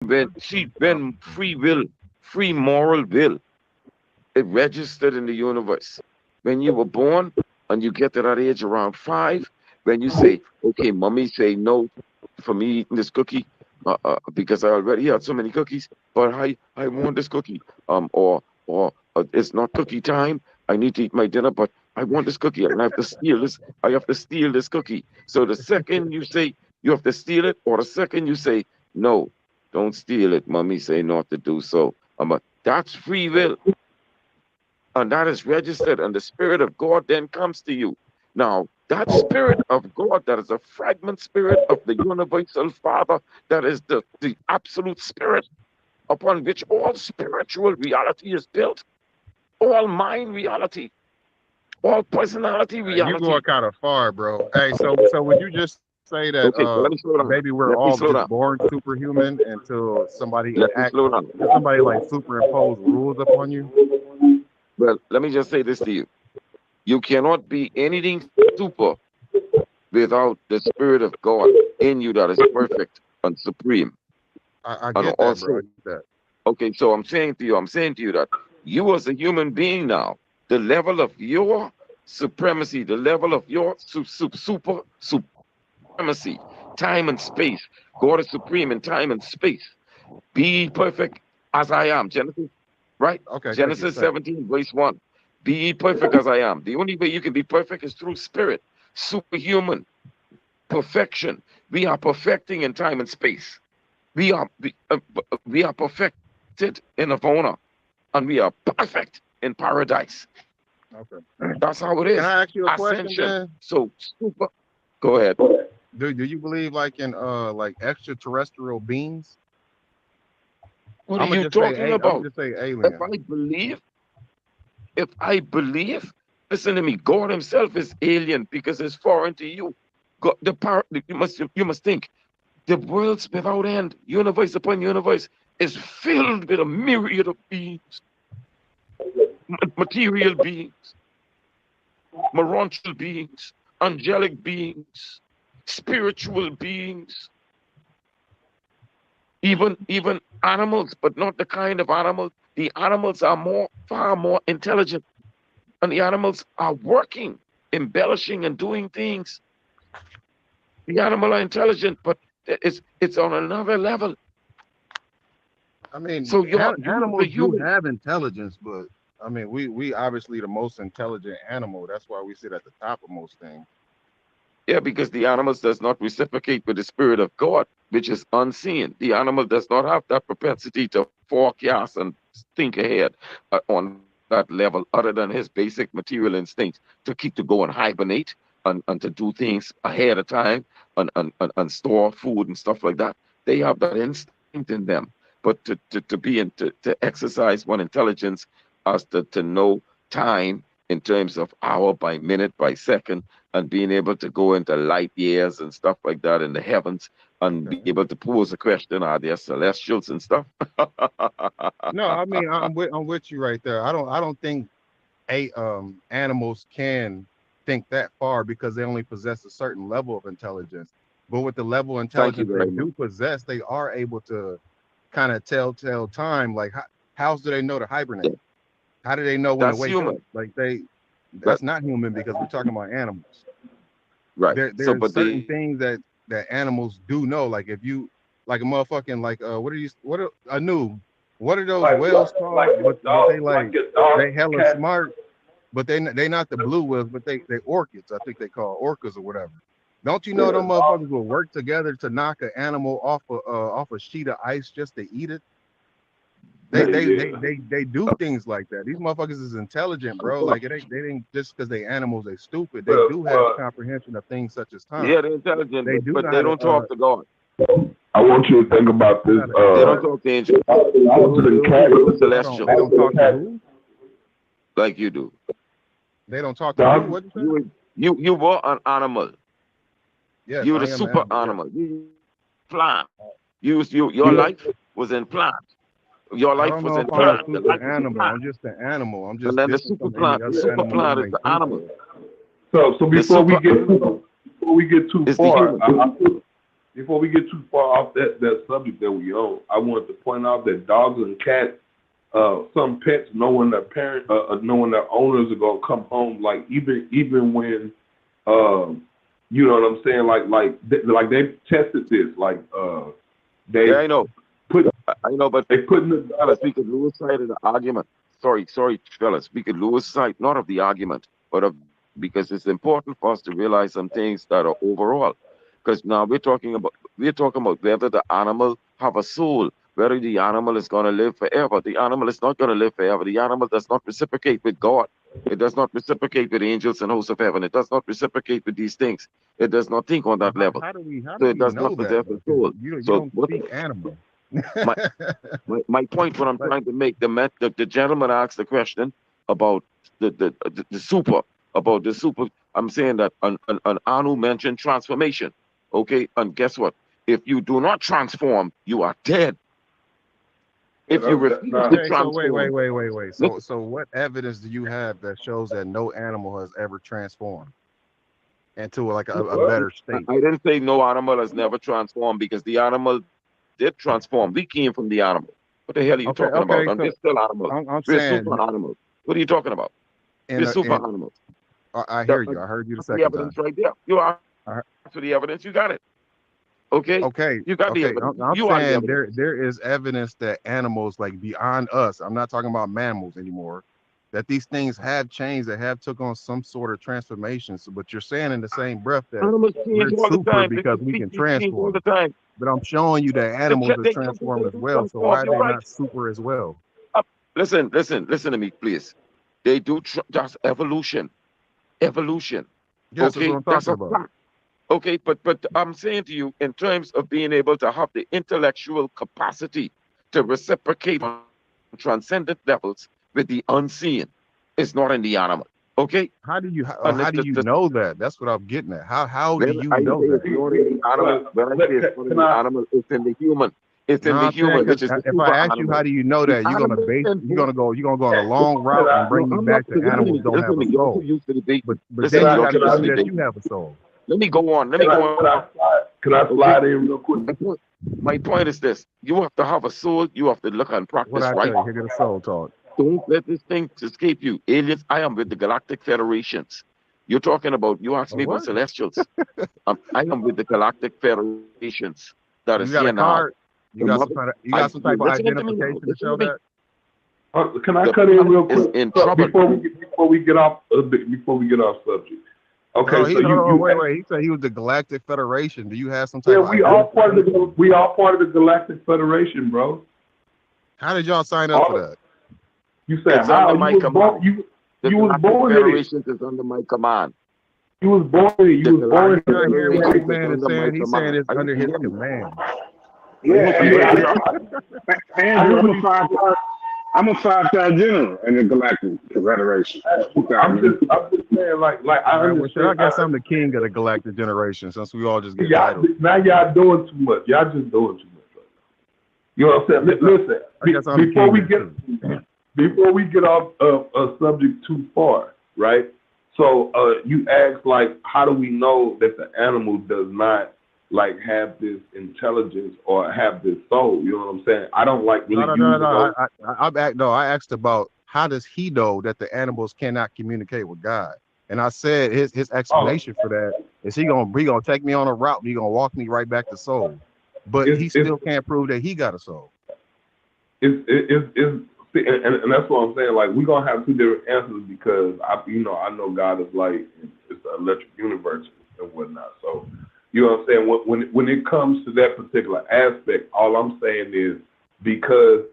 when free will, free moral will, it registered in the universe. When you were born and you get to that age around 5, when you say, okay, mommy say no for me eating this cookie, because I already had so many cookies, but I want this cookie. Or it's not cookie time. I need to eat my dinner, but I want this cookie and I have to steal this. I have to steal this cookie. So the second you say you have to steal it, or the second you say, no, don't steal it, mommy say not to do so. That's free will, and that is registered, and the Spirit of God then comes to you. Now, that Spirit of God, that is a fragment spirit of the universal Father, that is the absolute Spirit upon which all spiritual reality is built, all mind reality, all personality You going reality. kind of far, bro. Hey, so would you just say that Okay, so let me slow down. maybe we're all Let me just slow down. born superhuman until Let me slow down. somebody like superimpose rules upon you? Well, let me just say this to you. You cannot be anything super without the Spirit of God in you that is perfect and supreme. I And get that, bro. I also, get that. okay, so I'm saying to you that you as a human being now, the level of your supremacy, the level of your supremacy, time and space. God is supreme in time and space. Be perfect as I am. Genesis, right? Okay, thank you. Genesis Thank 17, verse 1. Be ye perfect as I am. The only way you can be perfect is through spirit, superhuman, perfection. We are perfecting in time and space. We are perfected in Avona, and we are perfect in paradise. you. Okay. That's how it Can is. I ask you a question Ascension. then? So super. Go ahead. Do you believe like in like extraterrestrial beings? What are you talking I'm gonna about? just say If alien. I believe, if I believe, listen to me. God Himself is alien because it's foreign to you. God, you must think the worlds without end, universe upon universe, is filled with a myriad of beings, material beings, morontial beings, angelic beings, spiritual beings, even animals, but not the kind of animals. The animals are far more intelligent, and the animals are working, embellishing, and doing things. The animal are intelligent, but it's on another level. I mean, So you are the animals do human. have intelligence, but I mean, we obviously the most intelligent animal. That's why we sit at the top of most things. Yeah, because the animals does not reciprocate with the spirit of God, which is unseen. The animal does not have that propensity to forecast and think ahead on that level, other than his basic material instincts to go and hibernate and to do things ahead of time and store food and stuff like that. They have that instinct in them. But to exercise one intelligence as to know time in terms of hour by minute by second, and being able to go into light years and stuff like that in the heavens, and be Okay. able to pose a question, are there celestials and stuff? No, I mean, I'm with you right there. I don't think animals can think that far because they only possess a certain level of intelligence. But with the level of Thank you intelligence they very much. do possess, they are able to kind of tell time. Like, how do they know to hibernate? How do they know when to That's wake up? human. Like But that's not human because we're talking about animals. right. So There's but certain the things that animals do know. Like if you like a motherfucking like I knew what are those whales called? But they like they hella smart, but they not the blue whales, but they orchids. I think they call orcas or whatever. Don't you know them motherfuckers will work together to knock an animal off a sheet of ice just to eat it? They do things like that. These motherfuckers is intelligent, bro. Like they ain't just because they animals, they stupid. They do have the comprehension of things such as time. yeah, they're intelligent, They but, do but know they how to don't talk to God. I want you to think about this. They don't talk to angels. Dogs and They talk to cats. celestials they don't talk to who? like you do. They don't talk to who? Dogs. What you say? You were an animal. Yes, You were I the am an super animal. Yes. animal. You plant. Your life was in plant. Your I life don't was know in if I'm a plant. The super life was in animal. plant. I'm just an animal. I'm And just then different from any the other super animal you plant is may the think animal. of. So The before we super get animal before we get too is the far, human. before we get too far off that subject that we on, I wanted to point out that dogs and cats, some pets knowing their knowing their owners are gonna come home, like even when, you know what I'm saying, like they tested this, like they Yeah, I know. put I know, but they put in the fellas, we could lose sight of the argument. Sorry, fellas, we could lose sight not of the argument, but of because it's important for us to realize some things that are overall. Because now we're talking about whether the animal have a soul, whether the animal is going to live forever. The animal is not going to live forever. The animal does not reciprocate with God. It does not reciprocate with angels and hosts of heaven. It does not reciprocate with these things. It does not think on Well, that level. how So do it we does not know that possess though? a Because soul. you So don't what speak animal. my my point, what I'm But trying to make, the gentleman asked the question about the super, about the super. I'm saying that an Anu mentioned transformation. Okay, and guess what? If you do not transform, you are dead. yeah, If you that's refuse to not okay, so wait, wait, transform, wait, wait, wait. listen, So what evidence do you have that shows that no animal has ever transformed into like a what. better state? I didn't say no animal has never transformed because the animal did transform. We came from the animal. What the hell are you talking Okay, about? And okay. we're So still animals. I'm We're super saying animals. What are you talking about? We're super in animals. I That, hear you. I heard you the that's the second time. evidence right there. You asked for the I, evidence, you got it. Okay? You got okay, the evidence. okay. You are I'm the evidence. saying there is evidence that animals like beyond us. I'm not talking about mammals anymore. That these things have changed, that have took on some sort of transformation. So, but you're saying in the same breath that Animals change we're all the super time. because we can We change all transform. the time. But I'm showing you that animals are They transformed as do well. So transform. why are You're they right. not super as well? Listen to me, please. They do just evolution. Evolution. Yes, that's what Okay? I'm That's talking a about. fact. Okay, but I'm saying to you, in terms of being able to have the intellectual capacity to reciprocate on transcendent levels with the unseen, is not in the animal. Okay? And How do you know that? That's what I'm getting at. How do when you I say know it's that? not in the animal, when I say it's not in Can the I? animal, it's in the human. It's No, in the I'm saying human, because which is the if I super ask you how animal. do you know The that, animal can both. you're gonna go on a long Can route and I? bring me No, I'm back not. to animals don't Listen have to a me. Y'all too soul. used to debating. But Listen then to you y'all got too to Can used I? to prove that debating. you have a soul. Let me go on. Let me Can I? go on. Can I slide? Can I Okay. slide in real quick? My point is this: you have to have a soul. You have to look and What practice I right. tell you, here get a soul talk. Don't let this thing escape you. Aliens. I am with the Galactic Federations. You're talking about. You asked A me about what? Celestials. I am with the Galactic Federations that is You here got a now. card? The mother. You got some You're type of listening to me now. identification to Listen to show me. that? Can I The cut in planet real is quick in trouble. before we get off before we get off subject? No, Okay, so hold on, you wait. He said he was the Galactic Federation. Do you have some yeah, type of identification? we all part of the Galactic Federation, bro. How did y'all sign up for All that? you said It's how under my command. The you was Galactic born in it. Federations is under my command. You was born in it. The You was Are born you Galactic in not it. hearing what this Federations is man is under my saying? He's saying command. it's I hope under you his hear me. command. I hope Yeah, you hear me. I Andrew, hear what you. I'm a five-star general in the Galactic Federation. I'm just saying, like I All right, well, shit, I understand. guess I'm the king of the Galactic generation since we all just get Y'all, titles. now y'all doing too much. Y'all just doing too much right now. You know what I'm saying? Listen, I guess I'm the king of the truth. before we get off a subject too far, right? So you asked like, how do we know that the animal does not like have this intelligence or have this soul? You know what I'm saying? I don't like really using those. No. I asked about how does he know that the animals cannot communicate with God? And I said his Oh, explanation for that is he gonna take me on a route. He gonna walk me right back to soul, but it's he it's still can't prove that he got a soul. it's see, and that's what I'm saying. Like we're gonna have two different answers because I know God is like it's the electric universe and whatnot. So you know what I'm saying. When it comes to that particular aspect, all I'm saying is because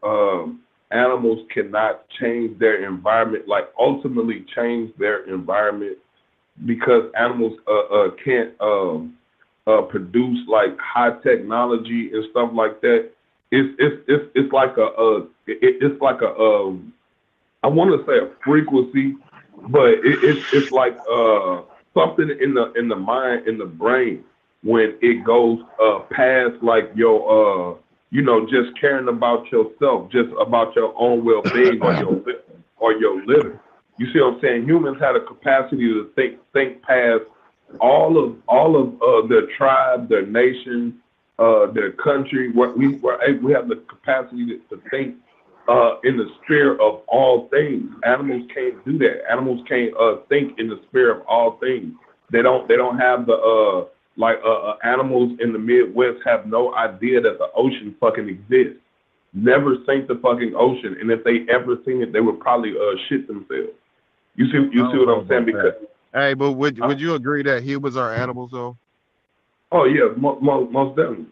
animals cannot change their environment, like ultimately change their environment because animals can't produce like high technology and stuff like that. It's like it's like a I want to say a frequency, but it's like something in the mind in the brain when it goes past like your just caring about yourself, just about your own well being or your living. You see what I'm saying? Humans had a capacity to think past all of their tribe, their nation, their country. We have the capacity to think in the sphere of all things. Animals can't do that. Animals can't think in the sphere of all things. They don't have the animals in the Midwest have no idea that the ocean fucking exists. Never sink the fucking ocean, and if they ever seen it, they would probably see themselves. You see what I'm saying? Because hey, but would you agree that humans are animals though? oh yeah, most definitely.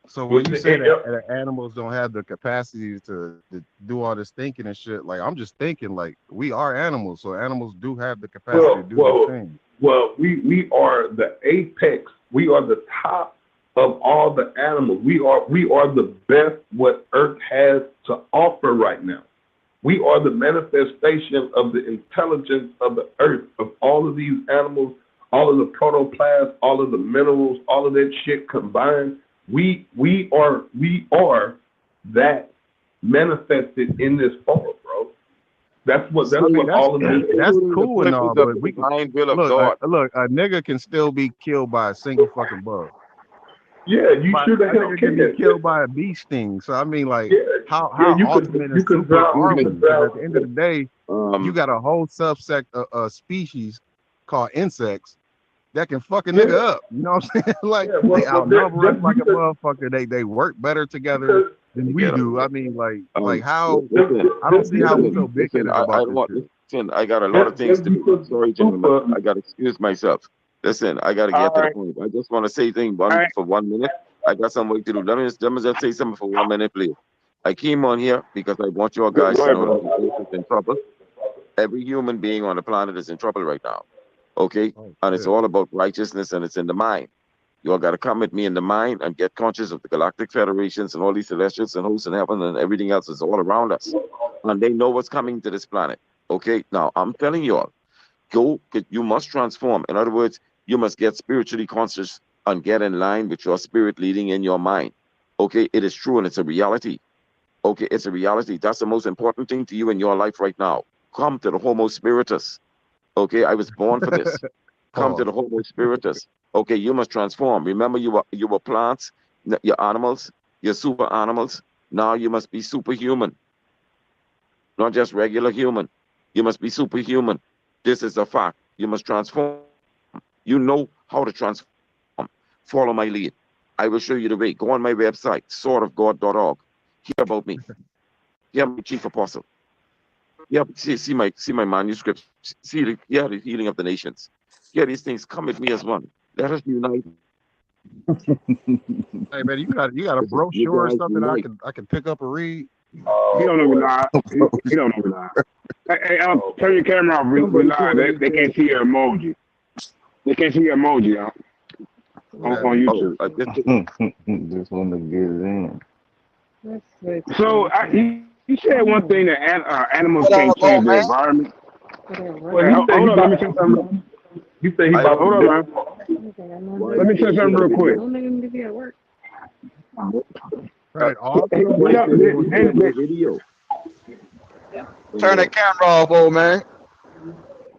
So when you say that animals don't have the capacity to do all this thinking and shit, like I'm just thinking like we are animals, so animals do have the capacity to do these things. Well, we are the apex. We are the top of all the animals. We are the best what Earth has to offer right now. We are the manifestation of the intelligence of the Earth, of all of these animals, all of the protoplasts, all of the minerals, all of that shit combined. We are that manifested in this form, bro. That's what all of this. That's cool and all, but we look, a nigga can still be killed by a single fucking bug. Yeah, you sure the hell can be killed by a bee sting. So I mean, like, how ultimate and super are we? At the end of the day, you got a whole subsect of species called insects that can fuck a nigga up. You know what I'm saying? Like, they outnumber us like a motherfucker. They work better together than we do. I mean, like how I don't see how we so big about this shit. Listen, I got a lot of things to do. Sorry, gentlemen. I got to excuse myself. Listen, I got to get to the point. I just want to say things for 1 minute. I got some work to do. Let me just say something for 1 minute, please. I came on here because I want you guys to know that the earth is in trouble. Every human being on the planet is in trouble right now. Okay? And it's all about righteousness, and it's in the mind. You all got to come with me in the mind and get conscious of the galactic federations and all these celestials and hosts in heaven and everything else is all around us. And they know what's coming to this planet. Okay? Now, I'm telling you all, you must transform. In other words, you must get spiritually conscious and get in line with your spirit leading in your mind. Okay? It is true and it's a reality. Okay? It's a reality. That's the most important thing to you in your life right now. Come to the Homo Spiritus. Okay? I was born for this. Come to the Homo Spiritus. Okay? You must transform. Remember, you were plants, your animals, your super animals. Now you must be superhuman. Not just regular human. You must be superhuman. This is a fact. You must transform. You know how to transform. Follow my lead. I will show you the way. Go on my website, swordofgod.org. Hear about me. Hear my chief apostle. Yeah, see my manuscripts. See the healing of the nations. Hear these things. Come with me as one. Let us unite. Hey man, you got a brochure or something I can pick up and read? You don't know we live. You don't know we live. Hey, turn your camera off. We live. They can't see your emoji. They can't see your emoji on YouTube. Just want to get it in. So you said one thing that animals can't change their environment. Well, hold on, let me say something. You say hold on, man. Let me say something real quick. Don't let him be at work. Right. Turn the camera off, old man.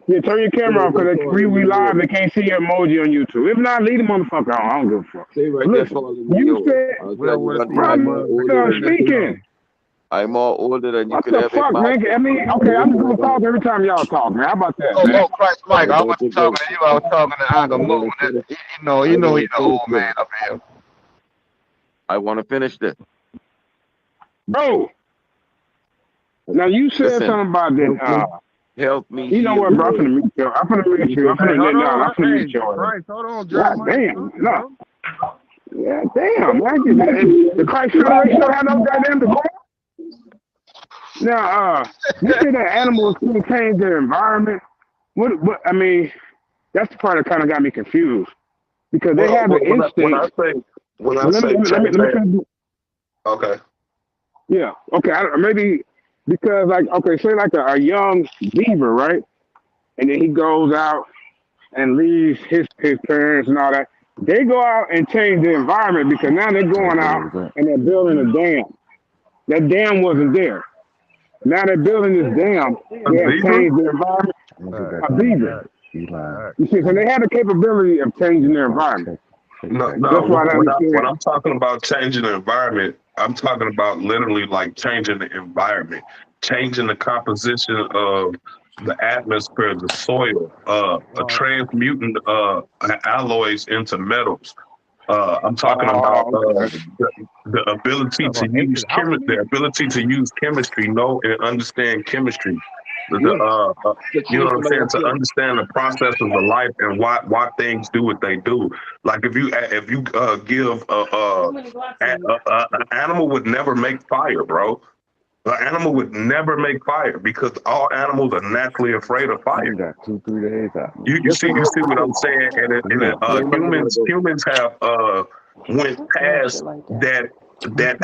Yeah, turn your camera off because we live. They can't see your emoji on YouTube. If not, leave the motherfucker on. I don't give a fuck. You said, speaking. I'm more older than you what could the ever fuck, man? I mean, okay, I'm just gonna talk every time y'all talk, man. How about that? Oh, Christ, Mike, I wasn't talking to you. I was talking to Uncle Moon. You know he's the old man up here. I want to finish this. Bro, now you said something about that. Help me. You know what, bro? I'm finna meet you. I'm finna meet you. I'm finna meet you. Christ, hold on, God damn, no. Yeah, damn, man. The Christ Federation don't have no goddamn decorum. Now, you say that animals can change their environment. What? I mean, that's the part that kind of got me confused because they have an instinct. When I say, okay. Yeah. Okay. Maybe because say like a young beaver, right? And then he goes out and leaves his parents and all that. They go out and change the environment because now they're going out and they're building a dam. That dam wasn't there. Now they're building this dam. They have changed the environment. A beaver. You see, so they have the capability of changing their environment. No, That's no. what I When understand. I'm talking about changing the environment, I'm talking about literally like changing the environment, changing the composition of the atmosphere, the soil, transmuting alloys into metals. I'm talking about Oh, okay. the ability Talking to about use ancient alchemy. the ability to use chemistry, know and understand chemistry. Yeah. The You know what I'm changing of saying? our To climate. understand the processes of life and why things do what they do. Like if you give an animal would never make fire, bro. An animal would never make fire because all animals are naturally afraid of fire. You got 2, 3 days out. Listen, You see what I'm saying? Yeah. Humans have went Little shit past like that. that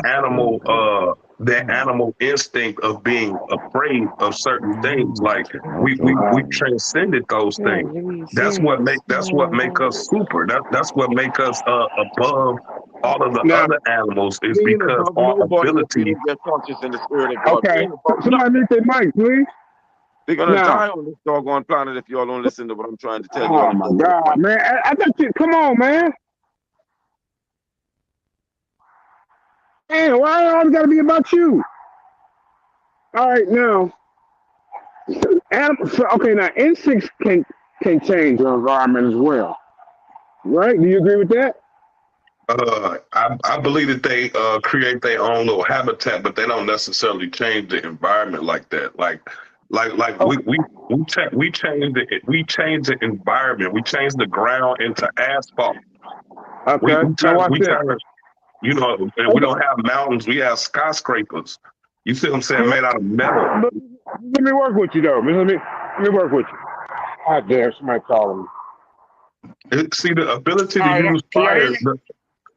that animal instinct of being afraid of certain things. Like we transcended those Yeah, things. give me serious. That's what make us super. That's what make us above all of the Now, other animals is we ain't because above our nobody if we ability. don't get conscious in the spirit of God. We okay. ain't above Somebody nothing. mute their mic, please. We're gonna Now, die on this doggone planet if y'all don't listen to what I'm trying to tell y'all oh and my go with the God, punch. man. I thought you, come on, man. Man, why it always got to be about you? All right, now, animals, okay, now insects can change your environment as well, right? Do you agree with that? I believe that they create their own little habitat, but they don't necessarily change the environment like that. Like Okay, we change the environment. We change the ground into asphalt. okay. Now watch We this. turn you know, and we Okay, don't have mountains. We have skyscrapers. You see what I'm saying? Made out of metal. but let me work with you though. Let me work with you. Ah, damn, somebody calling me. See the ability to All right, use can y'all hear fire. me?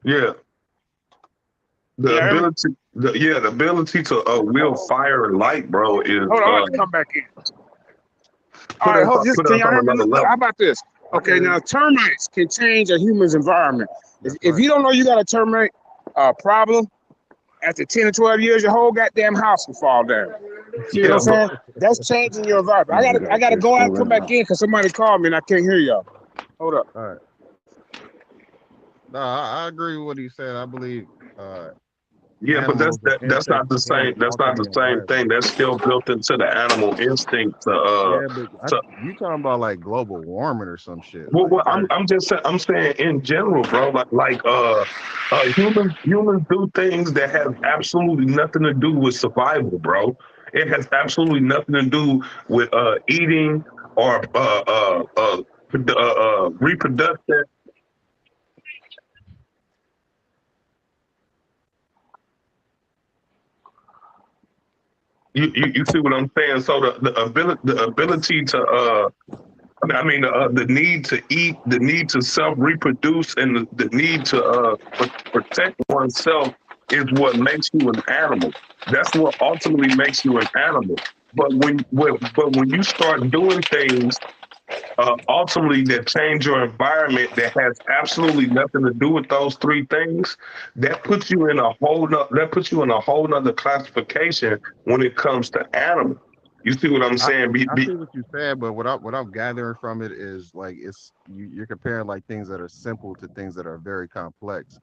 Yeah, Can the y'all hear me? ability. The ability to will fire and light, bro, is Hold on, I'm about to come back in. All put right, us hold this. put Can us y'all on hear me? another Look, how level. about this? I can Okay, hear now you. termites can change a human's environment. That's If right. you don't know you got a termite problem, after 10 or 12 years, your whole goddamn house will fall down. See what I'm Yeah, but saying? That's changing your environment. You I got gotta this go out and school come right back now. in because somebody called me and I can't hear y'all. Hold up. All right. No, I agree with what he said. I believe uh, yeah, but animals and that's not insects the can same. That's alter not the their same environment. thing. That's still built into the animal instinct Yeah, but to you talking about like global warming or some shit Well, like that. I'm just saying, I'm saying in general, bro. Humans do things that have absolutely nothing to do with survival, bro. It has absolutely nothing to do with eating or reproduction. You see what I'm saying? So the ability to the need to eat, the need to self reproduce, and the need to protect oneself is what makes you an animal. That's what ultimately makes you an animal. But when you start doing things ultimately that change your environment that has absolutely nothing to do with those three things, that puts you in a whole nother classification when it comes to animals. You see what I'm I, saying? I see what you said, but what I'm gathering from it is like you're comparing like things that are simple to things that are very complex.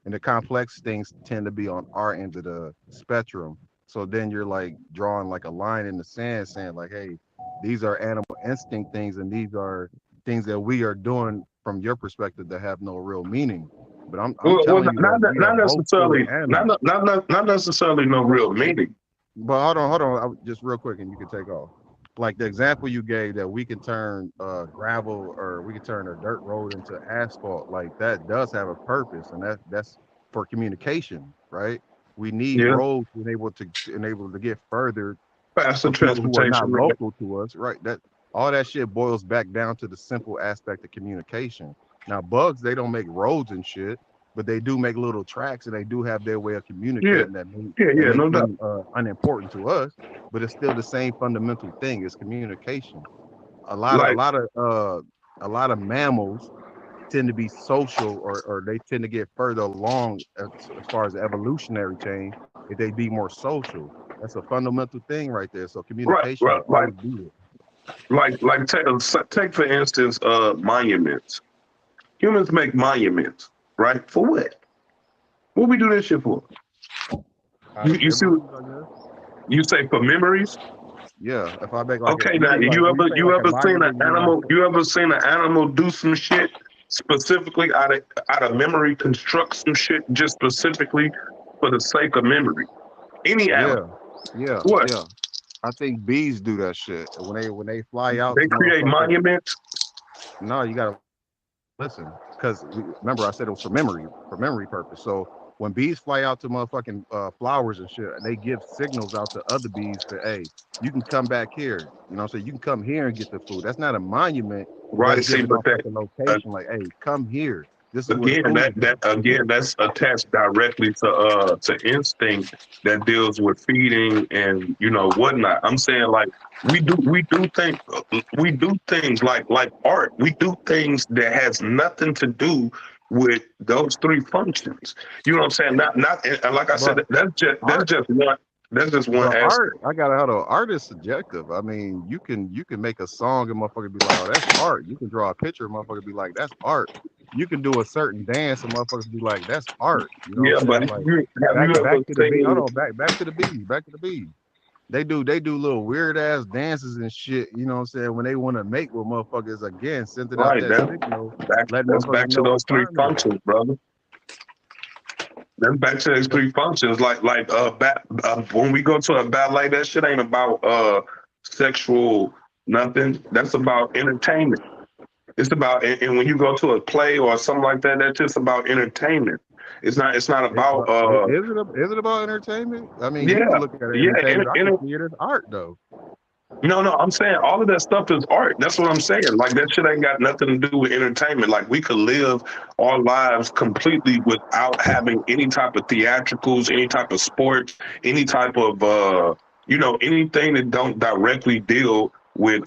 And the complex things tend to be on our end of the spectrum. So then you're like drawing like a line in the sand, saying like, hey, these are animal instinct things, and these are things that we are doing from your perspective that have no real meaning. But I'm Well, telling you that we are not both still necessarily, animals. not necessarily no real meaning. But hold on, just real quick, and you can take off. Like the example you gave that we can turn gravel or we can turn a dirt road into asphalt, like that does have a purpose, and that's for communication, right? We need Yeah, roads to enable to get further faster for people who are not transportation, right? local to us, right? That all that shit boils back down to the simple aspect of communication. Now, bugs, they don't make roads and shit, but they do make little tracks, and they do have their way of Yeah, communicating that yeah, may no doubt. seem unimportant to us, but it's still the same fundamental thing: is communication. Like, A lot of mammals tend to be social, or they tend to get further along as far as the evolutionary chain if they be more social. That's a fundamental thing right there. So right, communication right, will always be there. take for instance, monuments. Humans make monuments, right? For what? What we do this shit for? Out You, of you see, memories, I guess. you say for memories. Yeah, if I make like a, Okay, you now do like when you say you like a ever seen an monument, you mean animal? You ever seen an animal do some shit specifically out of memory, construct some shit just specifically for the sake of memory? Any yeah, animal. yeah, What? yeah. I think bees do that shit when they fly out They to create motherfuckers. monuments. No, you gotta listen, because remember I said it was for memory purpose. So when bees fly out to motherfucking flowers and shit, they give signals out to other bees to, hey, you can come back here. You know what I'm saying? You can come here and get the food. That's not a monument, but Right. it's See, giving but off like that a uh, location, like, hey, come here. This is where the again, food is at. that's attached directly to instinct that deals with feeding and whatnot. I'm saying like we do things like art. We do things that has nothing to do with those three functions. You know what I'm saying? Not and like I said, But art, that's just one but art, aspect. I gotta hold on. Art is subjective. I mean, you can make a song and motherfucker be like, oh, that's art. You can draw a picture, and motherfucker be like, that's art. You can do a certain dance, and motherfuckers be like, that's art. You know what I'm Yeah, but saying? Like have you ever back to the beat. Hold seen on, back to the beat. Back to the beat. They do little weird ass dances and shit. You know what I'm saying? When they want to make with motherfuckers again, send it out right? that signal, let That's motherfuckers back to know those what three time it is. functions, brother. That's back to those But three functions. When we go to a ballet, that shit ain't about sexual nothing. That's about entertainment. It's about and when you go to a play or something like that, that's just about entertainment. It's not about is it about entertainment? I mean, you can yeah, look at yeah. entertainment. I can see it as art though. No, I'm saying all of that stuff is art. That's what I'm saying. Like that shit ain't got nothing to do with entertainment. Like we could live our lives completely without having any type of theatricals, any type of sports, any type of anything that don't directly deal with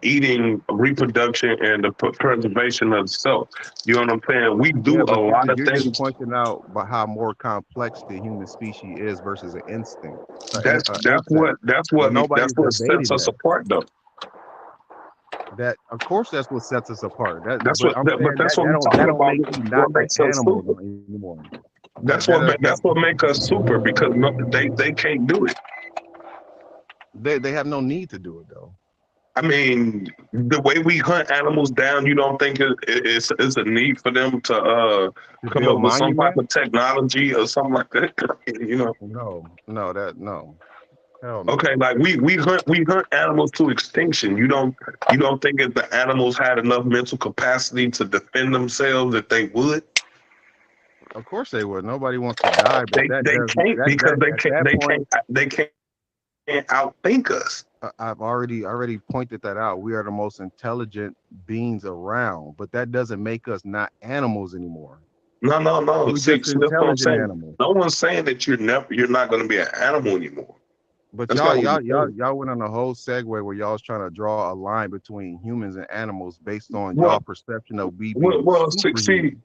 eating, reproduction, and the preservation of self. You know what I'm saying? We Yeah, do a but lot of you're just things. pointing out about how more complex the human species is versus an instinct, an That's insect. But that's nobody's what sets debating us that. apart, though. That of course that's what sets us apart. That's But what, I'm saying that's what we're that talking don't about. make you not What an makes us animal super? anymore. That's what make us super because they can't do it. They have no need to do it though. I mean, the way we hunt animals down, you don't think it's a need for them to To come build up with some type monuments? of technology or something like that? you know, No. Hell okay, no. like we hunt animals to extinction. You don't think if the animals had enough mental capacity to defend themselves that they would? Of course they would. Nobody wants to die, but that They doesn't can't because that at that point they can't outthink us. I've already pointed that out. We are the most intelligent beings around, but that doesn't make us not animals anymore. No. We're See, just see, that's what I'm intelligent saying. animals. No one's saying that you're not going to be an animal anymore. But That's not what we're saying. y'all went on a whole segue where y'all was trying to draw a line between humans and animals based on Well, y'all perception of we being see, superhuman.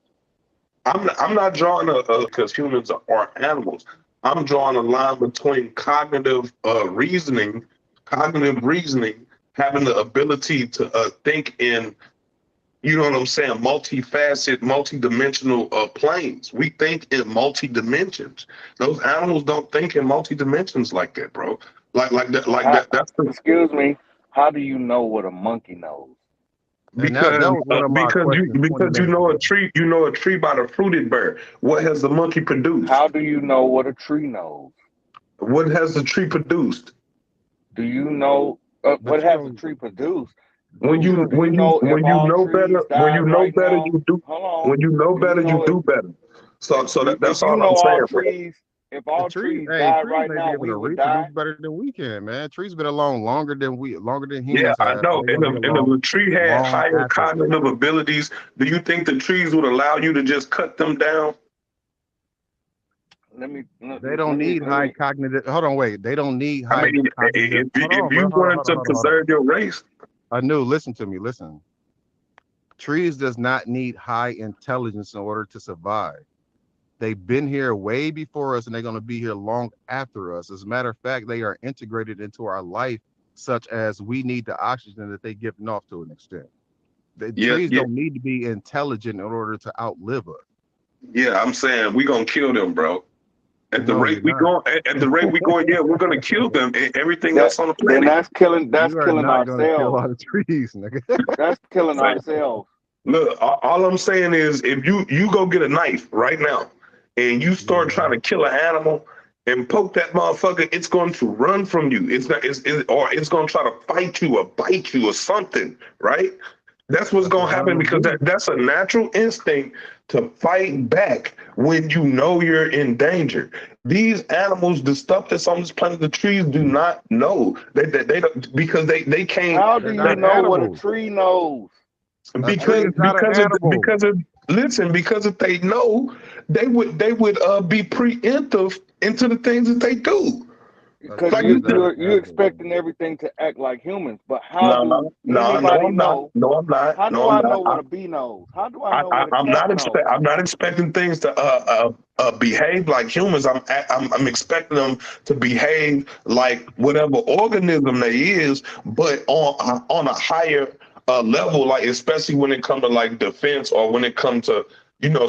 I'm not drawing a because humans are animals. I'm drawing a line between cognitive reasoning, having the ability to think in you know what I'm saying? Multifaceted, multidimensional planes. We think in multi dimensions. Those animals don't think in multi dimensions like that, bro. Like that. That's the, Excuse me. How do you know what a monkey knows? And that was one of my questions 20 because you minutes know a ago. tree by the fruited bear. What has the monkey produced? How do you know what a tree knows? What has the tree produced? Do you know what But you has a don't tree produced? Do you know if when you all know better trees died right now? you do Hold on. when you know Do you better you know do better. if That's you all I'm know all saying, bro. trees, if all trees died trees right may be now, able we to would reproduce die? better than we can, man. Trees been along longer than Yeah, humans I have, and know. they're gonna be And if along the tree had long higher after us. cognitive abilities, do you think the trees would allow you to just cut them down? Let me let, They don't let me need let high me cognitive. Hold on, wait. They don't need I high mean, cognitive. Hold if on, bro. you wanted to Hold on. preserve your race, I knew. Listen to me. Listen. Trees does not need high intelligence in order to survive. They've been here way before us, and they're gonna be here long after us. As a matter of fact, they are integrated into our life, such as we need the oxygen that they give off to an extent. The Yeah, trees yeah, don't need to be intelligent in order to outlive us. yeah. I'm saying we gonna kill them, bro. At the No, rate you're we not. going, at the rate we going, yeah, we're gonna kill them and everything That else on the then planet. that's You are killing not gonna kill ourselves. all the trees, nigga. That's killing Like, ourselves. look, all I'm saying is, if you go get a knife right now and you start Yeah. trying to kill an animal and poke that motherfucker, it's going to run from you. It's not, or it's going to try to fight you or bite you or something, right? That's what's That's going what to happen animals because do. that's a natural instinct to fight back when you know you're in danger. These animals, the stuff that's on this planet, the trees do not know. They don't, because they can't. How do They're you not know what a animals. tree knows? A tree is not an animal. Because if they know, they would be preemptive into the things that they do. A Because Like tree is not an you animal. expecting everything to act like humans, but how no, do no, no, no, anybody I'm not. know? No, I'm not. How No, do I'm I know not. what a bee knows? How do I know what a I'm cat not knows? I'm not expecting things to behave like humans. I'm expecting them to behave like whatever organism they is, but on a higher level. Like especially when it comes to like defense or when it comes to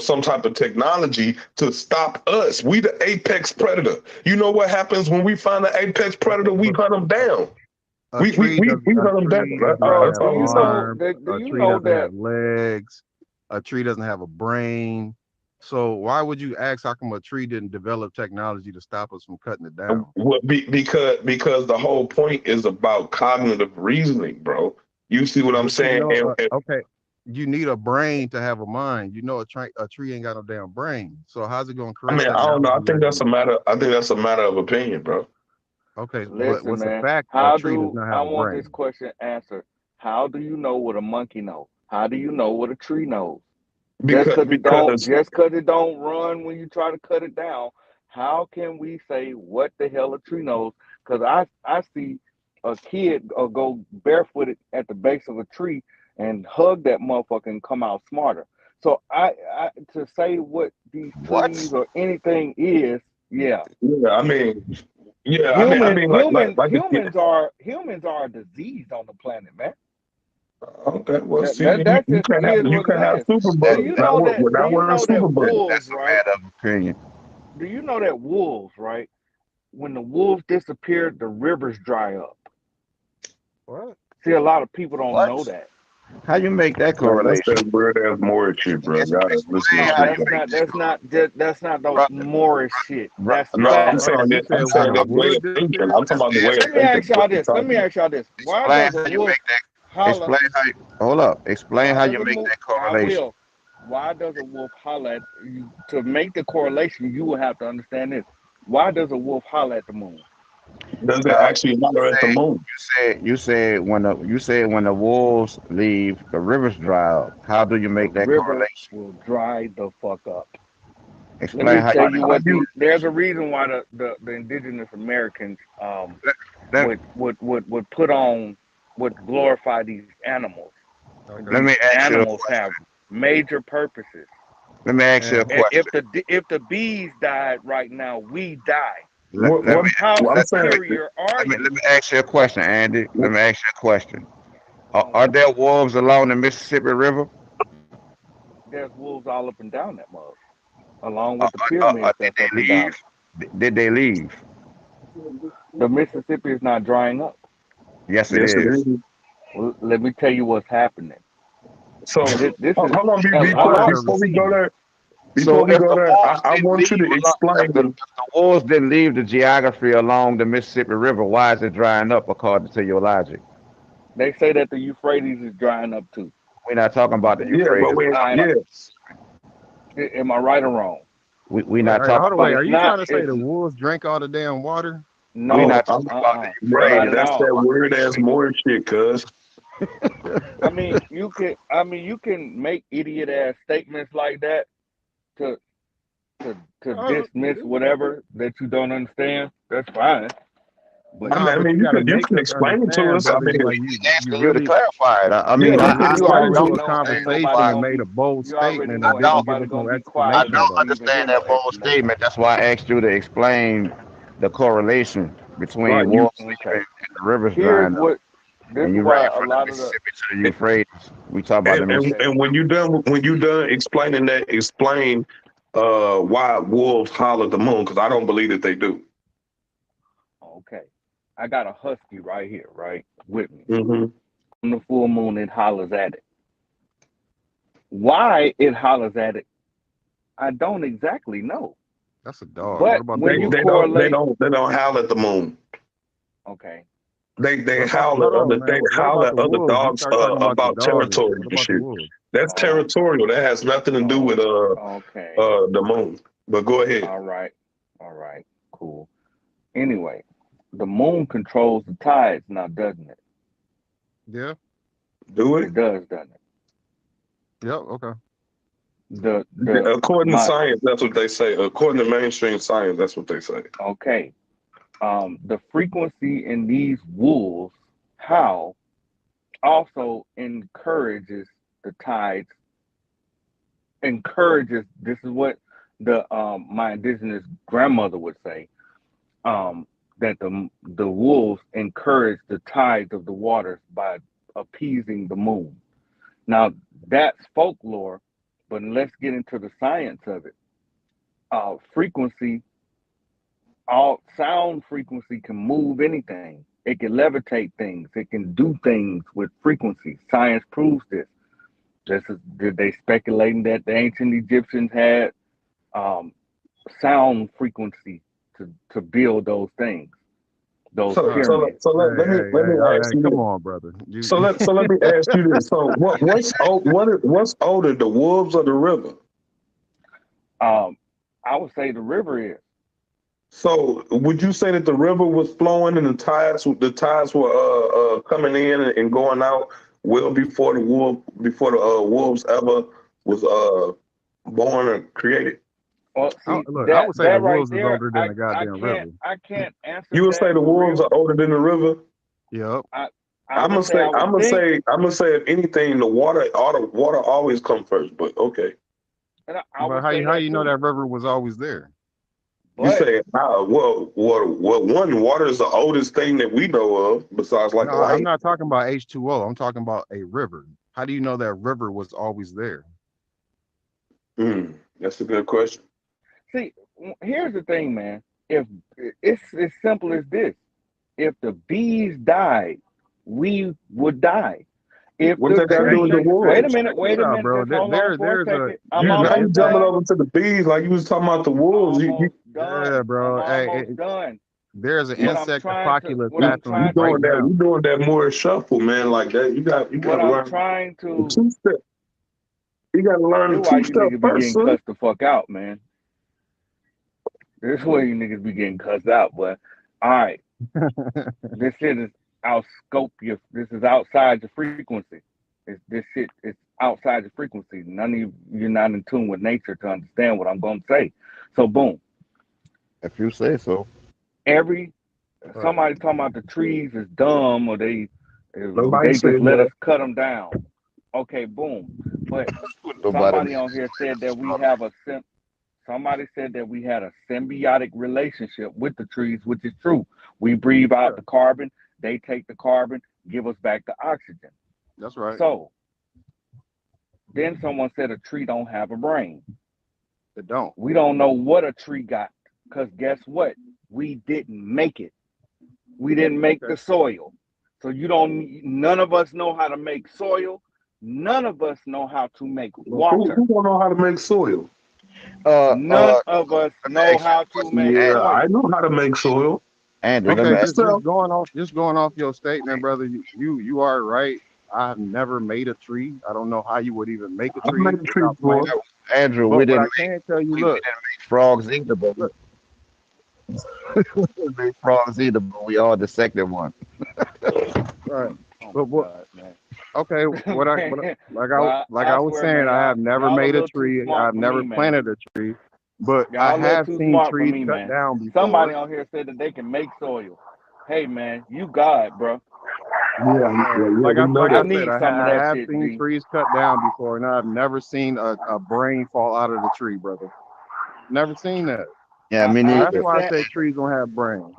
some type of technology to stop us. We the apex predator. You know what happens when we find the apex predator? Okay, We but hunt them down. a tree does We a hunt them down. tree does not Bro, That's have do all I'm you saying. know arms. that? Do A you tree know doesn't that? have legs. A tree doesn't have a brain. So why would you ask how come a tree didn't develop technology to stop us from cutting it down? Because the whole point is about cognitive reasoning, bro. You see what I'm But you saying? know, okay, you need a brain to have a mind. You know, a tree ain't got no damn brain. So how's it gonna I create mean, I don't know. technology like you? I think that's a matter of opinion, bro. Okay, but Listen, what's the man. fact? A How tree does do not I have a want this brain. question answered? How do you know what a monkey knows? How do you know what a tree knows? Just Because because it don't, because just because it don't run when you try to cut it down. How can we say what the hell a tree knows? Because I see a kid go barefooted at the base of a tree and hug that motherfucker and come out smarter. So I to say what these trees What? or anything is, yeah. yeah, I mean, Humans are a disease on the planet, man. okay. Well, That see, that you, that's just is you what it can have is. super Do That, bugs. you that, know We're that? Do not you wearing know that super bugs. wolves, that's a right? matter of opinion. Do you know that wolves, right? When the wolves disappear, the rivers dry up. What? See, a lot of people don't know What? that. How you make that Man, that's correlation? that weird ass Moorish shit, bro. Gotta listen Explain to how shit, you That's bro. make not. that That's not. correlation, That's not no brother. Morris shit. Brother, That's No, brother, I'm facts. brother. saying You that. I'm said when saying the the Explain, way wood of thinking. disappears? I'm talking about the way of Let me thinking. ask y'all What you this. Let me talking ask y'all this. Why explain does a how you wolf make that. holler? Explain how. Hold up. Explain Why how does you a make wolf? that I correlation. will. Why does a wolf holler at you? To make the correlation, you will have to understand this. Why does a wolf holler at the moon? about? Does it Because actually you matter at the say moon? when the wolves leave, the rivers dry up. How do you The make that river correlation? will dry the fuck up. Let Explain me how tell you you make How what you? there's a reason why the indigenous Americans let, let, would put on would glorify these animals. Okay. let These me ask you a animals question. have major purposes. Let me ask you a And question. If the bees died right now, we die. Let, let me How What I'm saying? superior are let me you? ask you a question, Andy. Let me ask you a question. Are there wolves along the Mississippi River? There's wolves all up and down that mug, along Or, with the pyramids did that's up they and leave? down. Did they leave? The Mississippi is not drying up. Yes, it Yes, it is. is. Well, let me tell you what's happening. So This is hold on, a water lot. has before we go receded. there, So if the wolves I didn't want you leave to explain. if the wolves didn't leave the geography along the Mississippi River, why is it drying up according to your logic? They say that the Euphrates is drying up too. We're not talking about the Yeah, Euphrates. but We're talking I'm. about yes, Am I right or wrong? we're not talking Hold on, But wait. about Are it's you not. trying to say It's the wolves drank all the damn water? we're no, no. not talking about the bro, Not Euphrates. at that's We're that talking all. about the weird ass Euphrates. more shit, cuz. I mean, you can. I mean, you can make idiot ass statements like that to to Oh, dismiss whatever that you don't understand. That's fine. But nah, I but mean, you got to you make can us explain it to understand, us. I brother. mean, Like you Asking you to really, clarify it. I yeah, mean, you you can I you you explain came it to to already a us. know ain't conversation nobody and gonna made be. a bold You already statement and know ain't didn't don't give nobody us no gonna be quiet I enough don't explanation, to though. even hear understand no that bold explanation. statement. That's why I asked you to explain the correlation Right? between You wolves Okay. leaving and the rivers Here's drying up. what. This And is you ran why a from the lot of the Mississippi to the Euphrates. We talk about the Mississippi. okay, And when you done explaining that, explain why wolves holler at the moon, because I don't believe that they do. okay. I got a husky right here, right, with me. Hmm. On the full moon, it hollers at it. Why it hollers at it, I don't exactly know. That's a dog. What But about the when They you wolf? they don't they correlate, don't they don't howl at the moon. okay, They What about howl hold at on, other man? they What howl about at the other wolves? You dogs start talking about the about dogs. territory What and about the shit. wolves? That's oh, territorial. That has nothing to do oh, with okay, the moon. But go ahead. all right, all right, cool. Anyway, the moon controls the tides now, doesn't it? Yeah. Do it. It does, doesn't it? Yep. Okay. The According to my science, that's what they say. According to mainstream science, that's what they say. okay. The frequency in these wolves howl also encourages the tides. Encourages. This is what the my indigenous grandmother would say. That the wolves encourage the tides of the waters by appeasing the moon. Now that's folklore, but let's get into the science of it. Frequency, all sound frequency can move anything. It can levitate things. It can do things with frequency. Science proves this. This is they speculating that the ancient Egyptians had um, sound frequency to build those things, those So All right. so pyramids. so Hey, let me ask hey, you come this. on, brother. You, So let me ask you this. So what's older, the wolves or the river? Um, I would say the river is. So would you say that the river was flowing and the tides were coming in and going out well before the wolves ever was born or created? Well, see look, I that would say the that right wolves is there, older than the goddamn river. I can't answer You would say that the for wolves real. are older than the river? Yep. I I I'm would gonna say say I I'm would gonna think, say I'm gonna say if anything, all the water always come first. But okay, and I But would how say you that know too. that river was always there? you But say well, one water is the oldest thing that we know of besides like No, I'm light. not talking about H2O. I'm talking about a river. How do you know that river was always there? That's a good question. see, here's the thing, man. If it's as simple as this, if the bees died, we would die. If What the that got to do with trees, the Check wolves? this wait a out, minute, bro. just hold on for a There's a second. I'm you Now you almost jumping done. over to the bees like you was talking about the wolves. Almost yeah, done. I'm bro. almost done. There's an You, What I'm insect trying to, apocalypse what I'm happening you trying right doing to, that? now. You doing that more shuffle, man? Like that? You got what to I'm learn trying the to. 2 step. You got to learn This the is why two you step niggas be first, getting son. cussed the fuck out, man. This is where you niggas be getting cussed out, but all right. This shit is out scope your. This is outside your frequency. This shit is outside your frequency. None of you, you're not in tune with nature to understand what I'm going to say. So boom, If you say so. every Right. somebody talking about the trees is dumb or Nobody they just said let that. us cut them down. Okay, boom. But Nobody somebody made on you here say said that that, we brother. have a somebody said that we had a symbiotic relationship with the trees, which is true. We breathe Yeah, out the carbon, they take the carbon, give us back the oxygen. that's right. So then someone said a tree don't have a brain. They don't. We don't know what a tree got, because guess what? We didn't make it. We didn't make Okay. the soil. So none of us know how to make soil. None of us know how to make But who water. don't know how to make soil? Uh, None uh, of us let me know ask you how a to question, make Yeah, Andrew. I soil. know how to make soil. Andrew, let Speak me for Okay, ask yourself. just going off your statement, brother. You are right. I've never made a tree. I don't know how you would even make a I've made tree a tree without before. planting. you, Andrew. But what I can tell you, We didn't make frogs either, but look, we made frogs either, but we all dissected one. right. Oh But my what? God, man. Okay, Man, bro, like I I was swear, saying, man, I have never y'all a made a little too tree. smart I've for never me, man. planted a tree, but I Y'all a little have too seen smart for trees me, cut man. down before. Somebody on here said that they can make soil. Hey, man, you God, bro. Yeah, we know Like I I that. said, need some of I that have shit, seen G. trees cut down before, and I've never seen a brain fall out of the tree, brother. Never seen that. Yeah, me I So that's neither. why I understand. say trees don't have brains.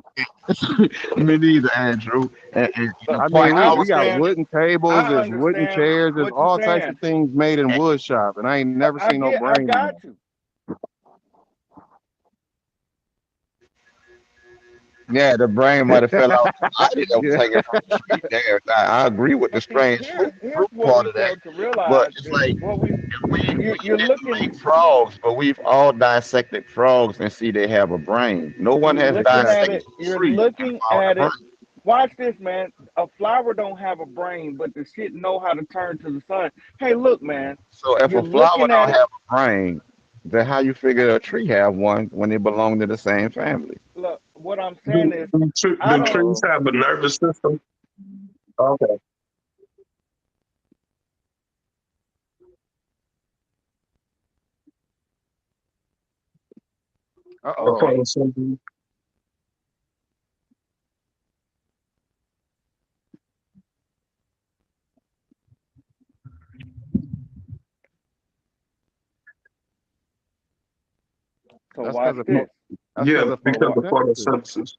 Me neither, Andrew. And So I point mean, I we got understand. wooden tables, I there's wooden understand chairs, there's what you're all types saying. of things made in wood shop, and I ain't never seen no I brain in got them. you. yeah, the brain might have fell out the body that was Yeah, hanging from the tree there. I agree with the And see, strange here's fruit what part we of that, fail to but realize it's is like what we we you're didn't looking make frogs, but we've all dissected frogs and see they have a brain. No one has exactly. dissected a you're tree and looking found a at it. brain. Watch this, man. A flower don't have a brain, but the shit know how to turn to the sun. Hey, look, man. So if You're a flower looking at don't it. have a brain, then how you figure a tree have one when they belong to the same family? Look, what I'm saying Do, is, I do don't. trees Uh-oh. have a nervous system? Okay. A Uh-oh. photosynthesis. So That's watch because of this. that's Yeah, because of So because what? of photosynthesis. photosynthesis.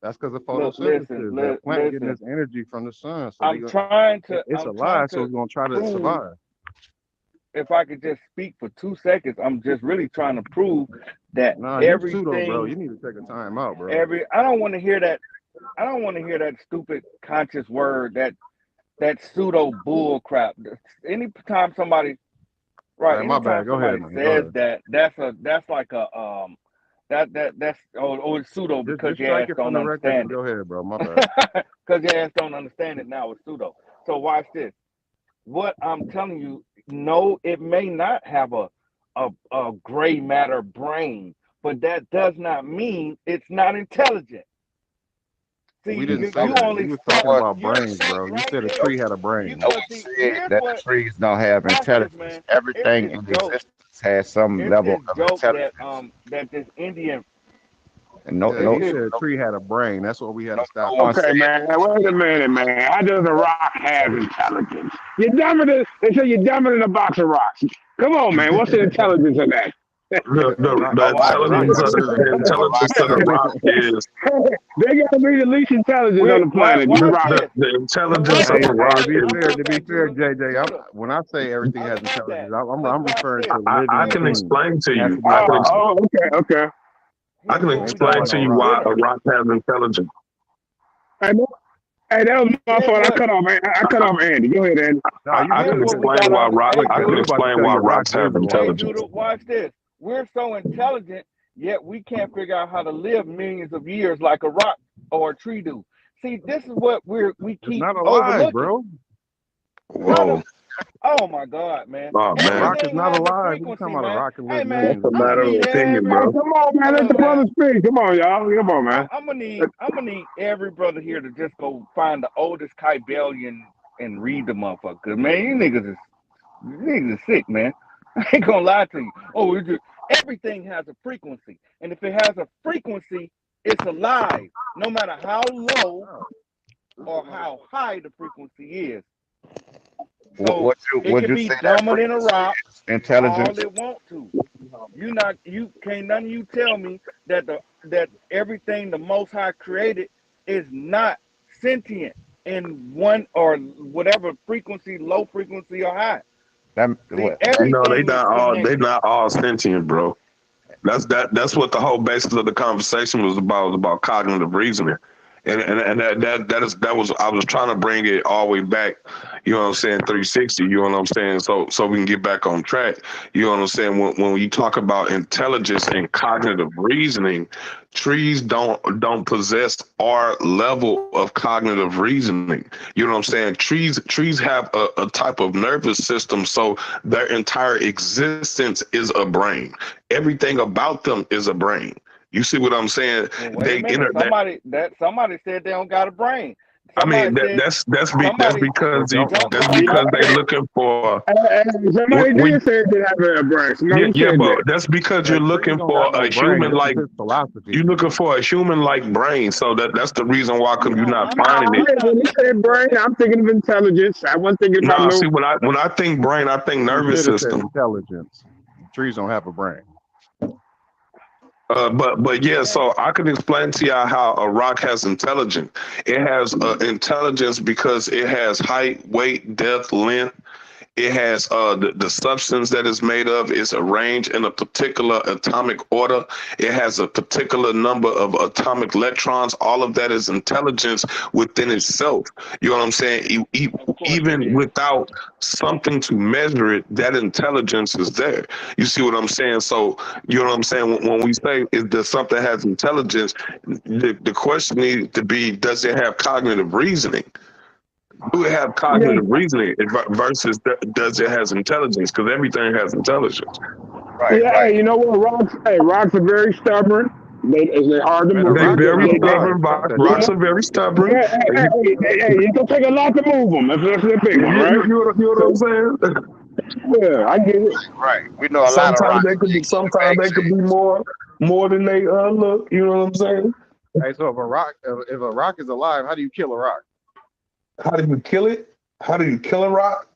That's because of Look, listen, photosynthesis. That plant getting listen. its energy from the sun, so I'm trying to. it's I'm trying alive, so to it's gonna try to prove. survive. If I could just speak for 2 seconds, I'm just really trying to prove that Nah, you pseudo, bro. everything. You need to take a time out, bro. I don't want to hear that. I don't want to hear that stupid conscious word. That pseudo bull crap. Anytime somebody All right, right, my anytime bad. Go ahead, somebody man. Go says ahead. that, that's like a that's it's pseudo because Just your strike ass it from don't the record and understand go ahead, bro. My bad. it. Because your ass don't understand it now, it's pseudo. So watch this. What I'm telling you, no, it may not have a gray matter brain, but that does not mean it's not intelligent. We See, didn't you say you that. only We was stuck talking What about you're brains, stuck bro. You right said a there. tree had a You no brain. one but see, said here's that the what trees don't have watch this, intelligence. man. It's Everything this in joke. existence has some It's level this of joke intelligence. that this Indian And Yeah, it's he this said a tree had a brain. That's what we had to stop no one at. said Okay, man. Wait a minute, man. How does a rock have intelligence? You're dumber than they say you're dumber than a box of rocks. Come on, man. What's the intelligence in that? A rock, The watch a rock this. intelligence of don't have the a rock intelligence of has the intelligence. a rock is They gotta be the least intelligent on We're the planet. These watch rocks. this. the But intelligence wait, of Hey, the I hey, rock love be is. I fair. love To be that, fair, JJ, Judah. when I say everything I has love intelligence, that. I'm Cause watch referring to this. I living Here's can beings. explain to Has you. to be intelligent. Okay, okay. I here's can what I we ain't talking explain about don't to no you rock. why a Judah. rock has intelligence. Hey, hey, that was my Here's fault. what I cut off Andy. Go ahead, Andy. No, you I here's can good. what we explain gotta why understand. rock. Hey Look, I can we Judah. about to explain tell why you rocks rocks have is a Hey rock. Judah, intelligence. watch this. We're so intelligent, yet we can't figure out how to live millions of years like a rock or a tree do. See, this is what we It's keep not alive, overlooking. bro. How Whoa! the Oh my God, man. Oh A man, rock is Everything not has a alive. What you talking frequency, about? A man. rock can Hey live man, that's millions a of I'm gonna matter years. of need opinion, Hey, bro. come on, man. Let the look, man. brother speak. Come on, y'all. Come on, man. I'm gonna need every brother here to just go find the oldest Kybalion and read the motherfucker. 'Cause, man, you niggas is sick, man. I ain't gonna lie to you. Oh, everything has a frequency, and if it has a frequency, it's alive, no matter how low Oh, or how high the frequency is. What So would you it would can you be say that dumber than a frequency rock is all intelligence? it want to. You can't none of you tell me that everything the Most High created is not sentient in one or whatever frequency, low frequency or high. That See, what that No, everything is they connected. not all sentient, bro. That's what the whole basis of the conversation was about cognitive reasoning. And that was I was trying to bring it all the way back, you know what I'm saying, 360, you know what I'm saying, so we can get back on track. You know what I'm saying? When you talk about intelligence and cognitive reasoning, trees don't possess our level of cognitive reasoning. You know what I'm saying? Trees have a type of nervous system, so their entire existence is a brain. Everything about them is a brain. You see what I'm saying? Well, wait a They minute. inter that. Somebody said they don't got a brain. I mean, Somebody said that's somebody because well, don't don't that's call don't. because they somebody. looking for Somebody when did say they have a brain. yeah, Somebody yeah, said but that. that's because you're Yeah, trees looking don't for got no a brain. human This is like his philosophy. you're looking for a human like brain. So that's the reason why come you're No, not Nah, finding it. I'm not when he looking said for brain, I'm thinking of intelligence. I wasn't thinking about No, no. see when I think brain, I think He nervous should have said system. intelligence. Trees don't have a brain. But yeah, so I can explain to y'all how a rock has intelligence. It has intelligence because it has height, weight, depth, length. It has the substance that it's made of is arranged in a particular atomic order. It has a particular number of atomic electrons. All of that is intelligence within itself. You know what I'm saying? Of course it Even is. without something to measure it, that intelligence is there. You see what I'm saying? So you know what I'm saying? When we say is does something has intelligence, the question needs to be, does it have cognitive reasoning? Do it have Yeah, cognitive reasoning versus does it has intelligence? Because everything has intelligence. Right, yeah. right. Hey, you know what? Rocks are very stubborn. They're hard to Man, a They move. rock is very They alive. stubborn. Fuck that yeah. Rocks shit. are very Yeah, stubborn. And it's gonna take a lot to move them. That's a big one, right? you know what I'm saying? Yeah, I get it. Right. We know a lot of Sometimes rock they could be. snakes in the Sometimes back they could be seas. more than they look. You know what I'm saying? Hey, so if a rock is alive, how do you kill a rock? How do you kill it? How do you kill a rock?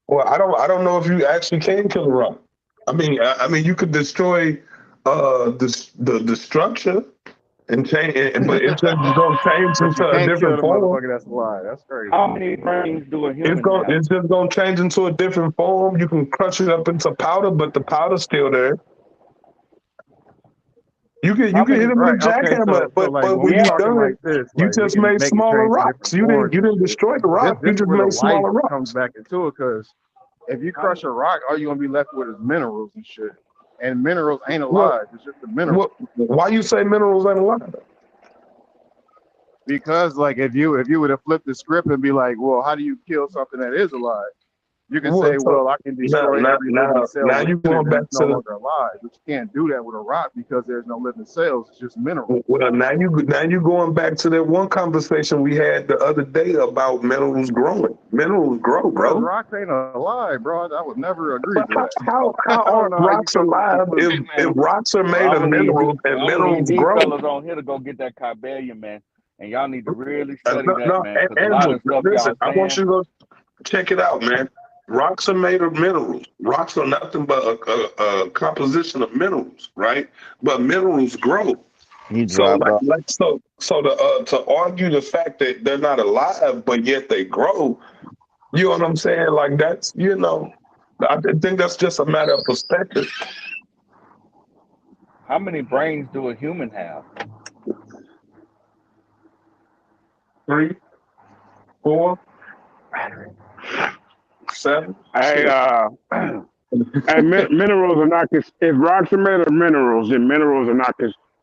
Well, I don't know if you actually can kill a rock. I mean, you could destroy the structure and change, but it's just gonna change But you into a can't kill different the form. motherfucker that's alive. That's crazy. How many brains do a human have? It's just gonna change into a different form. You can crush it up into powder, but the powder's still there. You How can many? hit it with Right. a Okay. jackhammer, So like but when when we you're Yeah, talking done, like this, you like we just can made make it smaller change to rocks. different forms You and didn't shit. destroy the This rock. You this is just where the made life smaller comes rocks. back into it, because if you how, crush a rock, all you're gonna be left with is minerals and shit. And minerals ain't What alive. It's just the minerals. what? Why you say minerals ain't alive? Because like if you would have flipped the script and be like, well, how do you kill something that is alive? You can say, What? So well, I can destroy every living cell now you within it going and back it's no to the longer alive. But you can't do that with a rock because there's no living cells. It's just minerals. well now you going back to that one conversation we had the other day about minerals growing. Minerals grow, Because bro. rocks ain't alive, bro. I would never agree But to that. how I are don't know how you rocks come to the alive conclusion. if man, rocks are well, made of minerals and I'm gonna need minerals these grow? fellas on here to go get that Kybalion, man. And y'all need to really study No, that, no, man, because a lot Angela, of stuff listen, y'all I want saying. you to go check it out, man. Rocks are made of minerals. Rocks are nothing but a composition of minerals, right? But minerals grow. He So, dropped off. to argue the fact that they're not alive, but yet they grow, you know what I'm saying? Like that's, I think that's just a matter of perspective. How many brains do a human have? 3, 4, 7, Hey, shit. minerals are not. If rocks are made of minerals, then minerals are not.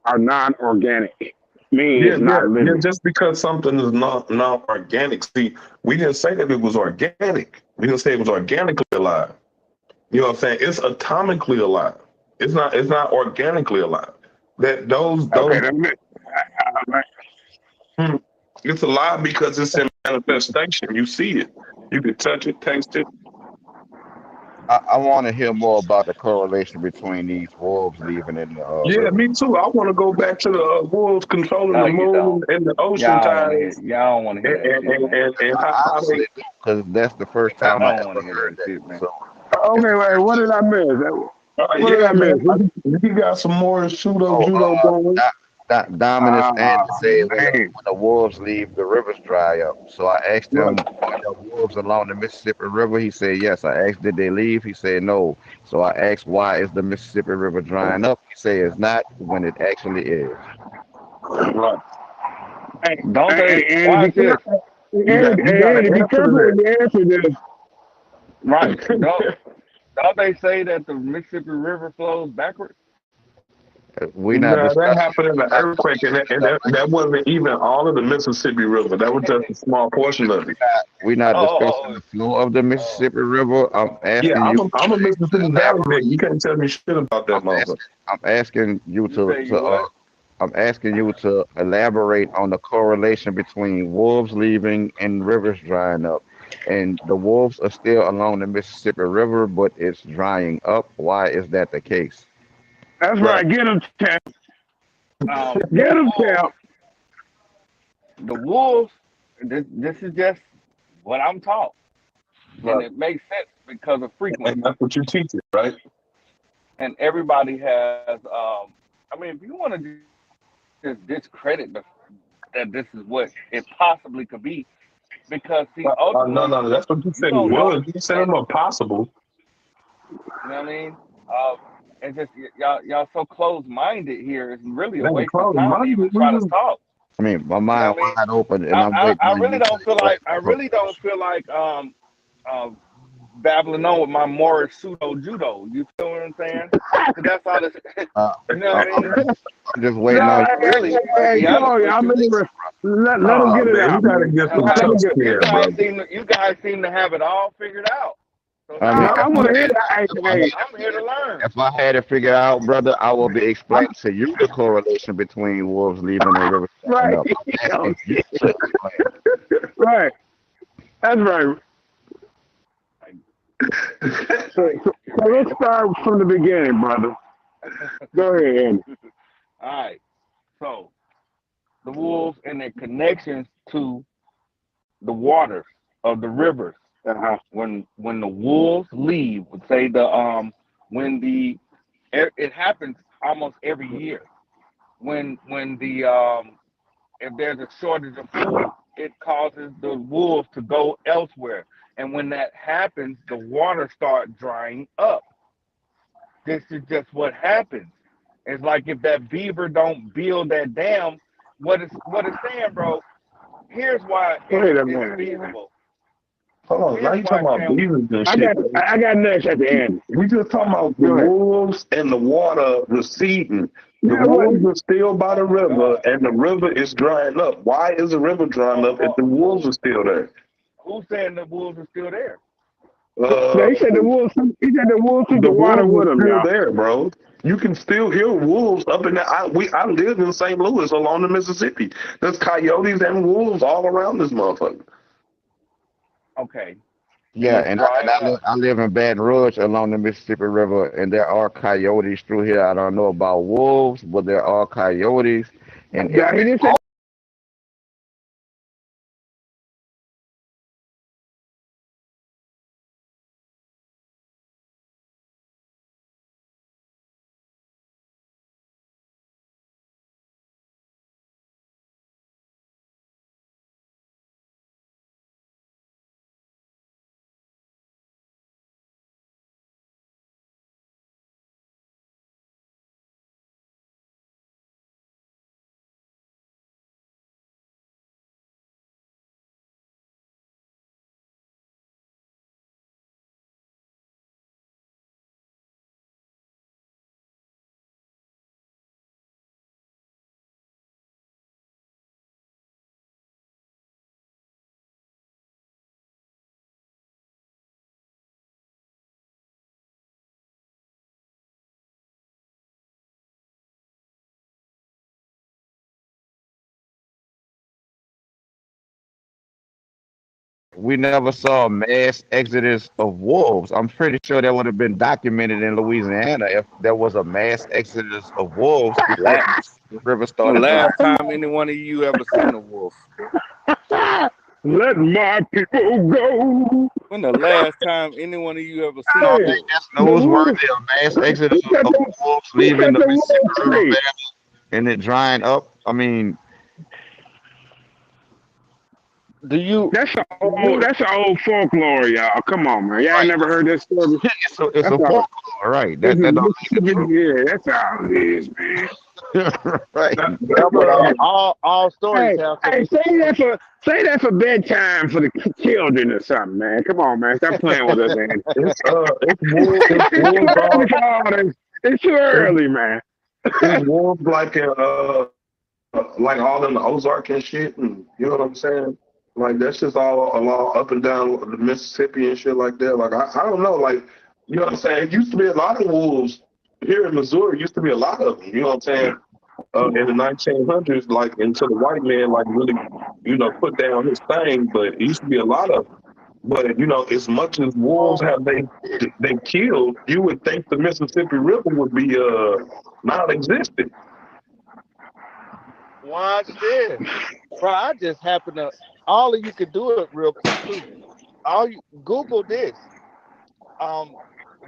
Are non-organic. Meaning Yeah, it's yeah, not yeah. living. Just because something is not organic. See, we didn't say that it was organic. We didn't say it was organically alive. You know what I'm saying? It's atomically alive. It's not organically alive. That those Okay, hmm, it's alive because it's in manifestation. You see it. You can touch it, taste it. I want to hear more about the correlation between these wolves leaving in the Yeah, river. me too. I want to go back to the wolves controlling No, the you moon don't. and the ocean Y'all don't want to hear. tides Y'all don't want to hear that shit, man. and I how they honestly do, because that's the first I time I don't want ever to hear heard that that. shit, man. So okay, wait. What did I miss? What did yeah, I man. miss? You got some more oh, judo going. Dominus Ah, Andy said man. when the wolves leave, the rivers dry up. So I asked Right. him, are there wolves along the Mississippi River? He said yes. I asked, did they leave? He said no. So I asked, why is the Mississippi River drying up? He said it's not when it actually is. Right. Hey, Don't they? Andy, Watch be this. careful. You got Andy, to be answer careful to when you answer this. Right. Don't they say that the Mississippi River flows backwards? We're not No, that discussing. happened in the We're not earthquake, discussing and stuff like that wasn't even all of the Mississippi River. That was just a small portion of it. we're not discussing Oh, the flow of the oh, Mississippi River. Yeah, Asking you I'm a to Mississippi Valley elaborate. nigga. You can't tell me shit about that I'm motherfucker. asking. I'm asking you you say you what? I'm asking you to elaborate on the correlation between wolves leaving and rivers drying up. And the wolves are still along the Mississippi River, but it's drying up. Why is that the case? That's Right. right. Get him, champ. The Get him, wolves. champ. The wolves. This is just what I'm taught, and Right. it makes sense because of And frequency. that's what you teach it, right? and everybody has. I mean, if you want to just discredit that this is what it possibly could be, because see, ultimately, No, no, you that's what don't you said know it that. was. You said it was possible. You know what I mean? It's just y'all so close minded here. It's really a Man, waste of Claude, time to mind even you, try to talk. I mean, my You know mind what I mean? wide open, and I'm waiting I on really you to don't feel like elaborate. uh, babbling on with my Morris pseudo judo. You feel what I'm saying? Because that's all this. Uh, You know I'm, what I I'm mean? I'm just No, waiting on I really, to hey, be come honest on, with y'all. you, Let him oh get it man, you out, gotta man. get some Let tough him get. you skin, guys bro. seem to have it all figured out. So I that's mean, I, all No, I I'm want to saying. hear that. if I had I'm here to learn. if I had it figured out, brother, I will be explaining to you the correlation between wolves leaving and rivers drying Right. up. I'm Oh, asking you shit. to explain it. Right. That's right. Like, So let's start from the beginning, brother. Go ahead, Andy. all right. So the wolves and their connections to the waters of the rivers. Uh-huh. When the wolves leave, say when the it happens almost every year. When the if there's a shortage of food, it causes the wolves to go elsewhere. And when that happens, the water start drying up. This is just what happens. It's like if that beaver don't build that dam, what it's saying, bro. Here's why Wait a it's minute. feasible. hold on, now Here's you why talking it's about saying beavers and I shit. got I got next at the end. We just talking about the Go ahead. wolves and the water receding. The Yeah, what? wolves are still by the oh my river, God. and the river is drying up. Why is the river drying up if the wolves are still there? Who's saying the wolves are still there? No, Uh, he said the wolves took the the water wolves with are him, still y'all. there, bro. You can still hear wolves up in there. I live in St. Louis along the Mississippi. There's coyotes and wolves all around this motherfucker. Okay. And Yeah, it's and drying up. I live in Baton Rouge along the Mississippi River, and there are coyotes through here. I don't know about wolves, but there are coyotes, and Yeah, he didn't say. we never saw a mass exodus of wolves. I'm pretty sure that would have been documented in Louisiana if there was a mass exodus of wolves before La- the Mississippi River When the started drying. last time any one of you ever seen a wolf? Let my people go. When the last time any one of you ever You seen a don't Hey, think wolf? that's the wolves. newsworthy? A mass exodus Who cut of the wolves who leaving cut the the Mississippi wolf River tree? valley and it drying up? I mean, Do you do you That's an old folklore, y'all. Come on, man. Y'all ain't right? never heard that story. It's That's a all. folklore, right? This That is don't make it Mississippi. Yeah, that's how it is, man. true, right? Yeah, That's but all stories Hey, have some hey, say that for bedtime for the children or something, man. Come on, man. Stop playing with us, man. it's It's too wolves early all for all this. It's too it's, early, man. it's wolves like all in the Ozark and shit, and you know what I'm saying? Like that's just all along up and down the Mississippi and shit like that. Like I don't know, like you know what I'm saying? It used to be a lot of wolves here in Missouri. Used to be a lot of them. You know what I'm saying? In the 1900s, like until the white man like really, put down his thing. But it used to be a lot of them. But as much as wolves have they killed, you would think the Mississippi River would be non-existent. watch this. Bro, I just happened to all of you could do it real quick too. All you Google this. Um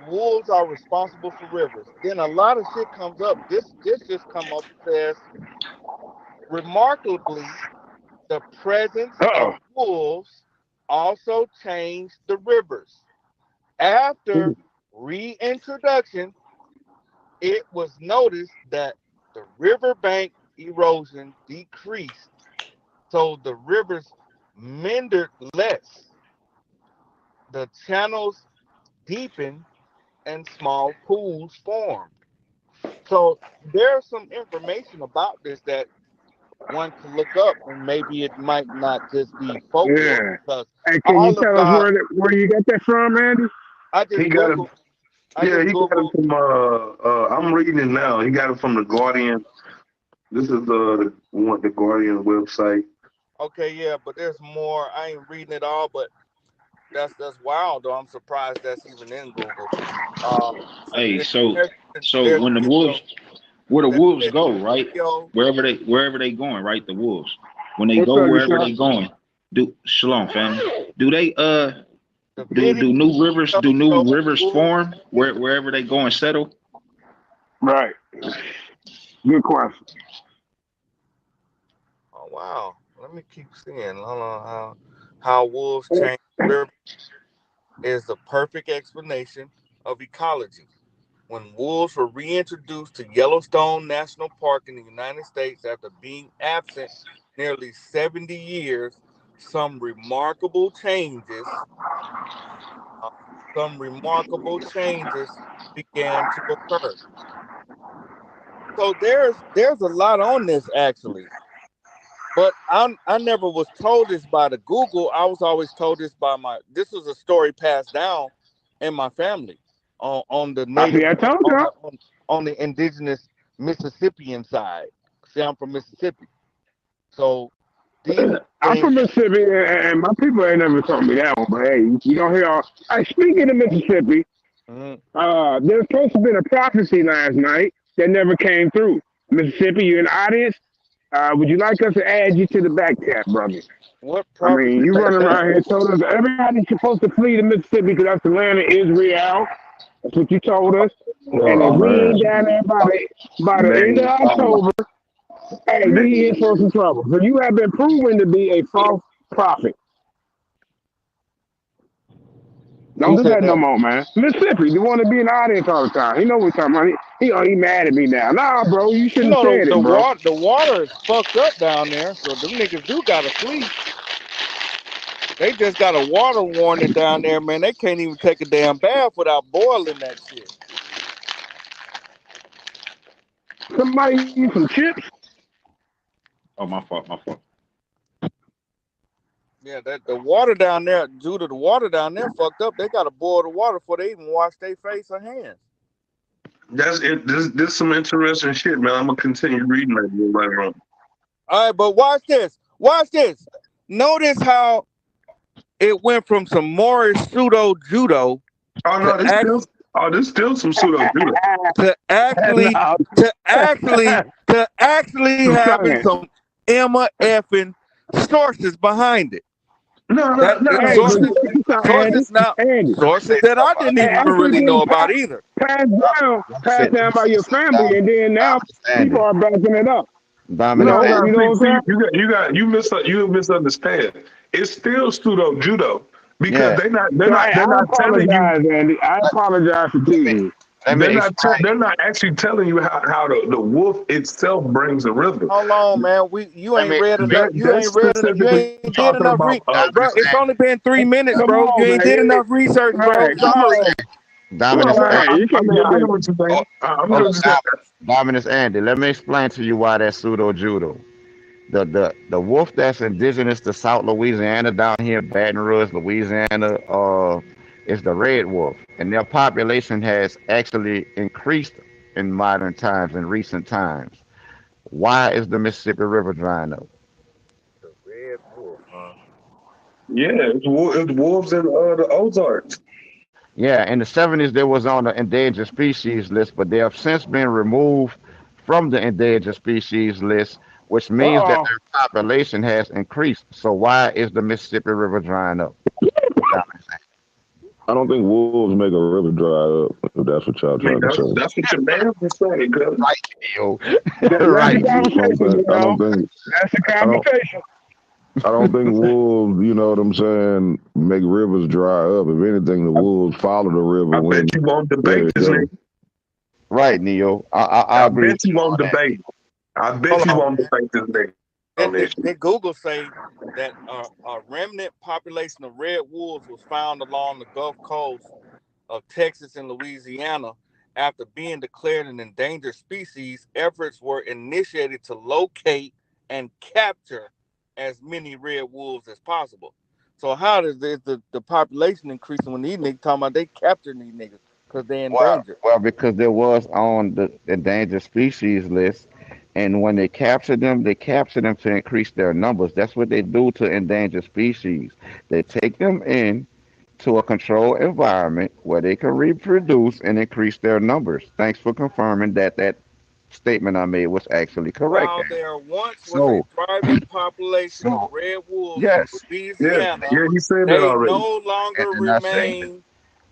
wolves are responsible for rivers. Then a lot of shit comes up. This just come up. Says remarkably, the presence Uh of wolves also changed the rivers. After oh. reintroduction, it was noticed that the riverbank erosion decreased, so the rivers meandered less, the channels deepened, and small pools formed. So there's some information about this that one can look up, and maybe it might not just be folklore Yeah. because Hey, can you all of tell us God, where you got that from, Andy? I He just got it. Googled, I Yeah, just he got it Googled, from. I'm reading it now. He got it from the Guardian. This is the Guardian website. okay, yeah, but there's more. I ain't reading it all, but that's wild though. I'm surprised that's even in Google. Uh, Hey, there's so there's when the video, wolves, where the there's wolves go, right? video, Wherever they going, right? The wolves, when they What's go up, you wherever shot? they going, do shalom, family. Do they the video do new shows rivers wolves. form wherever they go and settle? Right. Good question. Oh wow, let me keep seeing. Hold on, how wolves change rivers is the perfect explanation of ecology. When wolves were reintroduced to Yellowstone National Park in the United States after being absent nearly 70 years, some remarkable changes, uh, some remarkable changes began to occur. So there's a lot on this actually, but I never was told this by the Google. I was always told this by my. This was a story passed down in my family on the I see. native I told on you. the on the indigenous Mississippian side. See, I'm from Mississippi, so these I'm things. from Mississippi, and my people ain't never told me that one. But hey, you don't hear all. Hey, speaking of Mississippi, Mhm. there's supposed to have been a prophecy last night that never came through. Mississippi, you in the audience? Would you like us to add you to the back chat, brother? What I mean, prophecy you was running that? around here told us everybody's supposed to flee to Mississippi because that's the land of Israel. That's what you told us. And Oh if we man, ain't down there by the end of man, October, hey, man. we in for some trouble. So you have been proven to be a false prophet. Don't Who do said that no that? more, man. Mississippi, the one to be in the audience all the time. He know what we're talking about. He mad at me now. Nah, bro, you You shouldn't have know said the it, bro. water is fucked up down there, so them niggas do gotta flee. They just got a water warning down there, man. They can't even take a damn bath without boiling that shit. Somebody eat some chips? Oh, my fault, my fault. Yeah, that the water down there, due to the water down there fucked up, they gotta boil the water before they even wash their face or hands. That's it. This some interesting shit, man. I'm gonna continue reading that later on. All right, but watch this. Watch this. Notice how it went from some Moorish pseudo judo Oh to no, this act still. Oh, this still some pseudo Judah. to actually No, to actually I'm having saying. some Emma effing sources behind it. No, no, That it, no. Hey, but sources check this out, Andy. sources now Andy, Let me sources say that I something about didn't that. hey, even after it's really getting know about either. passed down, Let me say, passed let down me by say your something, family, and then now Dominus people Andy. are backing it up. Dominus No, Andy. You know what see, I'm saying? you misunderstand. It's still pseudo judo because Yeah. So hey, they're I not telling you apologize, Andy. I Let, apologize for let me teasing you. let me explain. they're not actually telling you how the wolf itself brings a rhythm. Hold on, man. You Let ain't me read enough. You They're ain't read enough. You specifically ain't did enough talking about bro. Dominus It's only Andy. been 3 minutes, Come bro. You on, ain't man. did enough research, bro. Hey, come Dominus Sorry. on. Andy. Dominus no, Andy. Hey, you can't do I know this. what you're saying. Oh, I'm hold gonna on, just say Dominus Andy. Let me explain to you why that's pseudo judo. The wolf that's indigenous to South Louisiana down here, Baton Rouge, Louisiana, is the red wolf, and their population has actually increased in modern times, in recent times. Why is the Mississippi River drying up? The red wolf, huh? yeah, it's wolves in the Ozarks. Yeah, in the 70s they was on the endangered species list, but they have since been removed from the endangered species list, which means that Uh-oh. their population has increased. So why is the Mississippi River drying up? Dominus Andy? I don't think wolves make a river dry up. If that's what y'all I mean, trying to say. that's what your man was saying, cuz. Right, Neo. That's the Right. You know what I'm conversation, saying? you know. That's the I don't conversation. I don't think wolves, you know what I'm saying, make rivers dry up. If anything, the I, wolves follow the river I bet when you won't debate they're this nigga. Right, Neo. I I agree bet with you you won't on that. debate. I bet Hold you on. won't debate this nigga on this shit. Did Google say that a remnant population of red wolves was found along the Gulf Coast of Texas and Louisiana after being declared an endangered species? Efforts were initiated to locate and capture as many red wolves as possible. So how does the population increasing when these niggas talking about they capturing these niggas because they're endangered? Well, because there was on the endangered species list, and when they capture them to increase their numbers. That's what they do to endangered species. They take them in to a controlled environment where they can reproduce and increase their numbers. Thanks for confirming that that statement I made was actually correct. While there once was a So, thriving population of so red wolves in yes, Yeah, Louisiana, yeah, he said that they already. no longer and I said remain.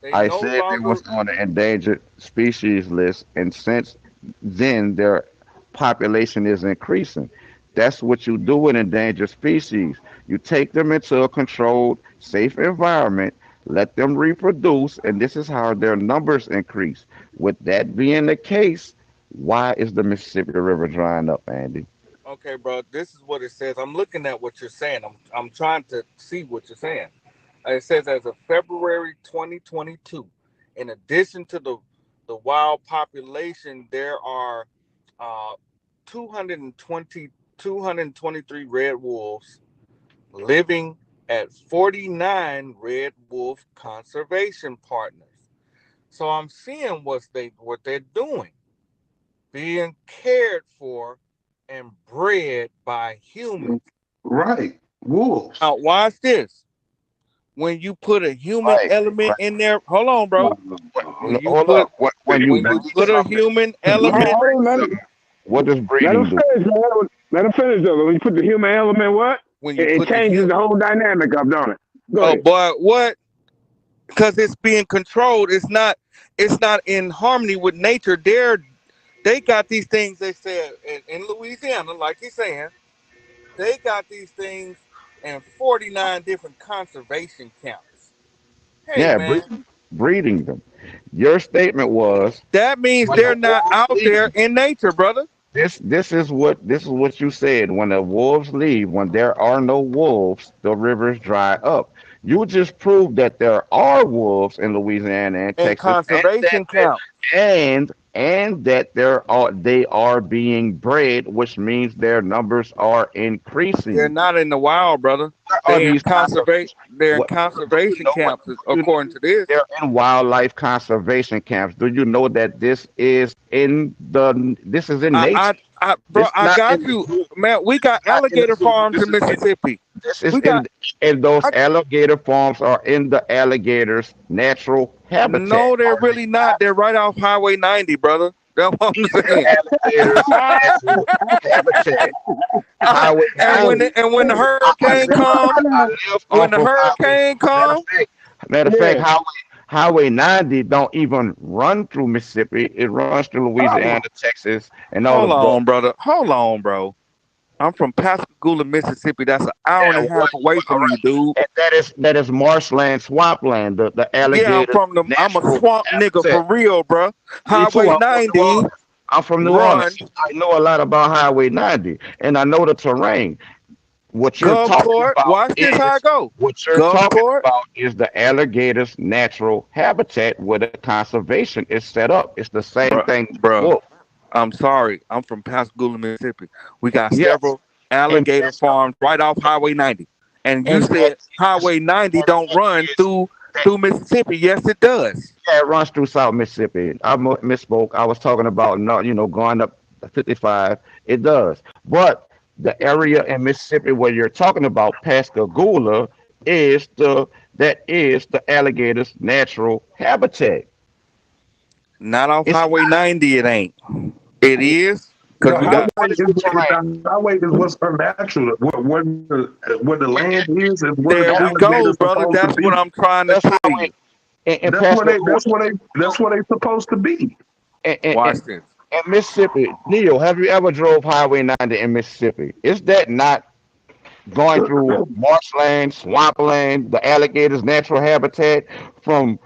They I no said they longer. was on the endangered species list, and since then their population is increasing. That's what you do with endangered species. You take them into a controlled, safe environment, let them reproduce, and this is how their numbers increase. With that being the case, why is the Mississippi River drying up, Andy? Okay, bro. This is what it says. I'm looking at what you're saying. I'm trying to see what you're saying. It says as of February 2022, in addition to the wild population, there are uh, 220 223 red wolves living at 49 red wolf conservation partners. So I'm seeing what they're doing, being cared for and bred by humans. Right. Wolves. Now watch this. When you put a human Right, element right. in there, hold on, bro. When you Hold put up. When you when you breed put a something, human when you element, Hold on, breed something, what does let him breeding do? finish, man. Let him finish though. When you put the human element, what? when you It put the changes human, the whole dynamic up, don't it? Go oh ahead. boy, what? Because it's being controlled. It's not in harmony with nature. They got these things. They said in Louisiana, like he's saying, they got these things in 49 different conservation camps. Hey Yeah, man, breeding them. Your statement was that means when the they're not wolves out there leave. in nature, brother. This is what you said. When the wolves leave, when there are no wolves, the rivers dry up. You just proved that there are wolves in Louisiana and In Texas, and conservation camps. that they are being bred, which means their numbers are They're increasing. not in the wild, brother. Where are They in these conservation. conservation? They're in What do you conservation know? What camps, do you know? according to this. They're in wildlife conservation camps. Do you know that this is in nature? Bro, This I not got in the you, zoo. man. We This is got not in the alligator zoo. farms in Mississippi. This is We got. in those I, alligator farms are in the alligators' natural habitat, no, they're are they really not. not? They're right off Highway 90, brother. That's what I'm saying. The alligators' natural habitat. Highway And 90. when the hurricane come, I live when off the of Highway. hurricane Matter of come, fact, matter of fact, Yeah. Highway 90 don't even run through Mississippi. It runs through Louisiana, Texas, and all hold of the on, brother. Hold on, bro. I'm from Pascagoula, Mississippi. That's an hour and a yeah, half away all from you, right. dude. And that is marshland, swampland, the Yeah, alligators' I'm a natural swamp nigga habitat. for real, bro. Me too. Highway I'm from New 90 Orleans. I'm from New Orleans. run So I know a lot about Highway 90, and I know the terrain. What you're talking Gulfport. about Watch this how I is go. what you're talking Gulfport. about is the alligator's natural habitat where the conservation is set up. It's the same Bruh, thing with the bruh. wolf. I'm sorry. I'm from Pascagoula, Mississippi. We got Yes, several and alligator guess what? farms right off Highway 90. And you And that said is Highway 90 and don't that run is that through Mississippi. Yes, it does. yeah, it runs through South Mississippi. I misspoke. I was talking about not going up 55. It does, but the area in Mississippi where you're talking about, Pascagoula, is the alligator's natural habitat. Not off It's Highway 90, it ain't. It is because The we what got. highway is is the terrain? the highway is what's unnatural. Where the land is where There the we go, alligators brother. supposed to That's what be. I'm trying to Does tell highway you. and That's where Pastor they. Lewis, That's where they supposed to be. and, and, and, Watch this. and Mississippi, Neo, have you ever drove Highway 90 in Mississippi? Is that not going through marshland, swampland, the alligators' natural habitat from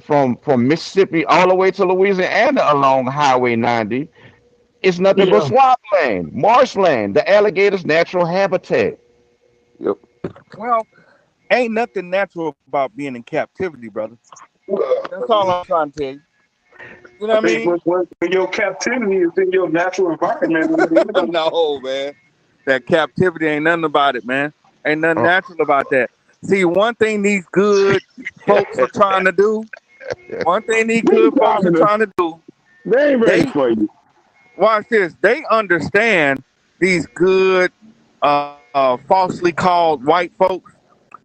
from Mississippi all the way to Louisiana along Highway 90? It's nothing but Yeah. swampland, marshland, the alligators' natural habitat. Yep. Well, ain't nothing natural about being in captivity, brother. That's all I'm trying to tell you. You know what I I mean, mean? when your captivity is in your natural environment, No, man. That captivity ain't nothing about it, man. Ain't nothing Oh, natural about that. See, one thing these good folks are trying to do, one thing these What you good folks are talking to? trying to do, They ain't ready they for you. watch this. They understand these good, falsely called white folks.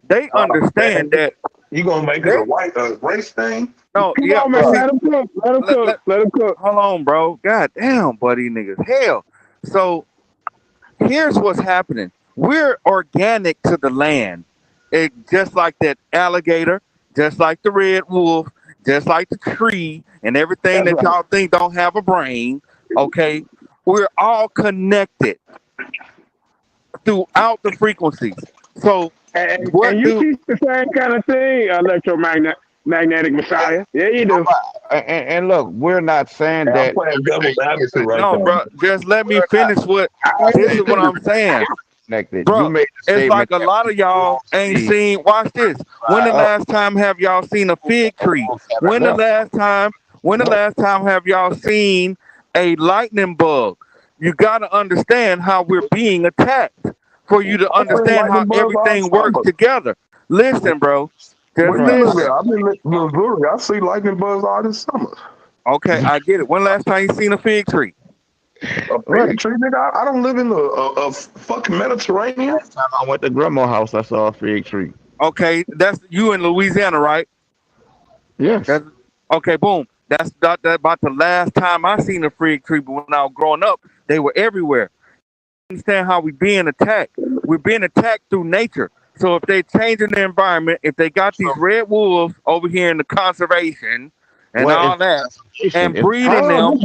They understand man, that you gonna make it they a white race thing? no, Come yeah, on, but man. see, Let them cook. Let them let, cook. let, Let them cook. hold on, bro. God damn, buddy, niggas, hell. So here's what's happening. We're organic to the land. Just like that alligator, just like the red wolf, just like the tree, and everything That's that right. y'all think don't have a brain. Okay, we're all connected throughout the frequencies. So And what you do teach the same kind of thing, magnetic Messiah. Yeah, you do. and look, we're not saying Hey, I'm that playing devil's advocate right no, now. bro? Just let me we're not finish. What this is saying what that I'm saying. connected. You Bro, made the it's like statement a that lot when of the y'all wolves ain't leave, seen. Watch this. When the dry up. last time have y'all seen a fig The tree? wolves haven't When the left. last time? When the No, last time have y'all seen a lightning bug? You got to understand how we're being attacked for you to I seen understand how lightning bugs all everything works summer. together. Listen, bro. Just Where you right. live listen. at? I'm in Missouri. I see lightning bugs all this summer. Okay, I get it. When last time you seen a fig tree? A Right. fig tree, nigga. I don't live in a fucking Mediterranean. Last time I went to grandma's house, I saw a fig tree. Okay, that's you in Louisiana, right? Yes. That's okay. Boom. That's about the last time I seen a fig tree. But when I was growing up, they were everywhere. You got to understand how we being attacked. We're being attacked through nature. So if they changing the environment, if they got these So, red wolves over here in the conservation and well, all it's that, conservation. and It's breeding Oh, them,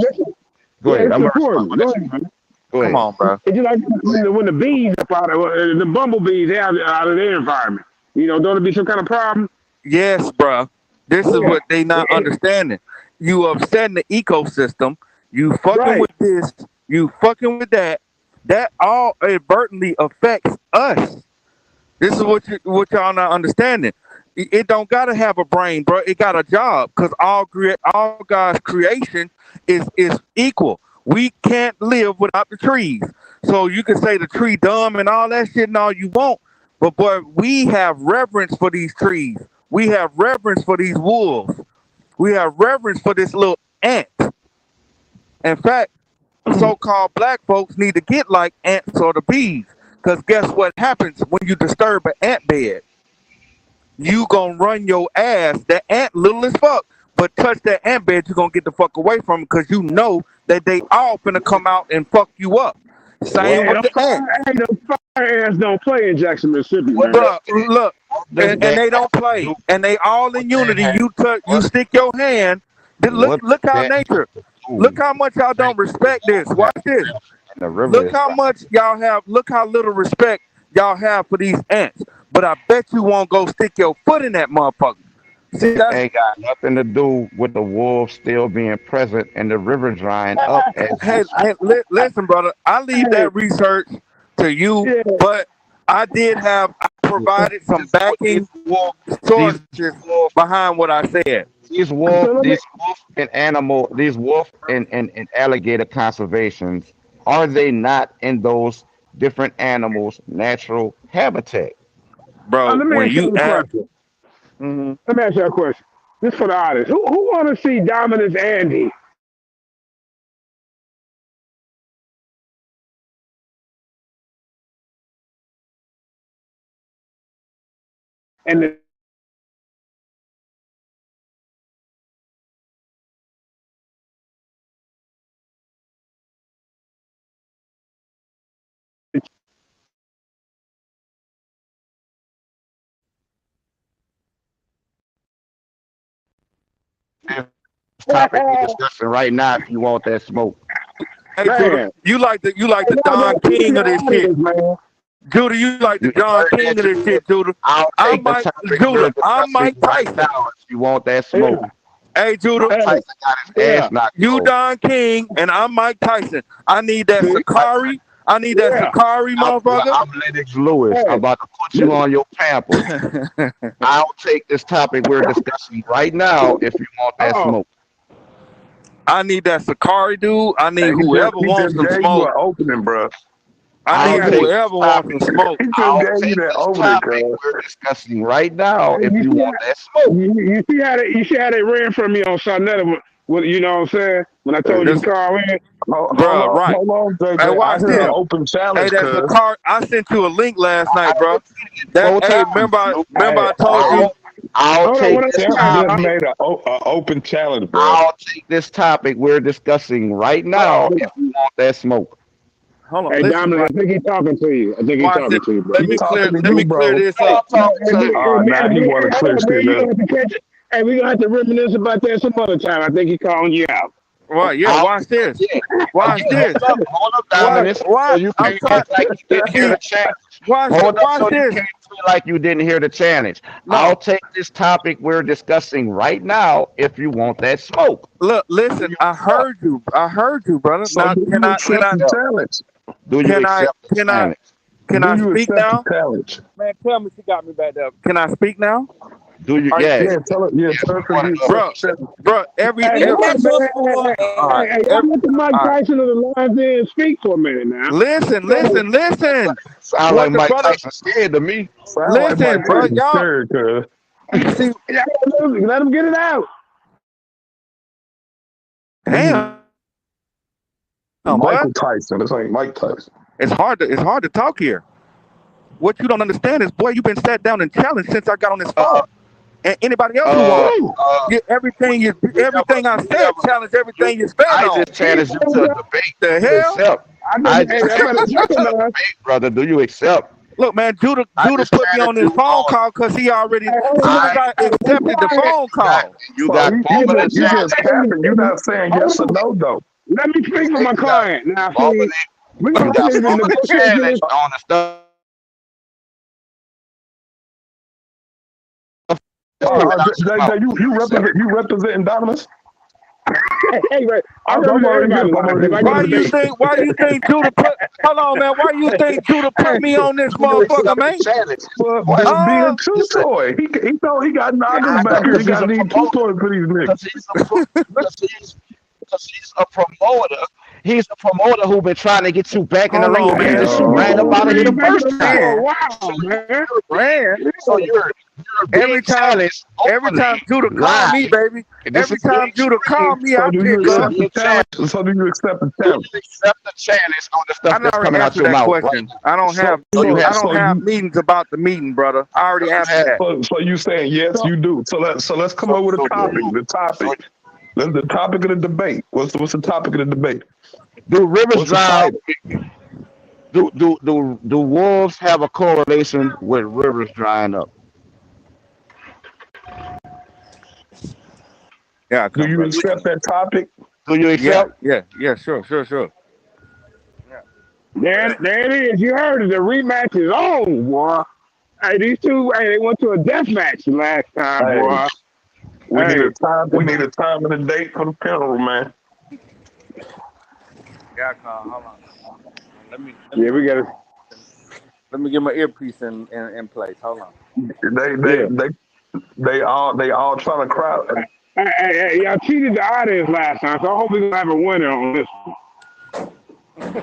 go yeah, ahead. it's I'm gonna respond, important. but Go that's ahead, man. go come ahead. on, bro. It's just like Go ahead. when the bees up the bumblebees out of their environment. Don't it be some kind of problem? Yes, bro. This is Yeah. what they not understanding. You upsetting the ecosystem. You fucking Right. with this. You fucking with that. That all advertently affects us. This is what y'all not understanding. It don't gotta have a brain, bro. It got a job because all God's creation is equal. We can't live without the trees. So you can say the tree dumb and all that shit and all you want, but boy, we have reverence for these trees. We have reverence for these wolves. We have reverence for this little ant. In fact, so-called black folks need to get like ants or the bees. Because guess what happens when you disturb an ant bed? You gonna run your ass. That ant little as fuck, but touch that ant bed, you gonna get the fuck away from it because you know that they all finna come out and fuck you up. Same Well, Hey, with what the ant. those fire ants don't play in Jackson, Mississippi, what man. does Bruh, look, this and gas they have don't to do play, and they all what in they unity. have You what stick your hand. Look, what look how that have nature. to Look do? how much y'all don't Make the respect this. wolves have Watch to this. live and the river Look is how dry. much y'all have. Look how little respect y'all have for these ants. But I bet you won't go stick your foot in that motherfucker. See, It that's ain't got nothing to do with the wolves still being present and the river drying up as we hey, speak. listen, brother. I leave Hey, that research to you, yeah. but I provided some These backing wolf, sources wolf, behind what I said. So let me. these wolf and animal, these wolf and alligator conservations, are they not in those different animals' natural habitat? Bro, Let me when ask you you a ask, question. mhm. Let me ask you a question. This for the audience. Who want to see Dominus Andy and the topic we're discussing right now if you want that smoke. Hey, Judah, Man, you like the y'all Don got people in King the of this shit. audience, man. Judah, you like the You Don heard King that, of this Judah? shit, Judah. I'll I'm take the Mike topic Judah. we're I'm discussing Mike right Tyson. now if you want that Yeah, smoke. Hey, Judah, Mike hey, Tyson got his yeah, ass knocked you off. Don King and I'm Mike Tyson. I need that see, Mike, Sakari. I need that yeah, Sakari, motherfucker. I'm Lennox Lewis. I'm hey, about to put you listen, on your Pampers. I'll take this topic we're discussing right now if you want that oh, smoke. I need that Sakari dude. I need Hey, whoever he wants just some gave you smoke. an opening, bro. I I need I'll got you. take whoever this wants some topic. smoke. He just I'll gave you take that this opening, topic cuz. we're discussing right now Hey, if you you see want how that smoke. you see how they ran from me on Sonetta with you know what I'm saying? When I Hey, told you to This, call in. bruh, right. hold on, Hey, JJ. I watch heard an this. open Hey, challenge, that cuz. Sakari. I sent you a link last I night, bro. repeated it That, 4 hey, times. remember Hey, I told you, I'll Hold on, take when I this Champ call, just topic. made an open challenge, bro. I'll take this topic we're discussing right now if you want that smoke. hold on, hey listen, Dominic, watch, I think he's talking to you. I think he's watch talking this. to you, bro. Let He me clear, talking to let you, me clear bro. this No, I'm up. talking to you. Now he want to clear shit You up. gonna have to catch it. Hey, we gonna have to reminisce about that some other time. I think he's calling you out. Right, yeah, I'll, watch this. again, Watch again, this. hold up, What? Dominus, so What? you I'm can't trying. act like you didn't hear See, the challenge. watch, Hold up, watch so you this. can't feel like you didn't hear the challenge. I'll No, take this topic we're discussing right now if you want that smoke. look, Do listen. you I accept? heard you. I heard you, brother. So Now, do can you I, Do you can accept I, the accept? challenge? Do you can I, accept the can I, challenge? can Do I you speak accept the now? challenge? Man, tell me she got me back there. Can I speak now? Do you? Are you, Yes. Yeah, Yes, tell we her to want you to know. accept bro, the challenge. bro? Every, Hey, every. hold on, man. All right, Hey, y'all let the Mike all right. Tyson of the Lionsden speak for a minute now. Listen, listen, listen. Sound like What the Mike brother? Tyson scared to me. Sound like Mike Listen, bro. Tyson Y'all scared, cuz. see. Yeah, let him get it out. Damn, boy. Michael Tyson. This ain't Mike Tyson. It's hard to talk here. What you don't understand is, boy, you've been sat down and challenged since I got on this Uh, phone. And anybody else who uh, want Woo! we never, everything I we said, never, challenge you, everything you stand I on. just He challenged you to a debate. The Do you hell? accept? I I think, hey, just I better challenged you to a recognize. debate, brother. Do you accept? Look, man, I Judah just put me on challenged this you phone on. call because he already, Hey, hold soon on. as I I Hey, be accepted the quiet. phone call. you So got formally you just challenged. capping. You're not saying Hold yes or on. no, though. Let me speak for my You got client. Now, see, formally we're going you to have got to formally negotiate this. challenged on the stuff that's Oh, coming out your mouth. Do you you accept? representing Dominus? Hey, wait, I Oh, represent everybody live. If I get a Why you debate. think? Why you think Judah put? Hold on, man. Why you think Judah Hey, put me on this Do you motherfucker, accept the man? challenge? It's the But question. being Huh? two It's a, toy. He know he got knockers back here. He because he's got a need two promoter. toys for these niggas. Because he's a promoter. He's a promoter who been trying to get you back in the Hold ring on, again man. since you you ran up Oh, been out of here the ringing back in first the ring time. for a Man, So while, man. man. you're being Every time, challenged every time openly, Judah call me, live, baby. and this Every is being time Judah call streamed. me, so I do you pick You're up. accept the being challenge? challenged. So do you accept the Do challenge? you accept the challenge on the I stuff done that's already coming out answered your that mouth right question. now? I don't So have, So you so I have don't so have you meetings about the meeting, brother. I already so you answered have that. so you saying yes, So, you do. So let's come so up with a so do topic. you The so topic. The topic of the debate. What's the topic of the debate? do rivers What's the dry up? title? Do wolves have a correlation with rivers drying up? Yeah, I Do come, you brother. accept that topic? Do you Yeah, accept? yeah, sure. Yeah. there it is. You heard it. The rematch is on, boy. Hey, these two, hey, they went to a death match last time, Hey, boy. we need Hey, a time. We need a time and a date for the funeral, man. Yeah, I come. Hold on. Let me, let me, yeah, we got to, let me get my earpiece in place. Hold on. They they yeah. they they all trying to cry. Hey, y'all cheated the audience last time, so I hope we're going to have a winner on this one.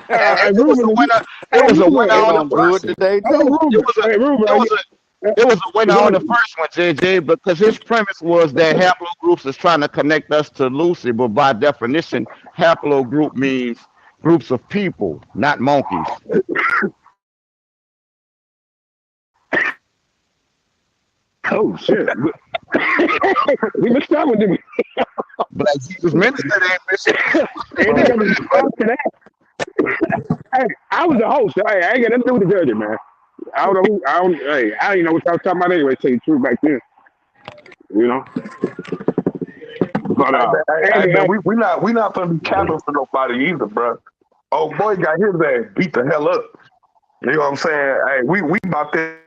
Hey, It was a Ruben, winner. It hey, was a Ruben, winner They on the gonna do it first. today hey, too. It Ruben, was a hey, Ruben, it was a it was a winner on the you first one, JJ, because his premise was that haplogroups is trying to connect us to Lucy, but by definition, haplogroup means groups of people, not monkeys. oh, shit. We missed that one, didn't we? Black Jesus Minister ain't missing. Ain't they got to respond to that? Hey, I was the host. Hey, I ain't got nothing to do with the judging, man. I don't know who, hey, I didn't know what I was talking about anyway, to tell you the truth back then. You know? But Hey, Andy, man, we not gonna be capping for nobody either, bro. Oh boy, got his ass beat the hell up. You know what I'm saying? Hey, we about that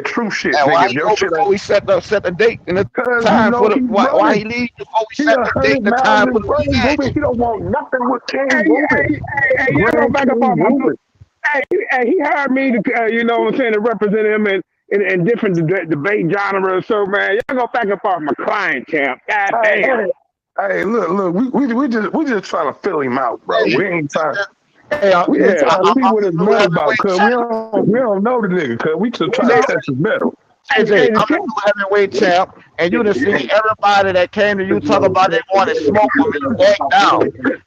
true shit, And nigga. why If he your go shit before ain't, we set the date and the cause you time know for the he why running. he leave before we He set the date 100 and the miles time for in the front of Ruben. match? He don't want nothing with King hey, Ruben. hey, hey, y'all gonna Grand back up King off my foot. Ruben. Hey, he hired me to, you know what I'm saying, to represent him in different debate genres. So, man, y'all gonna back up off my client, champ. God Hey, damn. hey, hey, look, we just trying to fill him out, bro. Hey, We ain't trying. hey, We just Yeah, trying to see I'm what his the new metal about, heavyweight cause champ. we don't know the nigga, cause we just you trying to know, test his metal. JJ, the I'm the champ. new heavyweight champ, and you done seen everybody that came to you talk about they wanted smoke with me back down.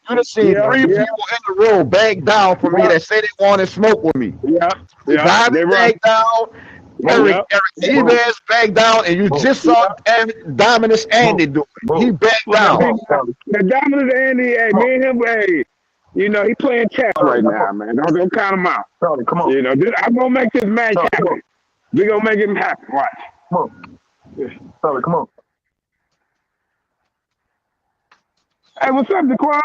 You done seen Yeah, three yeah, people in the room back down from me yeah, that say they wanted smoke with me. yeah, yeah. Diamond They right. back down, Yeah, Eric Ebers back down, and you just saw yeah. Dominus Andy do it. He back Well, now, down. see, the dominant Andy, hey, me and him, hey, you know, he playing chess right now, man. Don't count him out. Come on, You know, I'm gonna make this match come on, happen. We gonna make it happen. Watch. come on, come on. Hey, what's up, Daquan?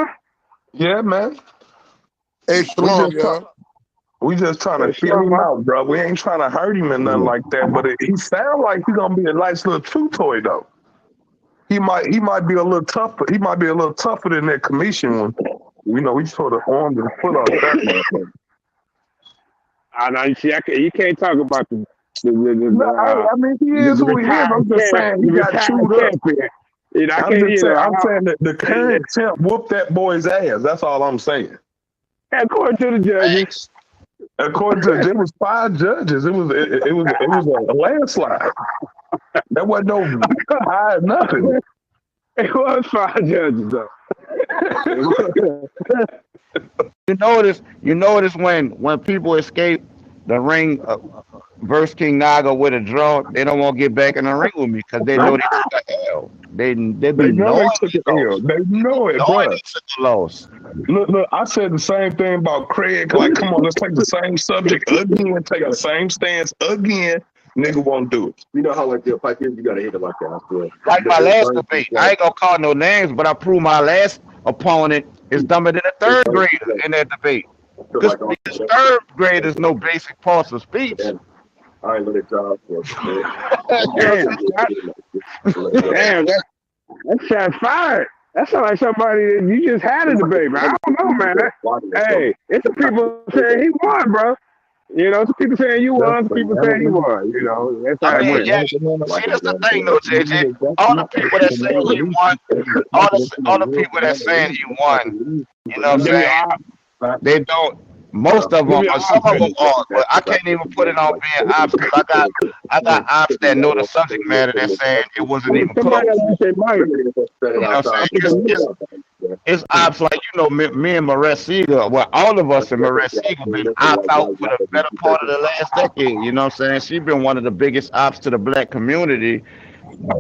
Yeah, man. Hey, We shalom, just try, y'all. we just trying to Hey, feel Shalom, him man. out, bro. We ain't trying to hurt him and nothing like that. But he sound like he gonna be a nice little chew toy though. He might be a little tougher. He might be a little tougher than that commission one. You know, we sort of armed and foot off that motherfucker. I know. You see, you can't talk about No, I mean he is the who he is. retired I'm just champ, saying he the got retired chewed up. champion. You know, I I'm can't. just You saying. know, I'm saying that the current champ whooped that boy's ass. That's all I'm saying. according to the judges. Thanks. According to there was 5 judges. It was a landslide. There wasn't no high nothing. It was 5 judges though. You notice when people escape the ring versus King Naga with a draw, they don't want to get back in the ring with me because they know they took a L. They They be know knowing they took they an L. lost. They They know be it, knowing bro. they took a loss. Look, I said the same thing about Craig. Like, come on, let's take the same subject again, take the same stance again. Nigga won't do it. You know how like the fight is, you gotta hit it like that. I swear. Like my It's last burn too debate, I slow. ain't gonna call no names, but I proved my last opponent is dumber than a It's third burn too grader slow. in that debate. Feel like all Because third graders know basic parts of speech. damn, I ain't let it job for man. I'm getting Damn, too good to get to let it go. damn, that shot fired. That sounds like somebody that you just had a It's like debate, man. I don't know, man. blocking or something. Hey, it's some people saying he won, bro. You know, some people saying you That's won, some people saying he won. You know, that's I how it mean, went. yeah. See, that's the thing, though, JJ. All the people that say he won, all the people that saying he won, you know what I'm Give me saying? your They don't. Most of give them, me your or some of them option. are, but I can't even put it on being ops because I got ops that know the subject matter that's saying it wasn't even Somebody got close. to use their mic. You know what I'm saying? I think It's ops like me and Maret Siegel. Well, all of us in Maret Siegel been opt out for the better part of the last decade. You know what I'm saying? She's been one of the biggest ops to the black community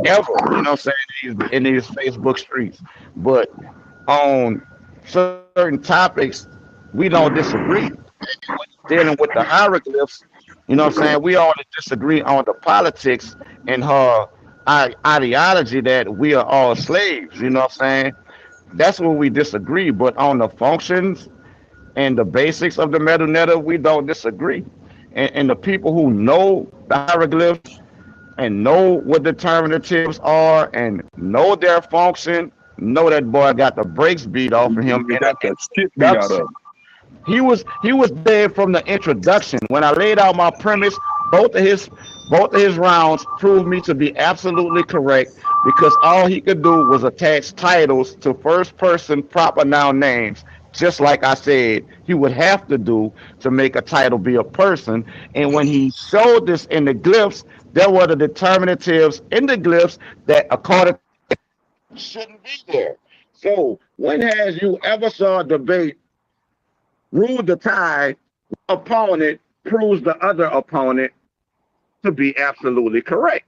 ever. You know what I'm saying? In these Facebook streets, but on certain topics, we don't disagree. Dealing with the hieroglyphs, you know what I'm saying? We all disagree on the politics and her ideology that we are all slaves. You know what I'm saying? That's where we disagree. But on the functions and the basics of the metal netta, we don't disagree. And the people who know the hieroglyphs and know what determinatives are and know their function, know that boy got the brakes beat off of him You in got the that shit beat out introduction. of him. He was there from the introduction. When I laid out my premise, both of his rounds proved me to be absolutely correct because all he could do was attach titles to first person proper noun names, just like I said he would have to do to make a title be a person. And when he showed this in the glyphs, there were the determinatives in the glyphs that, according to shouldn't be there. So when has you ever saw a debate rule the tie, opponent proves the other opponent to be absolutely correct?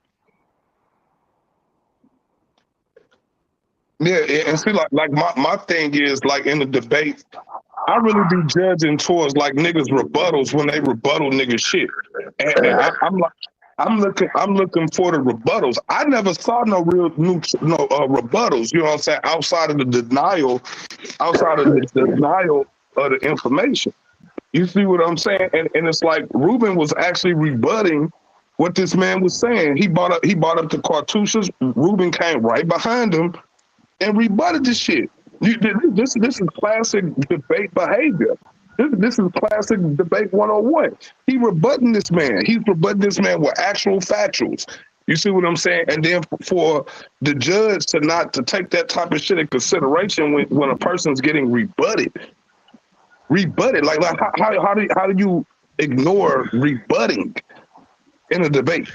Yeah, and see, like my thing is like in the debate, I really be judging towards like niggas rebuttals when they rebuttal niggas shit, and I'm like. I'm looking for the rebuttals. I never saw no real new no rebuttals. You know what I'm saying? Outside of the denial of the information. You see what I'm saying? And it's like Ruben was actually rebutting what this man was saying. He brought up the cartouches. Ruben came right behind him and rebutted the shit. This is classic debate behavior. This is classic debate 101. He's rebutting this man with actual factuals. You see what I'm saying? And then for the judge to not to take that type of shit in consideration when a person's getting rebutted. Like how do you ignore rebutting in a debate?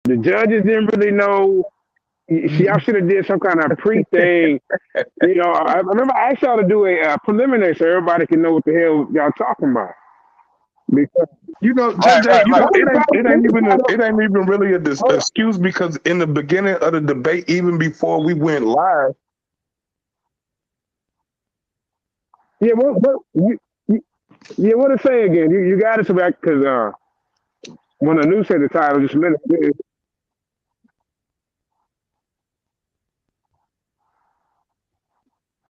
The judges didn't really know. See, I should have did some kind of pre thing. I remember I asked y'all to do a preliminary so everybody can know what the hell y'all talking about. Because You know, right, JJ, right, right. it ain't even really a excuse because in the beginning of the debate, even before we went live, Yeah, what to say again? You got it back because when the news said the title just a minute.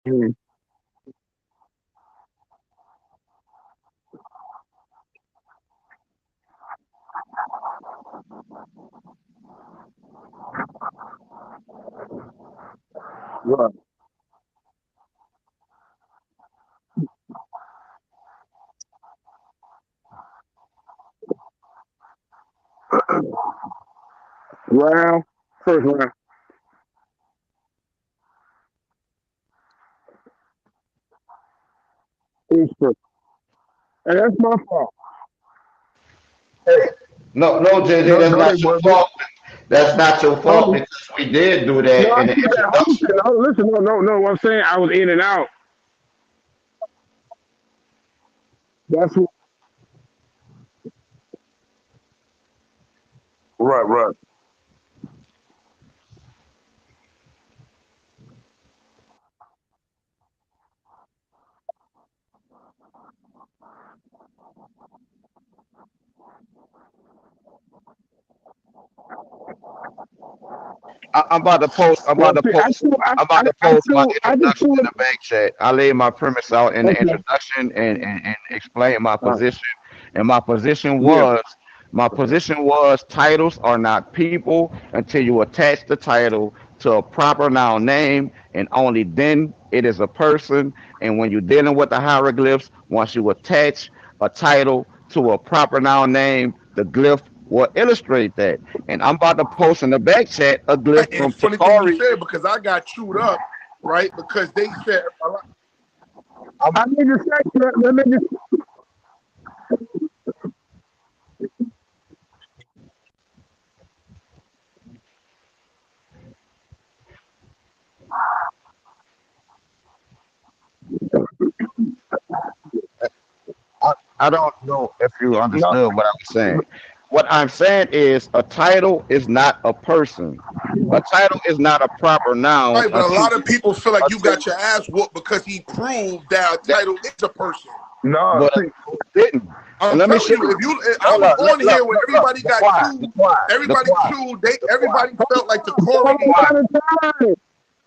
Mhm. Right. Round, first round. Each first. And that's my fault. No, JJ, No, that's no, not they your wasn't. fault. That's not your fault Oh, because we did do no, that I in the said that. Hold introduction. on, listen, no. What I'm saying, I was in and out. That's what. Right, right. I'm about to post. I'm Well, about to see, post. I'm about to post my I just introduction feel in it. the back chat. I laid my premise out in the Okay. introduction and explained my All right. position. And Yeah. my position was titles are not people until you attach the title to a proper noun name, and only then it is a person. And when you're dealing with the hieroglyphs, once you attach a title to a proper noun name, the glyph will illustrate that. And I'm about to post in the back chat a glyph And from it's funny thing you Takari. said because I got chewed up, right? Because they said a lot. I'm, I need to say, let me just, I, I don't know if you No, understood what I was saying. What I'm saying is a title is not a person. A title is not a proper noun Right, but a lot of people feel like you got your ass whooped because he proved that a that, title is a person. no. but See, didn't. And I'm let me telling show you, you. if you, I Hold was on. on here when Look. everybody The got quiet. The chewed. quiet. The Everybody quiet. chewed. They The quiet. everybody felt like the hold Corey. on at a time.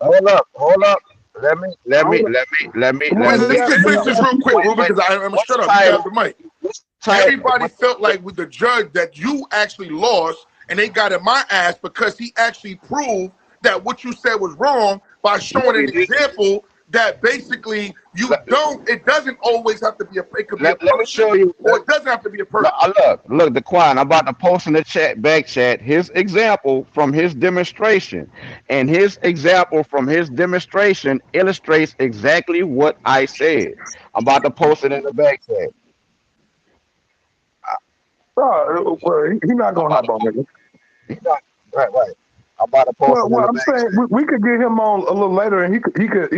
Hold up. Let me let me Hold on. let me let me Come Wait, let on, let we me me got, just we finish got, this real quick, Ruben, wait. because I'm Which shut up. You title? have the mic. Which title? Everybody felt like with the judge that you actually lost, and they got in my ass because he actually proved that what you said was wrong by No, showing he an didn't. example that basically you Let, don't. It doesn't always have to be a. It could be a let me person, show you. or it doesn't have to be a person. Look, the quiet. I'm about to post in the back chat, his example from his demonstration. And his example from his demonstration illustrates exactly what I said. I'm about to post it in the back chat. well, he not I'm gonna about hop to on post, nigga. right. I'm about to post it in Well, the I'm back saying chat. we could get him on a little later, and he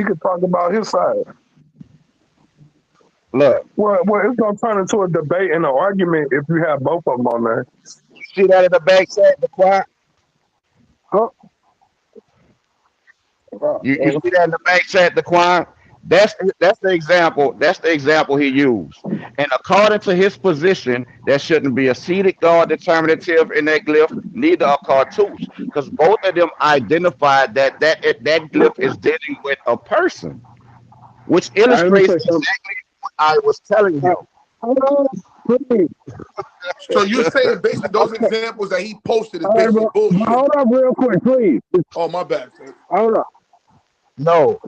could talk about his side. Look, Well, it's gonna turn into a debate and an argument if you have both of them on there. you see that in the back chat, the quiet? oh, You see that in the back chat, the choir? That's the example. That's the example he used. And according to his position, there shouldn't be a seated guard determinative in that glyph, neither a cartouche, because both of them identified that glyph is dealing with a person, which let me illustrates say something. exactly what I was telling Uh, him. hold on, please. So you're saying basically those Okay. examples that he posted is All right, basically but bullshit. hold up real quick, please. Oh my bad. Sid. Hold up. No,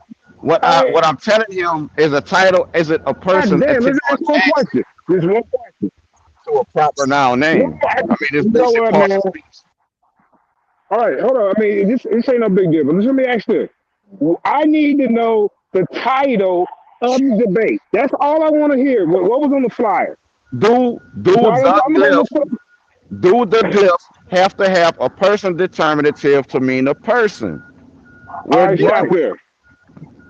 Hey, what I'm telling him is a title isn't a God person damn, until let's you ask one attach question. Just one question. to a proper noun No, name. I mean, this you know basic what, part of man? speech. All right, hold on. I mean, this ain't no big deal, but let me ask this. I need to know the title of the debate. That's all I want to hear. What was on the flyer? Do So the I'm gonna glyph, look for. do the glyph have to have a person determinative to mean a person? All We're right, stop Right. dealing there.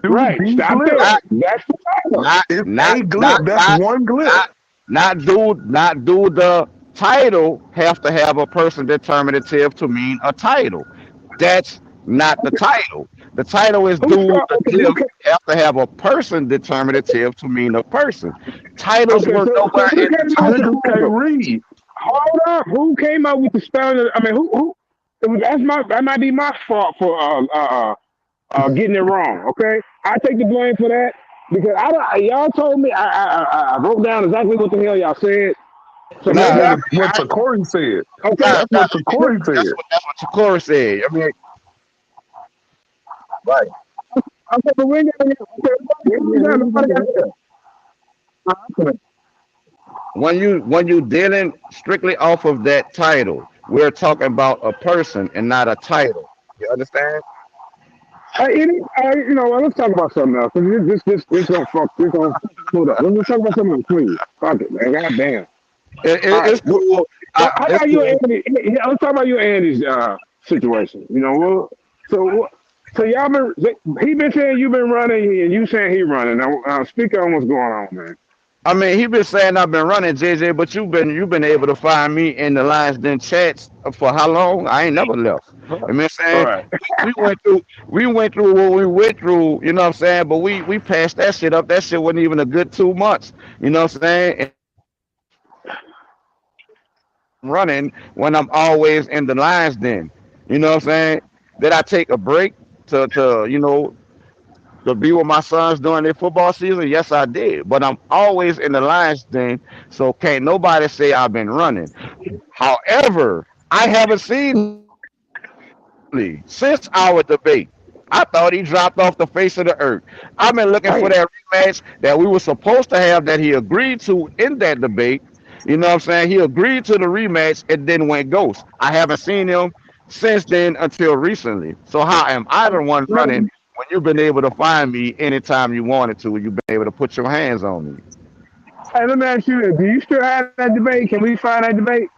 Do Right, the stop glyph. there. not That's the title. not It's not a not glyph. That's not one glyph. not not do the title have to have a person determinative to mean a title. That's not the title. The title is Who do spelled? the Okay, glyph have to have a person determinative to mean a person. Titles okay. were So nowhere who in the came up with the Niggas title. can't title? read. Hold up. Who came up with the spelling? I mean, who? That might be my fault for getting it wrong. Okay, I take the blame for that because y'all told me I wrote down exactly what the hell y'all said. So Yeah, Nah, maybe I nigga, mean, what Takori said. okay. nah, That's nah, what Takori said. that's what Chikora said. I mean, right. Okay, but we ain't got okay. Nobody got it. When you dealing strictly off of that title, we're talking about a person and not a title. You understand? You know what? Let's talk about something else. 'Cause this gonna fuck. This gonna hold up. Let's talk about something else, please. Fuck it, man. God damn. All right. It's cool. How It's about you, cool. Andy? Yeah, let's talk about you, Andy's situation. So so y'all been he been saying you been running and you saying he running. Now, speak on what's going on, man. I mean, he been saying I've been running, JJ, but you've been able to find me in the Lionsden chats for how long? I ain't never left. You know what I'm All saying? right. We went through what we went through, you know what I'm saying? But we passed that shit up. That shit wasn't even a good 2 months. You know what I'm saying? And I'm running when I'm always in the Lions Den. You know what I'm saying? Did I take a break to be with my sons during their football season? Yes, I did. But I'm always in the Lions Den, so can't nobody say I've been running. However, I haven't seen him recently since our debate. I thought he dropped off the face of the earth. I've been looking for Damn. that rematch that we were supposed to have that he agreed to in that debate. You know what I'm saying? He agreed to the rematch and then went ghost. I haven't seen him since then until recently. So how am I the one running when you've been able to find me anytime you wanted to? You've been able to put your hands on me. Hey, let me ask you this: do you still have that debate? Can we find that debate?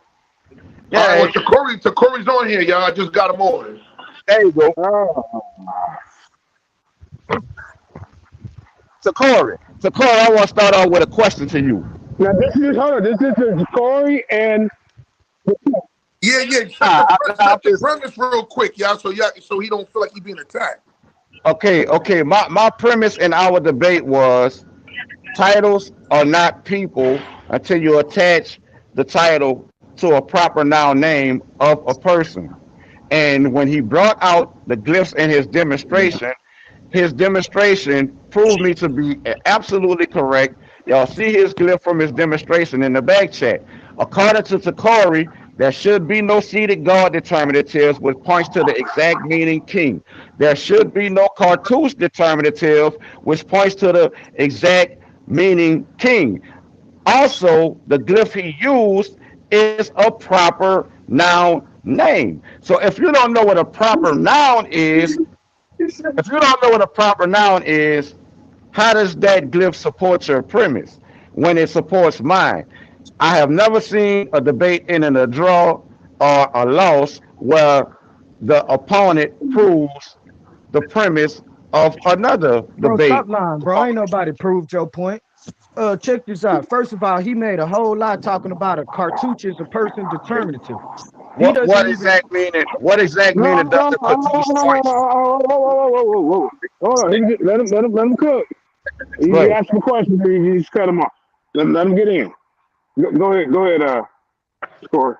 All right, Yeah, well, Corey's on here, y'all. I just got him on. there you go. Oh, So Corey, I want to start off with a question to you. now this is hold on. This is Corey and Yeah, yeah. I'm Set the just premise real quick, y'all, so he don't feel like he being attacked. okay. My premise in our debate was titles are not people until you attach the title to a proper noun name of a person. And when he brought out the glyphs in his demonstration proved me to be absolutely correct. Y'all see his glyph from his demonstration in the back chat. According to Takori, there should be no seated guard determinatives, which points to the exact meaning king. There should be no cartouche determinative, which points to the exact meaning king. Also, the glyph he used is a proper noun name. So if you don't know what a proper noun is, how does that glyph support your premise when it supports mine? I have never seen a debate ending a draw or a loss where the opponent proves the premise of another Bro, debate. stop lying, bro. Ain't nobody proved your point. Check this out. First of all, he made a whole lot talking about a cartouche as a person determinative. He What doesn't what even exact meaning? What exact no, meaning does no, the cartouche point to? whoa. Hold on. Let him cook. You Right. asked him a question, you just cut him off. Let him get in. Go ahead, Corey.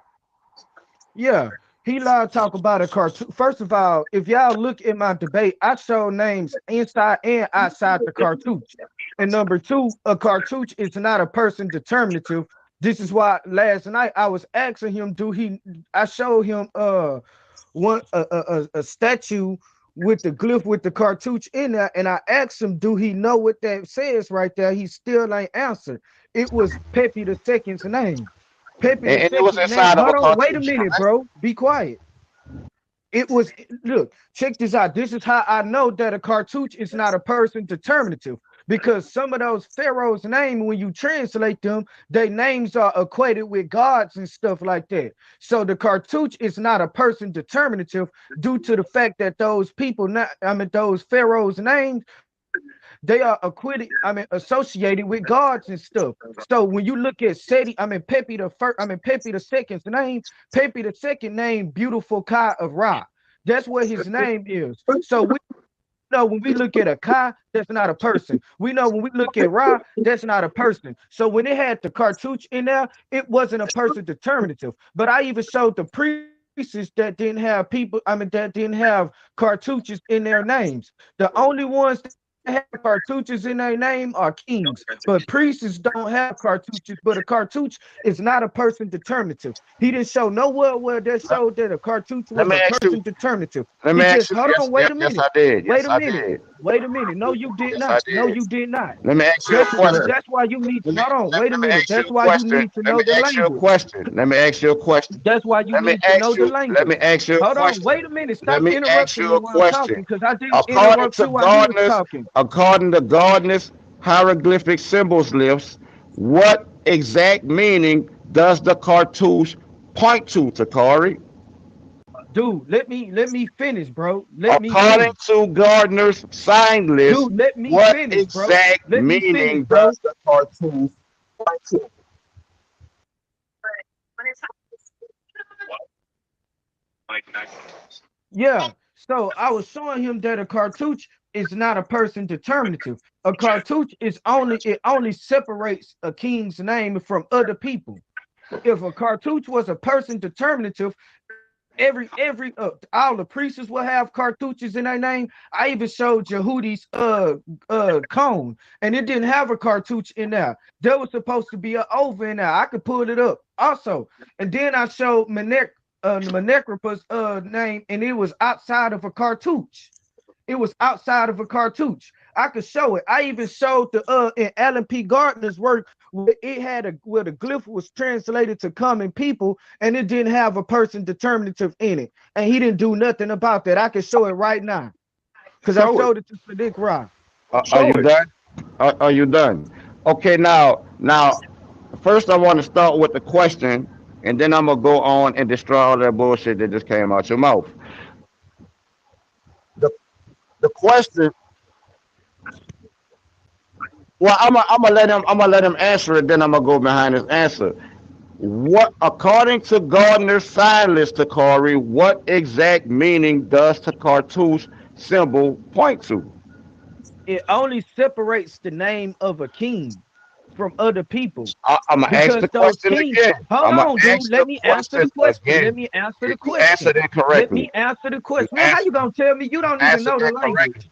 Yeah, he lied talk about a cartoon. First of all, if y'all look at my debate, I show names inside and outside the cartouche. And number two, a cartouche is not a person determinative. This is why last night I was asking him, do he? I showed him one a statue with the glyph with the cartouche in there, and I asked him, do he know what that says right there? He still ain't answered. It was Pepe the Second's name. Pepe the And it was Second's name. inside of a Hold on, wait a cartouche, minute, correct? bro. Be quiet. It was look, check this out. This is how I know that a cartouche is not a person determinative. Because some of those pharaohs' names, when you translate them, their names are equated with gods and stuff like that. So the cartouche is not a person determinative due to the fact that those people, not I mean those pharaohs' names, they are associated with gods and stuff. So when you look at Pepe the first, Pepe the second's name, Pepe the second name, beautiful Kai of Ra. That's what his name is. So we know when we look at a Kai, that's not a person. We know when we look at Ra, that's not a person. So when it had the cartouche in there, it wasn't a person determinative. But I even showed the priests that didn't have that didn't have cartouches in their names. The only ones that have cartouches in their name are kings, but priests don't have cartouches. But a cartouche is not a person determinative. He didn't show nowhere where that showed that a cartouche was a Let me person ask you. determinative. He Let me just ask you. hold on, Yes, wait a yes, yes, minute. I did. Wait a Yes, I minute. did. Wait a minute. No, you did Yes, not. I No, did. you did not. Let me ask you a question. That's why you need to hold on. Wait a Let me minute. ask you That's a why you question. need to Let me know the ask you a language. question. Let me ask you a question. That's why you Let me need to know ask the you. Let language. me ask you a Hold on. question. Wait a minute. Let Stop me ask interrupting you me a while I'm question. talking because I didn't According interrupt to you while you was Gardner's, talking. according to Gardner's hieroglyphic symbols lifts, what exact meaning does the cartouche point to, Takari? Dude, let me finish, bro. Let me According finish. to Gardner's sign list, Dude, let me what finish, bro. exact Let me finish, meaning bro. does the cartouche point to? Yeah. So I was showing him that a cartouche is not a person determinative. A cartouche is only separates a king's name from other people. If a cartouche was a person determinative, all the priests will have cartouches in their name. I even showed Jehudi's cone, and it didn't have a cartouche in there. There was supposed to be an over in there. I could pull it up also. And then I showed Menecrapa's name, and it was outside of a cartouche. It was outside of a cartouche. I could show it. I even showed the in Alan P. Gardner's work where it had where the glyph was translated to common people, and it didn't have a person determinative in it, and he didn't do nothing about that. I can show it right now because I Show it. showed it to Sadiq Ra. Are Show you it. done? Are you done? Okay, now, first I want to start with the question, and then I'm gonna go on and destroy all that bullshit that just came out your mouth. The the question. Well, I'm gonna let him answer it. Then I'm gonna go behind his answer. What, according to Gardner's sign list, to Corey, what exact meaning does the cartouche symbol point to? It only separates the name of a king from other people I'm gonna ask because the those question kings. again. Hold I'm gonna on, dude. ask Let the me answer question the question. Let again. me answer the You question. answered Let incorrectly. me answer the You question. Man, how you answered gonna tell me you you don't even answered know the language? incorrectly.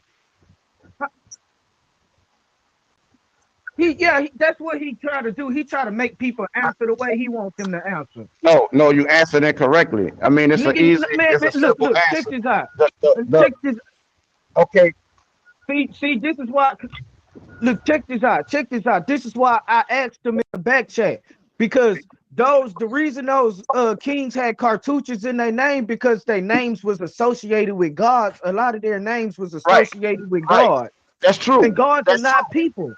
That's what he tried to do. He tried to make people answer the way he wants them to answer. No, you answered incorrectly. I mean, Nigga, man, it's a look, simple check answer. this out. The Check this. okay. See, this is why. Look, check this out. Check this out. This is why I asked them in the back chat because the reason those kings had cartouches in their name because their names was associated with gods. A lot of their names was Right, associated with right. God, That's and true. gods are That's not true. people.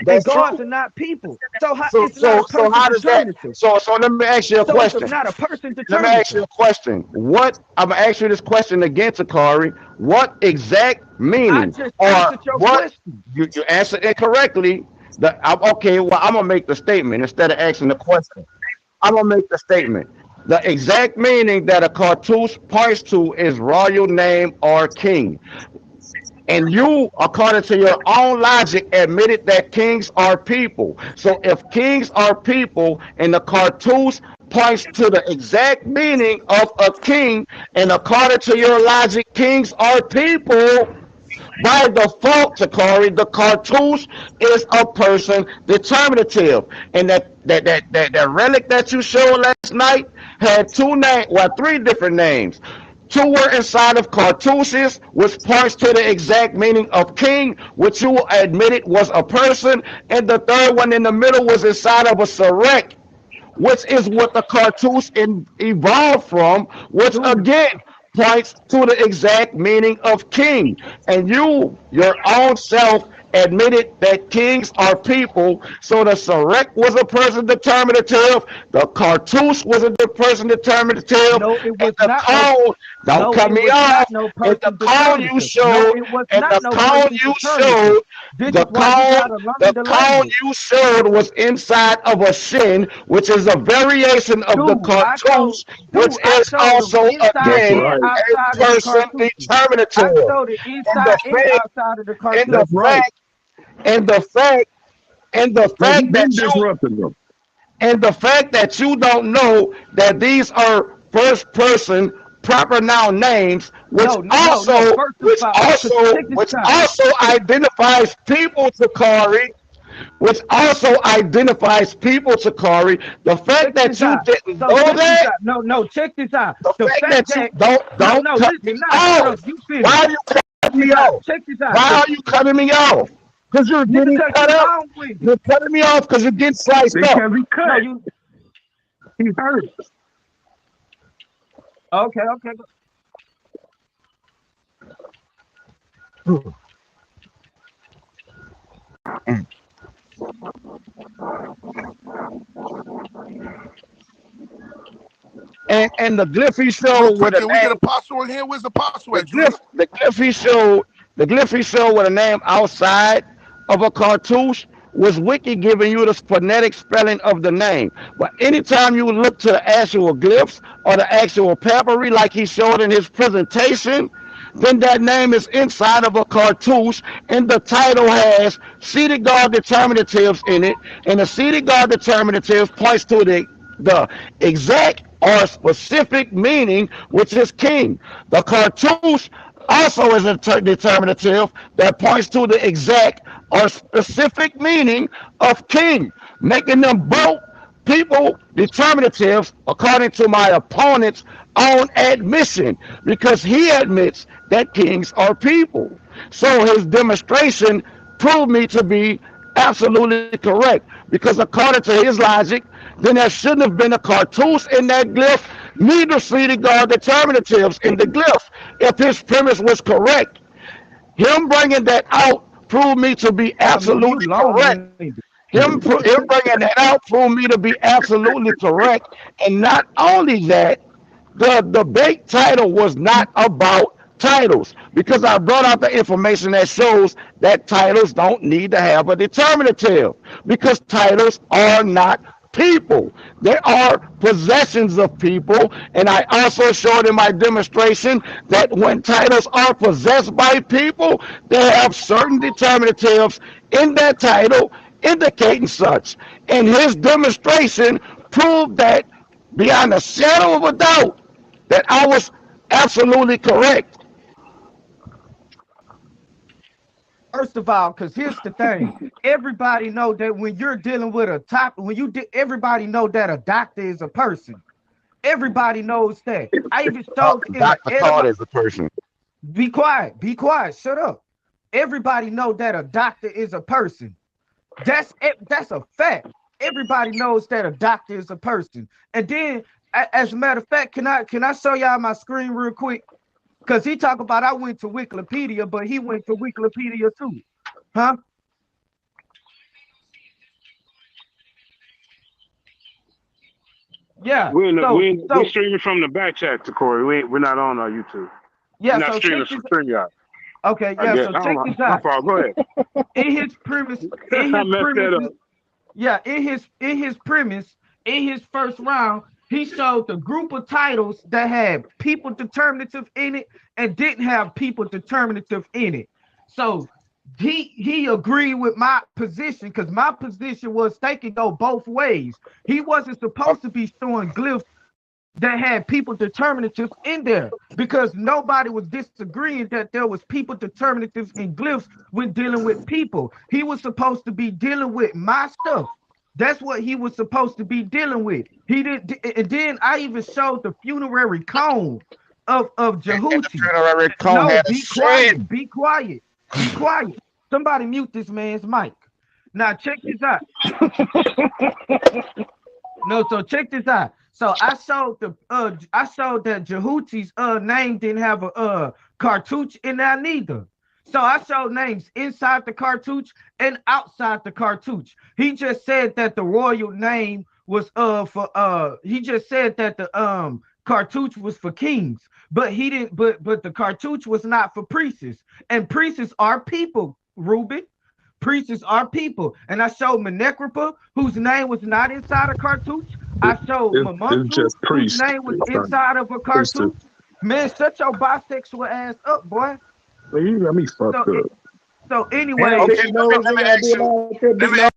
And That's gods true. are not people. So So it's not a so so person how does that? determinative. So let me ask you a So it's question. not a person Let me ask you determinative. a question. What I'm gonna ask you this question again, Takari. What exact I meaning just or answered your what question. you answered incorrectly? Okay, well I'm gonna make the statement instead of asking the question. I'm gonna make the statement. The exact meaning that a cartouche points to is royal name or king. And you, according to your own logic, admitted that kings are people. So if kings are people and the cartouche points to the exact meaning of a king, and according to your logic, kings are people, by default, Takari, the cartouche is a person determinative. And that relic that you showed last night had three different names. Two were inside of cartouches, which points to the exact meaning of king, which you admitted was a person, and the third one in the middle was inside of a sarek, which is what the cartouche evolved from, which Dude, again points to the exact meaning of king. And you, your own self, admitted that kings are people. So the Sarek was a person determinative, the cartouche was a person determinative, no, it and was the not no. cone, don't No, cut it me was not off, no and the person cone you determinative. No, showed, it was and not the no cone person you determinative. showed, This the is why you cone, gotta learn the the cone language. you showed was inside of a shin, which is a variation of the cartouche, which I is showed them also That's inside again and right. a outside of the person cartouches. I determinative. showed it And inside the and fact, outside of the and the That's cartouches. right. fact, and the fact, and the No, he fact that been you disrupting them. and the fact that you don't know that these are first person proper noun names, No, no. First of all, check this which out. also identifies people, Takari, which also identifies people, Takari. The fact Check that this you out. didn't So know check this that, out. No, check this out. the The fact fact that you that don't no, cut listen, me nah, shut up. off. You Why finish. are you Check cutting this me out. off? Check this out. Why are you cutting me off? Because you're Nigga, getting cause cut you up. long winded. You're cutting me off because you're getting sliced up. Because he No, cut. you He hurt. okay. And the glyph he Real showed quick, with a can we get name, Apostle in here? Where's Apostle at, Judah? the glyph he showed with a name outside of a cartouche was wiki giving you the phonetic spelling of the name. But anytime you look to the actual glyphs or the actual papyri like he showed in his presentation, then that name is inside of a cartouche and the title has seated guard determinatives in it, and the seated guard determinative points to the exact or specific meaning, which is king. The cartouche also is a determinative that points to the exact or specific meaning of king, making them both people determinatives according to my opponent's own admission, because he admits that kings are people. So his demonstration proved me to be absolutely correct, because according to his logic, then there shouldn't have been a cartouche in that glyph, neither seated guard determinatives in the glyph, if his premise was correct. Him bringing that out proved me to be Yeah, man, you absolutely correct. long-winded. Him bringing that out proved me to be absolutely correct. And not only that, the debate title was not about titles, because I brought out the information that shows that titles don't need to have a determinative, because titles are not people. They are possessions of people. And I also showed in my demonstration that when titles are possessed by people, they have certain determinatives in that title indicating such. And his demonstration proved that beyond a shadow of a doubt that I was absolutely correct. First of all, because here's the thing: everybody know that when you're dealing with a top, everybody know that a doctor is a person. Everybody knows that. I even showed in the Dr. etym. Carter is a person. Be quiet, shut up. Everybody know that a doctor is a person. That's a fact. Everybody knows that a doctor is a person. And then, as a matter of fact, can I show y'all my screen real quick? Because he talk about I went to Wikipedia, but he went to Wikipedia too. Huh? Yeah. We're in the, So we so streaming from the back chat to Corey. We're not on our YouTube. We're yeah, not so streaming check from this. StreamYard. Okay, I yeah, guess. so I don't check know. this My out. fault. Go ahead. In his premise, I messed that up. yeah, in his premise, in his first round, he showed the group of titles that had people determinative in it and didn't have people determinative in it. So he agreed with my position, because my position was they could go both ways. He wasn't supposed to be showing glyphs that had people determinatives in there, because nobody was disagreeing that there was people determinatives and glyphs when dealing with people. He was supposed to be dealing with my stuff. That's what he was supposed to be dealing with. He did, and then I even showed the funerary cone of And the Jehuti. funerary cone No, had a be quiet, sin. be quiet, be quiet. Somebody mute this man's mic. Now check this out. No, so check this out. So I showed that Jehuti's name didn't have a cartouche in there neither. So I showed names inside the cartouche and outside the cartouche. He just said that the royal name was for he just said that the cartouche was for kings, but he didn't but the cartouche was not for priests. And priests are people, Ruben. Priests are people. And I showed Menecrapa, whose name was not inside a cartouche. I showed It's Mamuntu, just whose priest. name was It's not inside of a priesthood. cartouche. Man, shut your bisexual ass up, boy. Man, you got me So fucked up. so And anyway, okay, let me ask you. Let me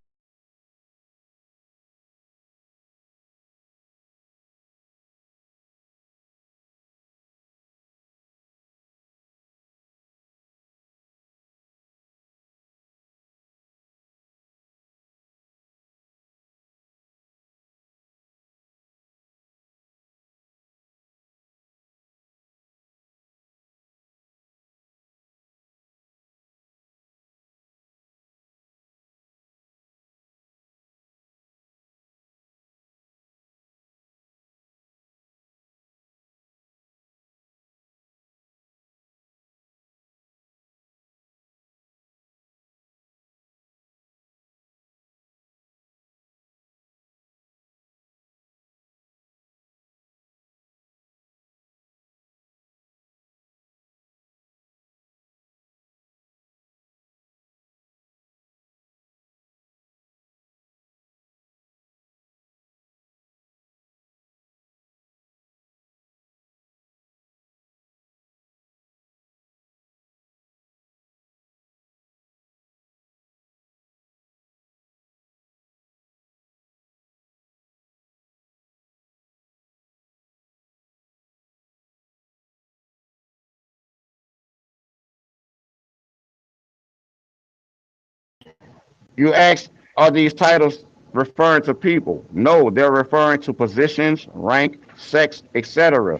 You ask, are these titles referring to people? No, they're referring to positions, rank, sex, etc.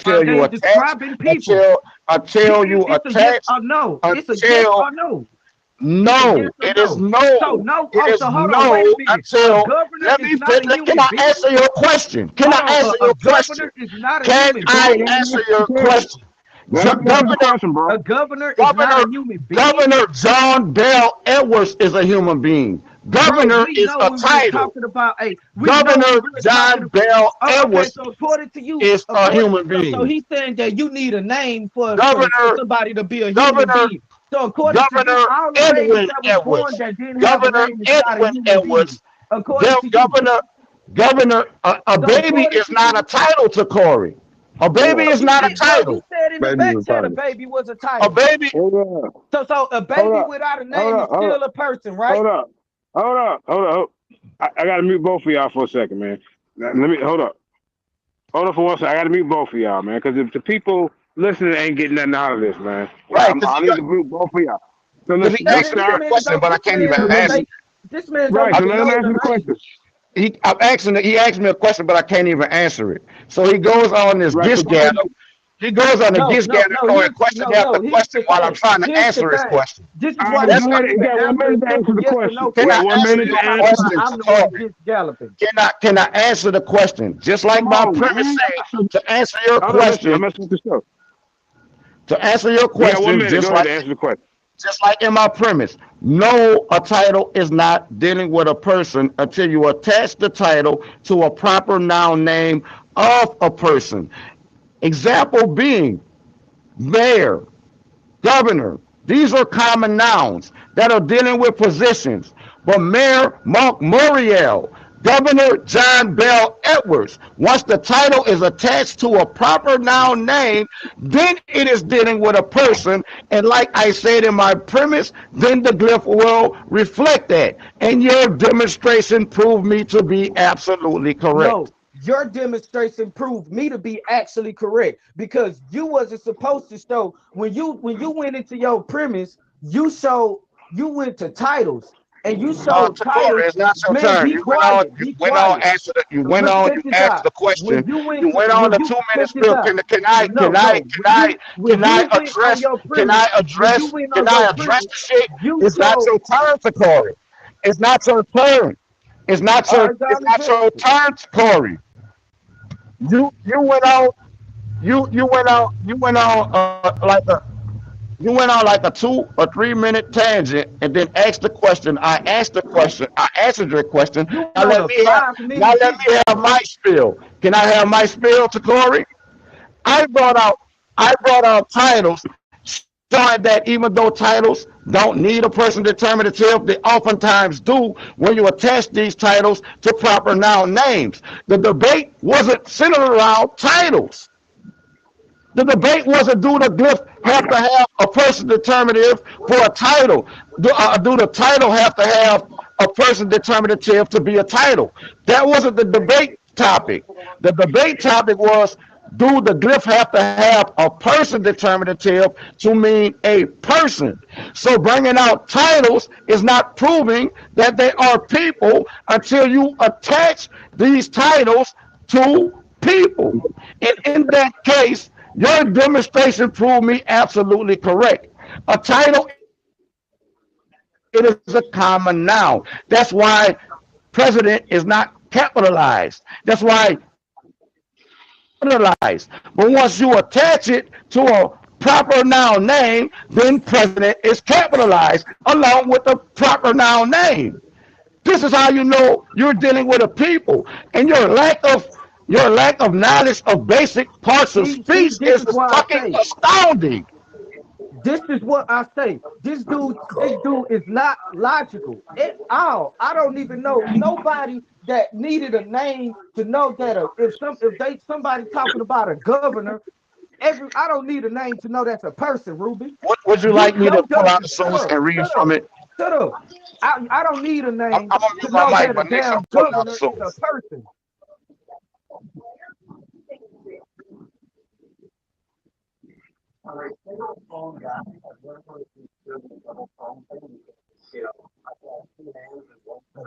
Are Until you they attach, describing people? until you It's a yes attach, or no. It's a yes until or no. It's a yes no, or it is no. So no, no. it Oh, is so hold on. Wait a no minute. A until governor let is me not a can human I being. answer your question? Can Hold I on. answer A your question? governor is not a Can human Come I on, being. let him answer answer the your question. question? Let him answer the Governor question, bro. A governor is not Governor a human being. Governor John Bell Edwards is a human being. Bro, Governor we is know a when we're title. talking about a, we know Governor when we're talking John about. Bell Oh, okay, Edwards so according to you, is a human so being. he's saying that you need a name for Governor somebody to be a human Governor being. So according to you, Governor all the babies Edwin that was born Edwards. that didn't have a Governor name is not a Edwin human being. Edwards. According to you. Governor a So baby according is to not a you, title to Corey. A baby Hold bro, is he not a did, bro. He title. said in the Baby back was chat a title. baby was a A title. baby. Hold on. So a Hold baby up. without a Hold name is up. Hold up. still a person, right? Hold up. Hold up. Hold up. I gotta mute both of y'all for a second, man. Let me hold up. Hold up for one second. I gotta mute both of y'all, man. Because if the people listening ain't getting nothing out of this, man, Right, I need to mute both of y'all. So because he listen, That this asked man, me this a start. man question, don't. but I can't even So answer. listen. This man don't Right. So even let him know answer the the name. question. I'm asking. He asked me a question, but I can't even answer it. So he goes on this Right. So gish go ahead. gallop. He goes on the gish gallop, throwing question after Here's question the while I'm thing. trying to Here's the answer his thing. question. This is All why right. you That's Go what. ahead. can't You even got 1 answer a minute to answer simple the yes or question. no Can You I got question 1 minute answer to your because answer. question, I'm the one Tori? just galloping. Can I answer the question? Just like Come my on, premise man. say, to answer your Hold on. Listen. I'm question, messing with the show. to answer your You got 1 question, minute. Go ahead to answer the question. just like in my premise, no, a title is not dealing with a person until you attach the title to a proper noun name of a person. Example being mayor, governor. These are common nouns that are dealing with positions. But Mayor Mark Muriel, Governor John Bell Edwards, once the title is attached to a proper noun name, then it is dealing with a person. And like I said in my premise, then the glyph will reflect that. And your demonstration proved me to be absolutely correct. No, your demonstration proved me to be actually correct because you wasn't supposed to show when you went into your premise, you went to titles and you showed Takora, titles. it's not your Man, turn. be quiet, be quiet. Look, check You this asked out. the question. When you went You to went on when the you 2 minute check this spiel. out. No, no. When you went on your premise, when you went Can on your I address premise, the shit? you It's not showed. your turn, Takori. It's not your turn. All right, It's God, not your address it. turn, Corey. You went on you went on you went on like a 2 or 3 minute tangent and then asked the question. I asked the question. I answered your question. You went on a Now 5 minute let dick me have battle. my spiel. Can I have my spiel to Corey? I brought out titles showing that even though titles don't need a person determinative, they oftentimes do when you attach these titles to proper noun names. The debate wasn't centered around titles. The debate wasn't do the glyph have to have a person determinative for a title? Do the title have to have a person determinative to be a title? That wasn't the debate topic. The debate topic was, do the glyph have to have a person determinative to mean a person? So bringing out titles is not proving that they are people until you attach these titles to people. And in that case, your demonstration proved me absolutely correct. A title, it is a common noun. That's why president is not capitalized. That's why governor is capitalized. But once you attach it to a proper noun name, then president is capitalized along with the proper noun name. This is how you know you're dealing with a people, and your lack of knowledge of basic parts of speech is This fucking is why I say. astounding. This is what I say. This dude is not logical at all. I don't even know nobody that needed a name to know that if somebody talking about a governor, I don't need a name to know that's a person, Ruben. What would you You like me to your pull out judges, the source and read from it? shut up. I don't need a name I'm gonna to mute know my mic, that a but next I'm damn pulling out the governor is a source. person.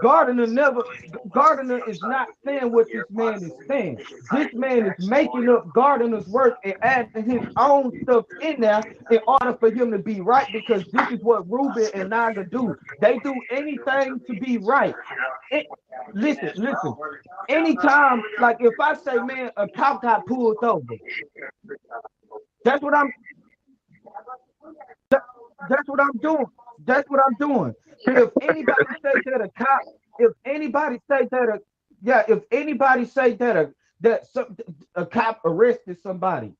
Gardner never Gardner is not saying what this man is saying. This man is making up Gardner's work and adding his own stuff in there in order for him to be right, because this is what Ruben and Naga do. They do anything to be right. It, listen. Anytime, like if I say, man, a cop got pulled over, that's what I'm that, that's what I'm doing. That's what I'm doing. If anybody say that a cop, if anybody say that a yeah, if anybody say that a cop arrested somebody,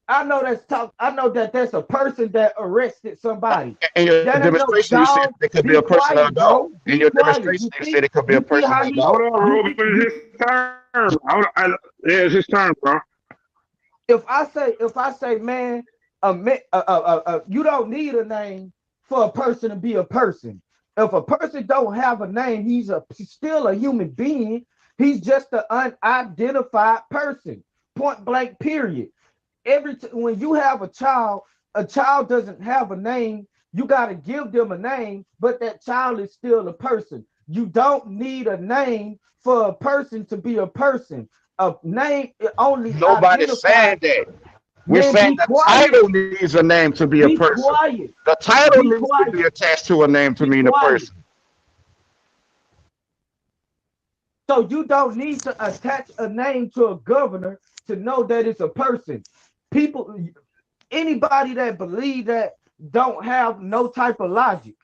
I know that's talk. I know that that's a person that arrested somebody. In your That ain't no demonstration, you said dog. it could be Be a person or a quiet, dog. bro. In Be your quiet. demonstration, you said it could be a You see person or how a he dog. Hold on, you Ruben. It's his turn. Yeah, it's his turn, bro. if I say, man, you don't need a name for a person to be a person. If a person don't have a name, he's still a human being. He's just an unidentified person. Point blank. Period. When you have a child doesn't have a name. You got to give them a name, but that child is still a person. You don't need a name for a person to be a person. A name only Nobody's identifies. saying that. We're Man, saying be the quiet. title needs a name to be a Be person. quiet. The title Be needs to be quiet. attached to a name to Be mean a quiet. person. So you don't need to attach a name to a governor to know that it's a person. People, anybody that believe that don't have no type of logic.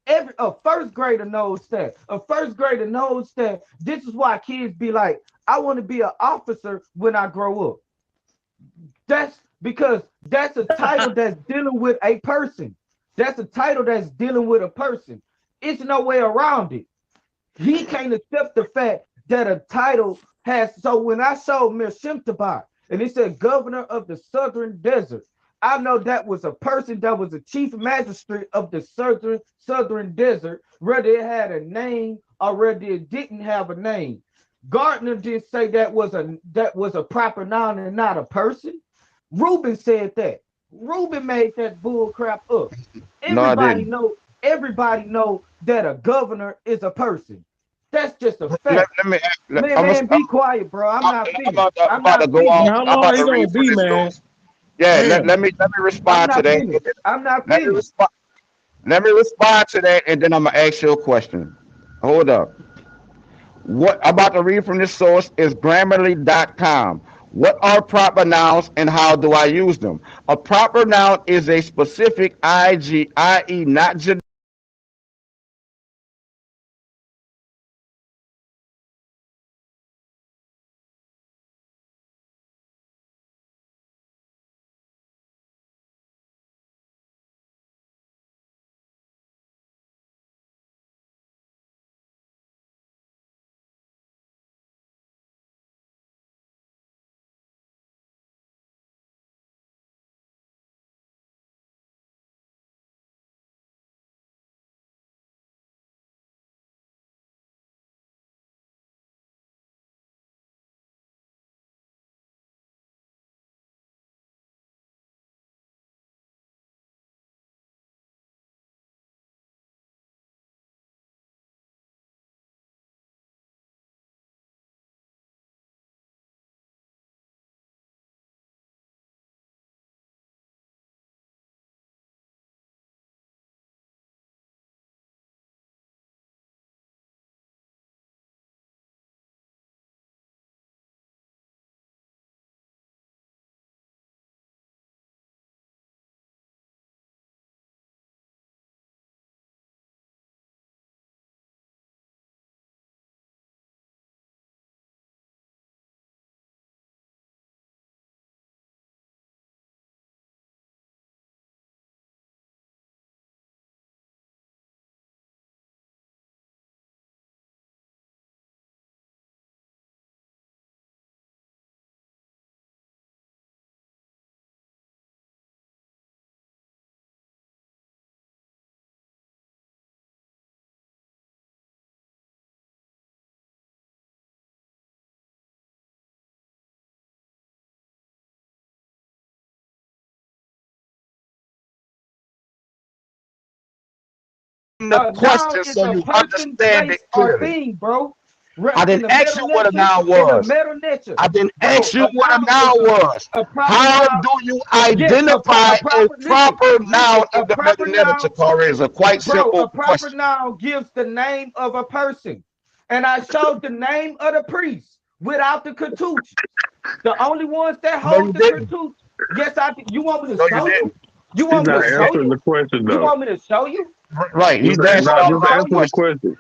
A first grader knows that. A first grader knows that. This is why kids be like, I want to be an officer when I grow up. That's because that's a title that's dealing with a person. That's a title that's dealing with a person. It's no way around it. He can't accept the fact that a title has. So when I saw Mir Shimtabad and it said governor of the Southern Desert, I know that was a person that was a chief magistrate of the Southern Desert, whether it had a name or whether it didn't have a name. Gardner did say that was a proper noun and not a person. Ruben said that. Ruben made that bull crap up. No, I Everybody didn't. know. Everybody know that a governor is a person. That's just a Let, fact. let me. Man, be quiet, bro. I'm not finished. I'm I'm about to not go finished. off. How I'm long about he to gonna read from be, this man? source. Yeah, Damn. let me I'm respond to not that. finished. I'm not Let me finished. respond. Let me respond to that, and then I'm gonna ask you a question. Hold up. What I'm about to read from this source is Grammarly.com. What are proper nouns and how do I use them? A proper noun is a specific ig, i.e., not generic. the Noun question is so a you person, understand place, it or clearly. thing, bro. I In didn't the ask meta you what a nature, noun in the was. meta nature, I didn't bro. ask you A what a noun is noun was. a proper How noun. do you Yes, identify a a proper. Listen, proper listen. noun in A the proper metonymy, noun, Corey? Is a quite bro. A simple proper question. noun gives the name of a person, and I showed the name of the priest without the cartouche. The only ones that No, you hold the didn't. cartouche. Yes, I did. You want me to No, you show you? didn't. You He's want me not to show answering you? the question You though. want me to show you? Right. He's dancing Bro, all Just around the answer the question. question.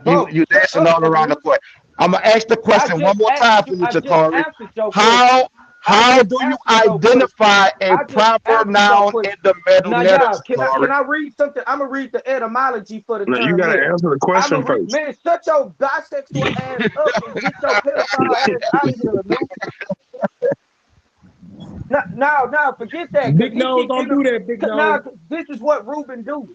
You bro, you shut dancing up, all around the Kareem. question. I'm gonna ask the I question one just more asked time you. for you, I just Jakari. answered your question. How I how just do you answered your question. identify a I just proper answered your noun in question. the Now, meta, y'all, can Jakari? I read something? I'm gonna read the etymology for the No, you term gotta meta. answer the I'm question gonna read. first. Man, shut your bisexual ass up and get your pedophile ass out of here, Lou. Now, forget that, cause Big he nose, keep don't getting. do that, big nose. Now, this is what Ruben do.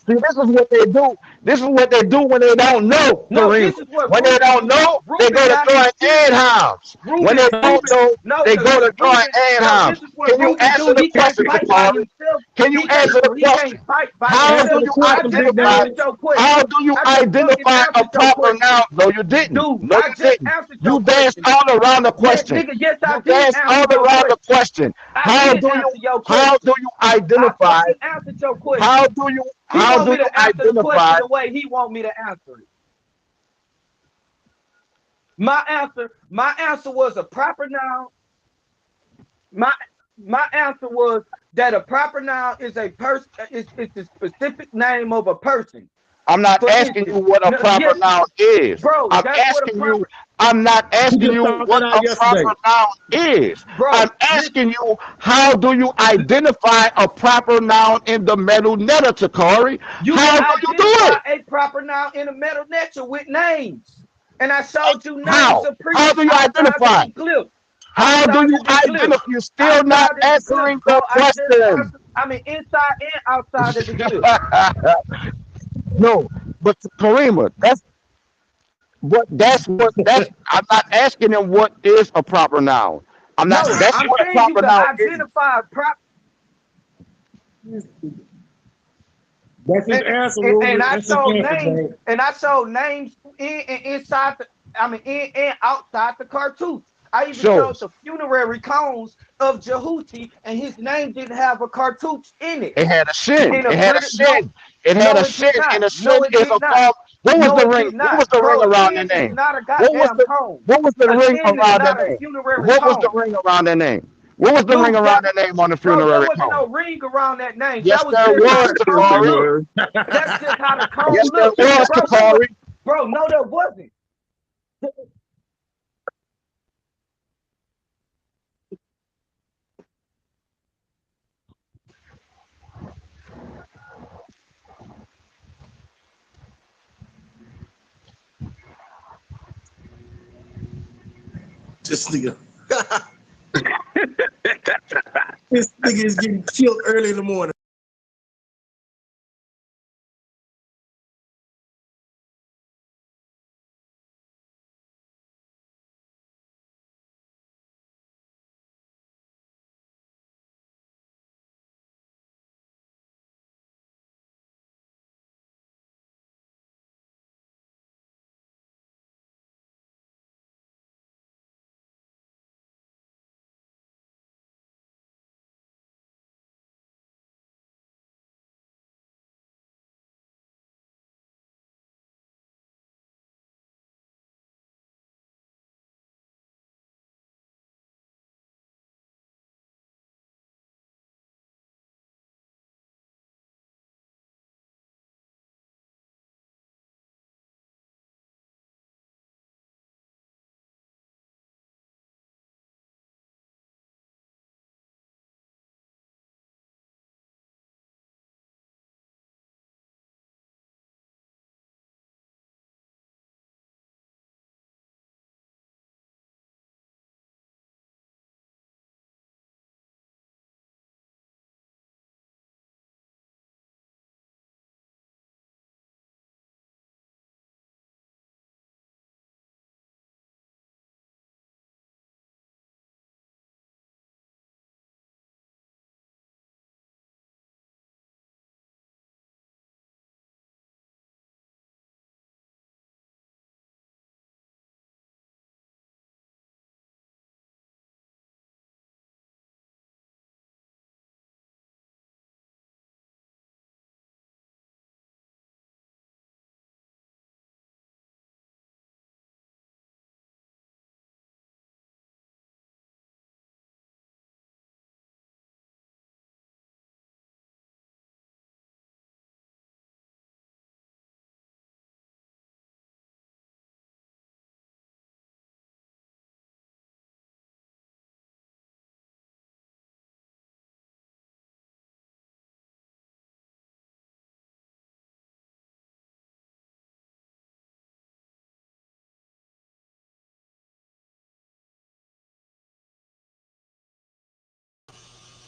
See, this is what they do. This is what they do when they don't know, No, Kareem. this is what When they Ruben don't do. know, they Ruben go to got throwing excuses. house. When they Ruben, don't Ruben, know, no, they go to throwing no, house. this is what Can you Ruben answer do. the He can't question, fight by Jakari? himself. Can you answer the He can't question? fight by How Answer do himself. the you I question, just big identify? answered nose. your How question. do you I just fucking identify a answered your proper question. noun? No, you didn't. Dude, No, I you just didn't. answered your You danced question. all around the Man, question. nigga, yes, I You did danced all answer your around the question. question. I did answer your How question. do you I identify? fucking answered your question. How do you He how want do me you to answer the question identify? the way he want me to answer it. My answer was a proper noun. My my answer was that a proper noun is a person. It's the specific name of a person. I'm not For asking you instance, what a no, proper yes, noun is. bro, I'm that's what a asking you, proper. I'm not We asking just you found that what out a proper yesterday. noun is. I'm Bro, asking listen, you, how do you identify a proper noun in the metal netta, Takari? you can How do you do identify it? a proper noun in a meta nature with names, and I showed you names How? of How priests do you outside of identify? the glyph, How do you glyph, identify? You're still not outside of the glyph, answering bro. the I just question. answered. I mean, inside and outside of the glyph. No, but Karima, that's I'm not asking him what is a proper noun. I'm not No, that's I'm what a saying you proper can noun is. identify prop, That's his and, answer, Ruben. I That's his showed answer, names, bro. and I showed names in and inside the. I mean, in and outside the cartouche. I even showed Shows the funerary cones of Jehuti, and his name didn't have a cartouche in it. it had a sin. In a It had a pretty no, sin. It had no, a it sin, did not. and a sin No, it is did a not. form. What was No, the it ring? did What not, was the ring bro. A around their sin is name? not a What was goddamn the cone. what was the A ring sin is around their not a name? funerary What was the cone. ring around their name? What was the ring Dude, around their name on the bro, there funerary wasn't cone? no ring around that name. Yes, That was there just how was, the Yes, it cone Takari. looked. was. That's just how the Yes, cone there looked. was, Bro, there was, Takari. bro, no, there wasn't. This nigga. This nigga is getting killed early in the morning.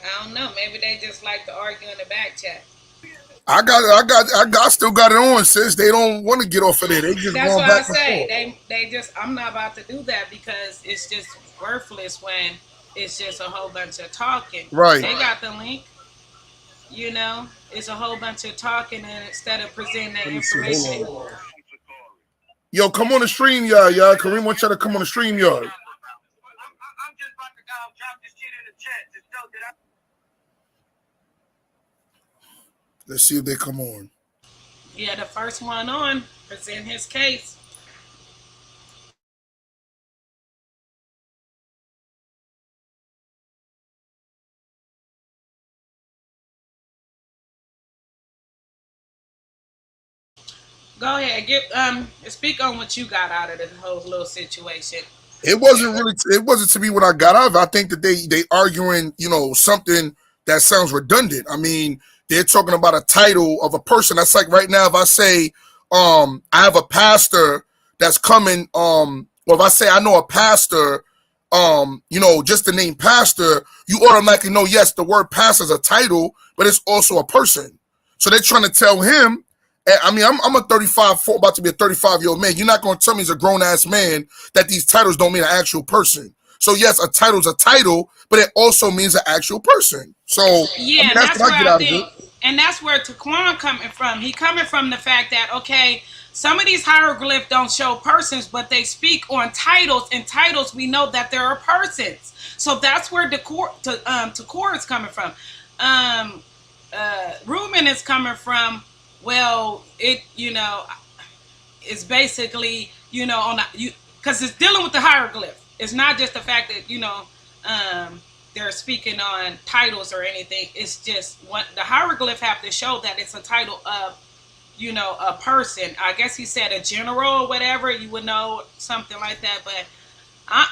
I don't know. Maybe they just like to argue in the back chat. I still got it on, sis. They don't want to get off of there. They just That's going why I back and say forth. they just. I'm not about to do that because it's just worthless when it's just a whole bunch of talking. Right. They got the link. You know, it's a whole bunch of talking, and instead of presenting that Let me see. Hold information. on. Yo, come on the stream yard, y'all. Kareem wants you to come on the stream yard. Let's see if they come on. Yeah, the first one on present his case. Go ahead, speak on what you got out of the whole little situation. It wasn't to me what I got out of it. I think that they arguing, something that sounds redundant. I mean, they're talking about a title of a person. That's like right now if I say I have a pastor that's coming, or if I say I know a pastor, just the name pastor, you automatically know, yes, the word pastor is a title, but it's also a person. So they're trying to tell him, I mean, I'm a 35, about to be a 35-year-old man. You're not going to tell me as a grown-ass man that these titles don't mean an actual person. So, yes, a title's a title, but it also means an actual person. So, I Yeah, mean, and that's that's what where I get I out of it. think, and that's where Taquan coming from. He coming from the fact that, okay, some of these hieroglyphs don't show persons, but they speak on titles, and titles we know that there are persons. So that's where Takor is coming from. Ruben is coming from, well, it's basically, on you, because it's dealing with the hieroglyph. It's not just the fact that they're speaking on titles or anything. It's just what the hieroglyph have to show that it's a title of a person. I guess he said a general or whatever. You would know something like that. But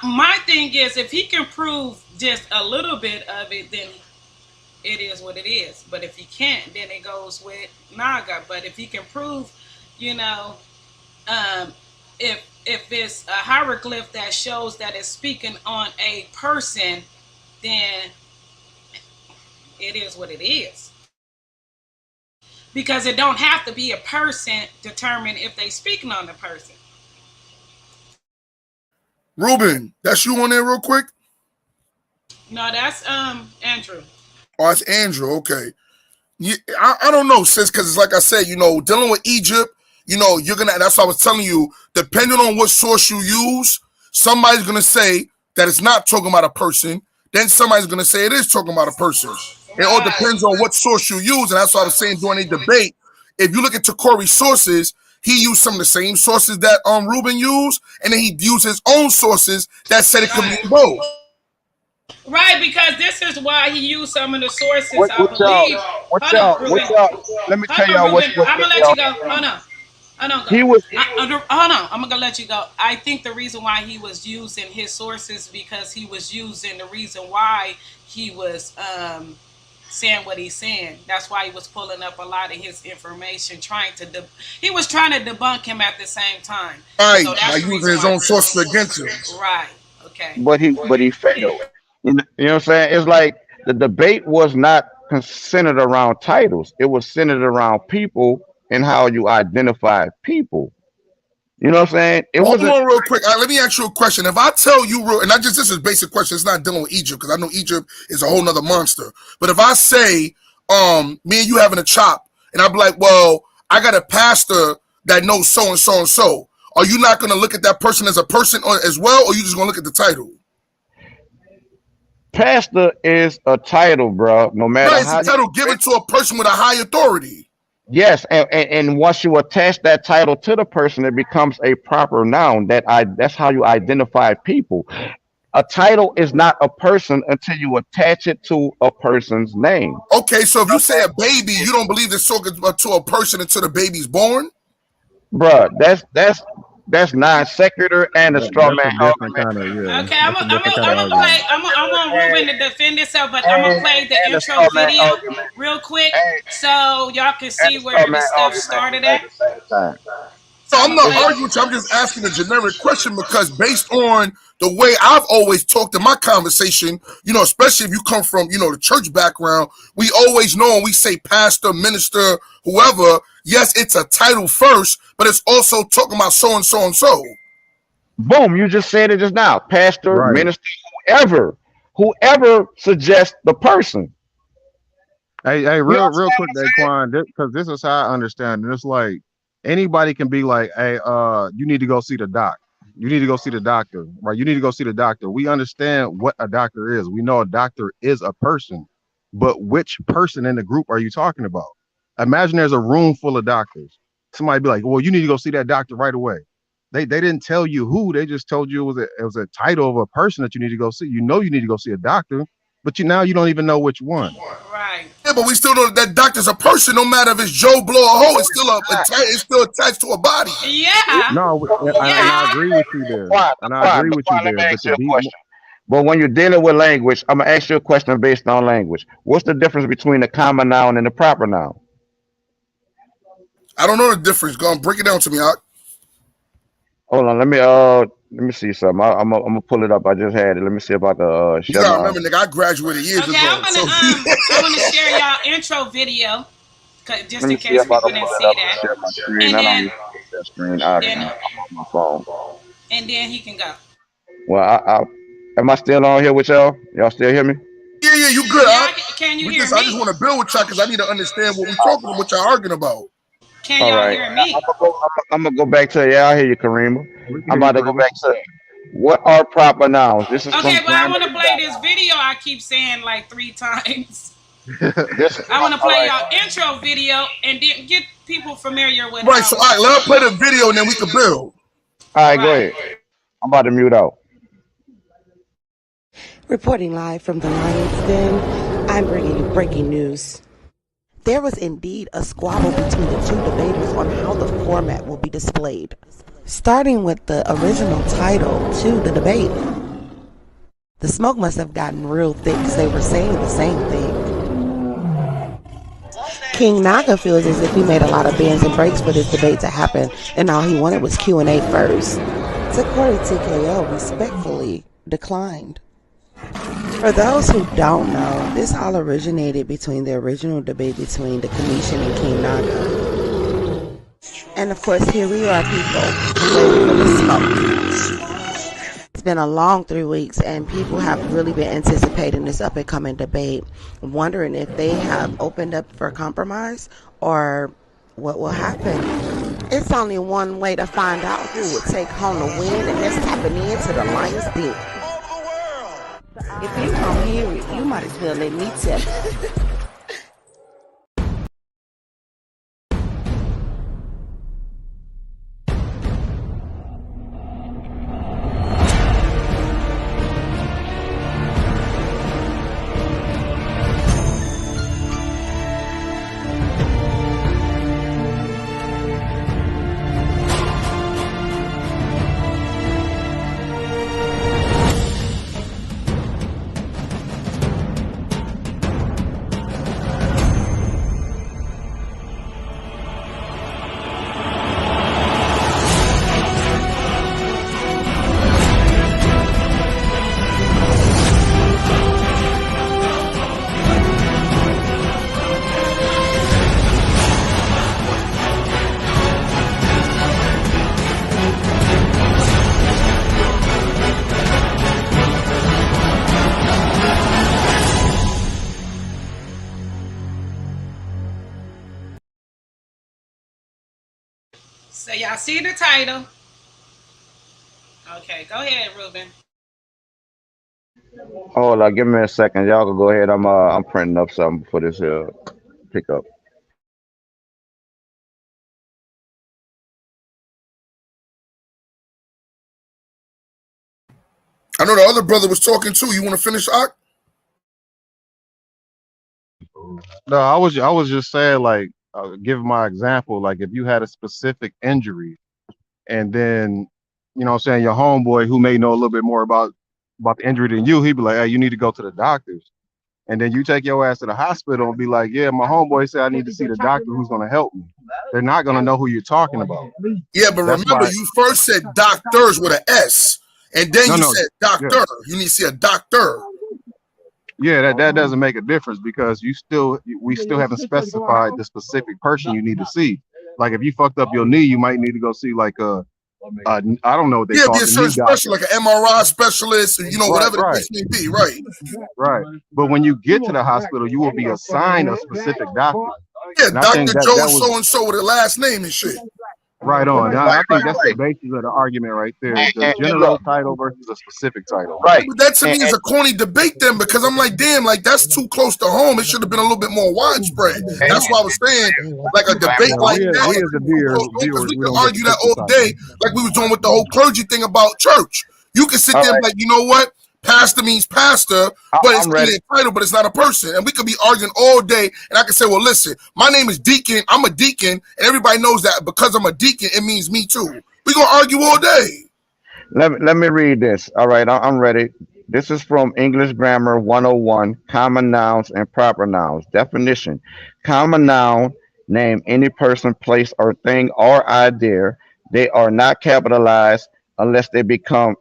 my thing is, if he can prove just a little bit of it, then it is what it is. But if he can't, then it goes with Naga. But if he can prove, you know, um, if it's a hieroglyph that shows that it's speaking on a person, then it is what it is. Because it don't have to be a person determine if they speaking on the person. Ruben, that's you on there real quick? No, that's Andrew. Oh, it's Andrew. Okay. Yeah, I don't know, sis, because it's like I said, dealing with Egypt, you're going to, that's what I was telling you, depending on what source you use, somebody's going to say that it's not talking about a person. Then somebody's going to say it is talking about a person. It all Right. depends on what source you use. And that's what I was saying during a debate. If you look at Takori's sources, he used some of the same sources that Ruben used, and then he used his own sources that said it could mean both. Right, because this is why he used some of the sources, What I what y'all believe. what Hold on, y'all what Ruben. y'all? Let me tell Hold on, y'all Ruben. what's I'm gonna with let you y'all. go. Hold on. Hold on, go. He was Hold on. I'm gonna let you go. I think the reason why he was using his sources because he was using the reason why he was saying what he's saying. That's why he was pulling up a lot of his information, he was trying to debunk him at the same time. Right, So by that's the using reason his why. own sources against him. Right. Okay. but he failed. You know what I'm saying? It's like the debate was not centered around titles. It was centered around people and how you identify people. You know what I'm saying? It Hold wasn't. on real quick. Let me ask you a question. If I tell you, and this is a basic question, it's not dealing with Egypt, because I know Egypt is a whole nother monster. But if I say, me and you having a chop, and I'll be like, well, I got a pastor that knows so and so and so, are you not going to look at that person as a person as well, or you just going to look at the title? Pastor is a title, bro. No matter Right, it's a how you. title given to a person with a high authority. Yes, and once you attach that title to the person, it becomes a proper noun. That's how you identify people. A title is not a person until you attach it to a person's name. Okay, so if you say a baby, you don't believe it's talking to a person until the baby's born? Bruh, that's non sequitur and a straw That's man a different argument. kind of, yeah. Okay, That's a different kind of argument. I want Ruben to defend himself, but I'm gonna And, play the and a intro straw man video argument. real quick And, so y'all can and see a straw where the man stuff argument started at at. the same time. No, I'm not Well, arguing with you. I'm just asking a generic question because based on the way I've always talked in my conversation, especially if you come from, the church background, we always know and we say pastor, minister, whoever, yes, it's a title first, but it's also talking about so and so and so. Boom, you just said it just now. Pastor, Right. minister, whoever suggests the person. Hey, You real understand quick, Daquan, because this is how I understand it. It's like anybody can be like, hey, you need to go see the doc. You need to go see the doctor, right? You need to go see the doctor. We understand what a doctor is. We know a doctor is a person, but which person in the group are you talking about? Imagine there's a room full of doctors. Somebody be like, well, you need to go see that doctor right away. They didn't tell you who. They just told you it was a title of a person that you need to go see. You know you need to go see a doctor, but now you don't even know which one. right. Yeah, but we still know that doctor's a person, no matter if it's Joe Blow or Ho, it's still attached to a body. Yeah. No, and I Yeah. agree with you there. Daquan, And I agree with you let there. me But ask to you a be question. But when you're dealing with language, I'm gonna ask you a question based on language. What's the difference between the common noun and the proper noun? I don't know the difference. Go on, break it down to me, Hawk. Hold on, let me see something. I'm gonna pull it up. I just had it. Let me see if I can You share gotta my. remember, nigga, I graduated years Okay, ago. So I want to share y'all intro video, just Let in me see case if I people can didn't pull it see up and that. share my screen. And I don't then, usually share that screen often. then, I'm on my phone. he can go. Well, am I still on here with y'all? Y'all still hear me? yeah, you good, Yeah, Hawk. can you hear I just me? want to build with y'all because I need to understand what we talking about, what y'all arguing about. Can All y'all right. hear me? I'm gonna go back to yeah. I hear you, Karima. we can I'm hear you, about to go Karima. back to what are proper nouns. This is Okay, from but I want to grammar. play this video I keep saying like 3 times. This is I want to all play right. y'all intro video and then get people familiar with Right, how so I'm all right, let her play talking. the video and then we can build. All right, go Right. ahead. I'm about to mute out. Reporting live from the Lionsden, I'm bringing you breaking news. There was indeed a squabble between the two debaters on how the format will be displayed. Starting with the original title to the debate, the smoke must have gotten real thick because they were saying the same thing. King Naga feels as if he made a lot of bends and breaks for this debate to happen, and all he wanted was Q&A first. Takori TKO respectfully declined. For those who don't know, this all originated between the original debate between the Commission and King Naga. And of course, here we are, people, waiting for the smoke. It's been a long 3 weeks, and people have really been anticipating this up and coming debate, wondering if they have opened up for compromise or what will happen. It's only one way to find out who would take home the win, and that's tapping into the Lions Den. If you don't hear it, you might as well let me tell it. So y'all see the title. Okay, go ahead, Ruben. Hold on, give me a second. Y'all can go ahead. I'm printing up something for this here pickup. I know the other brother was talking too. You want to finish, Hawk? No, I was just saying, like, give my example. Like, if you had a specific injury, and then, what I'm saying, your homeboy who may know a little bit more about the injury than you, he'd be like, hey, you need to go to the doctors. And then you take your ass to the hospital and be like, yeah, my homeboy said I need to see the doctor who's going to help me. they're not gonna know who you're talking about. Yeah, but That's remember, why. you first said doctors with an S, and then No, you no, said yeah, doctor. You need to see a doctor. yeah. That doesn't make a difference because we still haven't specified the specific person you need to see. Like if you fucked up your knee, you might need to go see like I don't know what they Yeah, call be a it, the certain knee doctor. special, like an MRI specialist, and Right, whatever the right, case may be. Right. right. But when you get to the hospital, you will be assigned a specific doctor, Yeah, and I think Doctor Joe that was so and so with a last name and shit. right on. Now, Right, I think right, that's the right. basis of the argument right there: the And general look, title versus a specific title. right. But that to me And, is a corny debate then, because I'm like, damn, like that's too close to home. It should have been a little bit more widespread. and, That's why I was saying, like a Yeah, debate like that, we is as the too close to home, because viewers, we we could don't get to argue that pick the all title. day, like we was doing with the whole clergy thing about church. You can sit all there and right, be like, you know what? Pastor means pastor, but it's I'm really ready. a title, but it's not a person. And we could be arguing all day, and I can say, well, listen, my name is Deacon. I'm a deacon, and everybody knows that because I'm a deacon, it means me too. We're gonna argue all day. Let me read this. All right, I'm ready. This is from English Grammar 101, Common Nouns and Proper Nouns. Definition. Common noun, name any person, place, or thing or idea. They are not capitalized unless they come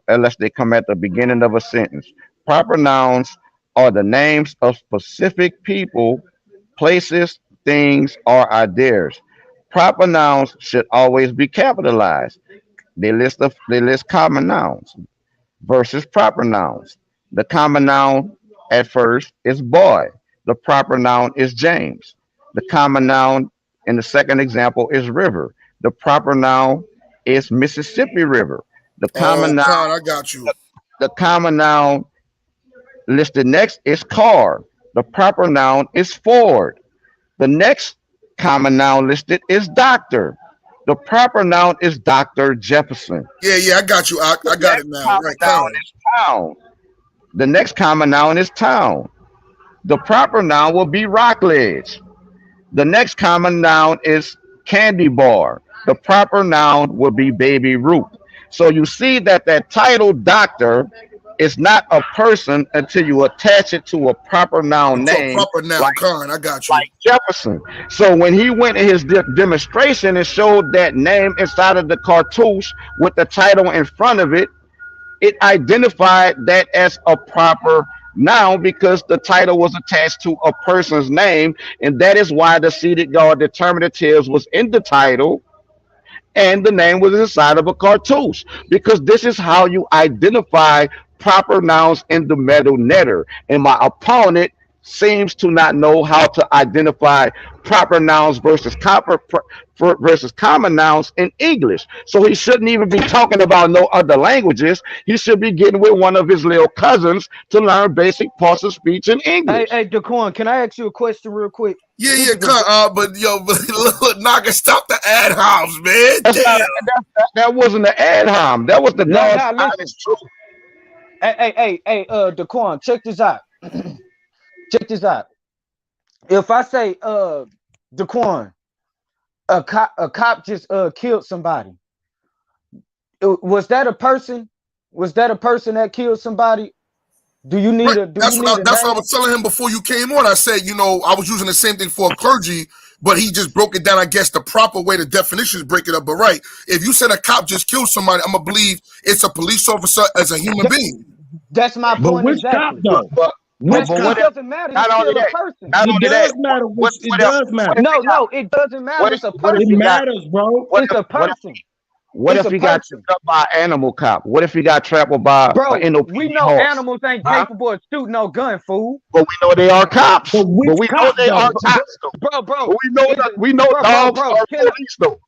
at the beginning of a sentence. Proper nouns are the names of specific people, places, things, or ideas. Proper nouns should always be capitalized. They list common nouns versus proper nouns. The common noun at first is boy. The proper noun is James. The common noun in the second example is river. The proper noun is Mississippi River. The Oh, common noun Con, I got you. the common noun listed next is car. The proper noun is Ford. The next common noun listed is doctor. The proper noun is Dr. Jefferson. Yeah, I got you. I The got it next now. common Right, noun Con. is town. The next common noun is town. The proper noun will be Rockledge. The next common noun is candy bar. The proper noun will be Baby Ruth. So you see that that title doctor is not a person until you attach it to a proper noun To a name proper noun, like Con, I got you. like Jefferson. So when he went in his demonstration and showed that name inside of the cartouche with the title in front of it, it identified that as a proper noun because the title was attached to a person's name, and that is why the seated guard determinatives was in the title and the name was inside of a cartouche because this is how you identify proper nouns in the metal netter. And my opponent seems to not know how to identify proper nouns versus common nouns in English. So he shouldn't even be talking about no other languages. He should be getting with one of his little cousins to learn basic parts of speech in Hey, English. hey, Daquan, can I ask you a question real quick? This Yeah, is a Con. But yo, but look, Naga, stop the ad homs, man. That's not Damn. that wasn't the ad hom. That was the God's now. Listen, honest truth. hey, Daquan, check this out. Check this out. If I say, Daquan, a cop just killed somebody. Was that a person? Was that a person that killed somebody? Do you need Right. a That's what I name? was telling him before you came on. I said, I was using the same thing for a clergy, but he just broke it down, I guess, the proper way the definitions break it up. But right, if you said a cop just killed somebody, I'm gonna believe it's a police officer as a human being. That's my But point which cop exactly. though? But Which It what cop? if doesn't matter. not It's only still a that, person. not It only that, does matter. what It if does matter. No, it doesn't matter. It's a what if It he person. got matters, bro. what It's if a person. what It's if a he got person. tripped up by an animal cop? What if he got trapped by an Bro, we NOPD know horse? animals ain't Huh? capable of shooting no gun, fool. But we know they are But cops. which But we know cop they are though? cops though. Bro, But it's a, we know dogs bro. are police though.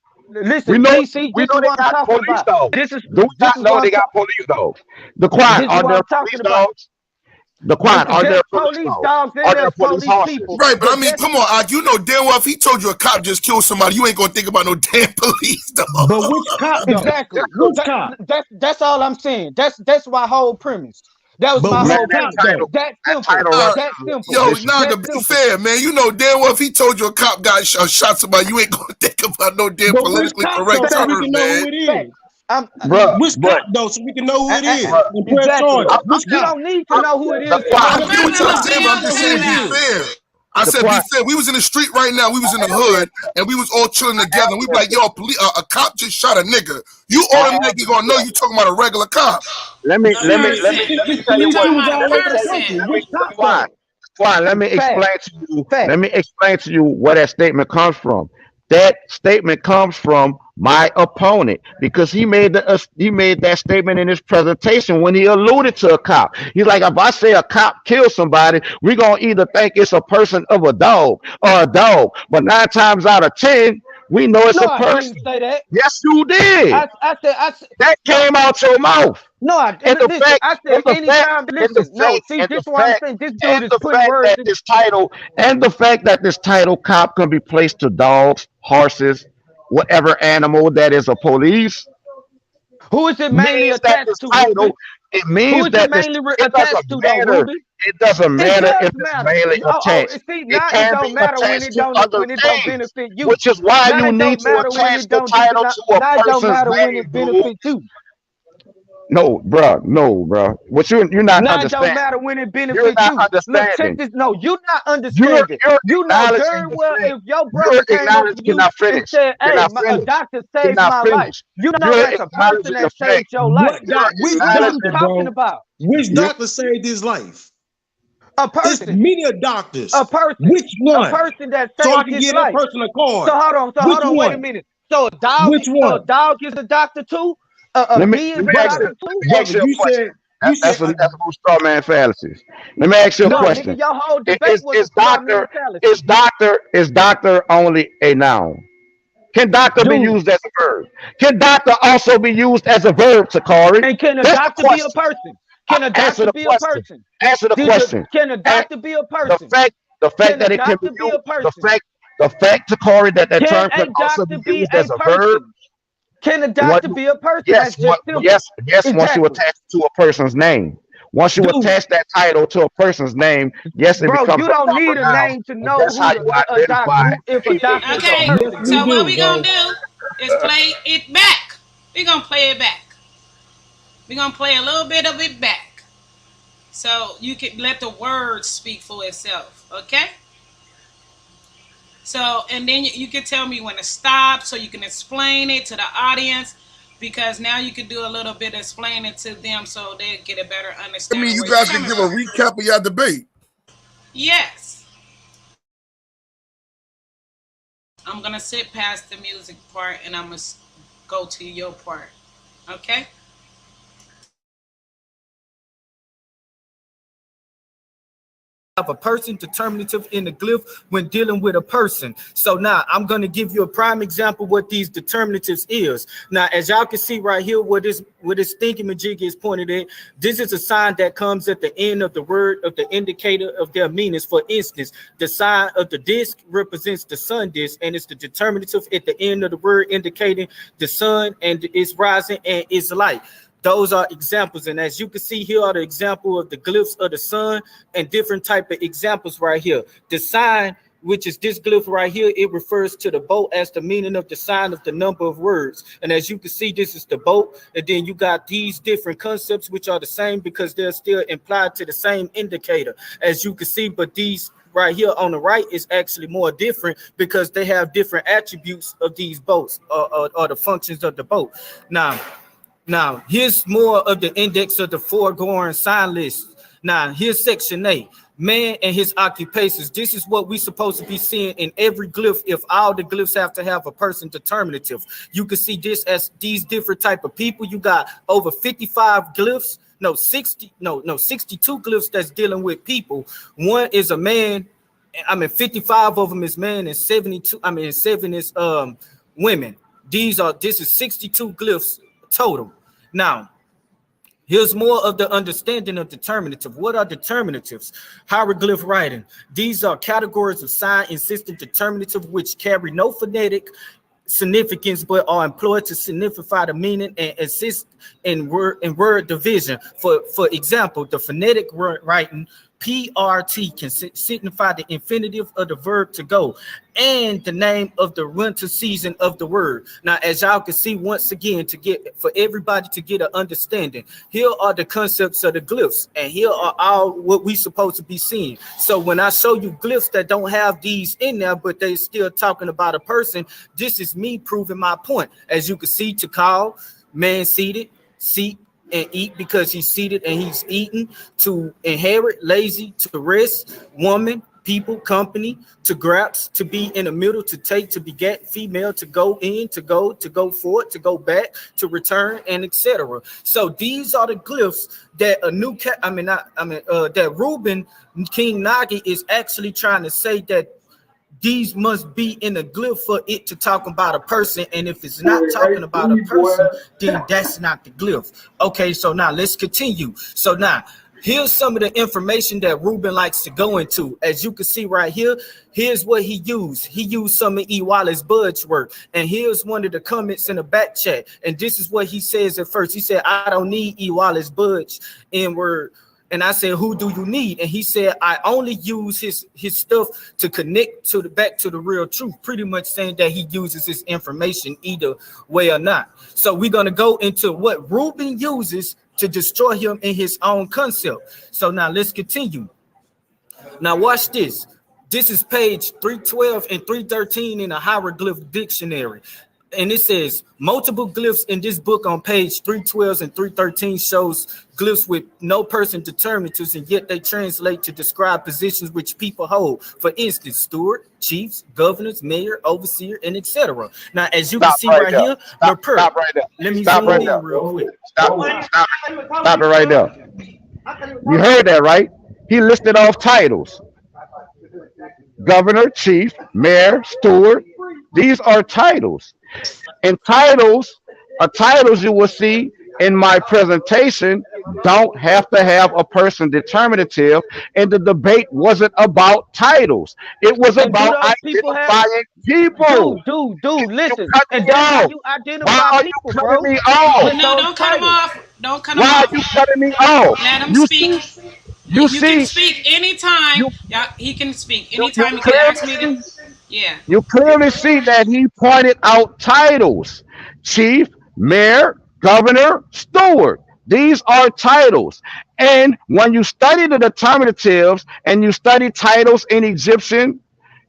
We Listen, know see, we this is know they what I'm got talking police about. dogs. This is Do we this not is know what they I'm got police dogs? The quiet, this is are what there I'm talking police about. dogs? The quiet, are There's there police police dogs? dogs and Are there there's police police horses? people. Right, but I But mean, that's come on, you know damn well if he told you a cop just killed somebody, you ain't gonna think about no damn police, dog. But which cop though? exactly. Which cop? That's all I'm saying. That's my whole premise. That was But my Man, which whole that cop premise. though? title That that simple. title Uh, That references simple. Yo, position. nah, to That be simple. fair, man, you know damn well if he told you a cop got shot somebody, you ain't gonna think about no damn But which politically cop correct though, so we terms, can know man. who it Fact. is? I'm Bruh, Which but cop though, so we can know who it is bruh, and press exactly. charges? I'm Which You cop? don't need to know who it the is to I quiet. know get who what he y'all Remember is. saying, but I'm Bill just Know who saying said he be is. um fair. I said, be fair. We was in the street right now. We was in the hood, and we was all chilling together. And we be like, yo, a cop just shot a nigga. You automatically gonna know you talking about a regular cop. Let me tell you what. Why? Let me explain to you. Let me explain to you where that statement comes from. That statement comes from my opponent because he made that statement in his presentation when he alluded to a cop. He's like, if I say a cop killed somebody, we're gonna either think it's a person of a dog or a dog. But 9 times out of 10, we know it's a person. I didn't say that. Yes, you did. I said that came out your mouth. No, I and listen. I said anytime. Listen, no. See, this is why I'm saying this dude is putting words in this title, and the fact that this title cop can be placed to dogs, horses, whatever animal that is a police. Who is it mainly attached to? Title, it means that it doesn't matter if it's mainly attached. See, now it don't matter when it don't benefit you. Which is why you need to attach the title to a person's name. It benefits you. No, bro. What you're not now understanding. It don't matter when it benefits you're not you. Understanding. Look, check this. No, you're not understanding. You know very well if your brother came up to you and said, "Hey, a doctor saved my life," you know that's a person that saved your life. Which doctor, talking about? Which doctor saved his life? A person. There's many doctors. A person. Which one? A person that saved so I can his get life. that person a card. So hold on. Wait a minute. So a dog. Which one? So a dog is a doctor too. Let me ask you a question. That's a straw man fallacies. Let me ask you a question. Nigga, your whole debate is doctor only a noun? Can doctor be used as a verb? Can doctor also be used as a verb, Sakari? And can a doctor be a person? Can a doctor be a person? Answer the question. Can a doctor be a person? The fact that it can be used, the fact, Sakari, that term can also be used as a verb. Can a doctor be a person? Yes. Exactly. Once you attach it to a person's name. Once you attach that title to a person's name, yes, it becomes. You don't need a name to know who a doctor. If a doctor. Okay. So what we gonna do is play it back. We're gonna play it back. We're gonna play a little bit of it back, so you can let the words speak for itself. Okay. So, and then you can tell me when to stop so you can explain it to the audience, because now you can do a little bit of explaining to them so they get a better understanding. I mean, you guys can give a recap of your debate. Yes. I'm going to sit past the music part and I'm going to go to your part. Okay? Of a person determinative in the glyph when dealing with a person. So now I'm going to give you a prime example what these determinatives is. Now, as y'all can see right here, what this thingamajig is pointed at, this is a sign that comes at the end of the word of the indicator of their meanings. For instance, the sign of the disc represents the sun disc, and it's the determinative at the end of the word indicating the sun and its rising and its light. Those are examples, and as you can see here are the example of the glyphs of the sun and different type of examples right here. The sign, which is this glyph right here, it refers to the boat as the meaning of the sign of the number of words. And as you can see, this is the boat, and then you got these different concepts which are the same because they're still implied to the same indicator, as you can see, but these right here on the right is actually more different because they have different attributes of these boats or the functions of the boat. Now, here's more of the index of the foregoing sign list. Now, here's section A, man and his occupations. This is what we're supposed to be seeing in every glyph if all the glyphs have to have a person determinative. You can see this as these different type of people. You got over 55 glyphs, 62 glyphs that's dealing with people. One is a man, 55 of them is men and 7 is women. This is 62 glyphs total. Now, here's more of the understanding of determinative. What are determinatives? Hieroglyph writing. These are categories of sign insistent determinative which carry no phonetic significance but are employed to signify the meaning and assist in word division. For example, the phonetic writing PRT can signify the infinitive of the verb to go and the name of the winter season of the word. Now, as y'all can see, once again, to get for everybody to get an understanding, here are the concepts of the glyphs, and here are all what we supposed to be seeing. So when I show you glyphs that don't have these in there, but they still talking about a person, this is me proving my point. As you can see, to call, man seated, seat, and eat because he's seated and he's eating, to inherit, lazy, to rest, woman, people, company, to grasp, to be in the middle, to take, to beget, female, to go in, to go forward, to go back, to return, and etc. So these are the glyphs that that Reuben King Nagi is actually trying to say that these must be in a glyph for it to talk about a person, and if it's not talking about a person, then that's not the glyph. Okay, so now let's continue. So now here's some of the information that Reuben likes to go into. As you can see right here, here's what he used. He used some of E. Wallace Bud's work, and here's one of the comments in the back chat, and this is what he says at first. He said, I don't need E. Wallace Bud's N-word. And I said, who do you need? And he said, I only use his stuff to connect to the back to the real truth, pretty much saying that he uses his information either way or not. So we're going to go into what Reuben uses to destroy him in his own concept. So now let's continue. Now watch this. This is page 312 and 313 in a hieroglyph dictionary. And it says multiple glyphs in this book on page 312 and 313 shows glyphs with no person determinatives, and yet they translate to describe positions which people hold. For instance, steward, chiefs, governors, mayor, overseer, and etc. Now, as you can see right here, stop right there. Let me Stop zoom right in there. real quick. Stop it right there. You heard that, right? He listed off titles: governor, chief, mayor, steward. These are titles. And titles you will see in my presentation don't have to have a person determinative, and the debate wasn't about titles. It was And do about those people have identifying people. dude, listen. Cut And me that's how off. you Why identify are you people, cutting bro, me off? with No, those don't cut him titles. off. Don't cut him Why are off. you cutting me off? Let him You speak. see, you You can see, speak anytime. you Yeah, he can speak you anytime. You can clearly ask me to. see. Yeah. You clearly see that he pointed out titles: chief, mayor, governor, steward. These are titles. And when you study the determinatives and you study titles in Egyptian,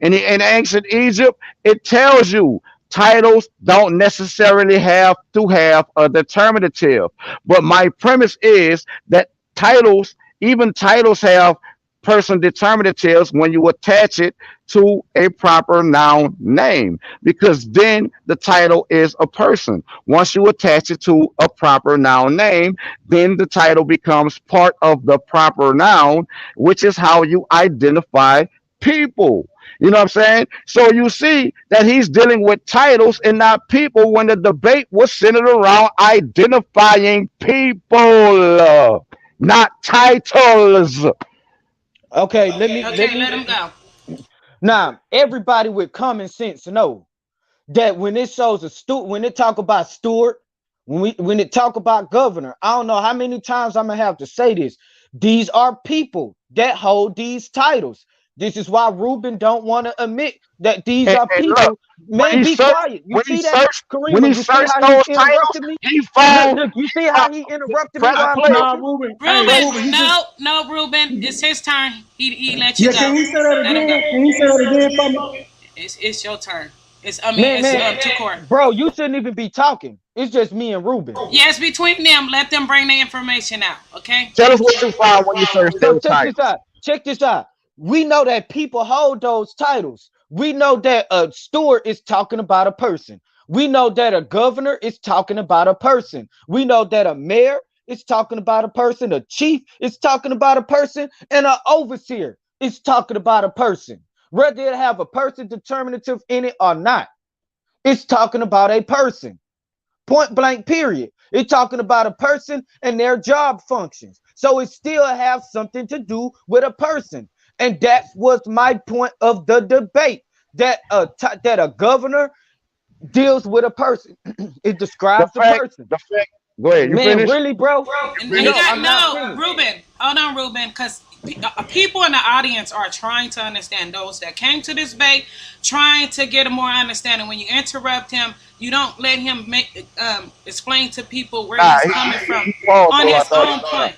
in ancient Egypt, it tells you titles don't necessarily have to have a determinative. But my premise is that titles, even titles, have person determinatives when you attach it to a proper noun name, because then the title is a person. Once you attach it to a proper noun name, then the title becomes part of the proper noun, which is how you identify people. You know what I'm saying? So you see that he's dealing with titles and not people, when the debate was centered around identifying people, not titles. Okay, let Okay, let me him go. now everybody with common sense know that when it shows when it talk about steward, when it talk about governor, I don't know how many times I'm gonna have to say this. These are people that hold these titles. This is why Reuben don't want to admit that these are And look, people. Man, be quiet. You see that, when he Karima? You see searched how he those titles, interrupted me? he Look, found look. You see how uh, he interrupted me press while I'm play. Nah, talking? Ruben. Hey, Ruben, Ruben, he just. no, Ruben. It's his turn. He let you Yeah, go. can he say that Let him go. again? Can he say that again for me? It's your turn. Man, It's man, two court. bro, you shouldn't even be talking. It's just me and Reuben. Yes, between them, let them bring the information out. Okay. Tell us Thank what you. you found when you searched So those check this titles. out. Check this out. We know that people hold those titles. We know that a steward is talking about a person. We know that a governor is talking about a person. We know that a mayor is talking about a person. A chief is talking about a person. And an overseer is talking about a person. Whether it have a person determinative in it or not, it's talking about a person. Point blank, period. It's talking about a person and their job functions. So it still has something to do with a person. And that was my point of the debate. That a governor deals with a person. It The describes a fact, person. the fact. Go ahead. You Man, finished? really, bro? And he No, got I'm not no finished. Ruben. Hold on, Ruben, because people in the audience are trying to understand. Those that came to this debate, trying to get a more understanding. When you interrupt him, you don't let him explain to people where he's coming from on his own point.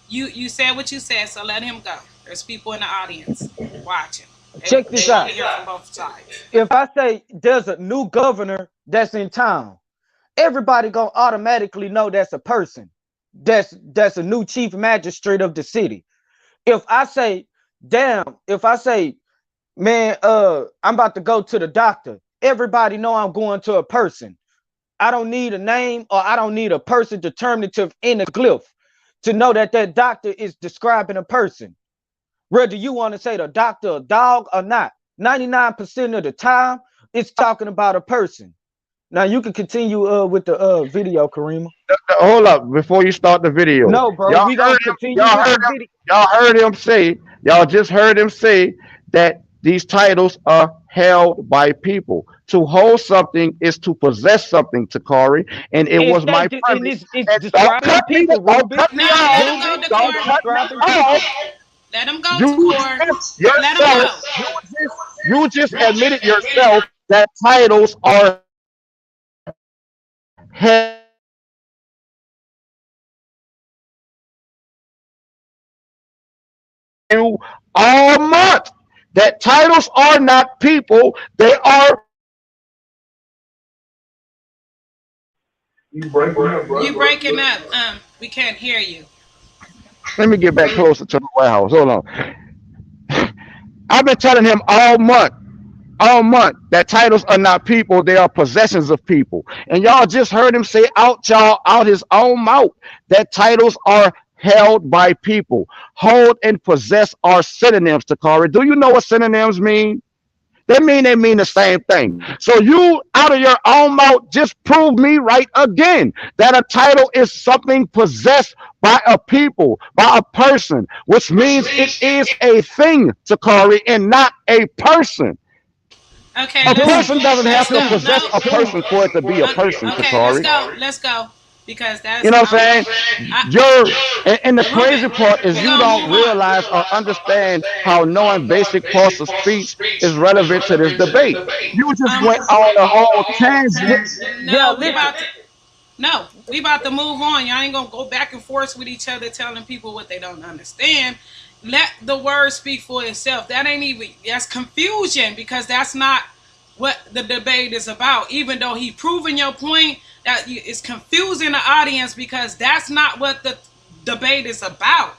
You said what you said, so let him go. There's people in the audience watching. Check this out. Hear from both sides. If I say there's a new governor that's in town, everybody gonna automatically know that's a person. That's a new chief magistrate of the city. If I say, man, I'm about to go to the doctor, everybody know I'm going to a person. I don't need a name, or I don't need a person determinative in a glyph to know that that doctor is describing a person. Whether you want to say the doctor a dog or not, 99% of the time, it's talking about a person. Now you can continue with the video, Karima. Hold up before you start the video. No, bro, Y'all we gonna heard him. continue Y'all with heard the him. video. Y'all heard him say. Y'all just heard him say that these titles are held by people. To hold something is to possess something, Takari, and it was my premise. It's And don't describing cut me. people, Don't Ruben. cut me No, off. let him go to Don't court. cut me Describing off. Let him go to You court. just Let him yourself. go. You just admitted yourself that titles are held all month. That titles are not people, they are. You breaking up, bro. You breaking up. We can't hear you. Let me get back closer to the warehouse. Hold on. I've been telling him all month that titles are not people, they are possessions of people. And y'all just heard him say out his own mouth that titles are held by people. Hold and possess are synonyms, Takari. Do you know what synonyms mean? They mean the same thing. So you, out of your own mouth, just prove me right again that a title is something possessed by a people, by a person, which means it is a thing, Takari, and not a person. Okay, A person doesn't have let's to go. possess a person for it to be a person, Okay, let's Takari. go. Let's go. Because that's You know what I'm saying? And the crazy Ruben, part is we're you gonna don't move on. realize or understand how knowing basic parts of speech is relevant to this debate. You just went on a whole tangent. No, we about to move on. Y'all ain't gonna go back and forth with each other telling people what they don't understand. Let the word speak for itself. That's confusion, because that's not what the debate is about. Even though he proven your point, that it's confusing the audience, because that's not what the debate is about.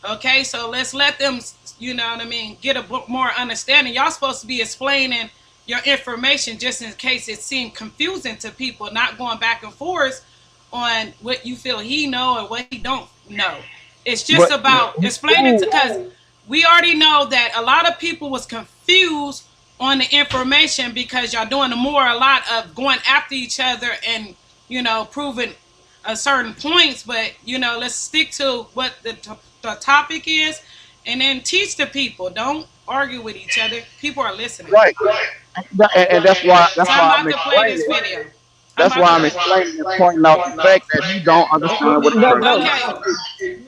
Okay, so let's let them, you know what I mean, get a more understanding. Y'all supposed to be explaining your information just in case it seemed confusing to people, not going back and forth on what you feel he know or what he don't know. It's just about explaining, because we already know that a lot of people was confused on the information, because y'all doing a lot of going after each other and, proving certain points. But, let's stick to what the topic is, and then teach the people. Don't argue with each other. People are listening. Right. And that's why So I'm I'm about to play this explaining. video. That's why I'm explaining and pointing out the fact that he don't understand what he's saying. Okay.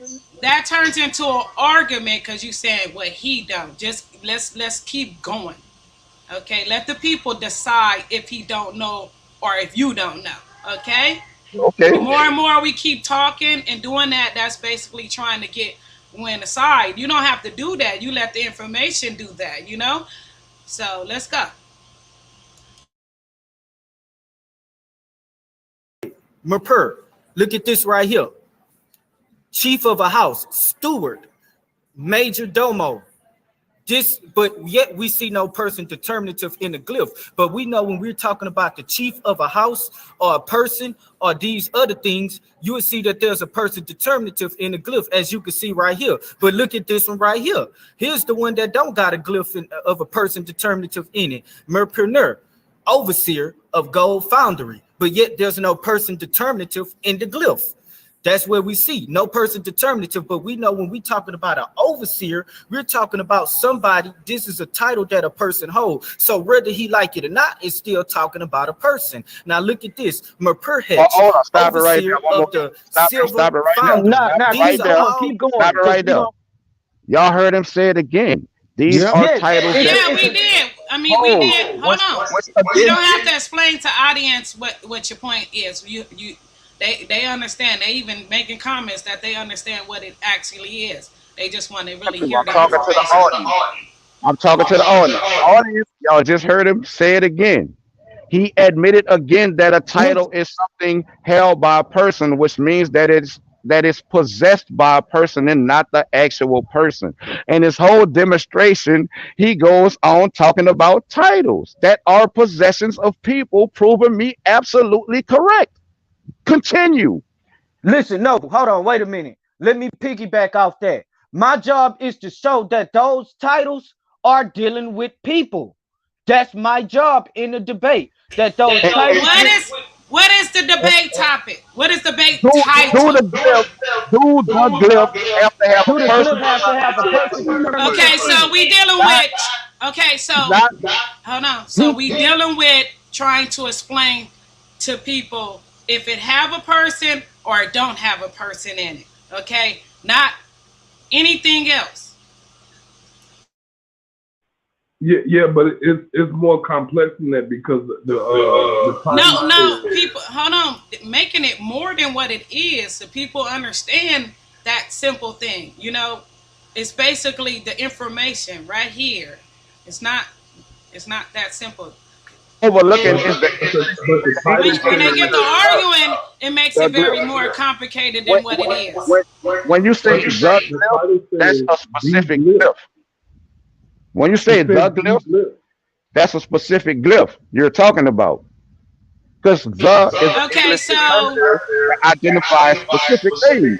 That turns into an argument because you saying what he don't. Just let's keep going. Okay, let the people decide if he don't know or if you don't know. Okay. Okay. The more and more we keep talking and doing that, that's basically trying to win aside. You don't have to do that. You let the information do that. So let's go. Merper, look at this right here. Chief of a house, steward, major domo. But yet we see no person determinative in the glyph. But we know when we're talking about the chief of a house or a person or these other things, you will see that there's a person determinative in the glyph, as you can see right here. But look at this one right here. Here's the one that don't got a glyph of a person determinative in it. Merpreneur, overseer of gold foundry. But yet there's no person determinative in the glyph. That's where we see no person determinative, but we know when we're talking about an overseer, we're talking about somebody. This is a title that a person holds. So whether he like it or not, it's still talking about a person. Now look at this, Merperhet, Stop it right overseer there. of the Stop silver it right foundry. there. These Right are there. all keep going. Stop it right there. Y'all heard him say it again. These Yep. are Yes, titles it's that a, Yeah, it's we a, did. I mean, we hold. did. Hold on. What's You again? don't have to explain to audience what your point is. They understand. They even making comments that they understand what it actually is. They just want to really hear I'm the talking to the information. audience. I'm talking to the audience. Audience, y'all just heard him say it again. He admitted again that a listen, title is something held by a person, which means that it's possessed by a person and not the actual person. And his whole demonstration, he goes on talking about titles that are possessions of people, proving me absolutely correct. Continue. listen, no, hold on, wait a minute. Let me piggyback off that. My job is to show that those titles are dealing with people. That's my job in the debate. That those And, and, titles What and, with is what is the and debate topic? What is the debate do title? the glyph, do the glyph have to have do a the person glyph to have to have a person Okay, determinative in so it? we dealing not, with. Okay, so not hold on. So He we dealing with trying to explain to people if it have a person or it don't have a person in it. Okay, not anything else. Yeah, but it's more complex than that because the No, title no, says people, hold on. Making it more than what it is so people understand that simple thing. It's basically the information right here. It's not. It's not that simple. overlooking but is the but the When title when they says get to arguing, it makes the it very glyph. more complicated When, than what it is. when, when you say but the the glyph, title that's says a the specific glyph. glyph. When you say It says the the glyph, glyph. that's a specific glyph you're talking about. Because the is an Okay, English so determiner that identifies specific things.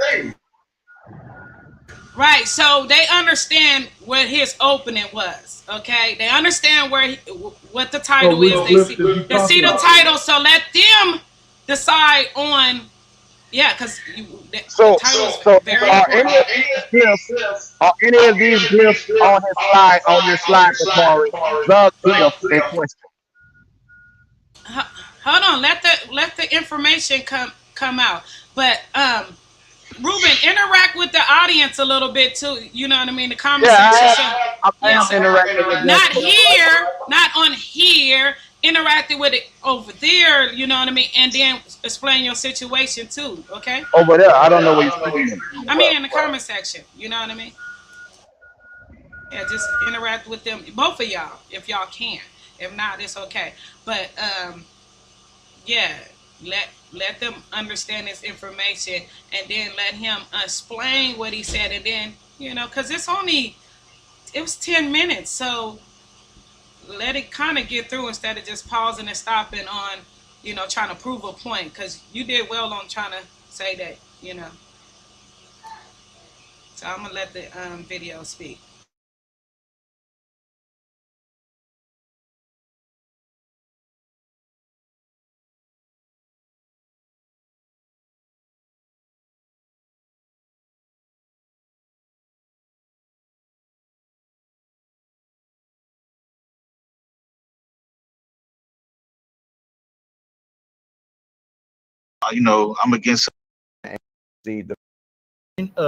right, so they understand what his opening was. Okay, they understand what the So title which is. glyph is he They see talking the about? title, so let them decide on. Yeah, because the So, title is so very are any important. of these glyphs, are any of these glyphs on his slide, on your slide, Bakari, the glyph in question? Hold on, let the information come out. But Ruben, interact with the audience a little bit too. You know what I mean? The comment Yeah, section. So I yeah, am so interacting with them. not here, not on here. Interacting with it over there. You know what I mean? And then explain your situation too. Okay? Over there. I don't know what you're speaking of. I mean, in the comment section. You know what I mean? Yeah, just interact with them, both of y'all, if y'all can. If not, it's okay. But yeah, let them understand this information, and then let him explain what he said, and then because it was 10 minutes, so let it kind of get through instead of just pausing and stopping on trying to prove a point, because you did well on trying to say that. So I'm gonna let the video speak. I'm against The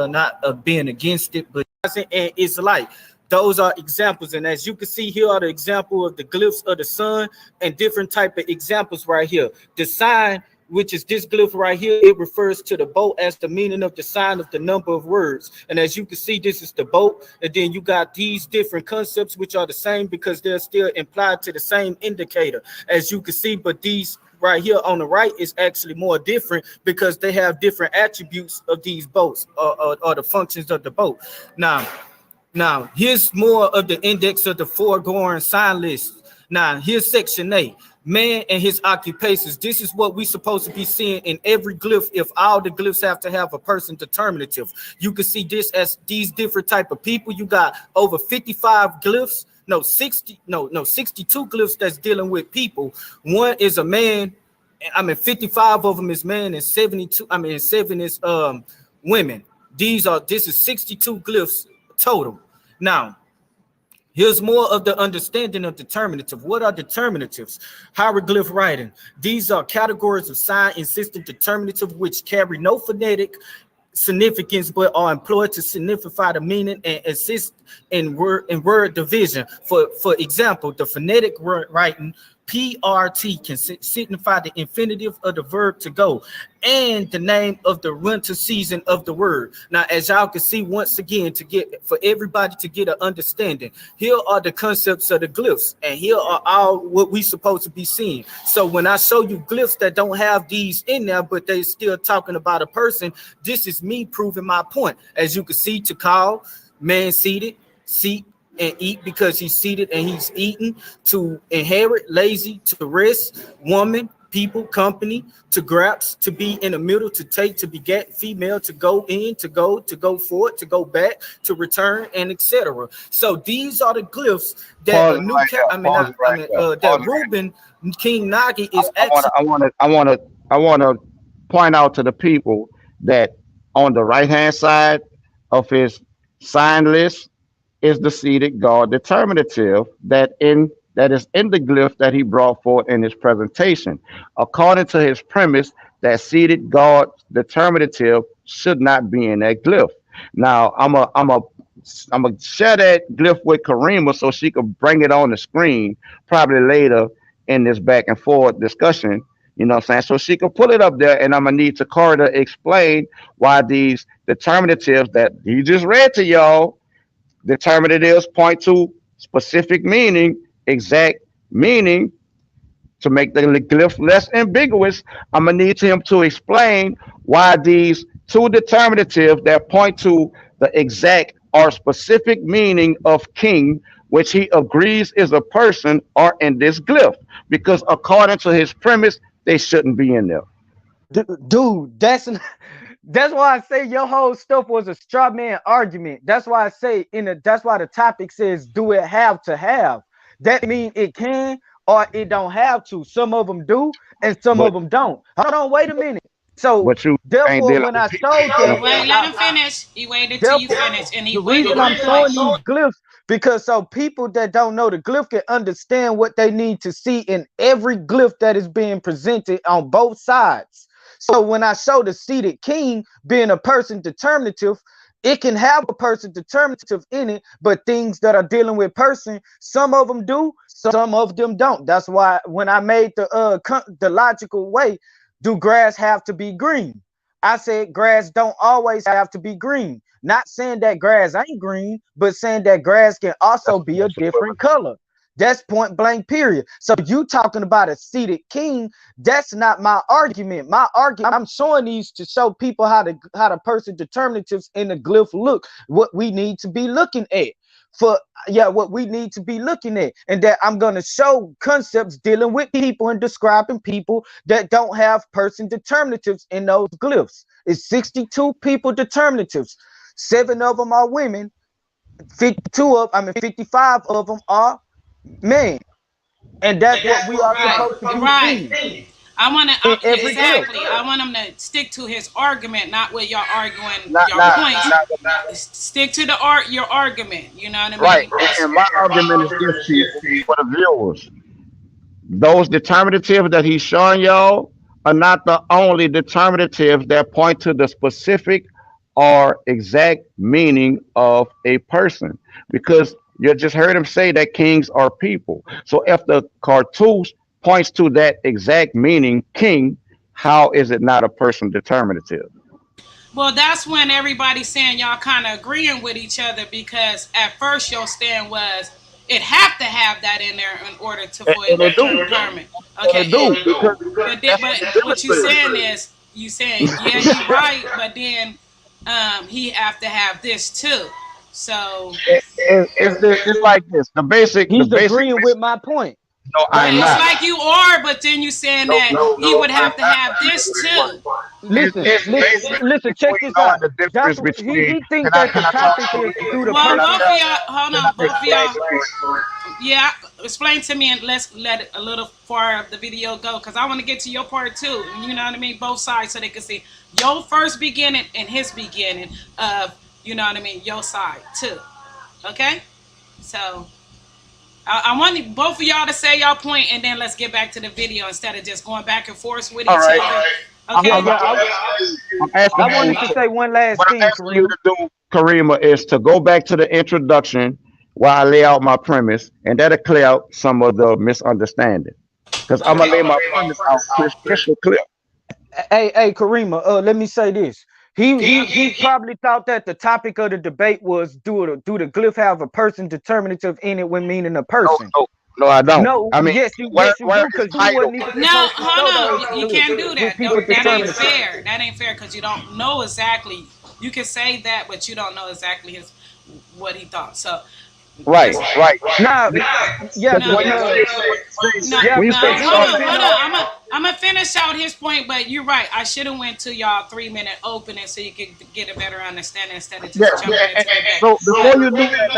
not being against it, but and it's like those are examples. And as you can see, here are the example of the glyphs of the sun and different type of examples right here. The sign, which is this glyph right here, it refers to the boat as the meaning of the sign of the number of words. And as you can see, this is the boat. And then you got these different concepts, which are the same because they're still implied to the same indicator, as you can see. But these right here on the right is actually more different because they have different attributes of these boats or the functions of the boat. Now, here's more of the index of the foregoing sign list. Now, here's section A, man and his occupations. This is what we supposed to be seeing in every glyph if all the glyphs have to have a person determinative. You can see this as these different type of people. You got over 55 glyphs. No, 62 glyphs that's dealing with people. One is a man. 55 of them is men, and 7 is women. This is 62 glyphs total. Now, here's more of the understanding of determinative. What are determinatives? Hieroglyph writing. These are categories of sign insistent determinative which carry no phonetic significance, but are employed to signify the meaning and assist in word division. For example, the phonetic word writing PRT can signify the infinitive of the verb to go and the name of the winter season of the word. Now, as y'all can see, once again, to get for everybody to get an understanding, here are the concepts of the glyphs, and here are all what we supposed to be seeing. So when I show you glyphs that don't have these in there, but they still talking about a person, this is me proving my point. As you can see, to call, man seated, seat and eat because he's seated and he's eating, to inherit, lazy, to rest, woman, people, company, to grasp, to be in the middle, to take, to beget, female, to go in, to go forward, to go back, to return, and etc. So these are the glyphs that Pause a new right there. Pause it right there. that Pause it right Reuben King Nagi there. is actually. I want to point out to the people that on the right hand side of his sign list is the seated God determinative that is in the glyph that he brought forth in his presentation. According to his premise, that seated God determinative should not be in that glyph. Now I'm gonna share that glyph with Karima so she could bring it on the screen probably later in this back and forth discussion. You know what I'm saying? So she could pull it up there, and I'm gonna need Takara to explain why these determinatives that he just read to y'all, determinatives point to specific meaning, exact meaning, to make the glyph less ambiguous. I'm gonna need him to explain why these two determinatives that point to the exact or specific meaning of king, which he agrees is a person, are in this glyph. Because according to his premise, they shouldn't be in there. Dude, that's why I say your whole stuff was a straw man argument. That's why I say that's why the topic says, do it have to have? That means it can or it don't have to. Some of them do and some of But them don't. Hold on, wait a minute. So but you ain't therefore, dealing when with I people. showed He that, wait, let him finish. He waited till you therefore, finish, and he the waited reason on I'm point. showing these glyphs because so people that don't know the glyph can understand what they need to see in every glyph that is being presented on both sides. So when I show the seated king being a person determinative, it can have a person determinative in it, but things that are dealing with person, some of them do, some of them don't. That's why when I made the logical way, do grass have to be green? I said grass don't always have to be green. Not saying that grass ain't green, but saying that grass can also be a That's different equivalent. color. That's point blank, period. So you talking about a seated king, that's not my argument. My argument, I'm showing these to show people how the person determinatives in the glyph look, what we need to be looking at. For what we need to be looking at, and that I'm going to show concepts dealing with people and describing people that don't have person determinatives in those glyphs. It's 62 people determinatives. 7 of them are women. 55 of them are men, and that's what we are Right, supposed to be seeing right. I want in to every glyph. exactly. I want him to stick to his argument, not what y'all arguing Not your not points. not Stick to the art your argument. You know what I right. mean? And my argument is this, people, for the viewers. Those determinatives that he's showing y'all are not the only determinatives that point to the specific or exact meaning of a person. Because you just heard him say that kings are people. So if the cartouche points to that exact meaning, king, how is it not a person determinative? Well, that's when everybody's saying y'all kind of agreeing with each other because at first your stand was it have to have that in there in order to for it And they to do. turn permanent. And Okay, they do. Because but that's what what you the saying is you saying yeah you right, but then he have to have this too. So it's like this. The He's basic. agreeing with my point. No, but I'm it's not. like you are, but then you saying No, that no, he no, would I'm have to not have this agreeing with too. it. Listen, It's listen, basic listen. Check between this knowing out. the That's difference what between. he think that the Can I talk? topic is to do the Well, Can I person. both of talk? y'all, hold Can on, I both of explain y'all. to you? Yeah, explain to me and let's let it a little far of the video go because I want to get to your part too. You know what I mean? Both sides so they can see your first beginning and his beginning of you know what I mean, your side too. Okay? So I want both of y'all to say y'all point and then let's get back to the video instead of just going back and forth with All each right. other. Okay. I'm asking I wanted to say one last what I'm thing, asking you Karima. to do, Karima, is to go back to the introduction while I lay out my premise, and that'll clear out some of the misunderstanding. Because I'm gonna Okay. lay my premise out crystal clear. Hey, Karima. Let me say this. He probably thought that the topic of the debate was do the glyph have a person determinative in it when meaning a No, person? no, no, I don't. No, I mean, yes you where do, is because you title? wasn't even No, supposed to hold show on. those You can't do with that. people That ain't determinative. fair. That ain't fair because you don't know exactly. You can say that, but you don't know exactly what he thought. So Right, let's right. Now, yeah, Because no, when you say, no, yeah, when you say no. because you Hold don't on, see hold straw on. no. I'm gonna finish out his point, but you're right. I should have went to y'all 3-minute opening so you could get a better understanding instead of yeah, just jumping into debate. so before you do But that,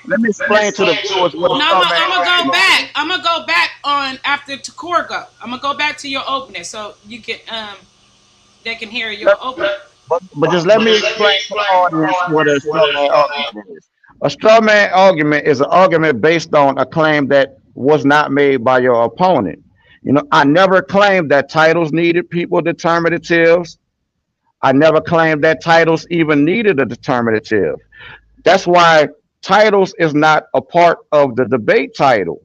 let me explain to the viewers what a no, straw man I'm gonna go argument is. back. I'm gonna go back on after Takor go. I'm gonna go back to your opening so you can they can hear your Let, opening. but just let me explain to the audience what a straw man argument is. A straw man argument is an argument based on a claim that was not made by your opponent. You know, I never claimed that titles needed people determinatives. I never claimed that titles even needed a determinative. That's why titles is not a part of the debate title.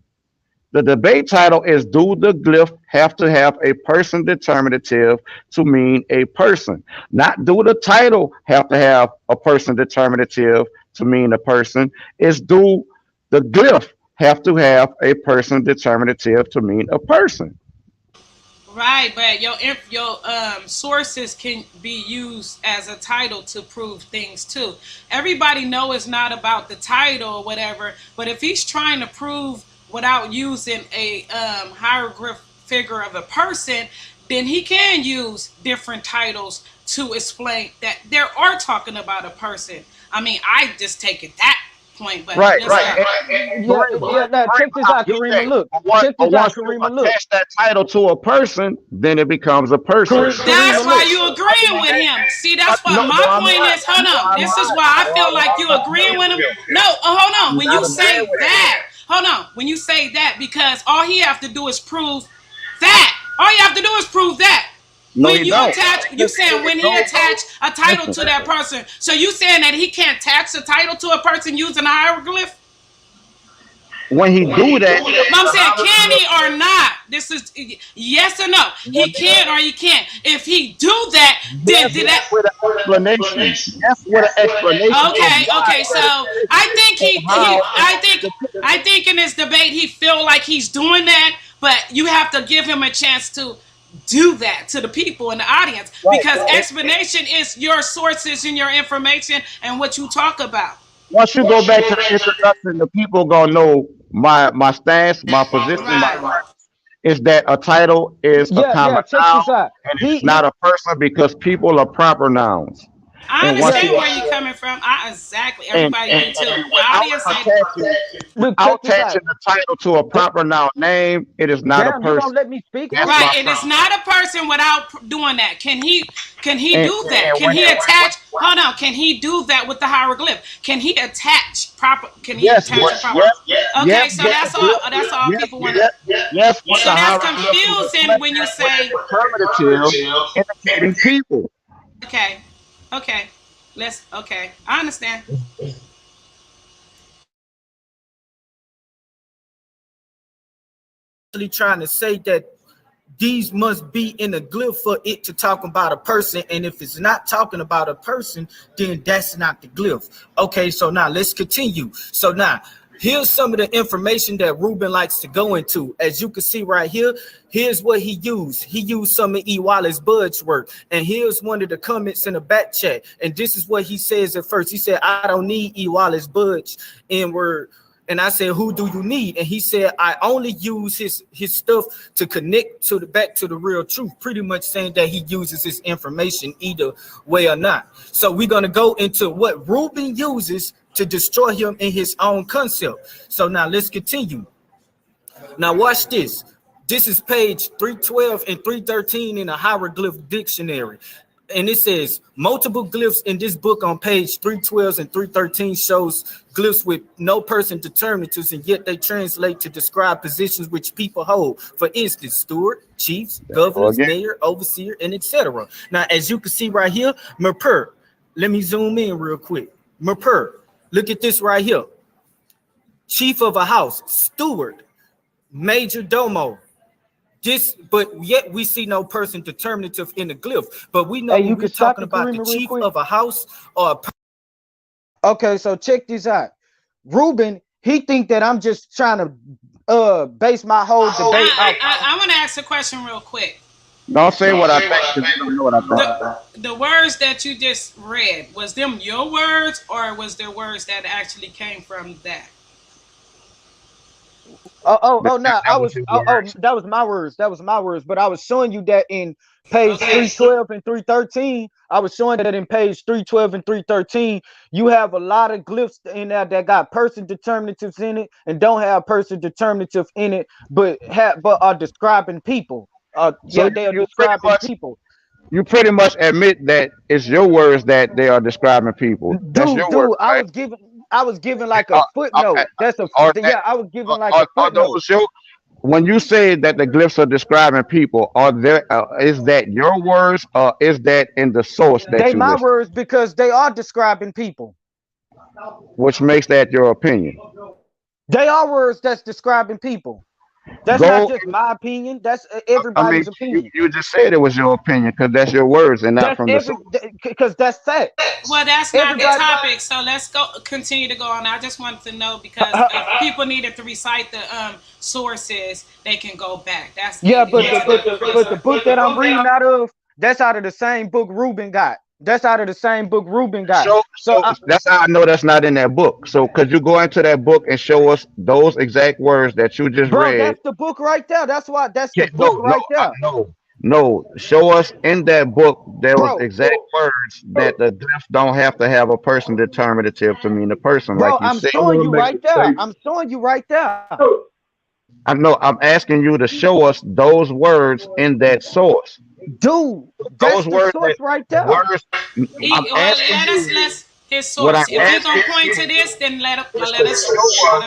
The debate title is, do the glyph have to have a person determinative to mean a person? Not do the title have to have a person determinative to mean a person. It's, do the glyph have to have a person determinative to mean a person? Right, but your sources can be used as a title to prove things too. Everybody know it's not about the title or whatever, but if he's trying to prove without using a hieroglyph figure of a person, then he can use different titles to explain that there are talking about a person. I mean, I just take it that point, but Right, let's right. go. Yeah. Now check this I out, get Karima. that. Look, check But this out, once you Karima. Look, attach that title to a person, then it becomes a person. That's Karima. why Look. you agreeing with him. See, that's No, what no, my I'm point not. is. Hold No, on. I'm This is not. why I No, feel I'm like not you agreeing agreeing with with him. him. No, hold on. I'm When you not say agreeing with him. that, hold on. When you say that, because all he have to do is prove that. All you have to do is prove that. No, When he you don't. attach, you saying when he No, attach a title listen. to that person. So you saying that he can't attach a title to a person using a hieroglyph? When he do that, No, I'm saying can he or not? This is yes or no. He can or he can't. If he do that, then yes, did that. with an explanation. Yes, with an explanation of Okay, why okay. So I think and how. I think in this debate he feel like he's doing that, but you have to give him a chance to do that to the people in the audience Right. because explanation is your sources and your information and what you talk about. Once you go back to the introduction, the people gonna know my stance, my position, my Right. is that a title is a Yeah. common Check noun this out. and it is He not a person because people are proper nouns. I And once yeah. you understand where you're coming from. I exactly. and, Everybody and, do too. and The without audience say attaching Look, without check this out. attaching the title to a proper noun name, it is not a Damn, you gonna person. let me speak, That's fool? right. my It is problem. not a person without doing that. Can he And, do that? and Can when he it, attach? Hold on. Can he do that with the hieroglyph? Can he attach proper? Can he yes, attach a proper? yes, Okay, yes, so with the that's all. glyph, That's all yes, people want to. yes, yes, with So the that's hieroglyph is confusing when you say. determinative indicating people. Okay, okay, let's. Okay, I understand. Trying to say that these must be in a glyph for it to talk about a person, and if it's not talking about a person, then that's not the glyph. Okay, so now let's continue. So now here's some of the information that Ruben likes to go into. As you can see right here, here's what he used. He used some of E. Wallace Bud's work, and here's one of the comments in the back chat, and this is what he says at first. He said, I don't need E. Wallace Bud's in word. And I said, who do you need? And he said, I only use his stuff to connect to the back to the real truth, pretty much saying that he uses his information either way or not. So we're going to go into what Ruben uses to destroy him in his own concept. So now let's continue. Now watch this. This is page 312 and 313 in a hieroglyph dictionary. And it says multiple glyphs in this book on page 312 and 313 shows glyphs with no person determinatives, and yet they translate to describe positions which people hold. For instance, steward, chiefs, governors, mayor, overseer, and etc. Now, as you can see right here, Merper, let me zoom in real quick. Merper, look at this right here. Chief of a house, steward, major domo. This, but yet we see no person determinative in the glyph. But we know when we're talking about the chief of a house or okay, so check this out. Ruben, he think that I'm just trying to base my whole debate off. I want to ask a question real quick. Don't say what I think because you don't know what I think. The words that you just read, was them your words or was there words that actually came from that? No, that was my words. That was my words. But I was showing you that in page 312 and 313. I was showing that in page 312 and 313, you have a lot of glyphs in there that got person determinatives in it and don't have person determinative in it, but are describing people. So they are describing people. You pretty much admit that it's your words that they are describing people. That's your words, right? I was given like a footnote. That's a I was given like a footnote. When you say that the glyphs are describing people, is that your words or is that in the source that they you my listen? words because they are describing people. Which makes that your opinion. They are words that's describing people. That's not just my opinion. That's everybody's opinion. You just said it was your opinion because that's your words and not from the source. Because that's fact. Well, that's not the topic. So let's continue to go on. I just wanted to know because if people needed to recite the sources, they can go back. That's but the book that I'm reading out of, that's out of the same book Ruben got. That's out of the same book Ruben got. So that's how I know that's not in that book. So could you go into that book and show us those exact words that you just read? That's the book right there. That's the book right there. No. Show us in that book there was exact words that the glyphs don't have to have a person determinative to mean the person. Bro, like you I'm said. showing you right there. I'm showing you right there. I know. I'm asking you to show us those words in that source. Dude, those words right there. His source. If you're gonna point to this, then let us show.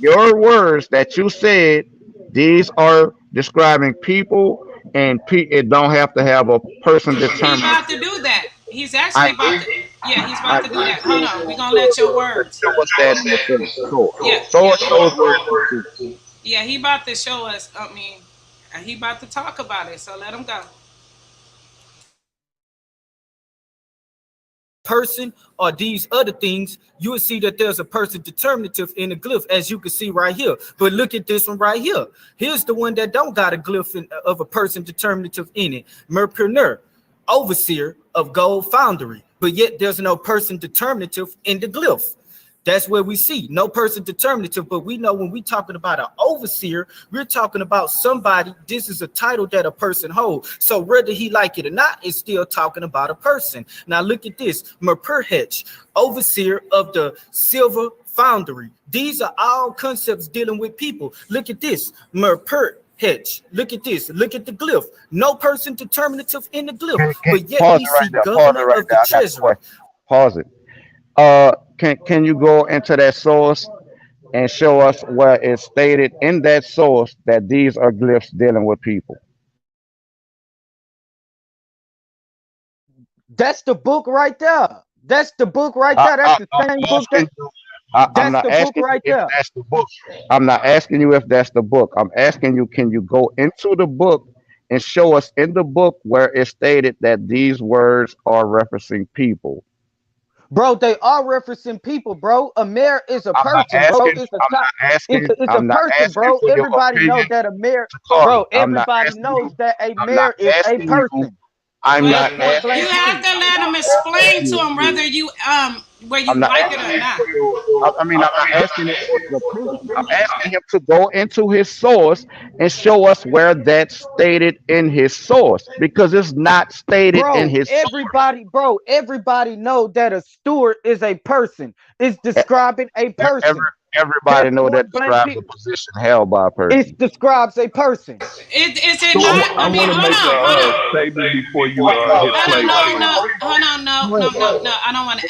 Your words that you said, these are describing people, and it don't have to have a person determined. He's about to do that. He's actually about to. Yeah, he's about to do that. Hold on, we're gonna let your words. Show us that in the source. Show us those words. Yeah, he about to show us. I mean, he about to talk about it. So let him go. Person or these other things, you will see that there's a person determinative in the glyph, as you can see right here. But look at this one right here. Here's the one that don't got a glyph of a person determinative in it. Merpreneur, overseer of gold foundry, but yet there's no person determinative in the glyph. That's where we see no person determinative, but we know when we're talking about an overseer, we're talking about somebody. This is a title that a person holds. So whether he like it or not, it's still talking about a person. Now look at this, Merperhech, overseer of the silver foundry. These are all concepts dealing with people. Look at this, Merperhech. Look at this. Look at the glyph. No person determinative in the glyph, but yet we see governor of the treasury. Pause it. Can you go into that source and show us where it's stated in that source that these are glyphs dealing with people? That's the book right there. That's the book right there. That's the same book. I'm not asking you if that's the book. I'm not asking you if that's the book. I'm asking you, can you go into the book and show us in the book where it's stated that these words are referencing people? Bro, they are referencing people, bro. A mayor is a person, bro. It's a person, bro. Everybody knows that a mayor, bro. Everybody knows that a mayor is a person. I'm not asking. You have to let him explain to him whether you whether I'm you not like it or asking him not. to. I mean, I'm not asking him for his opinion. I'm asking him to go into his source and show us where that's stated in his source because it's not stated in Bro, his source. everybody know that a steward is a person. It's E- describing a Every, person. everybody That's know that point blank. describes a position held by a It person. describes a person. Is it Steward. not? I I mean, want to hold make on, hold on. a statement before you hit Hold on, play. no, no, hold on, no, Go no, ahead. no, no. I don't want to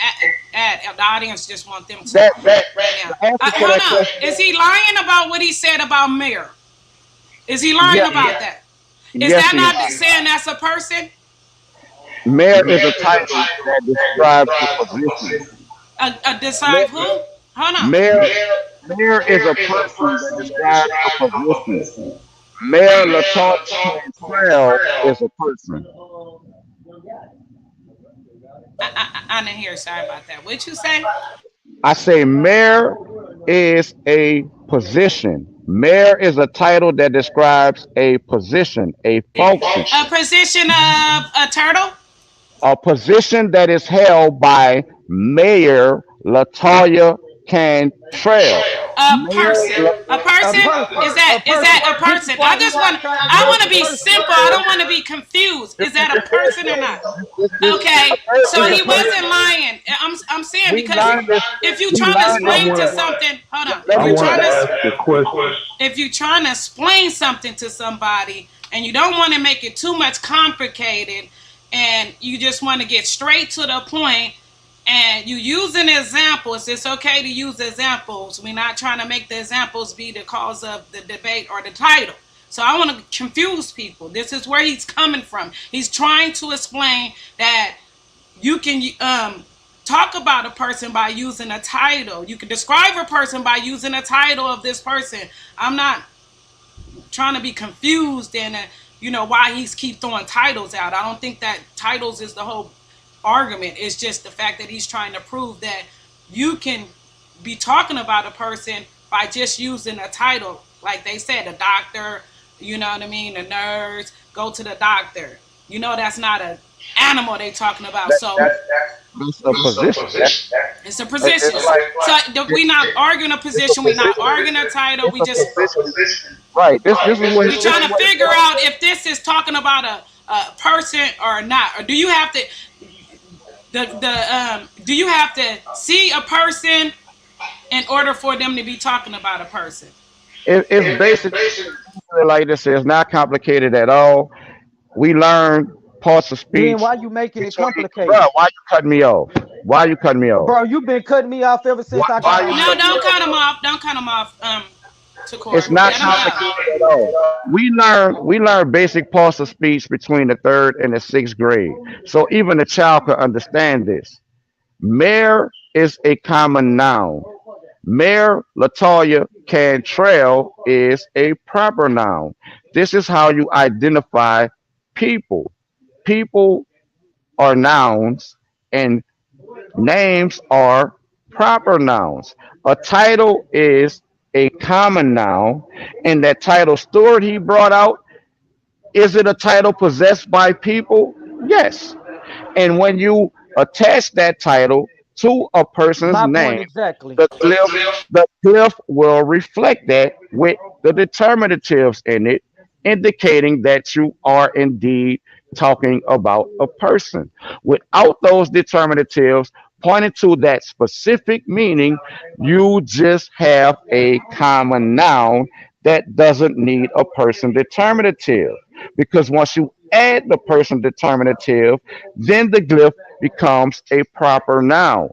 add. The audience just want them to That right now. the answer to Hold that on. question. Is he lying about what he said about Mayor? Is he lying Yeah, about that? Is yes, that he not lied. saying that's a person? Mayor is a title that describes a position. A decide Ma- who? Hold on. Mayor, mayor is a person that describes a position. Mayor Latoya Cantrell is a person. I didn't hear. Sorry about that. What you say? I say mayor is a position. Mayor is a title that describes a position, a function, A position of a turtle? a position that is held by Mayor Latoya Cantrell. A Mayor, person. A A person? person. A Is person. that a This is person? why we not trying to I make want to the be person a simple. I don't person. want to be confused. this, Is that a this is person or not? a Okay. mayor So is a he wasn't person. lying. I'm saying We because learned this. if you We trying to learned I this. explain to want something, hold on. Let I If me you want let to trying me to ask a question. if you're trying to explain something to somebody and you don't want to make it too much complicated and you just want to get straight to the point and you using examples, it's okay to use examples. We're not trying to make the examples be the cause of the debate or the title. So I want to confuse people. This is where he's coming from. He's trying to explain that you can talk about a person by using a title. You can describe a person by using a title of this person. I'm not trying to be confused and why he's keep throwing titles out. I don't think that titles is the whole argument. It's just the fact that he's trying to prove that you can be talking about a person by just using a title, like they said, a doctor, you know what I mean, a nurse, go to the doctor. That's not a animal they talking about. that, So that that's a position. it's a position. It's like So we not arguing a it's a position. We not position. arguing a title. It's We a just position. Right. This is what we this trying is to what figure out if this is talking about a person or not. Or do you have to do you have to see a person in order for them to be talking about a person? it's basically like this. It's not complicated at all. We learn parts of Then speech why you making it between. Bro, complicated? why you cutting me off? Why you cutting me off? Bro, you been cutting me off ever since I Why got you on No, here. cutting me don't off? cut him off. Don't cut him off. It's Takor, not let him complicated go. at all. We learn basic parts of speech between the third and the sixth grade. So even a child can understand this. Mayor is a common noun. Mayor Latoya Cantrell is a proper noun. This is how you identify people. People are nouns and names are proper nouns. A title is a common noun, and that title Stewart he brought out, is it a title possessed by people? Yes. And when you attach that title to a person's My name, point exactly. the glyph, the glyph will reflect that with the determinatives in it, indicating that you are indeed talking about a person. Without those determinatives pointing to that specific meaning, you just have a common noun that doesn't need a person determinative. Because once you add the person determinative, then the glyph becomes a proper noun.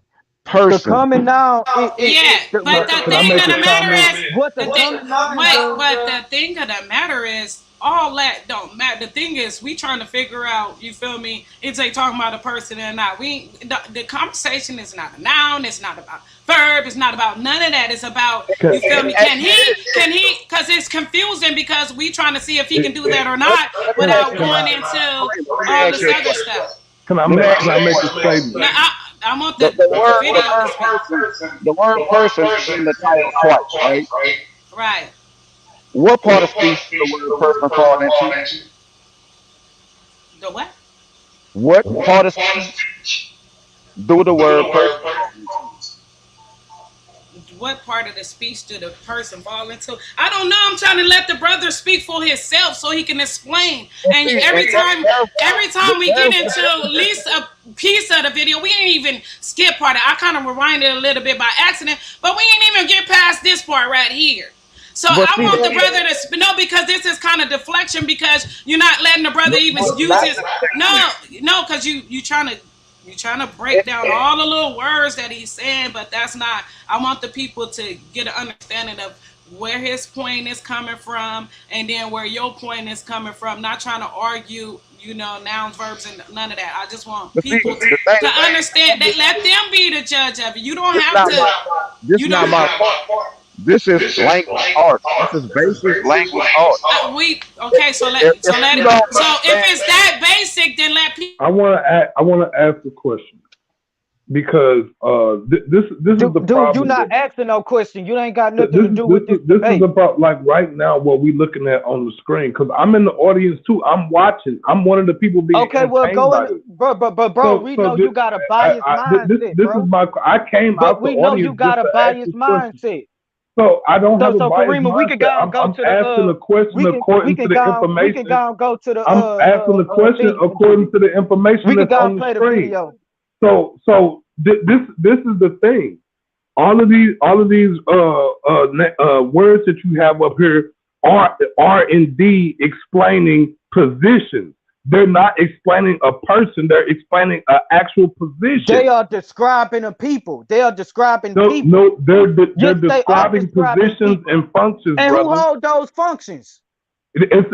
The Person. common noun, Yeah, but the Can I thing make of a the matter comment? is, what the the thing. common noun Wait, does, but the thing of the matter is, all that don't matter. The thing is, we trying to figure out. You feel me? Is they talking about a person or not? The conversation is not a noun. It's not about verb. It's not about none of that. It's about, you feel me? Can he? Can he? Because it's confusing because we trying to see if he can do that or not Let me ask without you a Can going I into let me all ask this you a other question. stuff. Let me ask can you I a make a question. statement? Now, I want The, the the word the video to word speak. person the word person is in the title twice, right? Right. What part of speech does the word person fall into? The what? What part of speech Do the word person. What part of the speech did the person fall into? I don't know. I'm trying to let the brother speak for himself so he can explain. And See, every time we get into at least a piece of the video, we ain't even skip part of it. I kind of rewinded a little bit by accident, but we ain't even get past this part right here. So but I see, want the brother to no, because this is kind of deflection because you're not letting the brother even no, use not his no, because you trying to break down all the little words that he's saying, but that's not. I want the people to get an understanding of where his point is coming from, and then where your point is coming from. Not trying to argue, nouns, verbs, and none of that. I just want but see, people the thing, to understand that. Let them be the judge of it. You don't this have not to. my, this You not don't. my point. This is language art. This is basic language art. We okay. So If let you it. don't So if understand it's that basic, then let people. I want to ask a question because this is the Dude, you problem. not asking no question. You ain't got This nothing to is do this with is this this is debate. about like right now what we looking at on the screen because I'm in the audience too. I'm watching. I'm one of the people being Okay, well, entertained go by in, this. bro. We know you got a biased mindset, This is bro. my. I came But out the we know you audience just got a to ask biased this question. mindset. So I don't have a So biased Karima, we can mindset. go and go I'm to the asking a question we according can to the go information. and go to the I'm asking the question thing, according to the information we can that's go on and the play the screen. video. This is the thing. All of these words that you have up here are indeed explaining positions. They're not explaining a person. They're explaining an actual They position. are describing a people. They are describing No, people. no, they're Yes, they are describing describing positions people. and functions, And who brother. hold those functions? It's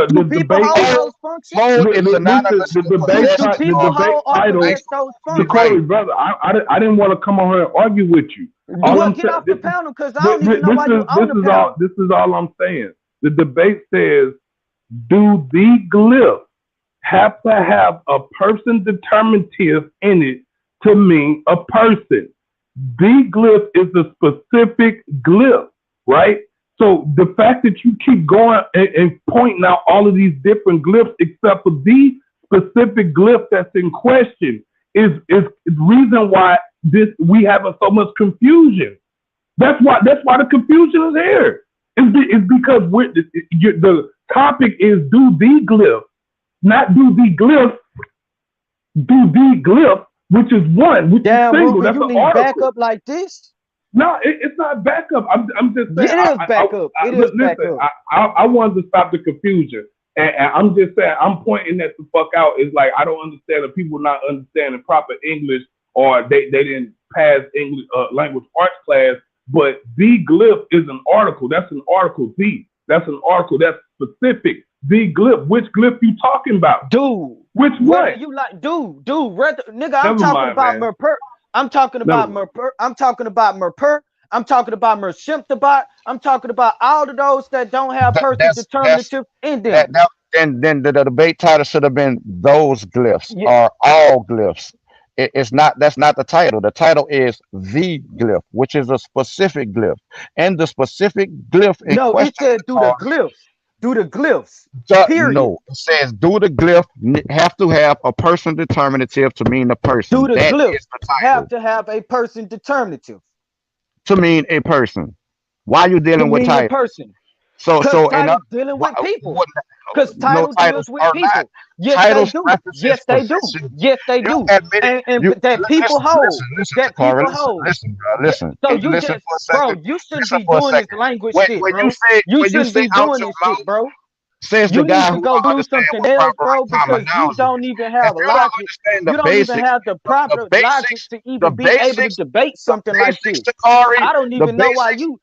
Do the people debate. hold those functions? hold is Listen, synonymous with Do possession the people or debate hold or title. possess language. those Corey, functions? Right. brother, I didn't want to come on here and argue with you. All Well, I'm get saying, off the panel because I don't even know why you on the panel. this is all I'm saying. The debate says, do the glyph have to have a person determinative in it to mean a person? The glyph is a specific glyph, right? So the fact that you keep going and pointing out all of these different glyphs except for the specific glyph that's in question is the reason why we having so much confusion. That's why the confusion is here. It's because the topic is do the glyph, not do the glyph, do the glyph, which is one, which is single. Ruben, That's you an need article. backup like this? No, it's not backup. I'm just saying. It is backup. Listen, I wanted to stop the confusion, and I'm just saying I'm pointing that the fuck out. It's like I don't understand that people not understanding proper English or they didn't pass English language arts class. But the glyph is an article. That's an article. That's an article. That's specific. The glyph. Which glyph you talking about? Dude. Which one? You like, dude, nigga, I'm Never talking mind, about man. Merper. I'm talking about Merper. I'm talking about Merper. I'm talking about Mershimtabot. I'm talking about all of those that don't have person That's determinative in them. then the debate title should have been those glyphs Yeah. or all glyphs. It's not. That's not the title. The title is the glyph, which is a specific glyph, and the specific glyph in No, it question. said do the glyphs. Do the glyphs. Period. No, it says do the glyph have to have a person determinative to mean a person. Do the That glyphs is the title. have to have a person determinative To mean a person. Why you to dealing with mean a title? person? So Because in titles dealing with people. Because no title titles deals with are not. people. Yes, Titles they do. references Yes, they do. positions. Yes, they You do. admitted And you that people hold. listen, That Takara, people listen, hold. listen, bro, listen. So you Listen just, for a bro, second. you shouldn't Listen be for a doing this second. language When shit, when bro. You you shouldn't say be out doing your this mouth, shit, bro. says the You need guy to who go don't do understand something what else, proper bro, because you terminology don't is. even If have you don't logic. understand You the don't even basics, have the the proper logic basics, to the even be able to basics, debate the something like basics, this. Takari, I don't the even know why basics, you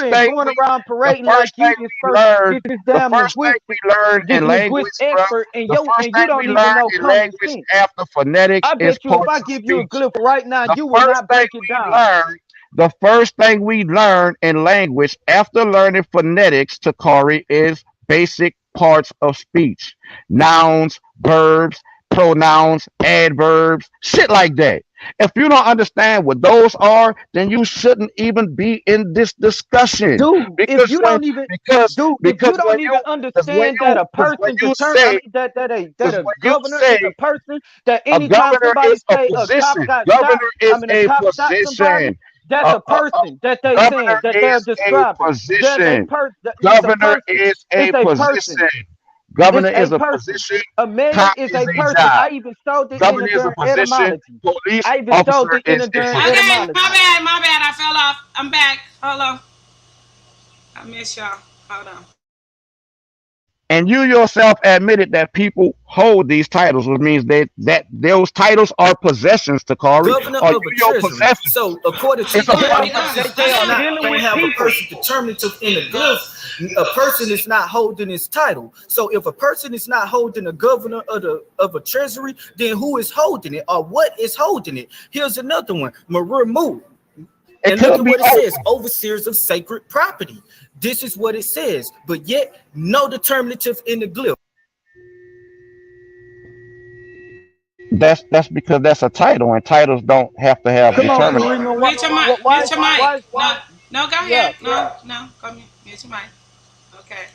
been going around the parading like first thing you this we first learned, this the damn first thing we learned this in language, linguist bro, expert and the first you thing we don't even learned know in common language sense. after phonetics I is bet you if parts I of give you a speech. glyph right now, The you will first not thing break it we down. learned, the first thing we learn in language after learning phonetics, Takari, is basic parts of speech. Nouns, verbs, pronouns, adverbs, shit like that. If you don't understand what those are, then you shouldn't even be in this discussion. Dude, if Because you when don't even, because dude, if because you don't when even you understand that a because when person you determine, I say mean that because a when you governor say is a person, that a anytime governor somebody is a say a cop position, got shot, governor I is mean a a cop shot somebody, position. that's A, a a, a person that they saying governor that they're is a describing. There's a position. it's a Governor person. is a It's a person. position. It's Governor a is a person. position. A mayor Cop is is a a person. job. I even showed it in Governor the is a during position. etymology. Police I even showed officer it in is the a during position. Okay, etymology. my bad. I fell off. I'm back. Hold on. I miss y'all. Hold on. And you yourself admitted that people hold these titles, which means that those titles are possessions to Kari. Governor Are you of a your treasury. possessions? So according to It's you, a Be gone. Yeah, Be possession. gone. since they this Hold are on. not dealing don't with have a people. person determinative in the glyph, a person is not holding his title. So if a person is not holding a governor of a treasury, then who is holding it or what is holding it? Here's another one, Maru. It And look could at be what it says, open. overseers of sacred property. This is what it says, but yet no determinative in the glyph. That's because that's a title, and titles don't have to have Come on, determinate. Karima. Mute your mic. Why, Mute your mic. why, No. No, go yeah. ahead. No. No. Go mute. Mute your mic. Okay.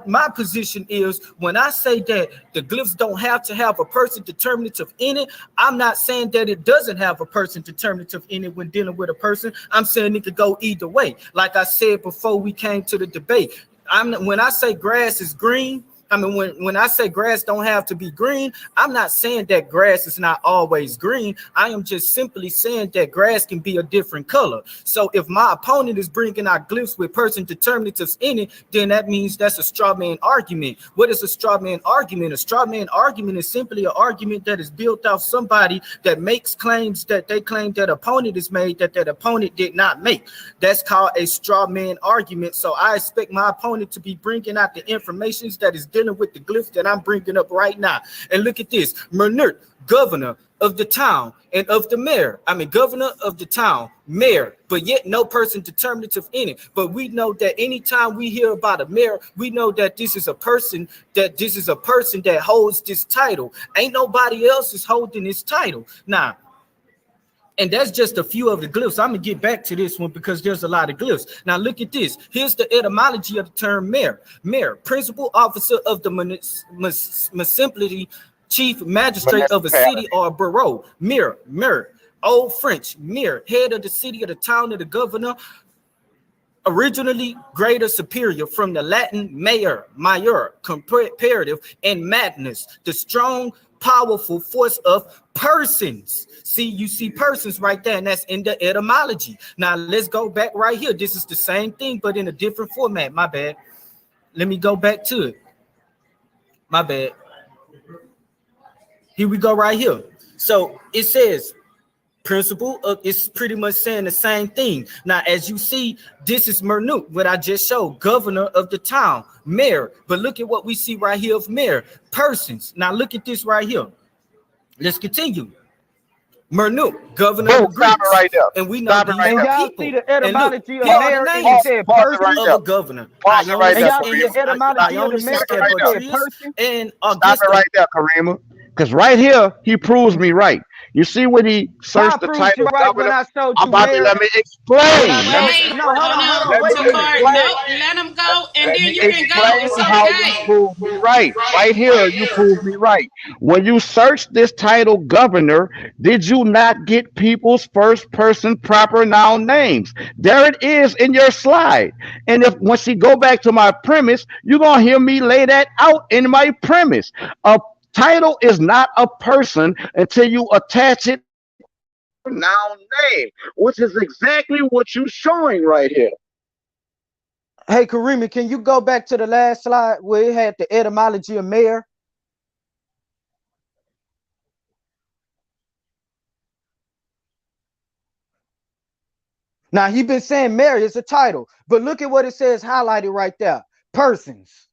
My position is when I say that the glyphs don't have to have a person determinative in it, I'm not saying that it doesn't have a person determinative in it when dealing with a person. I'm saying it could go either way. Like I said before we came to the debate, when I say grass is green, I mean, when I say grass don't have to be green, I'm not saying that grass is not always green. I am just simply saying that grass can be a different color. So if my opponent is bringing out glyphs with person determinatives in it, then that means that's a straw man argument. What is a straw man argument? A straw man argument is simply an argument that is built off somebody that makes claims that they claim that opponent is made that that opponent did not make. That's called a straw man argument. So I expect my opponent to be bringing out the information that is dealing with the glyphs that I'm bringing up right now. And look at this. Mernert, governor of the town and of the mayor. I mean, governor of the town, mayor, but yet no person determinative in it. But we know that anytime we hear about a mayor, we know that this is a person that holds this title. Ain't nobody else is holding this title. Now, and that's just a few of the glyphs. I'm gonna get back to this one because there's a lot of glyphs. Now look at this. Here's the etymology of the term mayor. Mayor, principal officer of the municipality, chief magistrate of a city or a borough. Mayor, Old French, mayor, head of the city or the town of the governor. Originally greater superior from the Latin major, comparative, and madness, the strong, powerful force of persons. See, you see persons right there, and that's in the etymology. Now let's go back right here. This is the same thing, but in a different format. My bad. Let me go back to it. My bad. Here we go right here. So it says principle is pretty much saying the same thing. Now, as you see, this is Mernuk, what I just showed, governor of the town, mayor. But look at what we see right here of mayor, persons. Now, look at this right here. Let's continue. Mernuk, governor of Boom, the stop it Greeks. right there. And we know Stop it these right And are there. y'all people. see the And look, etymology of here are the mayor, and it names said Pause it right person. of there. a governor. Pause it right And there, y'all see the Karima. etymology of the Ionis mayor, Stop it and right it there. said Scapetrius person. and Stop it Augusta. right there, Karima. Because right here, he proves me right. You see when he How I searched the proved you title right when governor? I showed I'm you about to mayor, let me when I explain. Let me showed, Wait. no, explain. hold Hold on, hold on. on, Let me wait a minute. Takar, explain. no. Let him go, and Let then me you can go. explain It's how you okay. prove me right. Right here, you prove me right. When you search this title governor, did you not get people's first person proper noun names? There it is in your slide. And if once you go back to my premise, you're gonna hear me lay that out in my premise. A title is not a person until you attach it noun name, which is exactly what you're showing right here. Hey, Karima, can you go back to the last slide where it had the etymology of mayor? Now, he been saying mayor is a title, but look at what it says highlighted right there. Persons.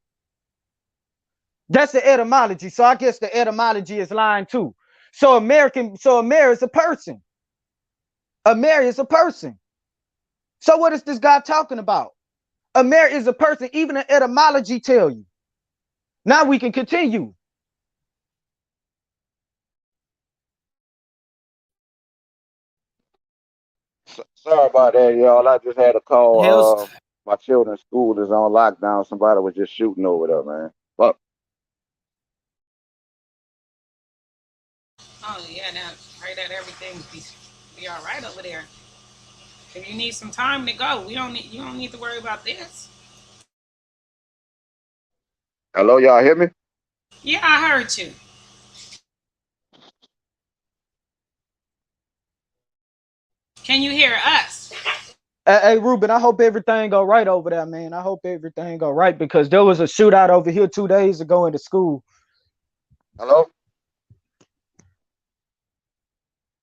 That's the etymology. So I guess the etymology is line two. So a mayor is a person. A mayor is a person. So what is this guy talking about? A mayor is a person. Even the etymology tell you. Now we can continue. Sorry about that, y'all. I just had a Hell's call. My children's school is on lockdown. Somebody was just shooting over there, man. Fuck. Oh yeah, now pray that everything be all right over there. If you need some time to go, we don't need you don't need to worry about this. Hello, y'all hear me? Yeah, I heard you. Can you hear us? Hey, Ruben, I hope everything go right over there, man. I hope everything go right because there was a shootout over here 2 days ago in the school. Hello?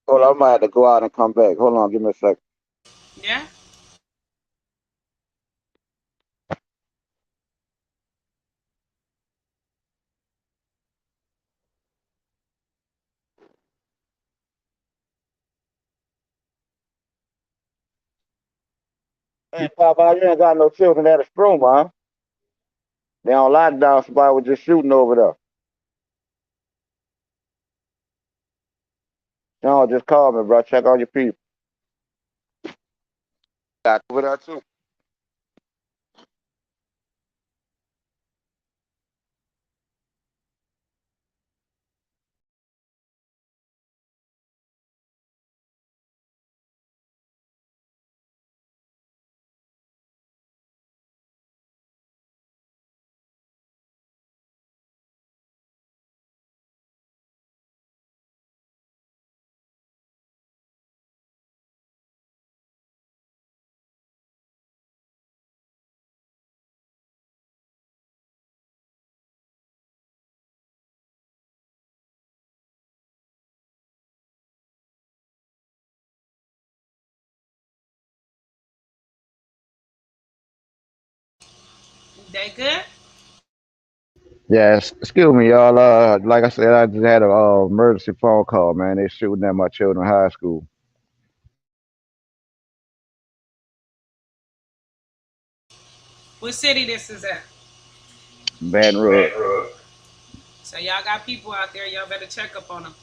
Hold on, I might have to go out and come back. Hold on, give me a second. Yeah. Hey, Papa, you ain't got no children at the room, huh? They on lockdown. Somebody was just shooting over there. No, just call me, bro. Check on your people. Got over there too. They good? Yes, excuse me, y'all. Like I said, I just had a emergency phone call, man. They shooting at my children's high school. What city this is at? Baton Rouge. So y'all got people out there. Y'all better check up on them.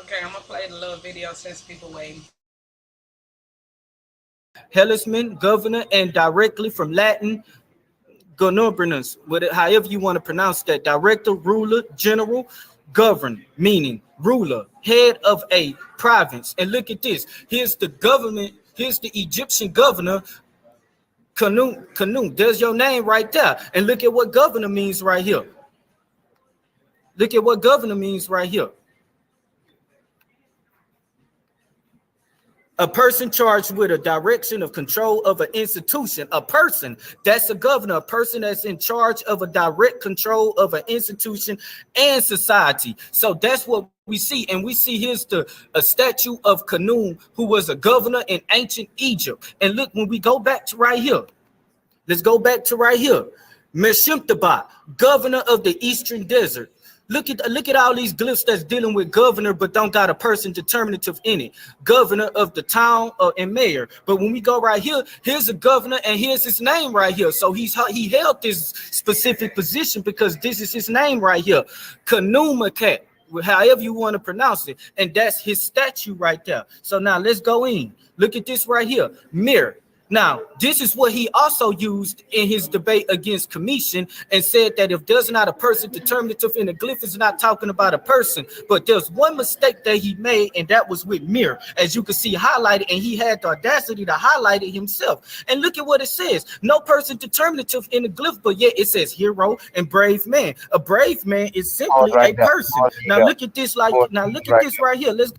Okay, I'm gonna play the little video since people waiting. Hellisman, governor, and directly from Latin, governors, however you want to pronounce that. Director, ruler, general, govern, meaning ruler, head of a province. And look at this. Here's the government. Here's the Egyptian governor, Kanu. There's your name right there. And look at what governor means right here. Look at what governor means right here. A person charged with a direction of control of an institution. A person, that's a governor. A person that's in charge of a direct control of an institution and society. So that's what we see. And we see here's a statue of Khnum, who was a governor in ancient Egypt. And look, when we go back to right here, let's go back to right here. Meshimtabah, governor of the Eastern Desert. Look at all these glyphs that's dealing with governor, but don't got a person determinative in it. Governor of the town and mayor. But when we go right here, here's a governor and here's his name right here. So he held this specific position because this is his name right here. Kanumakat, however you want to pronounce it. And that's his statue right there. So now let's go in. Look at this right here. Mirror. Now, this is what he also used in his debate against Commission and said that if there's not a person determinative in the glyph, it's not talking about a person. But there's one mistake that he made, and that was with Mir, as you can see highlighted, and he had the audacity to highlight it himself. And look at what it says. No person determinative in the glyph, but yet it says hero and brave man. A brave man is simply a person. Now look at this, look at this right here. Let's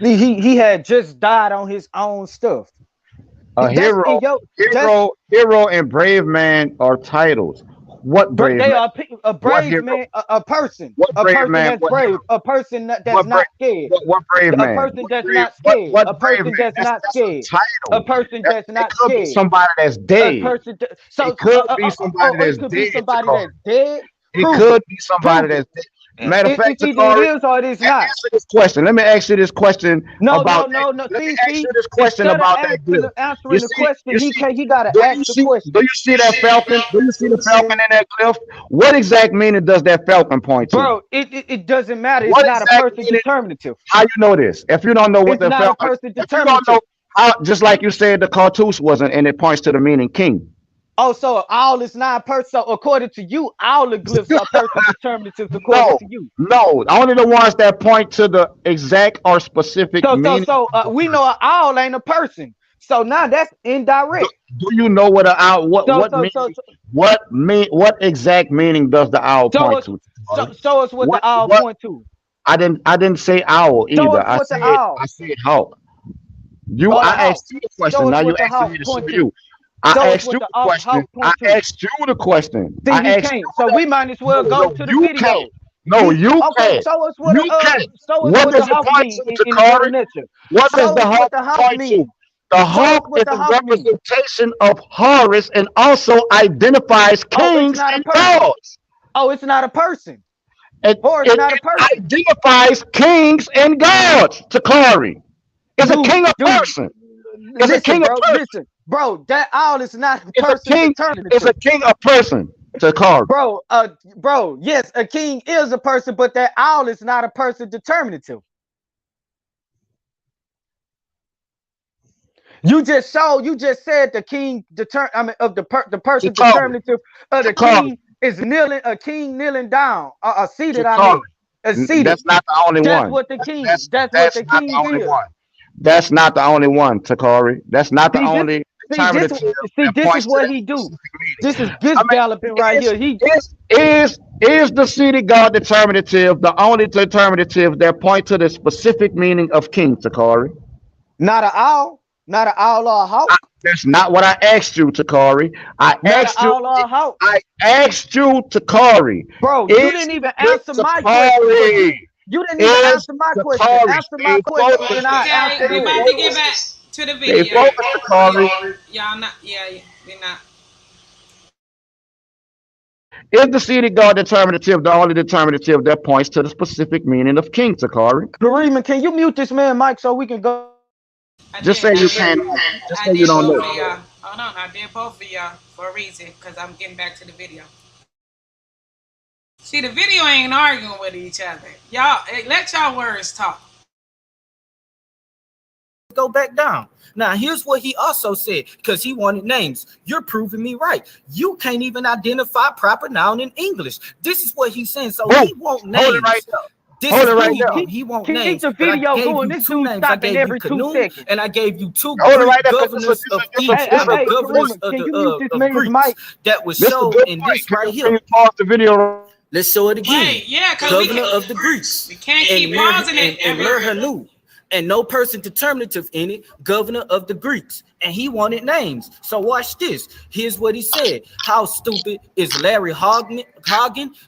he had just died on his own stuff. A hero and brave man are titles. What brave They man? are a What brave hero? man, a person, What a brave person man? that's What brave, hero? a person that's What brave? not scared, What brave a man? person that's not scared, What a brave person man? that's not That's a scared, a title. person That that's it not could be scared, somebody that's a dead. person. It could be somebody It that's could be dead, somebody Takari. that's dead. It Prove it. could be somebody Prove it. that's dead. Matter of fact, It's either it Takari, is or it is not. answer this question. Let me ask you this question No, about no, that. no, no. Let me ask See, you this question instead of about that asking glyph. You answering the see, question, he gotta do ask you the see, question. do you see that falcon? Do you see the falcon in that glyph? What exact meaning does that falcon point to? Bro, it doesn't matter. It's What not a exact person meaning? determinative. How you know this? If you don't know what It's the not a falcon, person if you don't determinative. know how, just like you said, the cartouche wasn't, and it points to the meaning king. Oh, so owl is not a person. So according to you, all the glyphs are person determinatives according No, to you. no, only the ones that point to the exact or specific meaning. We know an owl ain't a person. So now that's Do, indirect. do you know what a owl? So What so meaning? so What exact meaning does the owl show point us to? show us what What the owl what? point to. I didn't say owl Show either. us what the owl. I said hawk. You Or the I hawk. asked you the Show question. us Now you what the asking hawk me to show point to. you. I Show us asked what you the the question. hawk I point to. asked you the question. See, I he asked you can't. So that. we might as well No, go no, to the you can't. video. No, you Okay, can't. show You can't. us What what does the it hawk point mean to, in the Takari? definition. What does Show the us what hawk the hawk point to? mean. The Show us hawk what is the a hawk mean. representation of Horus and also identifies Oh, it's kings not a and person. gods. Oh, it's not a person. It It's not a person. identifies kings and gods, Takari. Is a king a Dude, person? Is a listen, king a bro. person? Listen, bro. That owl is not a Is a person king is a determinative. king a person, Takari? Bro. Yes, a king is a person, but that owl is not a person determinative. You just said the king the person Takari. determinative of the Takari. king is kneeling, a king kneeling down, seated. I Takari. mean, seated. That's not the only That's one. what the king. That's That's what that's the not the king only is. one. That's not the only one, Takari. That's not the See this. only See this. determinative See that this is points to what that he do. specific meaning. This is this I galloping mean, right here. He is the seated God determinative the only determinative that point to the specific meaning of king, Takari? not an owl, not an owl or a hawk, That's not what I asked you, Takari. not an owl or a hawk. I asked you, Takari. Bro, you Is didn't even the answer my question, bro. Takari? You didn't even Is answer my question. Takari? Answer my Stay question, focused. and I Okay, answer we Stay about yours. to get back focused. to the Stay video. focused, Takari. Y'all not, yeah, we're not. Is the seated God determinative the only determinative that points to the specific meaning of king, Takari? Kareem, can you mute this man, Mike, so we can go? Just say you can't. Just I say you did don't both know. of y'all. Hold on, I did both of y'all for a reason, because I'm getting back to the video. See, the video ain't arguing with each other. Y'all, let y'all words talk. Go back down. Now, here's what he also said, because he wanted names. You're proving me right. You can't even identify proper noun in English. This is what he's saying. So he won't names. Hold it right there. This Hold is it what right there. he won't Keep names. the But I video gave going. you This two dude names. I stopping gave you every 2 Canaan, seconds. and I gave you two Hold it Greek right there, 'cause governors of Egypt. Hey, Governors Kareem, of can the you mute this of man's Greeks mic? that was This is a shown good in point. this right Can here. you pause the video? Let's show it again. Wait, yeah, because Governor of the Greeks. we can't keep pausing it and every. Merhanu. And no person determinative in it, governor of the Greeks. And he wanted names. So watch this. Here's what he said. How stupid is Larry Hagen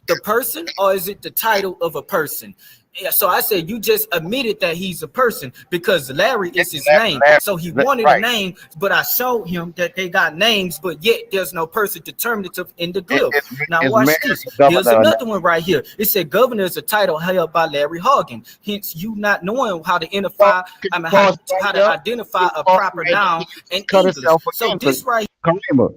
the person, or is it the title of a person? Yeah, so I said you just admitted that he's a person because Larry is his name. So he wanted a name, but I showed him that they got names, but yet there's no person determinative in the glyph. Now watch this. Here's another one right here. It said governor is a title held by Larry Hagen. Hence, you not knowing how to identify, how to identify a proper noun in English. So this right here.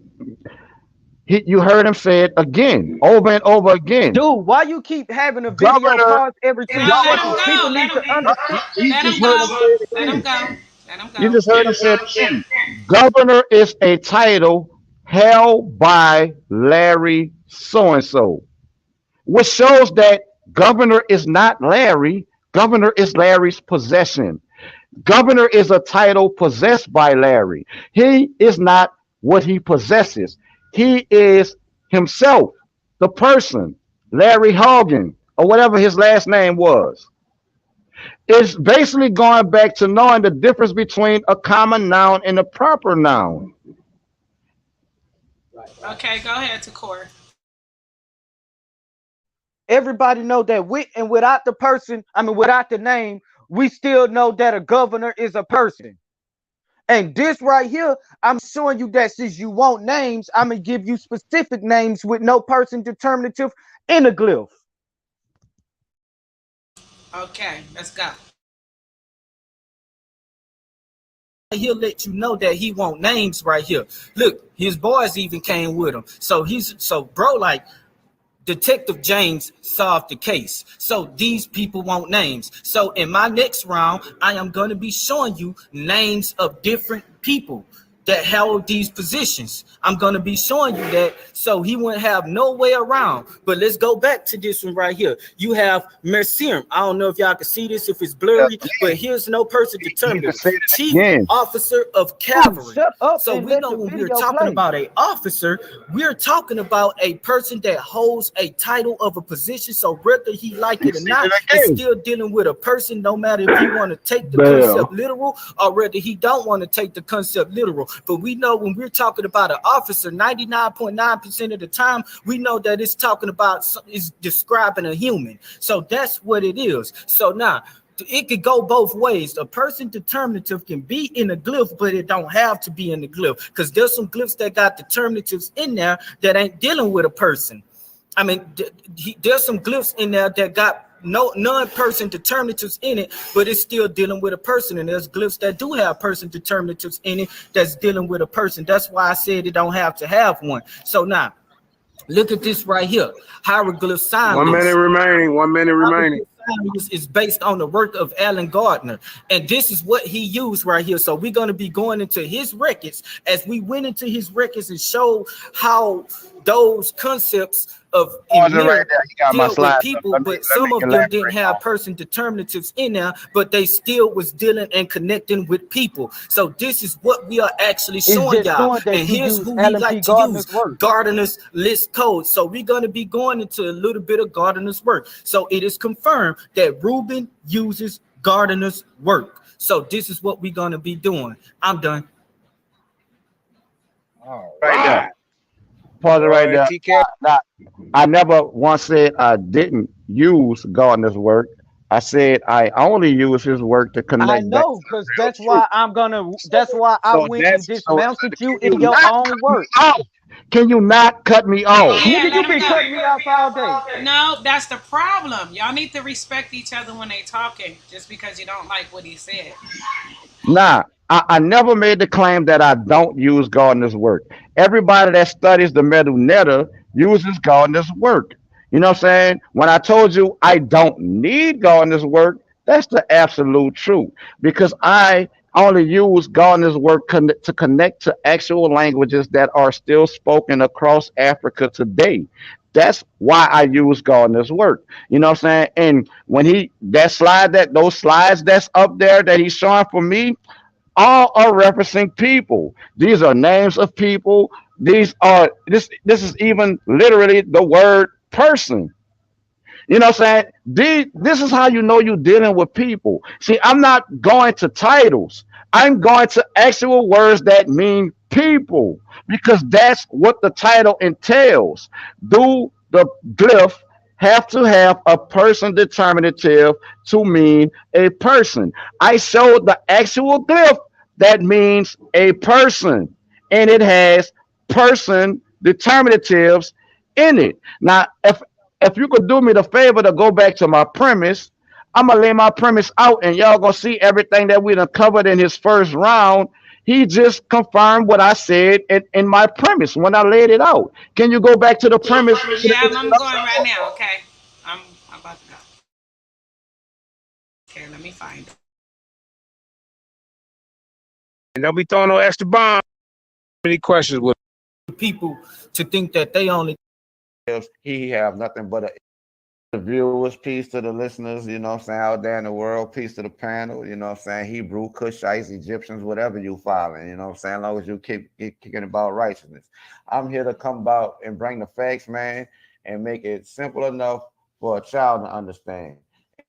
You heard him say it again, over and over again. Dude, why you keep having a video pause every 2 seconds? People need to understand. Let him go. Let him go. Let him go. You just heard him say it again. Governor is a title held by Larry so-and-so, which shows that governor is not Larry. Governor is Larry's possession. Governor is a title possessed by Larry. He is not what he possesses. He is himself, the person, Larry Hagen, or whatever his last name was. It's basically going back to knowing the difference between a common noun and a proper noun. Okay, go ahead, Takor. Everybody know that with and without the person, I mean without the name, we still know that a governor is a person. And this right here, I'm showing you that since you want names, I'm gonna give you specific names with no person determinative in a glyph. Okay, let's go. He'll let you know that he want names right here. Look, his boys even came with him. So bro, like Detective James solved the case. So these people want names. So in my next round, I am going to be showing you names of different people that held these positions. I'm going to be showing you that so he wouldn't have no way around. But let's go back to this one right here. You have Mercier. I don't know if y'all can see this, if it's blurry, but here's no person You can determinative. say it Chief again. Officer of Dude, Cavalry. shut up So and we let know the when we're video talking play. about an officer, we're talking about a person that holds a title of a position. So whether he like You it or said not, it it's again. still dealing with a person, no matter if he want to take the Damn. concept literal or whether he don't want to take the concept literal. But we know when we're talking about an officer, 99.9% of the time, we know that it's talking about, it's describing a human. So that's what it is. So now, it could go both ways. A person determinative can be in a glyph, but it don't have to be in the glyph, because there's some glyphs that got determinatives in there that ain't dealing with a person. I mean, there's some glyphs in there that got no non-person determinatives in it, but it's still dealing with a person. And there's glyphs that do have person determinatives in it that's dealing with a person. That's why I said it don't have to have one. So now, look at this right here. Hieroglyph sign 1 minute list. remaining. 1 minute remaining. Is based on the work of Alan Gardner, and this is what he used right here. So we're going to be going into his records as we went into his records and show how those concepts of Pause it right Emir there. You got my deal with slides up. people, Let but me some of them didn't elaborate have on person determinatives in there, but they still was dealing and connecting with people. So this is what we are actually It's showing just y'all, showing that and you here's use who we Alan P. like to use: Gardner's work. Gardner's list code. So we're going to be going into a little bit of Gardner's work. So it is confirmed that Reuben uses Gardner's work. So this is what we're going to be doing. I'm done. All right there. right. Pause it Go right ahead, there. TK. I never once said I didn't use Gardner's work. I said I only use his work to I connect back know, to the because real that's truth. why that's why I So went and that's so. dismounted you Can in you your not own cut me work. off? Can you not cut me off? Yeah, Nigga, let you him been go. cutting me off all day. No, that's the problem. Y'all need to respect each other when they talking, just because you don't like what he said. Nah, I never made the claim that I don't use Gardner's work. Everybody that studies the metal netta uses Gardner's work. You know what I'm saying? When I told you I don't need Gardner's work, that's the absolute truth. Because I only use Gardner's work to connect to actual languages that are still spoken across Africa today. That's why I use Gardner's work. You know what I'm saying? And when those slides that's up there that he's showing for me, all are referencing people. These are names of people. This is even literally the word person. You know what I'm saying? This is how you know you're dealing with people. See, I'm not going to titles. I'm going to actual words that mean people because that's what the title entails. Do the glyph have to have a person determinative to mean a person? I showed the actual glyph that means a person, and it has person determinatives in it. Now, if you could do me the favor to go back to my premise, I'm gonna lay my premise out, and y'all gonna see everything that we done covered in his first round. He just confirmed what I said in my premise when I laid it out. Can you go back to the premise? Yeah, I'm going right now. Okay, I'm about to go. Okay, let me find it. And don't be throwing no extra bombs. Any questions with People to think that they only He have nothing but the viewers, peace to the listeners, you know what I'm saying, out there in the world, peace to the panel, you know what I'm saying, Hebrew, Cushites, Egyptians, whatever you following, you know what I'm saying, as long as you keep kicking about righteousness. I'm here to come about and bring the facts, man, and make it simple enough for a child to understand.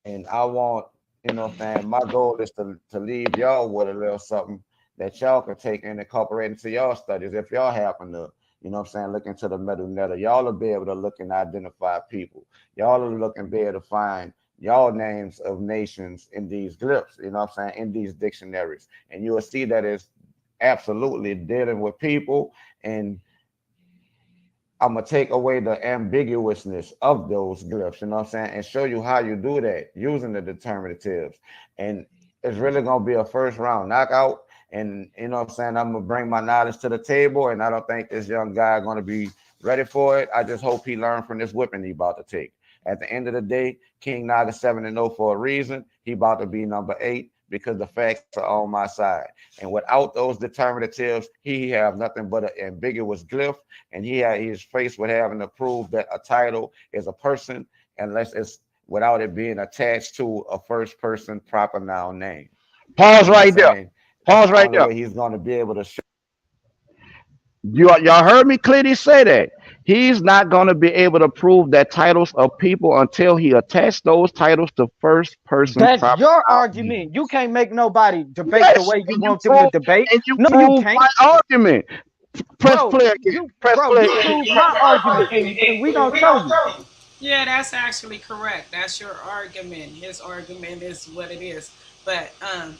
And I want, you know what I'm saying, my goal is to leave y'all with a little something that y'all can take and incorporate into y'all studies if y'all happen to You know what I'm saying? Look into the metal letter. Y'all will be able to look and identify people. Y'all will look and be able to find y'all names of nations in these glyphs, you know what I'm saying, in these dictionaries. And you will see that it's absolutely dealing with people. And I'm gonna take away the ambiguousness of those glyphs, you know what I'm saying, and show you how you do that using the determinatives. And it's really gonna be a first round knockout. And you know what I'm saying, I'm gonna bring my knowledge to the table, and I don't think this young guy gonna be ready for it. I just hope he learned from this whipping he about to take. At the end of the day, King Naga 7-0 for a reason. He about to be number 8 because the facts are on my side. And without those determinatives, he have nothing but an ambiguous glyph, and he's faced with having to prove that a title is a person unless it's without it being attached to a first person proper noun name. Pause You know what I'm right there. saying? That's Pause the right only there. way he's going to be able to show. Y'all heard me clearly say that. He's not going to be able to prove that titles of people until he attached those titles to first person That's proper your noun argument. names. You can't make nobody debate the Yes, way you want them to debate. and you No, you prove can't. my argument. Press Bro, play again. Press bro, play you again. prove my argument and we gonna show you. Yeah, that's actually correct. That's your argument. His argument is what it is. But I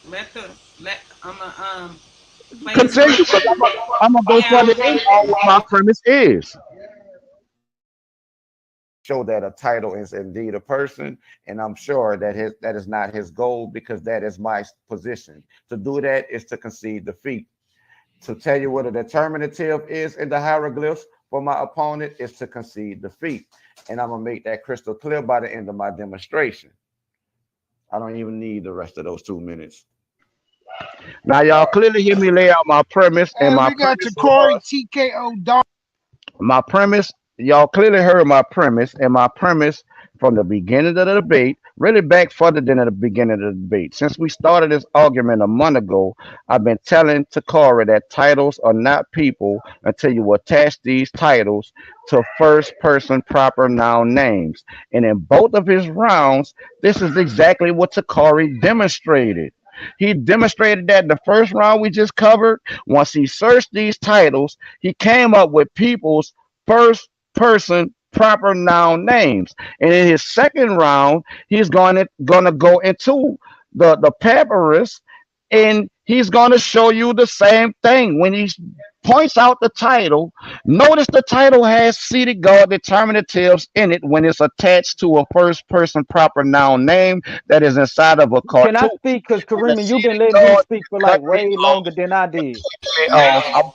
let the let I'm gonna play this Continue, clip. because I'm gonna go further Yeah. in on what my premise is. Show that a title is indeed a person, and I'm sure that that is not his goal because that is my position. To do that is to concede defeat. To tell you what a determinative is in the hieroglyphs for my opponent is to concede defeat. And I'm gonna make that crystal clear by the end of my demonstration. I don't even need the rest of those 2 minutes. Now y'all clearly hear me lay out my premise, and And my we got your premise Corey was TKO dog. my premise. Y'all clearly heard my premise, and my premise from the beginning of the debate, really back further than at the beginning of the debate. Since we started this argument a month ago, I've been telling Takara that titles are not people until you attach these titles to first person proper noun names. And in both of his rounds, this is exactly what Takari demonstrated. He demonstrated that in the first round we just covered. Once he searched these titles, he came up with people's first person proper noun names. And in his second round, he's gonna go into the papyrus, and he's gonna show you the same thing. When he points out the title, notice the title has seated God determinatives in it when it's attached to a first person proper noun name that is inside of a Can I cartoon. speak? Cause And the Karima, you've seated been letting me God, speak for cut like me way off, longer than I did. cut me off.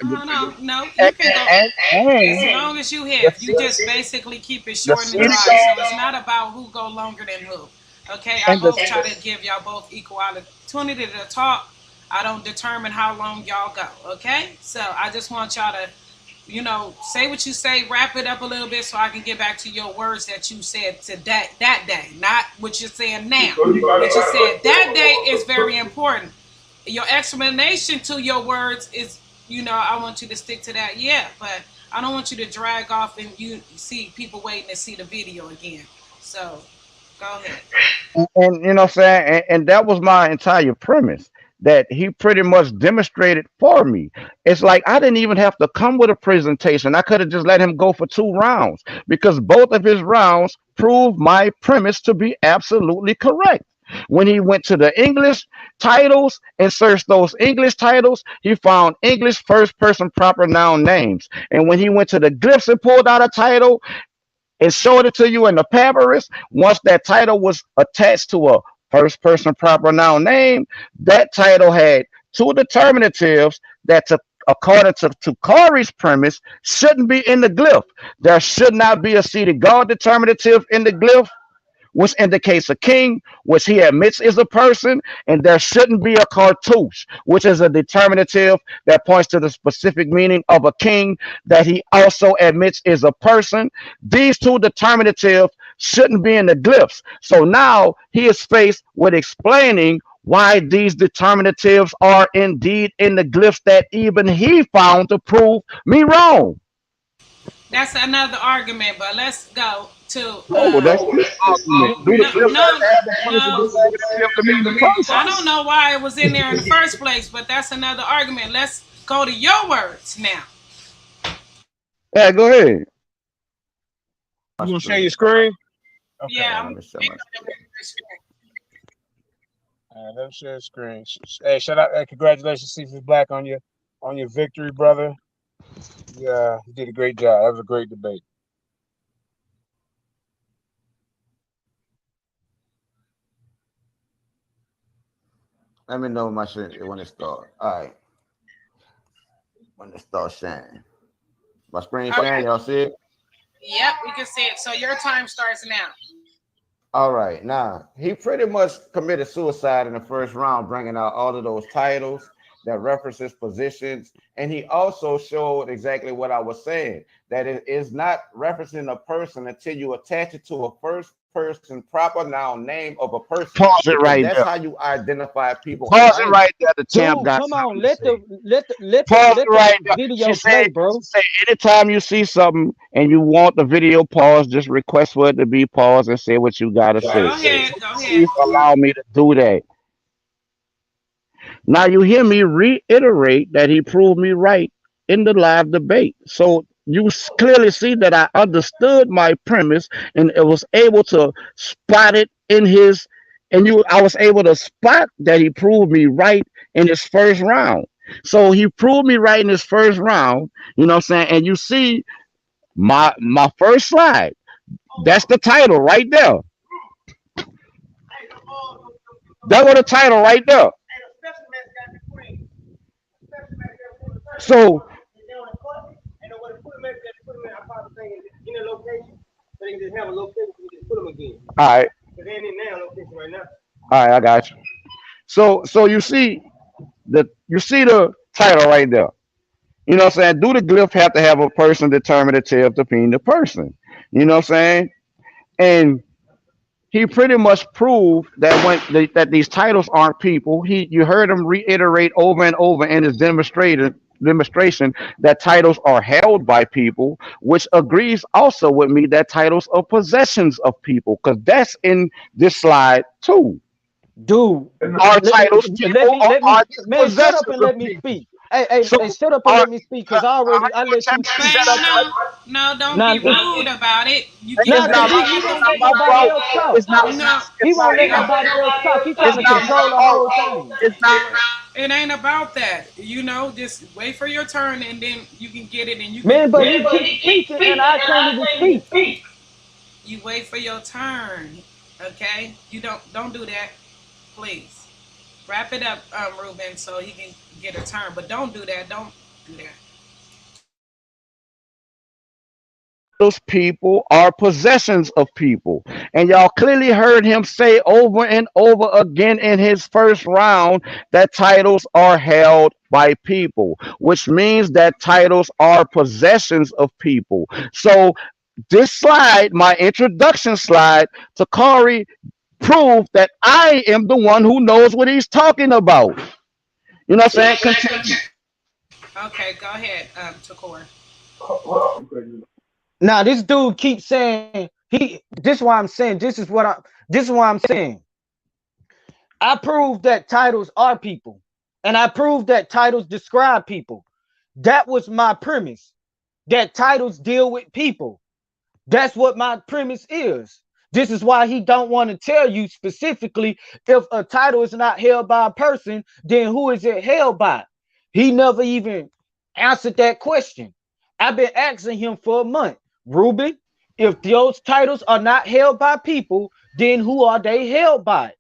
No, no, no. You And, can go as and long as you the, have. You just basically keep it the short and seated dry. God So it's not about who go longer than who. Okay, I and both the try to give y'all both equal opportunity to talk. I don't determine how long y'all go. Okay, so I just want y'all to, say what you say, wrap it up a little bit so I can get back to your words that you said to that day, not what you're saying now. What you said that day is very important. Your explanation to your words is, I want you to stick to that. Yeah, but I don't want you to drag off and you see people waiting to see the video again. So go ahead. and you know what I'm saying, and that was my entire premise that he pretty much demonstrated for me. It's like I didn't even have to come with a presentation. I could have just let him go for 2 rounds because both of his rounds proved my premise to be absolutely correct. When he went to the English titles and searched those English titles, he found English first person proper noun names. And when he went to the glyphs and pulled out a title, and showed it to you in the papyrus, once that title was attached to a first person proper noun name, that title had two determinatives that, according to Corey's premise, shouldn't be in the glyph. There should not be a seated God determinative in the glyph, which indicates a king, which he admits is a person, and there shouldn't be a cartouche, which is a determinative that points to the specific meaning of a king that he also admits is a person. These two determinatives shouldn't be in the glyphs. So now he is faced with explaining why these determinatives are indeed in the glyphs that even he found to prove me wrong. That's another argument, but let's go to Oh, that's his argument. Do the no, glyphs have no, to have a first no. determinative to mean the I person? don't know why it was in there in the first place, but that's another argument. go to your words now. Yeah, go ahead. You gonna share your screen? Okay. Yeah, Let me show my Let me share the screen. Hey, shout out! Congratulations, Cephas Black, on your victory, brother. Yeah, you did a great job. That was a great debate. Let me know my shit when it starts. All right. When it starts sharing. My screen sharing, y'all see it? Yep, we can see it. So your time starts now. All right. Now, he pretty much committed suicide in the first round, bringing out all of those titles that references positions. And he also showed exactly what I was saying, that it is not referencing a person until you attach it to a first person proper noun name of a person. Pause it Because right that's there. how you identify people Pause it online. right there. The champ Dude, got come on. something to say. Pause it right there. Video play, bro. She said, anytime you see something and you want the video paused, just request for it to be paused and say what you gotta Go say. ahead. Go ahead. Please allow me to do that. Now you hear me reiterate that he proved me right in the live debate. So you clearly see that I understood my premise and it was able to spot it in his I was able to spot that he proved me right in his first round. So he proved me right in his first round, you know what I'm saying? And you see my first slide. That's the title right there. That was the title right there. So all right. All right, I got you. So you see the title right there. You know what I'm saying? Do the glyph have to have a person determinative to being the person? You know what I'm saying? And he pretty much proved that that these titles aren't people. You heard him reiterate over and over in his demonstration that titles are held by people, which agrees also with me that titles are possessions of people, because that's in this slide too. Dude, Are titles people or let me, are they man, shut up possessions and of let me people? speak. Hey, So shut up and are let me speak, cause I let you Wait, speak. no, don't Now, be rude about it. You it's nah, cause not gotta my let he it's people. won't not let my nobody fault. else talk. No, He won't let it, nobody else talk. He trying It's to not my control the fault. whole thing. It's not. it ain't about that. Just wait for your turn, and then you can get it, and you can. Man, but he keeps speaking and I can't even speak. You wait for your turn, okay? You don't do that, please. Wrap it up, Ruben, so he can get a turn. But don't do that. Don't do that. Those people are possessions of people. And y'all clearly heard him say over and over again in his first round that titles are held by people, which means that titles are possessions of people. So this slide, my introduction slide to Kari, proved that I am the one who knows what he's talking about. You know what I'm saying? Continue. Okay, go ahead, Takor. Now this dude keeps saying this is why I'm saying this is why I'm saying. I proved that titles are people. And I proved that titles describe people. That was my premise. That titles deal with people. That's what my premise is. This is why he don't want to tell you specifically if a title is not held by a person, then who is it held by? He never even answered that question. I've been asking him for a month. Ruben, if those titles are not held by people, then who are they held by?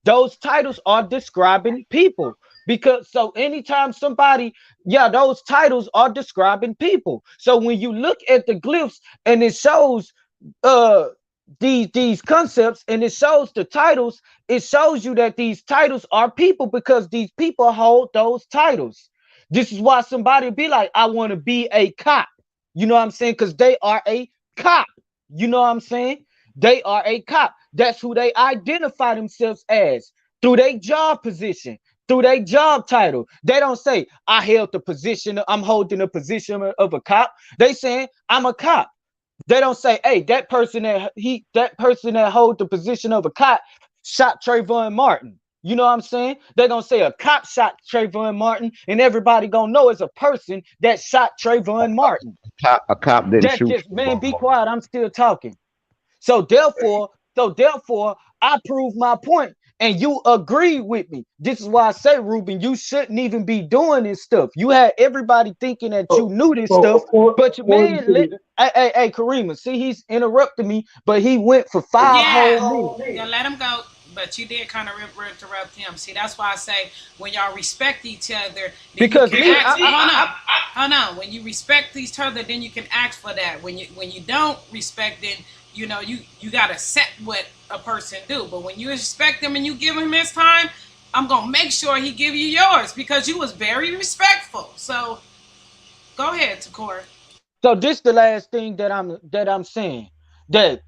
Those titles are describing people. Because so anytime somebody, yeah, those titles are describing people. So when you look at the glyphs and it shows uh these concepts and it shows the titles, it shows you that these titles are people because these people hold those titles. This is why somebody be like, I want to be a cop. You know what I'm saying? Because they are a cop. You know what I'm saying? They are a cop. That's who they identify themselves as through their job position, through their job title. They don't say, I held the position, I'm holding the position of a cop. They saying, I'm a cop. They don't say, hey, that person that hold the position of a cop shot Trayvon Martin. You know what I'm saying? They're gonna say a cop shot Trayvon Martin, and everybody gonna know it's a person that shot Trayvon Martin. A cop didn't That's shoot just, man, Trayvon be Martin. quiet. I'm still talking. So therefore, I prove my point, and you agree with me. This is why I say, Ruben, you shouldn't even be doing this stuff. You had everybody thinking that you So, knew this so stuff, but according man, to the hey, Karima, see, he's interrupting me, but he went for 5 whole minutes. Yeah, let him go. But you did kind of interrupt him. See, that's why I say when y'all respect each other, then you Because can me, ask. Hold on. When you respect each other, then you can ask for that. When you don't respect, then you gotta set what a person do. But when you respect him and you give him his time, I'm gonna make sure he give you yours because you was very respectful. So go ahead, Takora. so this the last thing that I'm saying, that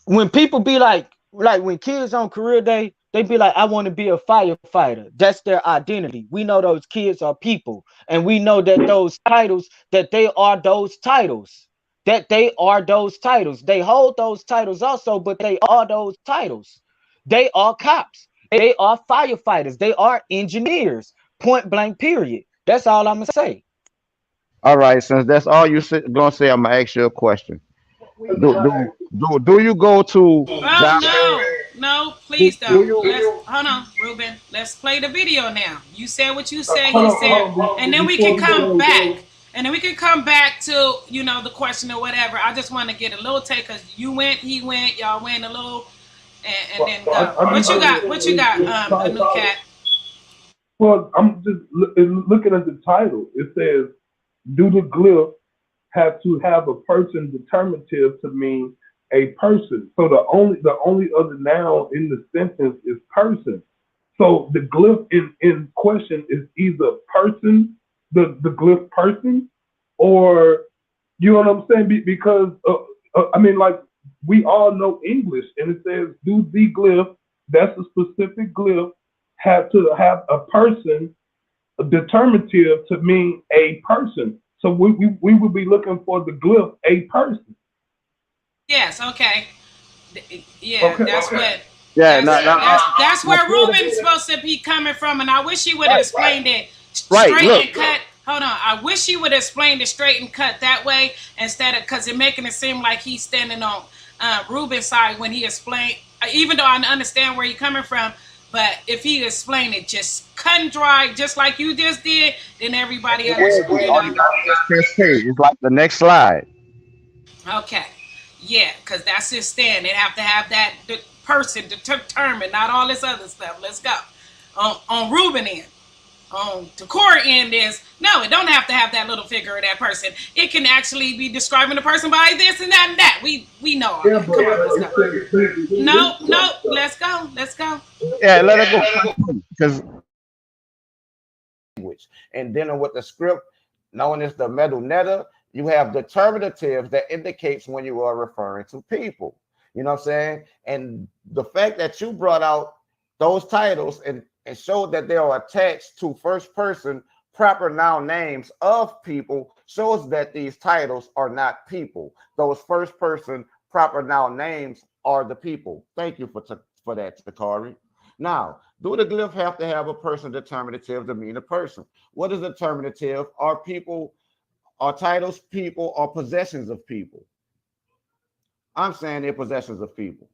when people be like when kids on career day, they be like, I want to be a firefighter. That's their identity. We know those kids are people, and we know that those titles, that they are those titles, that they are those titles. They hold those titles also, but they are those titles. They are cops. They are firefighters. They are engineers. Point blank. Period. That's all I'm gonna say. All right, since that's all gonna say, I'm gonna ask you a question. Do you go to Oh job? no, Do, please do don't. you? Let's hold on, Ruben. Let's play the video now. You said what you said. hold He on, said, and then we before can we come go, back. And then we can come back to the question or whatever. I just want to get a little take because you went, he went, y'all went a little, and then so go. I What just you got? What you got? A new cat. well, I'm just looking at the title. It says, "Do the glyph have to have a person determinative to mean a person?" So the only other noun in the sentence is person. So the glyph in question is either person, the glyph person, or you know what I'm saying? Because I mean, like we all know English, and it says do the glyph. That's a specific glyph. Have to have a person, a determinative to mean a person. So we would be looking for the glyph a person. Yes. Okay. Yeah. Okay. That's what. Yeah, That's now, now, that's that's now, where Ruben's supposed to be coming from, and I wish he would have right, explained it right. straight Look, and cut. Hold on, I wish he would have explained it straight and cut that way instead of because it making it seem like he's standing on Ruben's side when he explained. Even though I understand where he's coming from, but if he explained it just cut and dry, just like you just did, then everybody it will be. understood. All you gotta do is press K. It's like the next slide. Okay. Yeah, because that's his stand. They have to have that person to determine, not all this other stuff. Let's go. On Ruben end. On the core end is, no, it don't have to have that little figure of that person. It can actually be describing the person by this and that and that. We know all Yeah, that. Come on, let's it go. says No, no, let's go. Let's go. Yeah, let it go. Because language and dealing with the script known as the medullata, you have determinatives that indicates when you are referring to people. You know what I'm saying? And the fact that you brought out those titles and showed that they are attached to first person proper noun names of people shows that these titles are not people. Those first person proper noun names are the people. Thank you for that, Takari. Now, do the glyph have to have a person determinative to mean a person? What is determinative? Are people, are titles people, or possessions of people? I'm saying they're possessions of people.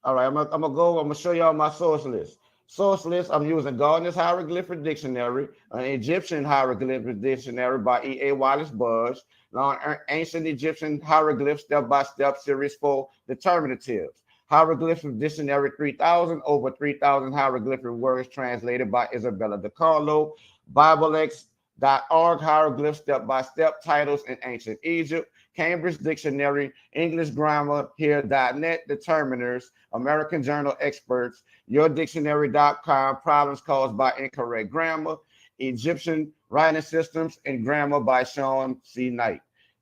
All right, I'm gonna show y'all my source list. Source list, I'm using Gardner's Hieroglyphic Dictionary, an Egyptian hieroglyphic dictionary by E.A. Wallace Budge, long ancient Egyptian hieroglyphs step-by-step series for determinatives. Hieroglyphic Dictionary 3000, over 3,000 hieroglyphic words translated by Isabella DiCarlo. BibleX.org, hieroglyphs step-by-step titles in ancient Egypt. Cambridge Dictionary, English Grammar Here.net, Determiners, American Journal Experts, YourDictionary.com, Problems Caused by Incorrect Grammar, Egyptian Writing Systems and Grammar by Sean C. Knight.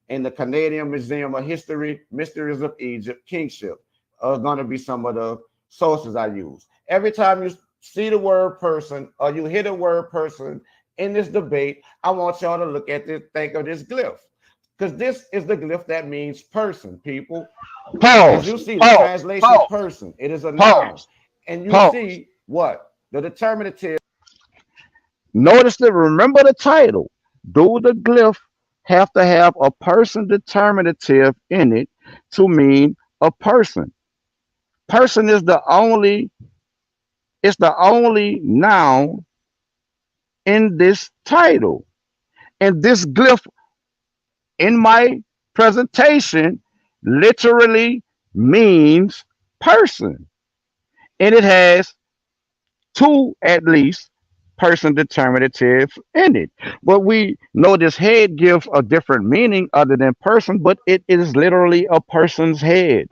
In the Canadian Museum of History, Mysteries of Egypt, Kingship are going to be some of the sources I use. Every time you see the word person or you hear the word person in this debate, I want y'all to look at this, think of this glyph. because this is the glyph that means person, people. As you see, the translation person, it is a noun. And you see what? The determinative. Notice that, remember the title. Do the glyph have to have a person determinative in it to mean a person? Person is the only noun in this title. And this glyph in my presentation literally means person. And it has two at least person determinative in it. But we know this head gives a different meaning other than person, but it is literally a person's head.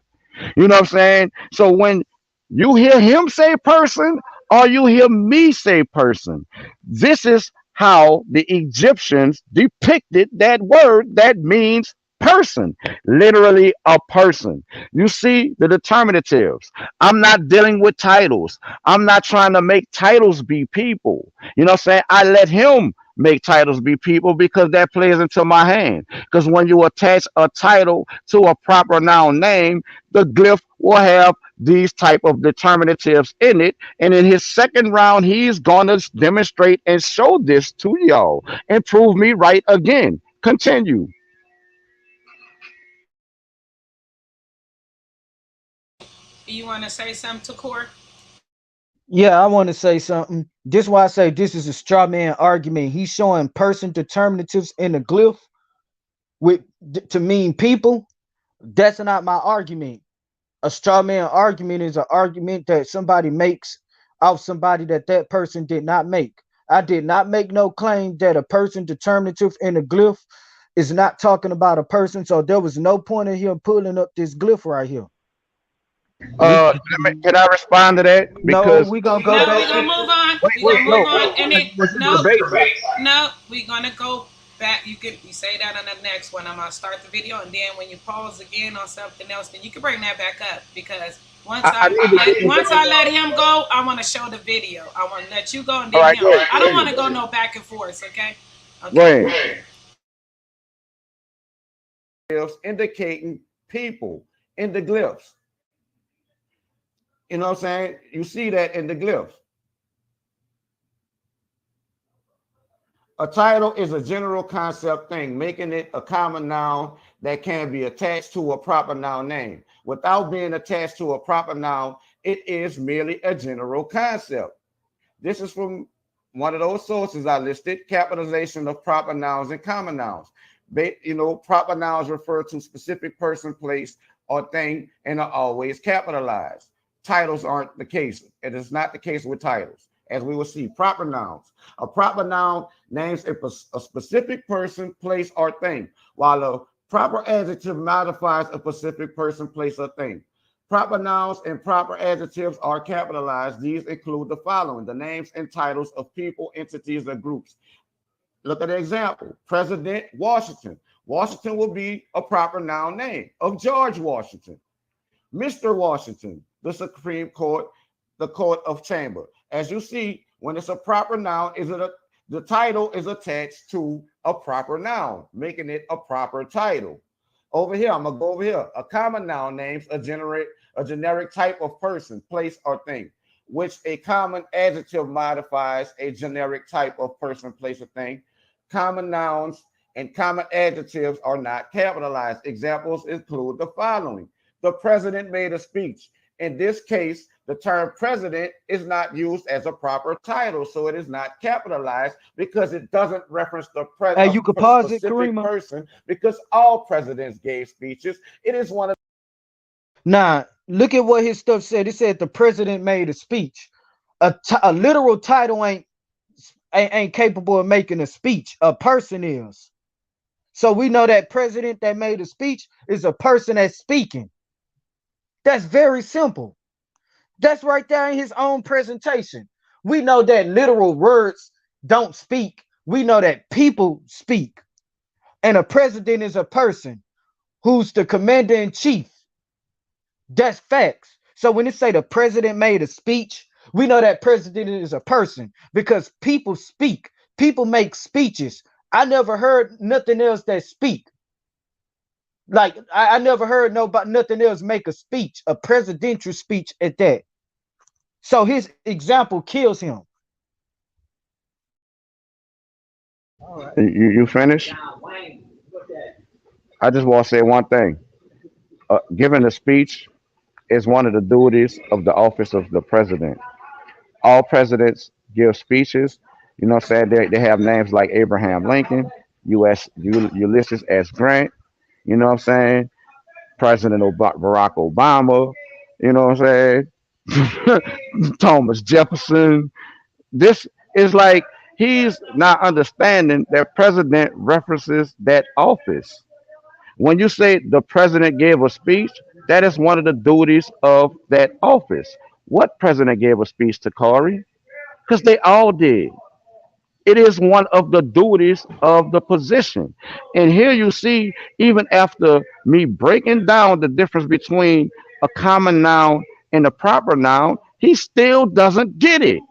You know what I'm saying? So when you hear him say person or you hear me say person, this is how the Egyptians depicted that word that means person, literally a person. You see the determinatives. I'm not dealing with titles. I'm not trying to make titles be people. You know what I'm saying? I let him make titles be people because that plays into my hand. Because when you attach a title to a proper noun name, the glyph will have these type of determinatives in it. And in his second round, he's going to demonstrate and show this to y'all and prove me right again. Continue. You want to say something to Core? Yeah, I want to say something. This is why I say this is a straw man argument. He's showing person determinatives in the glyph with to mean people. That's not my argument. A straw man argument is an argument that somebody makes off somebody that person did not make. I did not make no claim that a person determinative in a glyph is not talking about a person. So there was no point in him pulling up this glyph right here. Can I respond to that? No, Because we're gonna go No, back we're gonna to move on. wait, We're wait, gonna move no, on. And then This is no, debate. no, we're gonna go back. You say that on the next one. I'm gonna start the video, and then when you pause again on something else, then you can bring that back up because I need to get once I let him go, I want to show the video. I want to let you go and all then right. him. Go ahead. I don't want to go no back and forth. Okay. Go Okay. ahead. Indicating people in the glyphs. You know what I'm saying? You see that in the glyphs. A title is a general concept thing, making it a common noun that can be attached to a proper noun name. Without being attached to a proper noun, it is merely a general concept. This is from one of those sources I listed, capitalization of proper nouns and common nouns. Proper nouns refer to specific person, place, or thing and are always capitalized. Titles aren't the case. It is not the case with titles. As we will see, proper nouns. A proper noun names a specific person, place, or thing, while a proper adjective modifies a specific person, place, or thing. Proper nouns and proper adjectives are capitalized. These include the following: the names and titles of people, entities, or groups. Look at the example. President Washington. Washington will be a proper noun name of George Washington. Mr. Washington, the Supreme Court, the Court of Chamber. As you see, when it's a proper noun, the title is attached to a proper noun, making it a proper title. Over here, I'm gonna go over here. A common noun names a generic type of person, place, or thing, which a common adjective modifies a generic type of person, place, or thing. Common nouns and common adjectives are not capitalized. Examples include the following: the president made a speech. In this case, the term president is not used as a proper title, so it is not capitalized because it doesn't reference the Hey, you could pause it, specific Karima. person, because all presidents gave speeches. It is one of Now, look at what his stuff said. It said the president made a speech. A literal title ain't capable of making a speech. A person is. So we know that president that made a speech is a person that's speaking. That's very simple. That's right there in his own presentation. We know that literal words don't speak. We know that people speak. And a president is a person who's the commander in chief. That's facts. So when they say the president made a speech, we know that president is a person because people speak. People make speeches. I never heard nothing else that speak. Like I never heard nobody nothing else make a speech, a presidential speech at that. So his example kills him. You finish? I just want to say one thing. Giving a speech is one of the duties of the office of the president. All presidents give speeches. You know what I'm saying? They have names like Abraham Lincoln, Ulysses S. Grant, you know what I'm saying? President Barack Obama, you know what I'm saying? Thomas Jefferson. This is like he's not understanding that president references that office. When you say the president gave a speech, that is one of the duties of that office. What president gave a speech to Corey? Because they all did. It is one of the duties of the position. And here you see, even after me breaking down the difference between a common noun and a proper noun, he still doesn't get it.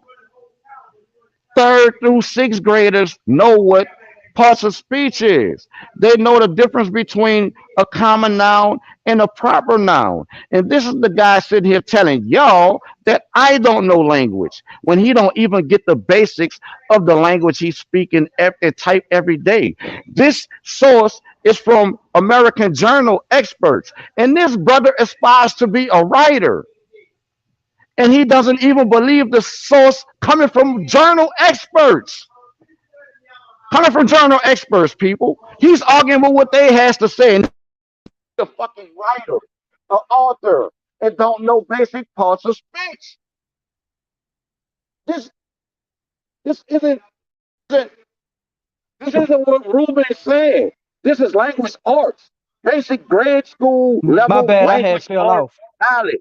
Third through sixth graders know what parts of speech is. They know the difference between a common noun and a proper noun. And this is the guy sitting here telling y'all that I don't know language when he don't even get the basics of the language he's speaking and type every day. This source is from American Journal experts. And this brother aspires to be a writer and he doesn't even believe the source coming from journal experts. Coming from journal experts, people. He's arguing with what they has to say. And a fucking writer, an author, and don't know basic parts of speech. This this isn't this isn't what Ruben said. This is language arts, basic grade school My level bad, I had language fell arts off. knowledge,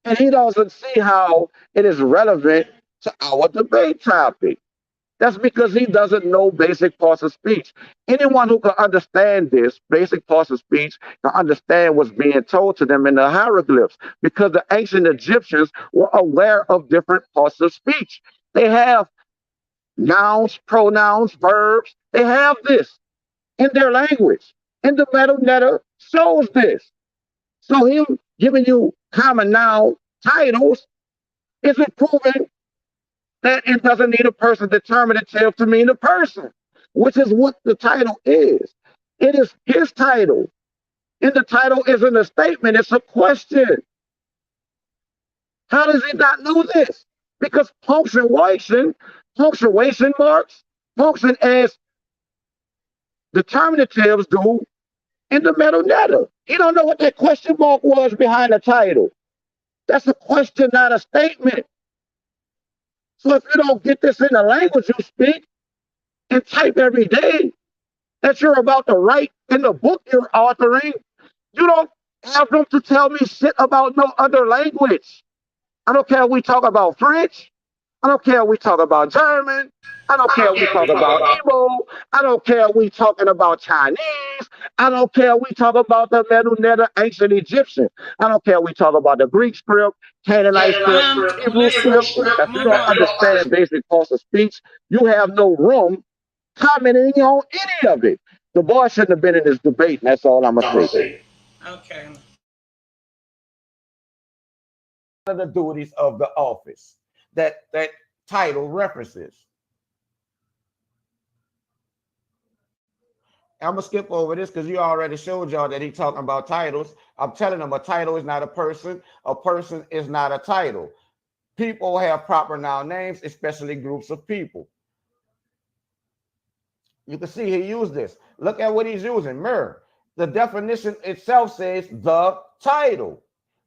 and he doesn't see how it is relevant to our debate topic. That's because he doesn't know basic parts of speech. Anyone who can understand this basic parts of speech can understand what's being told to them in the hieroglyphs because the ancient Egyptians were aware of different parts of speech. They have nouns, pronouns, verbs. They have this in their language. And the metadata shows this. So him giving you common noun titles isn't proving that it doesn't need a person determinative to mean a person, which is what the title is. It is his title. And the title isn't a statement, it's a question. How does he not know this? Because punctuation marks function as determinatives do in the metadata. He don't know what that question mark was behind the title. That's a question, not a statement. So if you don't get this in the language you speak and type every day that you're about to write in the book you're authoring, you don't have them to tell me shit about no other language. I don't care if we talk about French. I don't care if we talk about German. I don't care if we talk about Igbo. I don't care if we talking about Chinese. I don't care if we talk about the Medu ancient Egyptian. I don't care if we talk about the Greek script, Canaanite script, Hebrew Listen, script. If you move don't on. understand basic parts of speech, you have no room commenting on any of it. The boy shouldn't have been in this debate, and that's all I'm gonna say. Okay. One of the duties of the office that title references. I'm gonna skip over this because you already showed y'all that he talking about titles. I'm telling them a title is not a person. A person is not a title. People have proper noun names, especially groups of people. You can see he used this. Look at what he's using. Mirror. The definition itself says the title.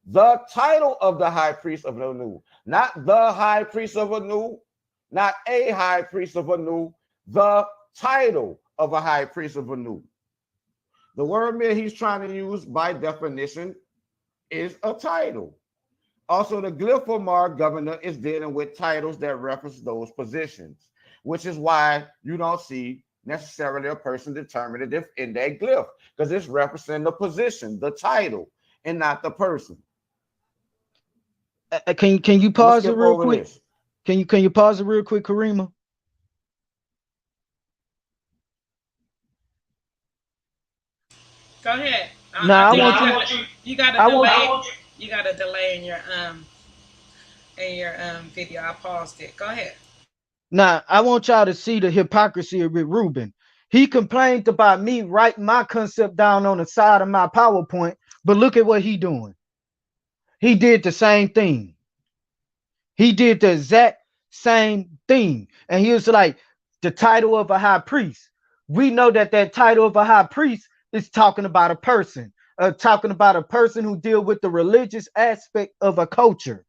The title of the high priest of Anu. Not the high priest of Anu, not a high priest of Anu, the title of a high priest of Anu. The word mir he's trying to use by definition is a title. Also, the glyphomar governor is dealing with titles that reference those positions, which is why you don't see necessarily a person determinative in that glyph because it's representing the position, the title, and not the person. Can you pause it real quick? This. Can you pause it real quick, Karima? Go ahead. I Now I think want you. you got a I want. delay. You got a delay in your video. I paused it. Go ahead. Now I want y'all to see the hypocrisy with Ruben. He complained about me writing my concept down on the side of my PowerPoint, but look at what he doing. He did the same thing. He did the exact same thing. And he was like, the title of a high priest. We know that that title of a high priest is talking about a person, talking about a person who deal with the religious aspect of a culture.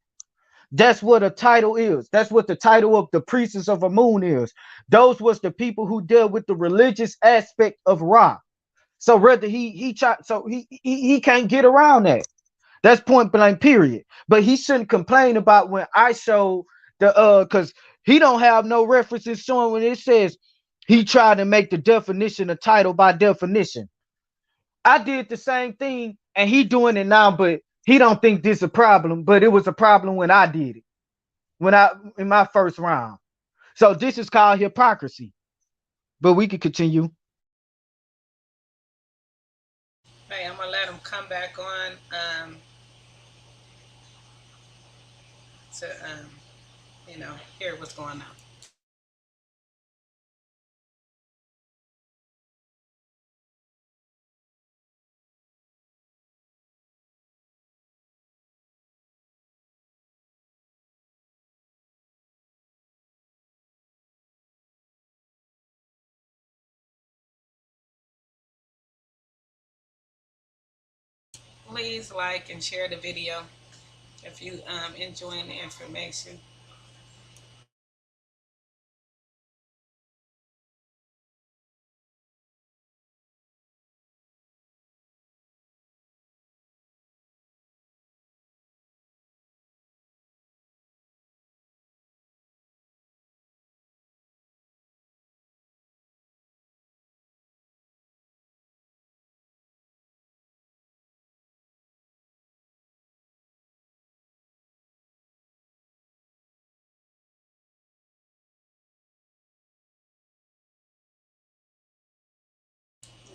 That's what a title is. That's what the title of the priestess of a moon is. Those was the people who deal with the religious aspect of Ra. So rather he can't get around that. That's point blank, period. But he shouldn't complain about when I show the because he don't have no references showing when it says he tried to make the definition a title by definition. I did the same thing and he doing it now, but he don't think this a problem, but it was a problem when I did it. When I in my first round. So this is called hypocrisy. But we can continue. Hey, I'm gonna let him come back on to hear what's going on. Please like and share the video if you enjoying the information.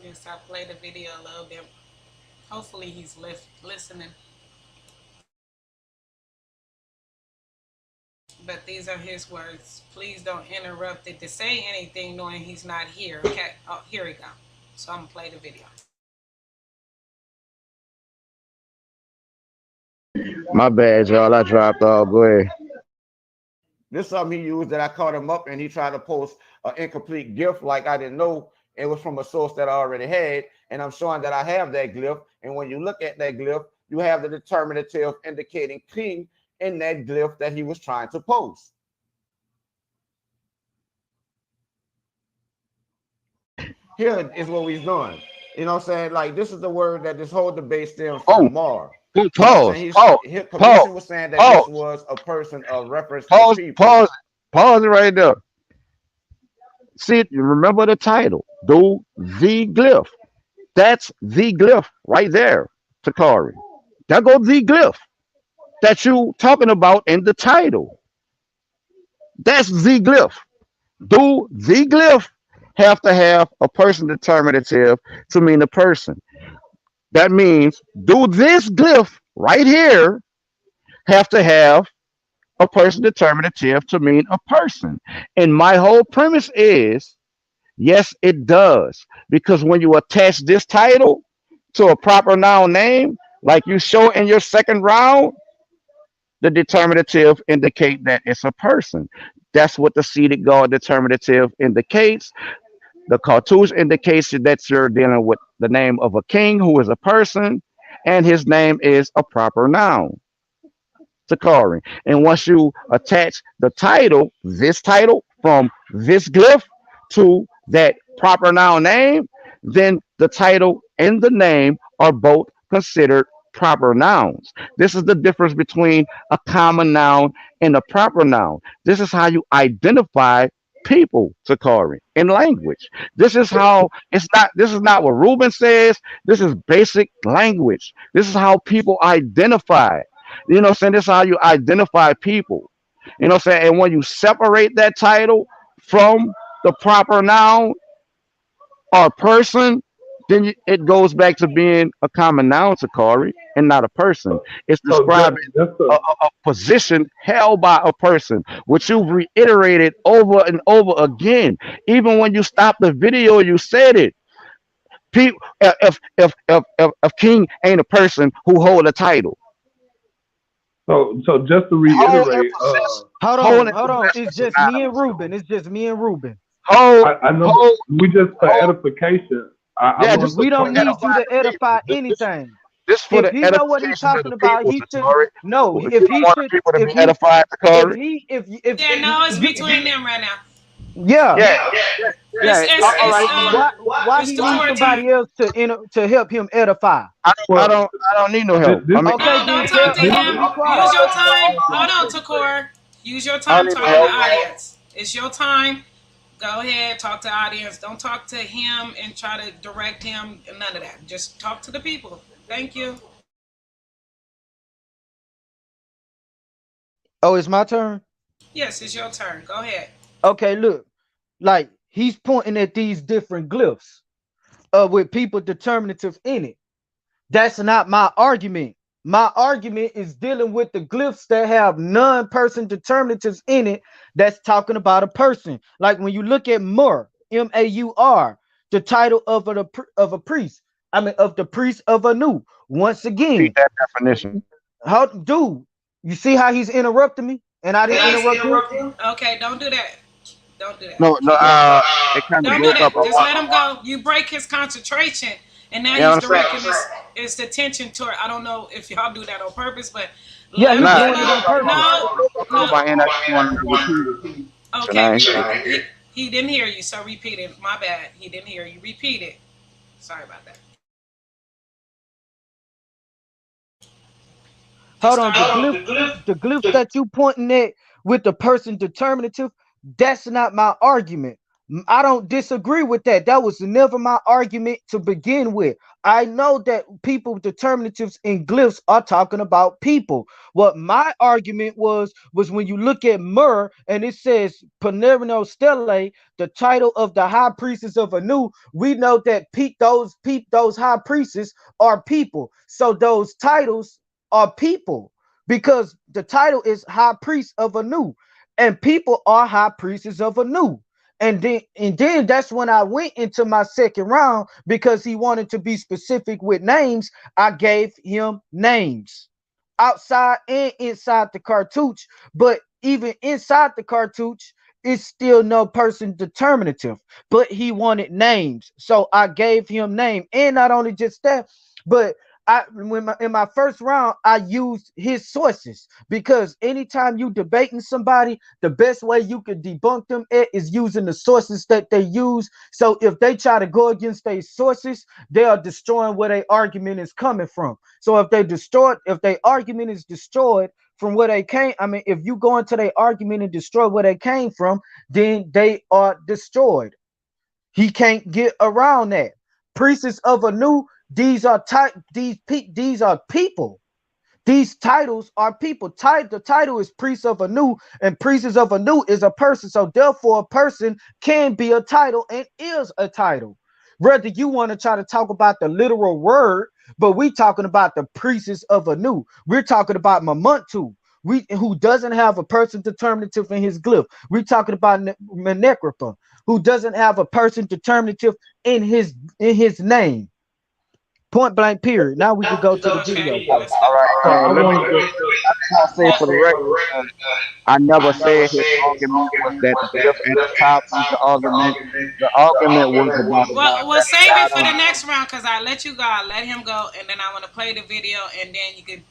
Yes, I played the video a little bit. Hopefully he's listening. But these are his words. Please don't interrupt it to say anything knowing he's not here. Okay. Oh, here we go. So I'm gonna play the video. My bad, y'all. I dropped off. Go ahead. This is something he used that I caught him up and he tried to post an incomplete gift like I didn't know it was from a source that I already had. And I'm showing that I have that glyph. And when you look at that glyph, you have the determinative indicating king in that glyph that he was trying to post. Here is what he's doing. You know what I'm saying? Like, this is the word that this whole debate stems from. Mar. Pause. His commission was saying that this was a person of reference to people. Pause it right there. See, you remember the title. Do the glyph. That's the glyph right there, Takari. That goes the glyph that you talking about in the title. That's the glyph. Do the glyph have to have a person determinative to mean a person? That means do this glyph right here have to have a person determinative to mean a person. And my whole premise is yes, it does. Because when you attach this title to a proper noun name, like you show in your second round, the determinative indicate that it's a person. That's what the seated guard determinative indicates. The cartouche indicates that you're dealing with the name of a king who is a person, and his name is a proper noun. Takari. And once you attach the title, this title from this glyph to that proper noun name, then the title and the name are both considered proper nouns. This is the difference between a common noun and a proper noun. This is how you identify people, Takari, in language. This is not what Ruben says. This is basic language. This is how people identify. You know what I'm saying? This is how you identify people. You know what I'm saying? And when you separate that title from the proper noun or person, then it goes back to being a common noun to Corey and not a person. It's So describing just a position held by a person, which you've reiterated over and over again. Even when you stopped the video, you said it. People, if King ain't a person who hold a title, so just to hold and reiterate, possess, uh, Hold on. It's is just me and synonymous Ruben. to It's just me and Ruben. hold, I know, but hold, we just for hold. edification. I Yeah, want just to We to don't point need out. you edify to the people. edify This, anything. this for If the he know what he edification of talking the about, people, he should Satori. no. If you If don't he want the should, people to if be he, edified, if Satori. he, Yeah, no, it's you, between them right now. yeah. Yeah, yeah, yeah. All It's right. Why it's he the needs core team. somebody else to help him edify? Well, I don't need no help. this I mean, Okay, No, then don't talk tell to tell him to him. be Use quiet. your time. Hold on, Takor. Use your I don't time need no talking to help. audience. It's your time. Go ahead, talk to audience. Don't talk to him and try to direct him. None of that. Just talk to the people. Thank you. Oh, it's my turn. Yes, it's your turn. Go ahead. Okay, look, like he's pointing at these different glyphs, with people determinative in it. That's not my argument. My argument is dealing with the glyphs that have non-person determinatives in it. That's talking about a person. Like when you look at Mur, Maur, the title of a priest. I mean, of the priest of Anu. Once Repeat again, that definition. how dude? You see how he's interrupting me, and I didn't interrupt him. Okay, don't do that. Don't do that. No, no. It kind of Don't do broke up. that. Just let him go. You break his concentration, and now You know he's what I'm saying? directing his attention toward. I don't know if y'all do that on purpose, but Yeah, let him he's Nah, just doing it it broke on go. up. purpose. It broke up, and I just wanted to repeat it. And Okay, I ain't repeat. speaking. He didn't hear you, so repeat it. My bad. He didn't hear you. Repeat it. Sorry about that. Just Hold on, start over. the glyphs that you pointing at with the person determinative, that's not my argument. I don't disagree with that. That was never my argument to begin with. I know that people determinatives and glyphs are talking about people. What my argument was when you look at Mur and it says Panerino Stele, the title of the high priestess of Anu, we know that those high priestesses are people. So those titles are people because the title is high priest of Anu, and people are high priests of Anu. And then that's when I went into my second round because he wanted to be specific with names. I gave him names outside and inside the cartouche, but even inside the cartouche, it's still no person determinative. But he wanted names, so I gave him name. And not only just that, but in my first round, I used his sources because anytime you debating somebody, the best way you could debunk them is using the sources that they use. So if they try to go against their sources, they are destroying where their argument is coming from. So if their argument is destroyed from where they came, I mean, if you go into their argument and destroy where they came from, then they are destroyed. He can't get around that. Priests of Anu, these are these are people. These titles are people. The title is priest of Anu, and priests of Anu is a person. So therefore, a person can be a title and is a title. Whether you want to try to talk about the literal word, but we talking about the priests of Anu. We're talking about Mamuntu, who doesn't have a person determinative in his glyph. We're talking about Menekripa, who doesn't have a person determinative in his name. Point blank. Period. Now we could go to the video. Okay, let's All go. right. So I Let me. want to just I just want to say for the record, I never said his argument was that the cliff at the top was the argument. The argument was about the We'll save it for title. the next round because I let you go. I let him go, and then I want to play the video, and then you could,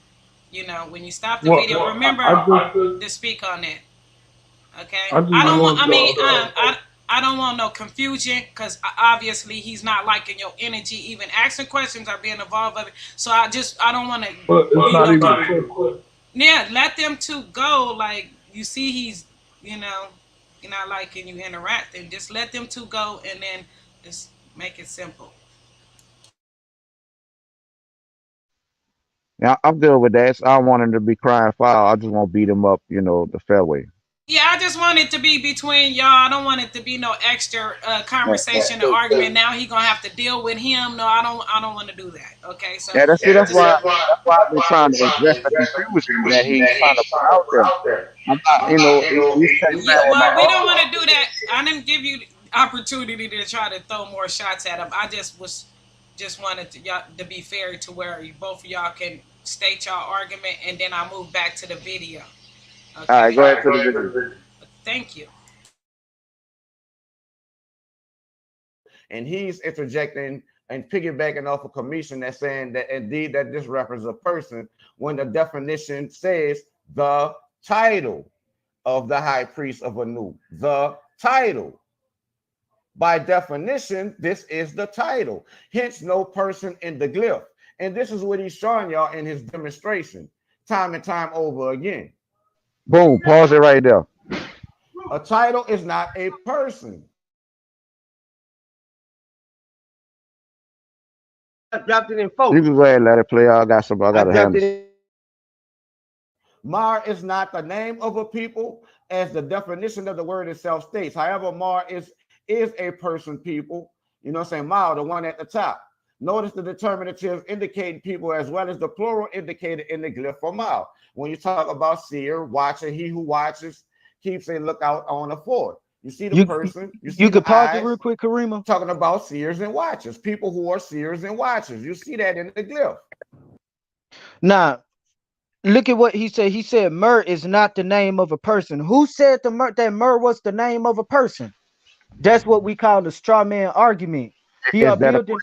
when you stop the video, I remember just to speak on it. Okay. I just I don't want. want I mean, to I don't want no confusion because obviously he's not liking your energy. Even asking questions are being involved of it. So I don't want to but it's be not no. even a question. Yeah, let them two go. Like you see, he's you know, you're not liking you interacting. Just let them two go, and then just make it simple. Now I'm good with that. So I don't want him to be crying foul. I just want to beat him up, the fair way. Yeah, I just want it to be between y'all. I don't want it to be no extra conversation or argument. Now he gonna have to deal with him. No, I don't. I don't want to do that. Okay, so Yeah, that's see, just that's why I've been trying to address the confusion that he's trying to put out there. I'm not, he's yeah. saying Well, that we don't want to do that. I didn't give you the opportunity to try to throw more shots at him. I just wanted to y'all to be fair to where you, both of y'all can state y'all argument, and then I move back to the video. all right, Okay. go ahead to the video. Thank you. And he's interjecting and piggybacking off a commission that's saying that indeed that this reference a person when the definition says the title of the high priest of Anu. The title. By definition, this is the title. Hence, no person in the glyph. And this is what he's showing y'all in his demonstration, time and time over again. Boom, pause it right there. A title is not a person. I dropped it in 4. You can go ahead and let it play. I got some. I I got to dropped handle. it. Mar is not the name of a people, as the definition of the word itself states. However, Mar is a person, people. You know what I'm saying? Mar, the one at the top. Notice the determinative indicating people as well as the plural indicated in the glyph for Mar. When you talk about seer, watcher, he who watches, keeps a lookout on the fort. You see the person. You see You the could pause eyes. it real quick, Karima. Talking about seers and watchers, people who are seers and watchers. You see that in the glyph. Now, look at what he said. He said Mur is not the name of a person. Who said that Mur was the name of a person? That's what we call the straw man argument. He Is are that a building.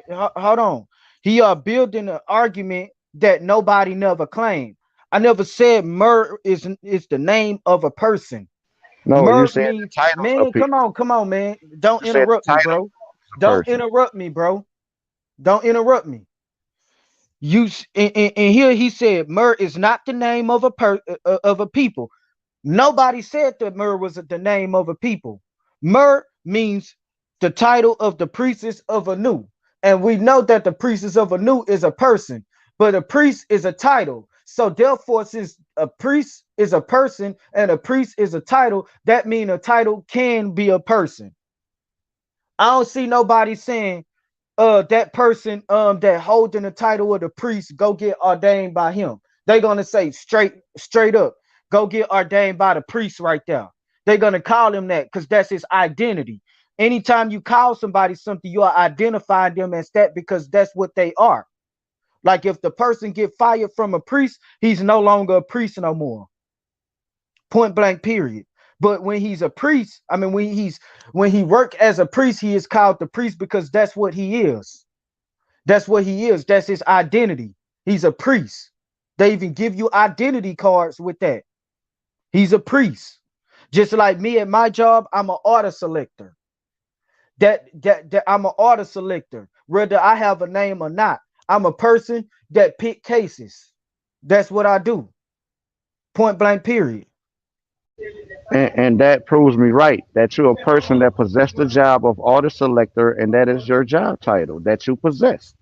Hold on. He are building an argument that nobody never claimed. I never said Mur is the name of a person. no? You Mur said the means titles of man. people. Come on, man. Don't You said the interrupt me, title bro. of a Don't person. interrupt me, bro. Don't interrupt me. And here he said Mur is not the name of of a people. Nobody said that Mur was the name of a people. Mur means the title of the priestess of Anu. And we know that the priestess of Anu is a person, but a priest is a title. So therefore, since a priest is a person and a priest is a title, that means a title can be a person. I don't see nobody saying that person that holding the title of the priest go get ordained by him. They're gonna say straight up, go get ordained by the priest right there. They're gonna call him that because that's his identity. Anytime you call somebody something, you are identifying them as that because that's what they are. Like if the person get fired from a priest, he's no longer a priest no more. Point blank, period. But when he's a priest, I mean when he work as a priest, he is called the priest because that's what he is. That's what he is. That's his identity. He's a priest. They even give you identity cards with that. He's a priest. Just like me at my job, I'm an order selector. That I'm an order selector, whether I have a name or not. I'm a person that pick cases. That's what I do. Point blank, period. And that proves me right that you're a person that possessed the job of artist selector, and that is your job title that you possess.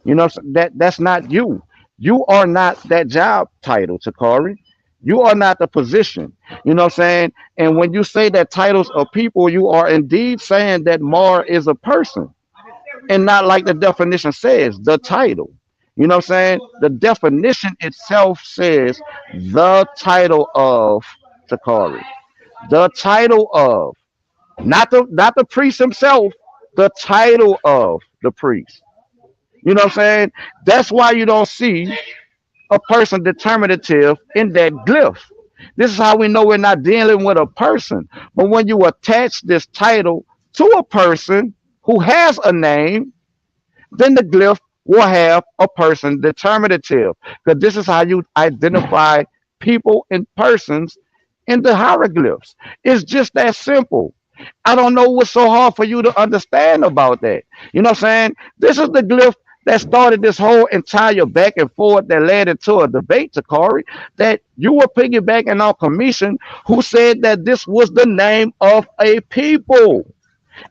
You know that's not you. You are not that job title, Takari. You are not the position. You know what I'm saying? And when you say that titles are people, you are indeed saying that Mar is a person and not like the definition says, the title. You know what I'm saying? The definition itself says the title of Takari. The title of, not the priest himself, the title of the priest. You know what I'm saying? That's why you don't see a person determinative in that glyph. This is how we know we're not dealing with a person. But when you attach this title to a person who has a name, then the glyph will have a person determinative. Because this is how you identify people and persons in the hieroglyphs. It's just that simple. I don't know what's so hard for you to understand about that. You know what I'm saying? This is the glyph that started this whole entire back and forth that led into a debate, Takari, that you were piggybacking on commission who said that this was the name of a people.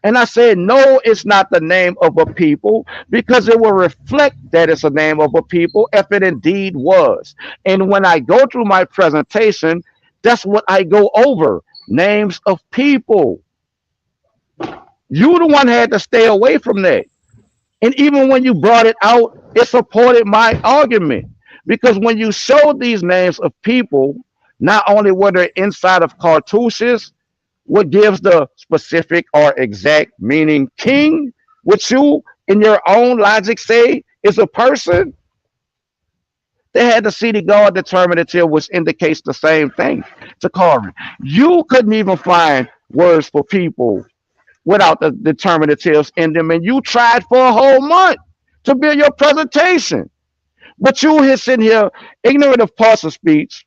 And I said, no, it's not the name of a people because it will reflect that it's a name of a people if it indeed was. And when I go through my presentation, That's what I go over. Names of people. You the one had to stay away from that. And even when you brought it out, it supported my argument. Because when you showed these names of people, not only were they inside of cartouches, what gives the specific or exact meaning king, which you in your own logic say is a person, they had the city guard determinative, which indicates the same thing to Corin. You couldn't even find words for people without the determinatives in them, and you tried for a whole month to build your presentation. But you here sitting here ignorant of parts of speech,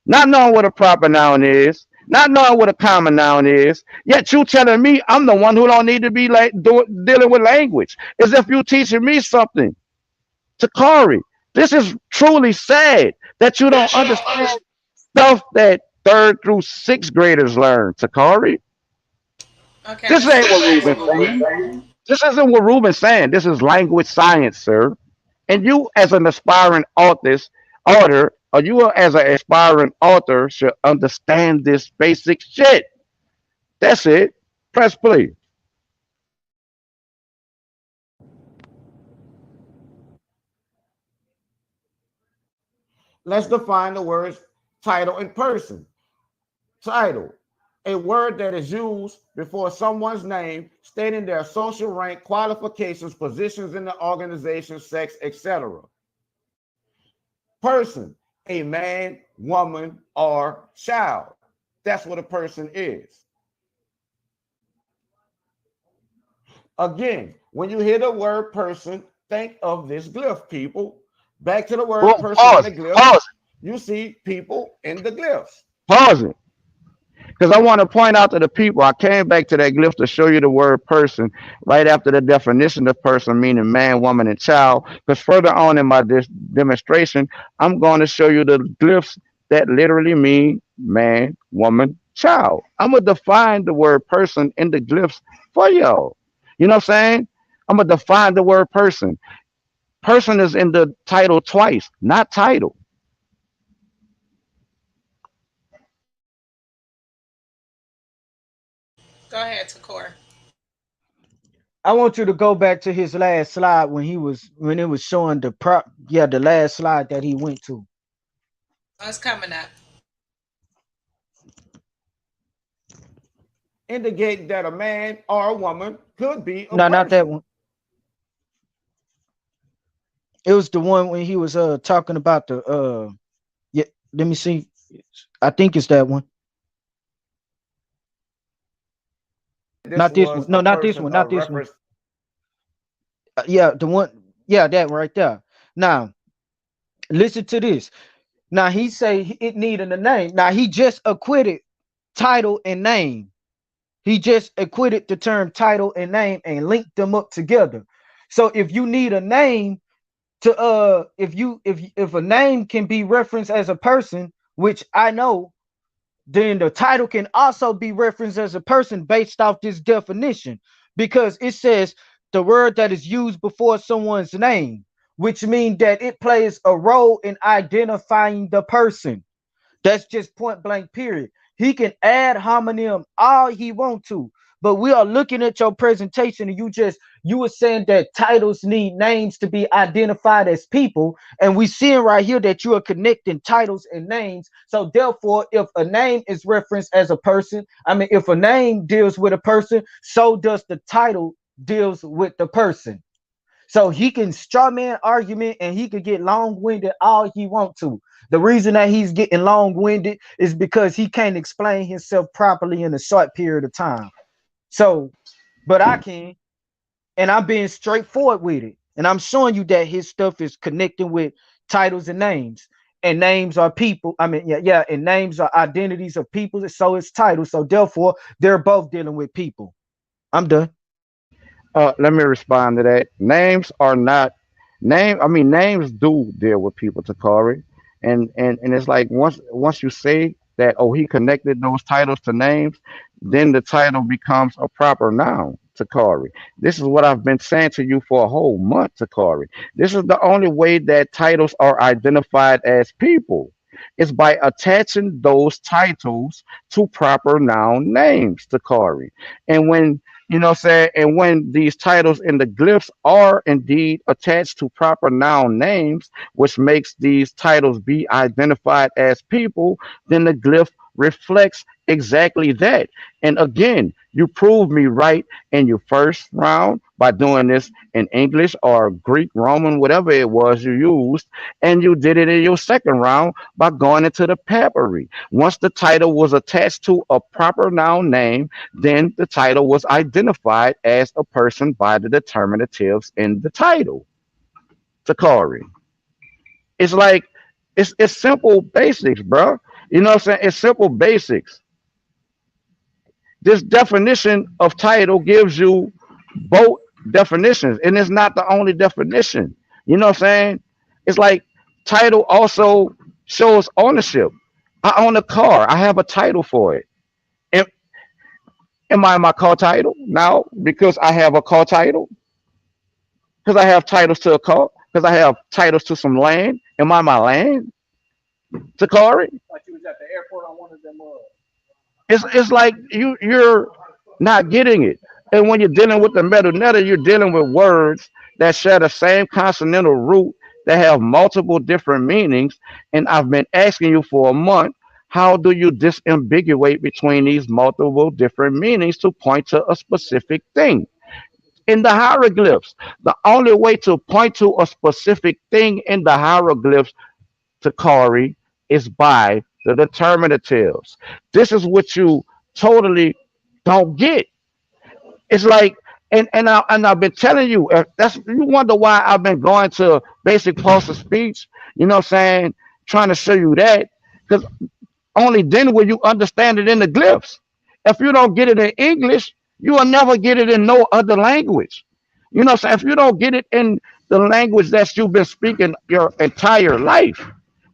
not knowing what a proper noun is, not knowing what a common noun is, yet you telling me I'm the one who don't need to be like dealing with language, as if you teaching me something. Takari, this is truly sad that you don't understand stuff that third through sixth graders learn. Takari, Okay, this let's ain't go what back to Ruben's what we saying. This isn't what Ruben's saying. This is language science, sir. And you, as an aspiring author, or you as an aspiring author, should understand this basic shit. That's it. Press play. Let's define the words title and person. Title, a word that is used before someone's name, stating their social rank, qualifications, positions in the organization, sex, etc. Person, a man, woman, or child. That's what a person is. Again, when you hear the word person, think of this glyph, people. Back to the word Well, person in pause the it. glyph. Pause it. You see people in the glyphs. Pause it. Because I want to point out to the people, I came back to that glyph to show you the word person right after the definition of person, meaning man, woman, and child. Because further on in my demonstration, I'm going to show you the glyphs that literally mean man, woman, child. I'm going to define the word person in the glyphs for y'all. You know what I'm saying? I'm going to define the word person. Person is in the title twice, not title. go ahead, Takor. I want you to go back to his last slide when it was showing the prop. Yeah, the last slide that he went to. What's coming up? Indicating that a man or a woman could be a No, not that person. one. It was the one when he was talking about the yeah, let me see. I think it's that one. This Not this one. was No, a not this person one. Not of this one. reference. Yeah, the one. Yeah, that right there. Now, listen to this. Now he say it needed a name. Now he just acquitted title and name. He just acquitted the term title and name and linked them up together. So if you need a name to if a name can be referenced as a person, which I know, then the title can also be referenced as a person based off this definition, because it says the word that is used before someone's name, which means that it plays a role in identifying the person. That's just point blank, period. He can add homonym all he want to, but we are looking at your presentation and you were saying that titles need names to be identified as people, and we seeing right here that you are connecting titles and names. So therefore, if a name is referenced as a person, I mean, if a name deals with a person, so does the title deals with the person. So he can straw man argument and he could get long winded all he want to. The reason that he's getting long winded is because he can't explain himself properly in a short period of time. So, but I can, and I'm being straightforward with it, and I'm showing you that his stuff is connecting with titles and names. And names are people. I mean, yeah, and names are identities of people. So it's titles. So therefore, they're both dealing with people. I'm done. Let me respond to that. Names are not name. I mean, names do deal with people, Takari, and it's like once you say that, oh, he connected those titles to names, then the title becomes a proper noun, Takari. This is what I've been saying to you for a whole month, Takari. This is the only way that titles are identified as people. is by attaching those titles to proper noun names, Takari. And when and when these titles and the glyphs are indeed attached to proper noun names, which makes these titles be identified as people, then the glyph reflects exactly that. And again, you proved me right in your first round by doing this in English or Greek, Roman, whatever it was you used, and you did it in your second round by going into the papyri. Once the title was attached to a proper noun name, then the title was identified as a person by the determinatives in the title. Takari. It's like it's simple basics, bro. You know what I'm saying? It's simple basics. This definition of title gives you both definitions, and it's not the only definition. You know what I'm saying? It's like title also shows ownership. I own a car. I have a title for it. Am, am I my car title now because I have a car title? Because I have titles to a car? Because I have titles to some land? Am I my land? Takari? Like you was at the airport on one of them. It's like you're not getting it. And when you're dealing with the metal netta, you're dealing with words that share the same consonantal root that have multiple different meanings. And I've been asking you for a month, how do you disambiguate between these multiple different meanings to point to a specific thing? In the hieroglyphs, the only way to point to a specific thing in the hieroglyphs, Takari, is by the determinatives. This is what you totally don't get. It's like, I've been telling you, that's you wonder why I've been going to basic pulse of speech. You know what I'm saying? Trying to show you that because only then will you understand it in the glyphs. If you don't get it in English, you will never get it in no other language. You know what I'm saying? If you don't get it in the language that you've been speaking your entire life,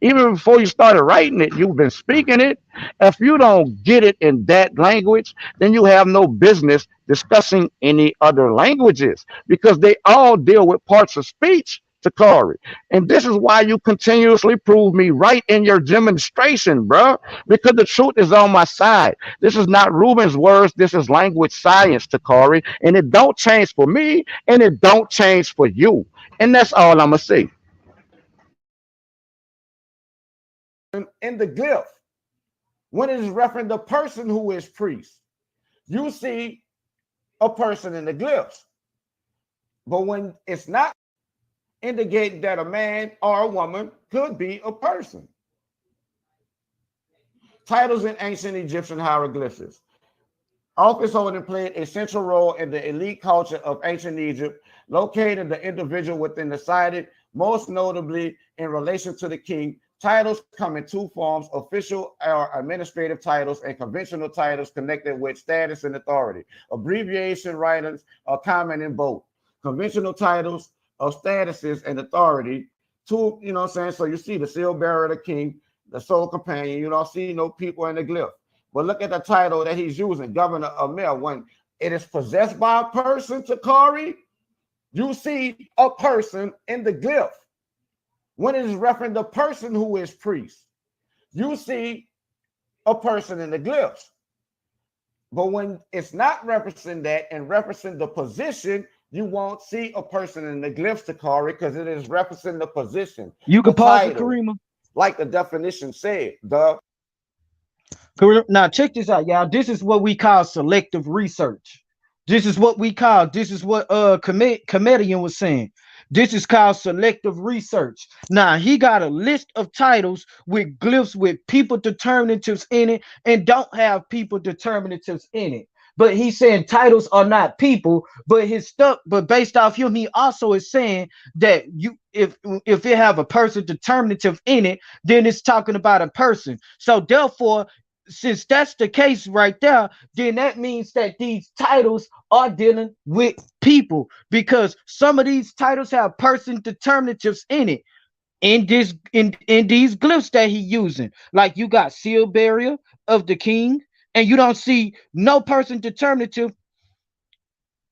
even before you started writing it, you've been speaking it. If you don't get it in that language, then you have no business discussing any other languages because they all deal with parts of speech, Takari. And this is why you continuously prove me right in your demonstration, bro, because the truth is on my side. This is not Ruben's words. This is language science, Takari. And it don't change for me and it don't change for you. And that's all I'm going to say. In the glyph, when it is referring to the person who is priest, you see a person in the glyphs. But when it's not indicating that a man or a woman could be a person. Titles in ancient Egyptian hieroglyphics. Office holding played a central role in the elite culture of ancient Egypt, locating the individual within the society, most notably in relation to the king. Titles come in two forms: official or administrative titles and conventional titles connected with status and authority. Abbreviation writings are common in both. Conventional titles of statuses and authority, two, you know what I'm saying? So you see the seal bearer of the king, the sole companion, you don't see no people in the glyph. But look at the title that he's using, governor of Mel. When it is possessed by a person, Takari, you see a person in the glyph. When it is referring to the person who is priest, you see a person in the glyphs. But when it's not referencing that and referencing the position, you won't see a person in the glyphs, Takari, because it is referencing the position. You can the pause it, title, Karima. like the definition said. Now check this out, y'all. This is what we call selective research. This is what comedian was saying. This is called selective research. Now he got a list of titles with glyphs with people determinatives in it and don't have people determinatives in it. But he's saying titles are not people, but his stuff, but based off him, he also is saying that you if it have a person determinative in it, then it's talking about a person. So therefore, since that's the case right there, then that means that these titles are dealing with people because some of these titles have person determinatives in it in these glyphs that he using. Like you got seal barrier of the king, and you don't see no person determinative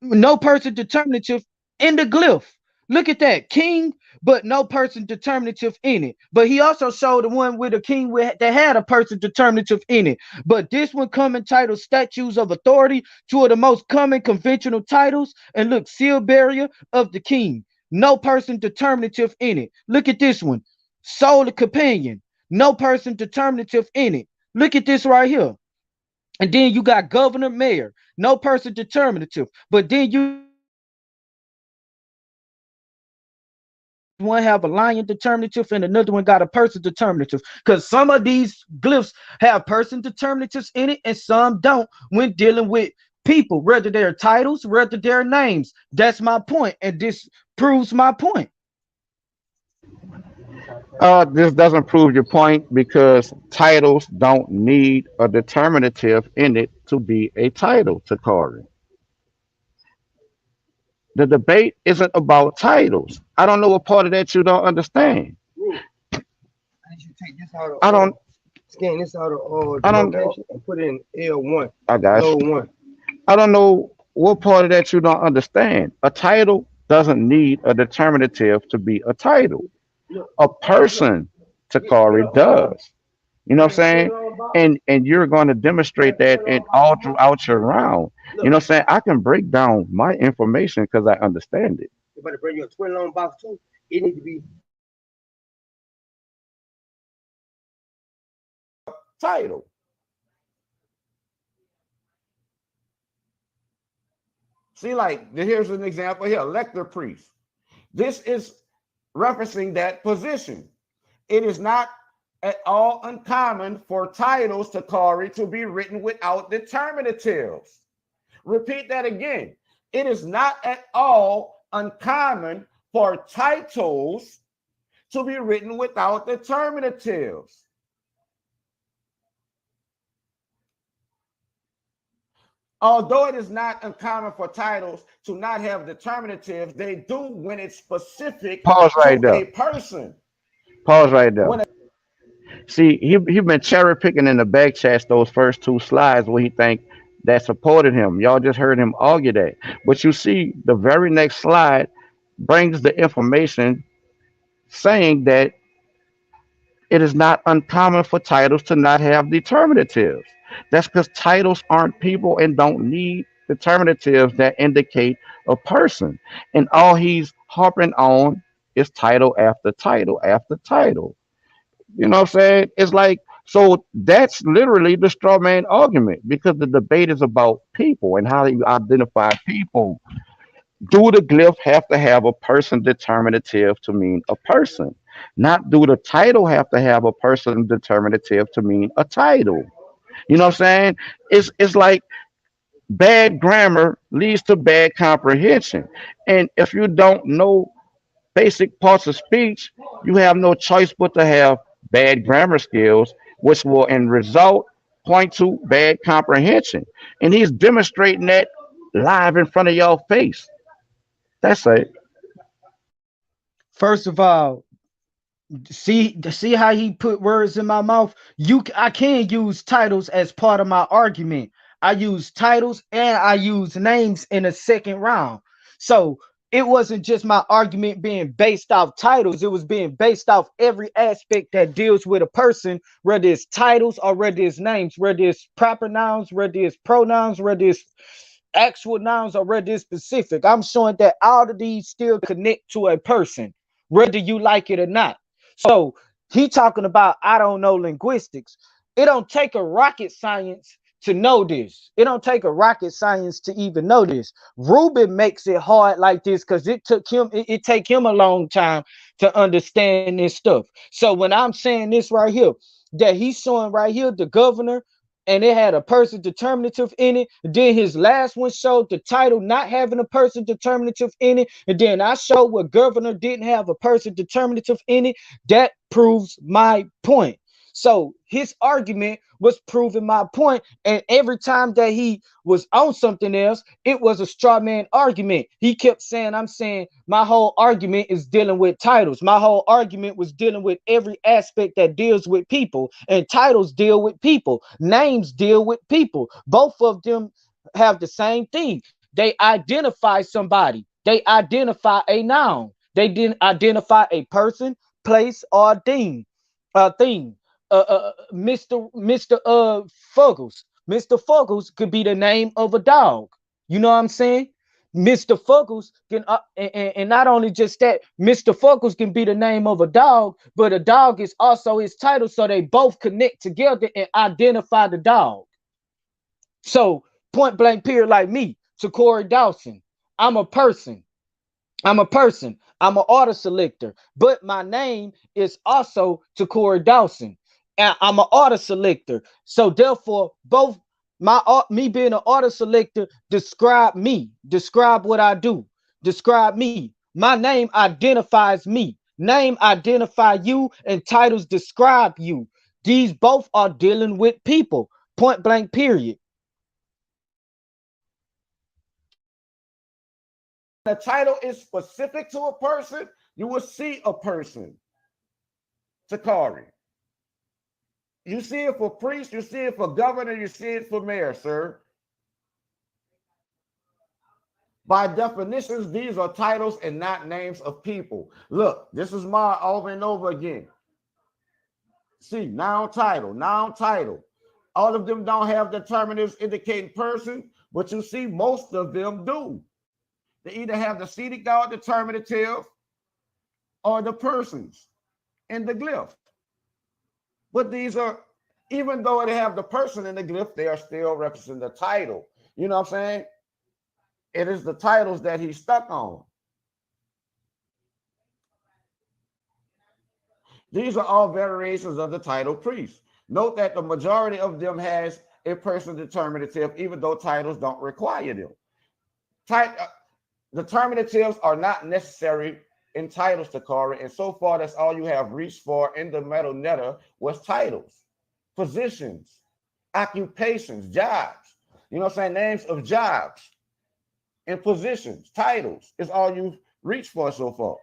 in the glyph. Look at that. King but no person determinative in it. But he also showed the one with a king that had a person determinative in it. But this one come entitled Statues of Authority, two of the most common conventional titles. And look, seal barrier of the king, no person determinative in it. Look at this one, soul companion, no person determinative in it. Look at this right here. And then you got governor, mayor, no person determinative. But then you one have a lion determinative and another one got a person determinative, because some of these glyphs have person determinatives in it and some don't when dealing with people, whether they're titles, whether they're names. That's my point, and this proves my point. This doesn't prove your point because titles don't need a determinative in it to be a title to Corey. The debate isn't about titles. I don't know what part of that you don't understand. I should take this out of I don't. scan this out of I the don't. location and put it in L1, I got low you. one. I don't know what part of that you don't understand. A title doesn't need a determinative to be a title. A person to Corey does. You know what I'm saying? And you're going to demonstrate that in all throughout your round. You know what I'm saying? I can break down my information because I understand it. You better bring your twin long box too. It needs to be Title. See, like here's an example here, lector priest. This is referencing that position. It is not at all uncommon for titles to Corey to be written without determinatives. Repeat that again. It is not at all uncommon for titles to be written without determinatives. Although it is not uncommon for titles to not have determinatives, they do when it's specific Pause right to a there. person. Pause right there. When a, See, he been cherry picking in the back chats those first two slides where he think that supported him. Y'all just heard him argue that. But you see, the very next slide brings the information saying that it is not uncommon for titles to not have determinatives. That's because titles aren't people and don't need determinatives that indicate a person. And all he's harping on is title after title after title. You know what I'm saying? It's like, so that's literally the straw man argument because the debate is about people and how you identify people. Do the glyph have to have a person determinative to mean a person? Not do the title have to have a person determinative to mean a title? You know what I'm saying? It's like bad grammar leads to bad comprehension. And if you don't know basic parts of speech, you have no choice but to have bad grammar skills, which will in result point to bad comprehension. And he's demonstrating that live in front of your face. That's it. First of all, see how he put words in my mouth. I can use titles as part of my argument. I use titles and I use names in a second round. So it wasn't just my argument being based off titles, it was being based off every aspect that deals with a person, whether it's titles or whether it's names, whether it's proper nouns, whether it's pronouns, whether it's actual nouns, or whether it's specific. I'm showing that all of these still connect to a person, whether you like it or not. So he talking about I don't know linguistics. It don't take a rocket science to know this. It don't take a rocket science to even know this. Ruben makes it hard like this because it take him a long time to understand this stuff. So when I'm saying this right here, that he's showing right here the governor, and it had a person determinative in it. Then his last one showed the title not having a person determinative in it. And then I showed where governor didn't have a person determinative in it. That proves my point. So his argument was proving my point, and every time that he was on something else, it was a straw man argument. He kept saying, I'm saying my whole argument is dealing with titles. My whole argument was dealing with every aspect that deals with people, and titles deal with people. Names deal with people. Both of them have the same thing. They identify somebody. They identify a noun. They didn't identify a person, place, or thing. Thing. Mr. Fuggles. Mr. Fuggles could be the name of a dog. You know what I'm saying? Mr. Fuggles can, and not only just that, Mr. Fuggles can be the name of a dog, but a dog is also his title, so they both connect together and identify the dog. So, point blank period, like me, to Corey Dawson, I'm a person. I'm a person. I'm an auto selector, but my name is also to Corey Dawson. And I'm an auto selector. So therefore, both me being an auto selector describe what I do, describe me. My name identifies me. Name identify you, and titles describe you. These both are dealing with people. Point blank. Period. The title is specific to a person, you will see a person. Takari. You see it for priest, you see it for governor, you see it for mayor, sir. By definitions, these are titles and not names of people. Look, this is my over and over again. See, noun title, noun title. All of them don't have determinatives indicating person, but you see most of them do. They either have the seated guard determinative or the persons in the glyph. But these are, even though they have the person in the glyph, they are still representing the title. You know what I'm saying? It is the titles that he's stuck on. These are all variations of the title priest. Note that the majority of them has a person determinative, even though titles don't require them. Determinatives are not necessary in titles, Takari, and so far that's all you have reached for in the metal netter was titles, positions, occupations, jobs. You know what I'm saying? Names of jobs and positions, titles is all you've reached for so far.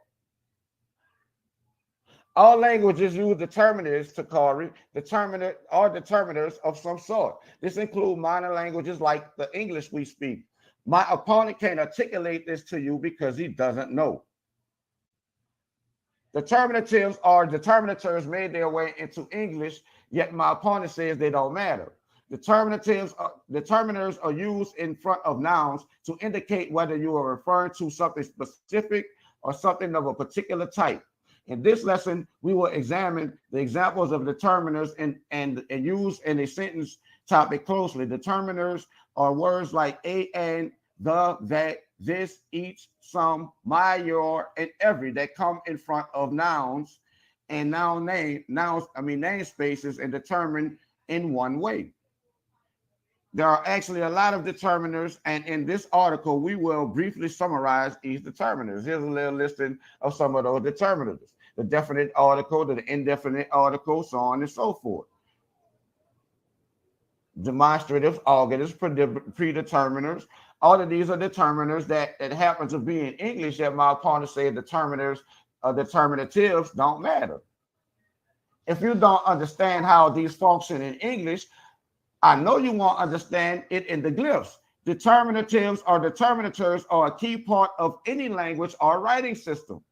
All languages use determinatives, Takari, determiners of some sort. This includes minor languages like the English we speak. My opponent can't articulate this to you because he doesn't know. Determinatives are determinators made their way into English, yet my opponent says they don't matter. Determinatives, determiners are used in front of nouns to indicate whether you are referring to something specific or something of a particular type. In this lesson, we will examine the examples of determiners and use in a sentence topic closely. Determiners are words like a, and, the, that, this, each, some, my, your, and every that come in front of nouns and name spaces and determined in one way. There are actually a lot of determiners, and in this article, we will briefly summarize each determiners. Here's a little listing of some of those determiners. The definite article, the indefinite article, so on and so forth. Demonstrative, augurative, predeterminers. All of these are determiners that happen to be in English that my opponent say determiners, determinatives don't matter. If you don't understand how these function in English, I know you won't understand it in the glyphs. Determinatives or determinators are a key part of any language or writing system.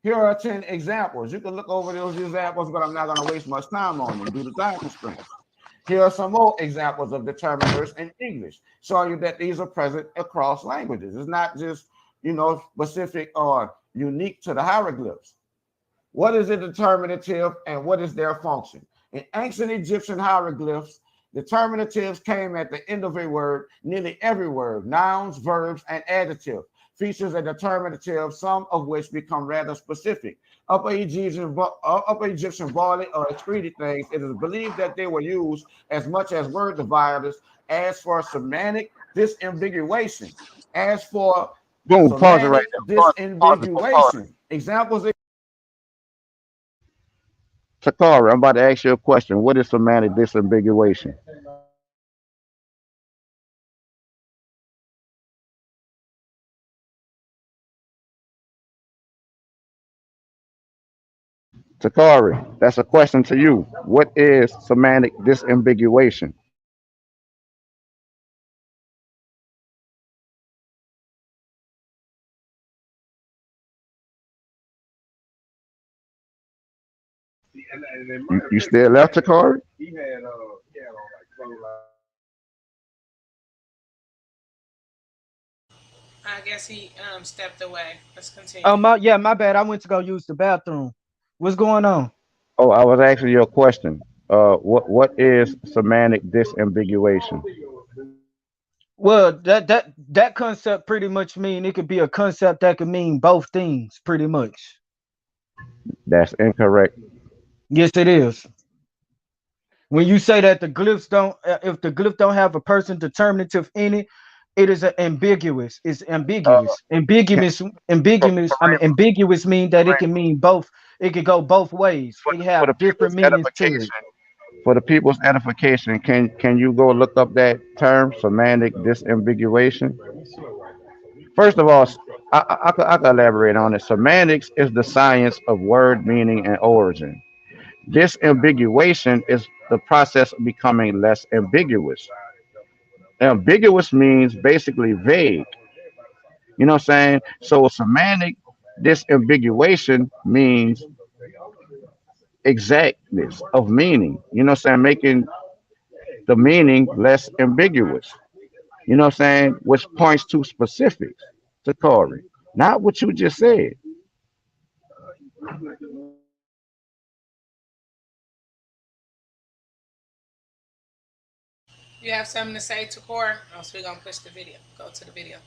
Here are 10 examples. You can look over those examples, but I'm not going to waste much time on them due to time constraints. Here are some more examples of determiners in English, showing you that these are present across languages. It's not just, specific or unique to the hieroglyphs. What is a determinative and what is their function? In ancient Egyptian hieroglyphs, determinatives came at the end of a word, nearly every word, nouns, verbs, and adjectives. Features a determinative, some of which become rather specific. Upper Egyptian barley or excreted things, it is believed that they were used as much as word dividers, as for semantic disambiguation, as for Boom, pause it right semantic there. Pause it. Pause it. disambiguation. Examples. Takara, I'm about to ask you a question. What is semantic disambiguation? Takari, that's a question to you. What is semantic disambiguation? You still left, Takari? I guess he stepped away. Let's Oh continue. my bad. I went to go use the bathroom. What's going on? Oh, I was asking you a question. What is semantic disambiguation? Well, that concept pretty much mean it could be a concept that could mean both things, pretty much. That's incorrect. Yes, it is. When you say that the glyphs don't, if the glyph don't have a person determinative in it, it is ambiguous. It's Uh, ambiguous. can, Ambiguous. I mean, ambiguous mean that it can mean both. It could go both ways. It for the have different people's meanings to it. edification, can you go look up that term, semantic disambiguation? First of all, I could elaborate on it. Semantics is the science of word meaning and origin. Disambiguation is the process of becoming less ambiguous. Ambiguous means basically vague. You know what I'm saying? So semantic disambiguation means exactness of meaning. You know what I'm saying? Making the meaning less ambiguous. You know what I'm saying? Which points to specifics to Corey. Not what you just said. You have something to say to Core? Oh, so we're gonna push the video. Go to the video.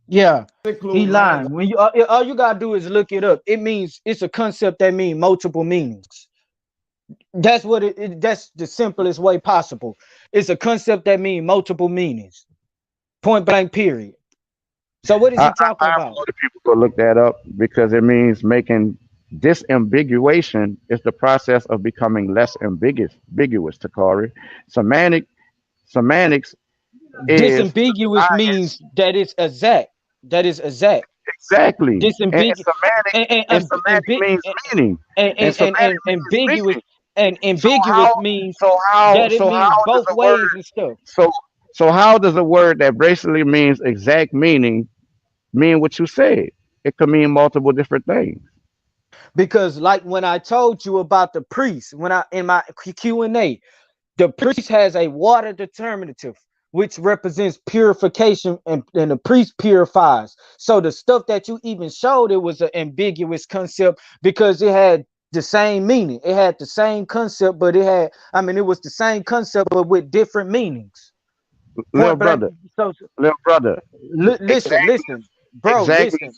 Yeah, he Include land. lying. When you all you gotta do is look it up. It means it's a concept that means multiple meanings. That's what that's the simplest way possible. It's a concept that means multiple meanings. Point blank. Period. So what is he talking I about? implore the people to look that up because it means making disambiguation is the process of becoming less ambiguous to Corey. Semantic semantics is the Disambiguous science means that it's exact. That is exact. exactly. Disambiguous And semantic means meaning. And semantic and means ambiguous meaning. and So ambiguous means that it how means does both a word ways and stuff. so how does a word that basically means exact meaning mean what you said? It could mean multiple different things. Because like when I told you about the priest, when I in my Q&A, the priest has a water determinative, which represents purification, and the priest purifies. So the stuff that you even showed, it was an ambiguous concept because it had the same meaning. It had the same concept, but it was the same concept, but with different meanings. Little Point blank. brother, So little brother. listen, bro, Exactly, listen.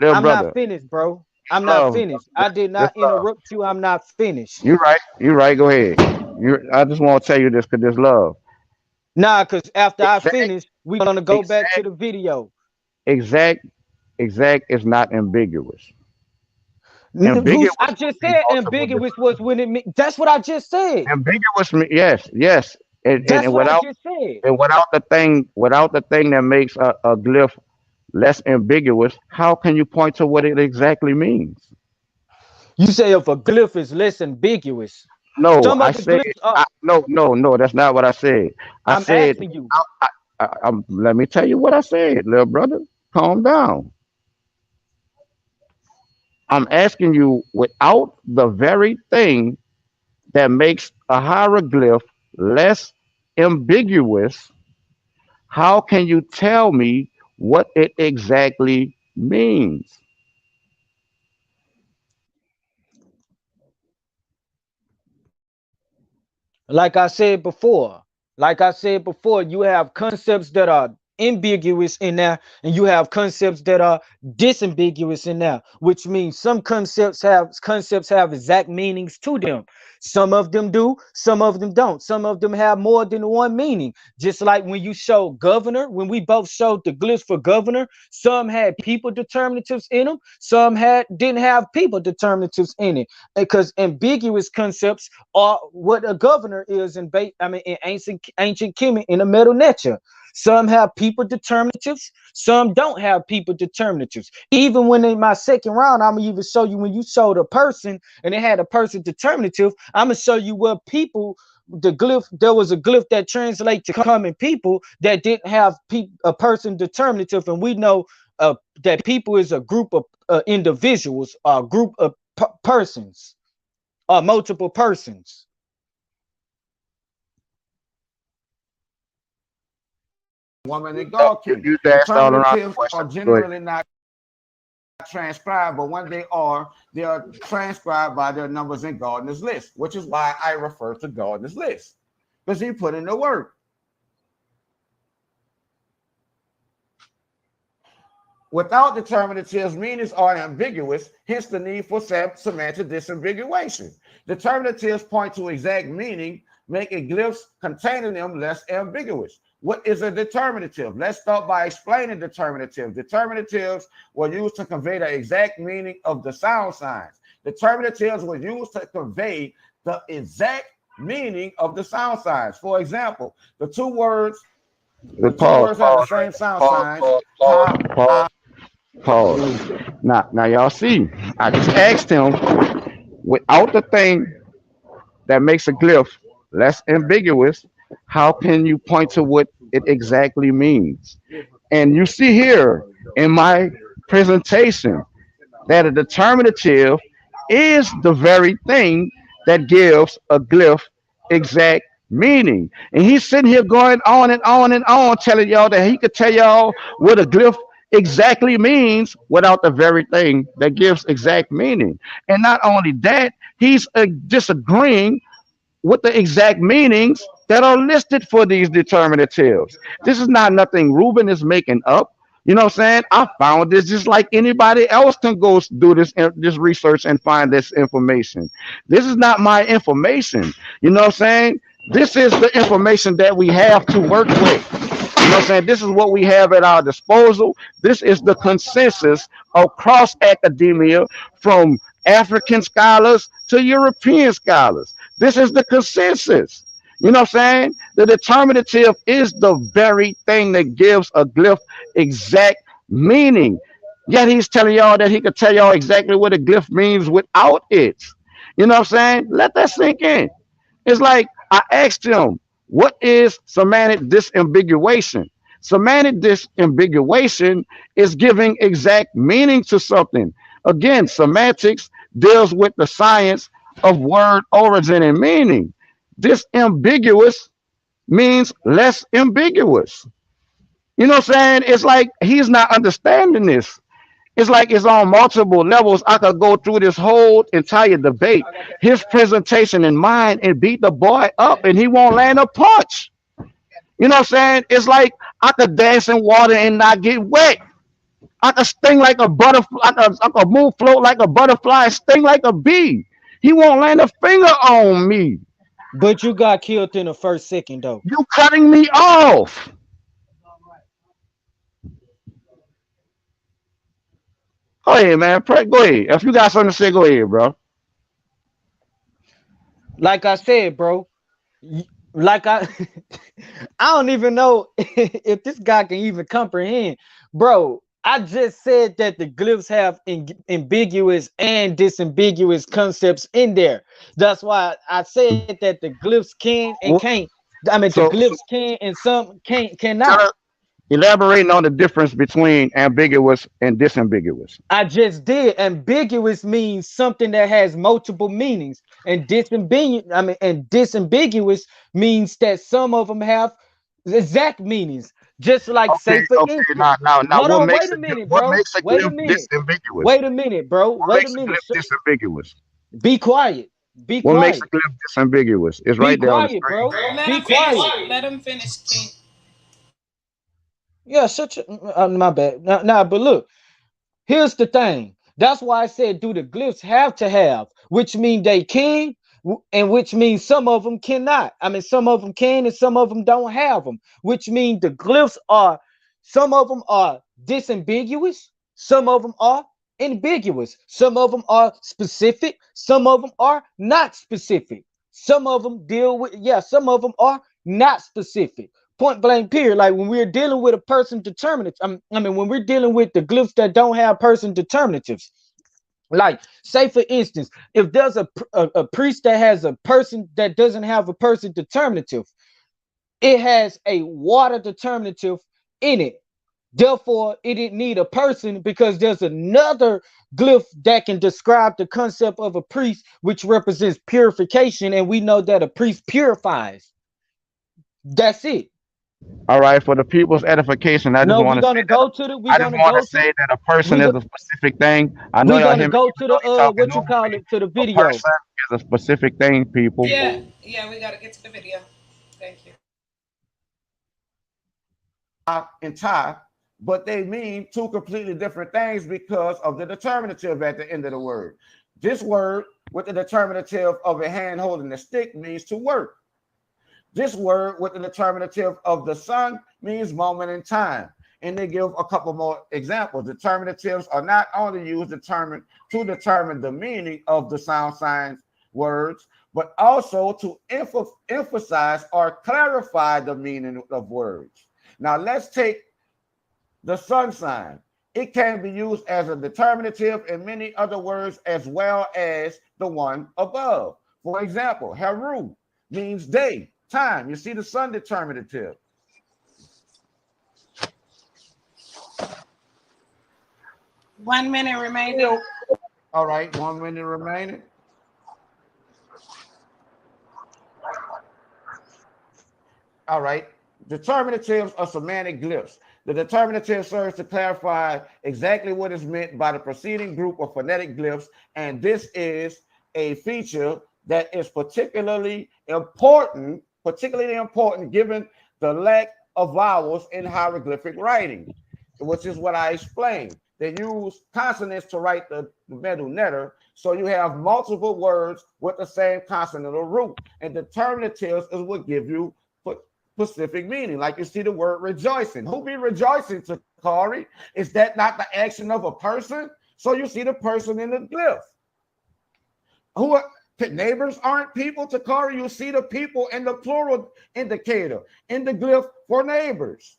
little I'm not brother. finished, bro. I'm not Love, finished. I did just not love. interrupt you. I'm not finished. You right. You right. Go ahead. I just want to tell you this because there's love. Nah, because after I Exact, finish, we're gonna go back to exact, the video. exact, exact is not ambiguous. Ambiguous I just would be said multiple ambiguous different. was when it mean. That's what I just said. Ambiguous, yes, yes, That's and what I just said. without the thing that makes a glyph less ambiguous, how can you point to what it exactly means? You say if a glyph is less ambiguous, No, some I of the said glyphs are. no. That's not what I said. I I'm said, asking you let me tell you what I said, little brother. Calm down. I'm asking you without the very thing that makes a hieroglyph less ambiguous, how can you tell me what it exactly means? like I said before, you have concepts that are ambiguous in there, and you have concepts that are disambiguous in there, which means some concepts have exact meanings to them. Some of them do, some of them don't. Some of them have more than one meaning. Just like when you show governor, when we both showed the glyphs for governor, some had people determinatives in them, some had didn't have people determinatives in it. Because ambiguous concepts are what a governor is in ancient Kemet in the Middle Nature. Some have people determinatives, some don't have people determinatives. Even when in my second round, I'm gonna even show you when you showed a person and it had a person determinative, I'm gonna show you what people the glyph, there was a glyph that translates to common people that didn't have a person determinative, and we know that people is a group of individuals, or a group of persons, or multiple persons. Woman and God king. You danced all around the question. Are generally not transcribed, but when they are transcribed by their numbers in Gardner's list, which is why I refer to Gardner's list, because he put in the work. Without determinatives, meanings are ambiguous, hence the need for semantic disambiguation. Determinatives point to exact meaning, making glyphs containing them less ambiguous. What is a determinative? Let's start by explaining determinatives. Determinatives were used to convey the exact meaning of the sound signs. Determinatives were used to convey the exact meaning of the sound signs. For example, the two words have the same sound signs. Pause. Now y'all see, I just asked him, without the thing that makes a glyph less ambiguous, how can you point to what it exactly means? And you see here in my presentation that a determinative is the very thing that gives a glyph exact meaning. And he's sitting here going on and on and on, telling y'all that he could tell y'all what a glyph exactly means without the very thing that gives exact meaning. And not only that, he's disagreeing with the exact meanings that are listed for these determinatives. This is not nothing Ruben is making up. You know what I'm saying? I found this just like anybody else can go do this research and find this information. This is not my information. You know what I'm saying? This is the information that we have to work with. You know what I'm saying? This is what we have at our disposal. This is the consensus across academia, from African scholars to European scholars. This is the consensus. You know what I'm saying? The determinative is the very thing that gives a glyph exact meaning. Yet he's telling y'all that he could tell y'all exactly what a glyph means without it. You know what I'm saying? Let that sink in. It's like I asked him, what is semantic disambiguation? Semantic disambiguation is giving exact meaning to something. Again, semantics deals with the science of word origin and meaning. Disambiguous means less ambiguous. You know what I'm saying? It's like he's not understanding this. It's like it's on multiple levels. I could go through this whole entire debate, his presentation in mine, and beat the boy up, and he won't land a punch. You know what I'm saying? It's like I could dance in water and not get wet. I could sting like a butterfly. I could move, float like a butterfly, sting like a bee. He won't land a finger on me. But you got killed in the first second, though. You cutting me off. Go ahead, man. Go ahead. If you got something to say, go ahead, bro. Like I said, bro. Like I don't even know if this guy can even comprehend, bro. I just said that the glyphs have ambiguous and disambiguous concepts in there. That's why I said that the glyphs can and can't. I mean, the glyphs can and some cannot. Elaborating on the difference between ambiguous and disambiguous. I just did. Ambiguous means something that has multiple meanings, and disambiguous means that some of them have exact meanings. Just like, say for instance, now, hold what on, makes wait a minute, what bro. makes a Wait a glyph minute. disambiguous? Wait a minute, bro. What Wait a makes a minute. glyph disambiguous? Be quiet. Be What makes quiet. a glyph disambiguous? It's Be right there on the quiet, screen. bro. Let Be him finish. quiet. Let him finish, King. Yeah, shut your. My bad. Nah, but look. Here's the thing. That's why I said, do the glyphs have to have, which means they can, and which means some of them cannot. I mean, some of them can and some of them don't have them, which means the glyphs are, some of them are disambiguous, some of them are ambiguous, some of them are specific, some of them are not specific. Some of them deal with, some of them are not specific. Point blank period. Like when we're dealing with a person determinative, I mean, when we're dealing with the glyphs that don't have person determinatives, Like, say for instance, if there's a priest that has a person that doesn't have a person determinative, it has a water determinative in it. Therefore, it didn't need a person because there's another glyph that can describe the concept of a priest, which represents purification, and we know that a priest purifies. That's it. All right, for the people's edification, I just No, want we're to say gonna that go to the. We're I just gonna want to go say to. that a person We is go, a specific thing. I know we're y'all gonna hear me, go even to though we the talking what you call normally. it, to the A video. person is a specific thing, people. Yeah, yeah, we gotta get to the video. Thank you. And tie, but they mean two completely different things because of the determinative at the end of the word. This word with the determinative of a hand holding a stick means to work. This word with the determinative of the sun means moment in time. And they give a couple more examples. Determinatives are not only used to determine the meaning of the sound signs words, but also to emphasize or clarify the meaning of words. Now let's take the sun sign. It can be used as a determinative in many other words as well as the one above. For example, Heru means day, time. You see the sun determinative. 1 minute remaining. All right, 1 minute remaining. All right. Determinatives are semantic glyphs. The determinative serves to clarify exactly what is meant by the preceding group of phonetic glyphs, and this is a feature that is particularly important given the lack of vowels in hieroglyphic writing, which is what I explained. They use consonants to write the middle letter, so you have multiple words with the same consonantal root, and determinatives is what give you specific meaning. Like you see the word rejoicing. Who be rejoicing, Takari? Is that not the action of a person? So you see the person in the glyph. Who are neighbors aren't people, Takari? You see the people in the plural indicator in the glyph for neighbors.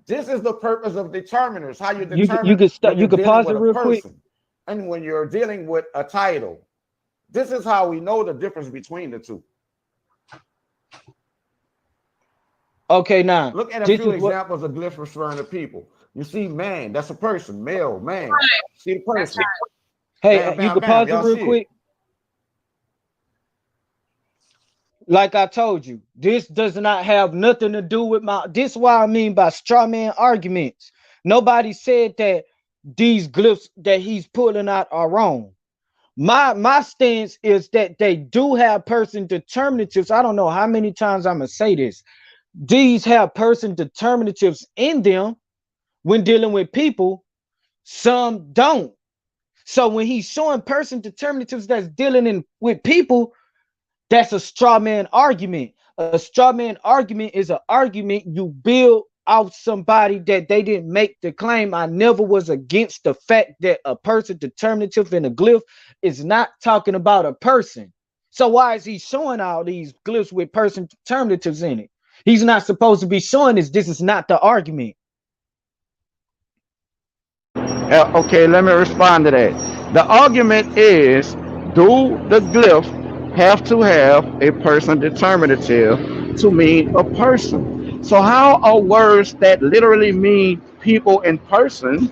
This is the purpose of determiners, how you You determine can when start. you're You can dealing pause with it a real quick. person and when you're dealing with a title. This is how we know the difference between the two. Okay, now look at a this few is what. examples of glyphs referring to people. You see man, that's a person, male, man. Right. See the That's person. right. Hey, Bam, you bam, can bam. pause it Y'all real see it. quick. Like I told you, this does not have nothing to do with my. This is what I mean by straw man arguments. Nobody said that these glyphs that he's pulling out are wrong. My stance is that they do have person determinatives. I don't know how many times I'm gonna say this. These have person determinatives in them when dealing with people. Some don't. So when he's showing person determinatives that's dealing with people, that's a straw man argument. A straw man argument is an argument you build off somebody that they didn't make the claim. I never was against the fact that a person determinative in a glyph is not talking about a person. So why is he showing all these glyphs with person determinatives in it? He's not supposed to be showing this. This is not the argument. Okay, let me respond to that. The argument is, do the glyph have to have a person determinative to mean a person? So how are words that literally mean people in person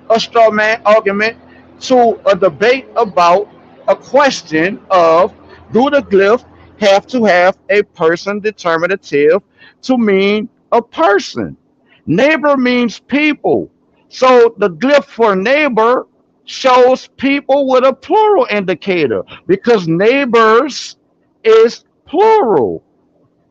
a straw man argument to a debate about a question of, do the glyph have to have a person determinative to mean a person? Neighbor means people. So the glyph for neighbor shows people with a plural indicator because neighbors is plural.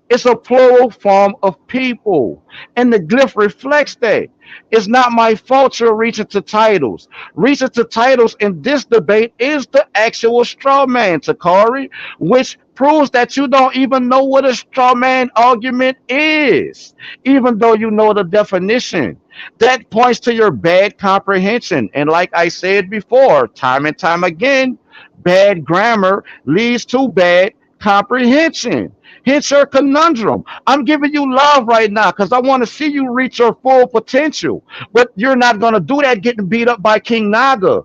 It's a plural form of people. And the glyph reflects that. It's not my fault you're reaching to titles. Reaching to titles in this debate is the actual straw man, Takari, which proves that you don't even know what a straw man argument is, even though you know the definition. That points to your bad comprehension. And like I said before, time and time again, bad grammar leads to bad comprehension. Hence your conundrum. I'm giving you love right now because I want to see you reach your full potential. But you're not going to do that getting beat up by King Naga.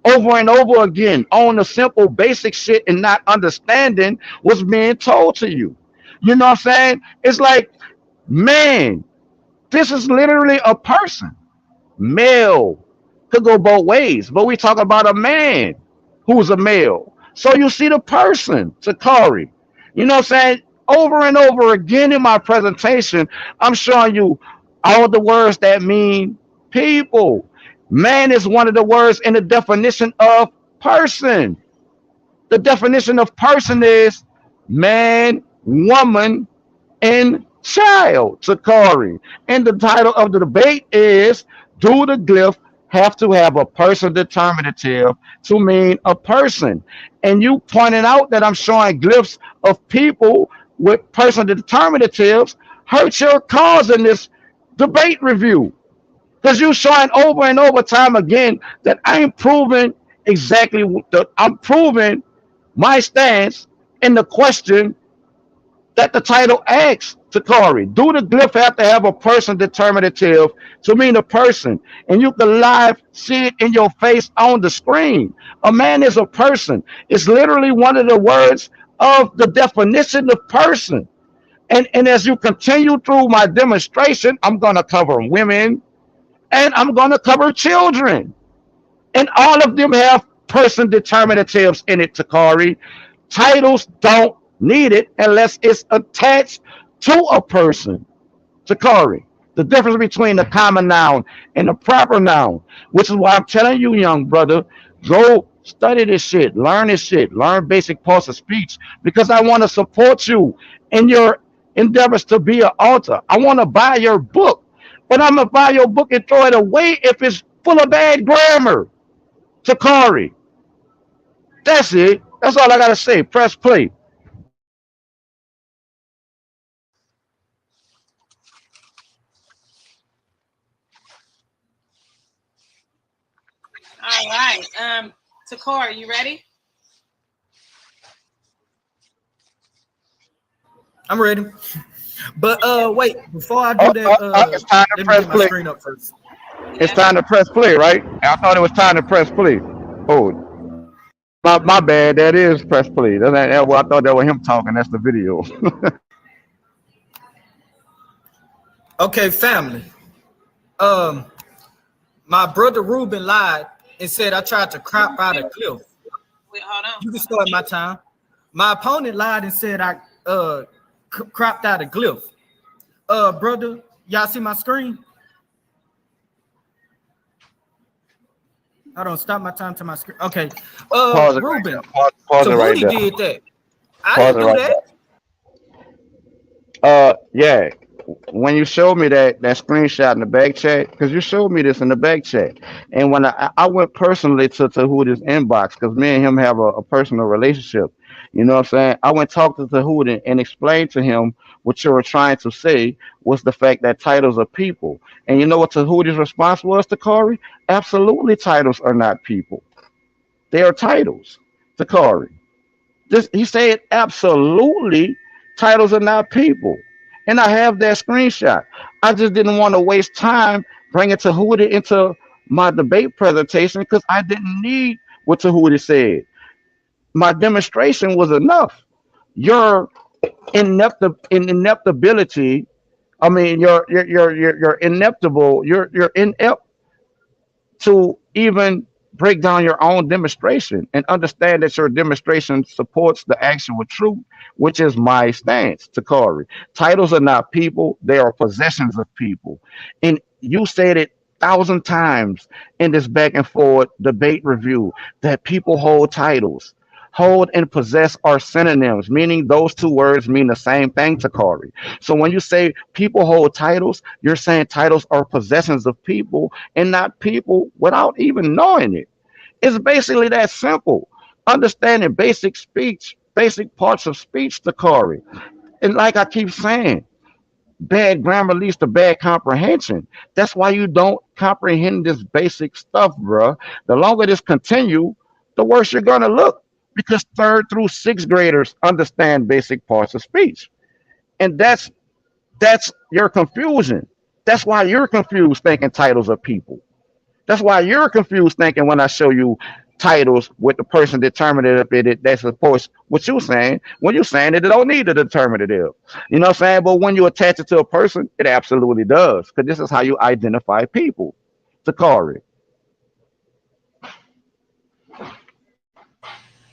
over and over again on the simple basic shit and not understanding what's being told to you. You know what I'm saying? It's like, man, this is literally a person. Male could go both ways, but we talk about a man who's a male. So you see the person, Sakari. You know what I'm saying? Over and over again in my presentation, I'm showing you all the words that mean people. Man is one of the words in the definition of person. The definition of person is man, woman, and child, Sakari. And the title of the debate is, do the glyph have to have a person determinative to mean a person? And you pointed out that I'm showing glyphs of people with person determinatives hurt your cause in this debate review. Because you showing over and over time again that I'm proving exactly I'm proving my stance in the question that the title asks, Takari. Do the glyph have to have a person determinative to mean a person? And you can live see it in your face on the screen. A man is a person. It's literally one of the words of the definition of person. And as you continue through my demonstration, I'm going to cover women and I'm going to cover children. And all of them have person determinatives in it, Takari. Titles don't need it unless it's attached to a person, Takari. The difference between the common noun and the proper noun, which is why I'm telling you, young brother, go study this shit, learn this shit, learn basic parts of speech, because I want to support you in your endeavors to be an author. I want to buy your book, but I'm going to buy your book and throw it away if it's full of bad grammar. Takari. That's it. That's all I gotta say. Press play. All right. Takora, you ready? I'm ready. But wait, before I do that, It's time to let me press get my play. screen up first. It's time to press play, right? I thought it was time to press play. Oh, my bad. That is press play. Well, I thought that was him talking. That's the video. Okay, family. Um, my brother Ruben lied and said I tried to crop out a cliff. Wait, hold on. You can start my time. My opponent lied and said I cropped out a glyph. Brother, y'all see my screen? I don't stop my time to my screen. Okay. Pause it right Ruben. there. Pause it right Tahuti there. did that. I Pause didn't it do right that. there. Yeah. When you showed me that screenshot in the back chat, because you showed me this in the back chat, and when I went personally to Hootie's inbox, because me and him have a personal relationship, you know what I'm saying? I went talk to Hootie and explained to him what you were trying to say was the fact that titles are people. And you know what Tahuti's response was to Corey? Absolutely, titles are not people. They are titles to Corey. This he said absolutely titles are not people. And I have that screenshot. I just didn't want to waste time bringing Tahuti into my debate presentation because I didn't need what Tahuti said. My demonstration was enough. Your ineptability, I mean your ineptable, you're inept to even break down your own demonstration and understand that your demonstration supports the actual truth, which is my stance, Takari. Titles are not people, they are possessions of people. And you said it thousand times in this back and forth debate review that people hold titles. Hold and possess are synonyms, meaning those two words mean the same thing, Takari. So when you say people hold titles, you're saying titles are possessions of people and not people without even knowing it. It's basically that simple. Understanding basic speech, basic parts of speech, Takari. And like I keep saying, bad grammar leads to bad comprehension. That's why you don't comprehend this basic stuff, bruh. The longer this continue, the worse you're gonna look. Because third through sixth graders understand basic parts of speech. And that's your confusion. That's why you're confused thinking titles are people. That's why you're confused thinking when I show you titles with the person determinative in it that supports what you're saying when you're saying that it don't need a determinative. You know what I'm saying? But when you attach it to a person, it absolutely does. Because this is how you identify people. Takari.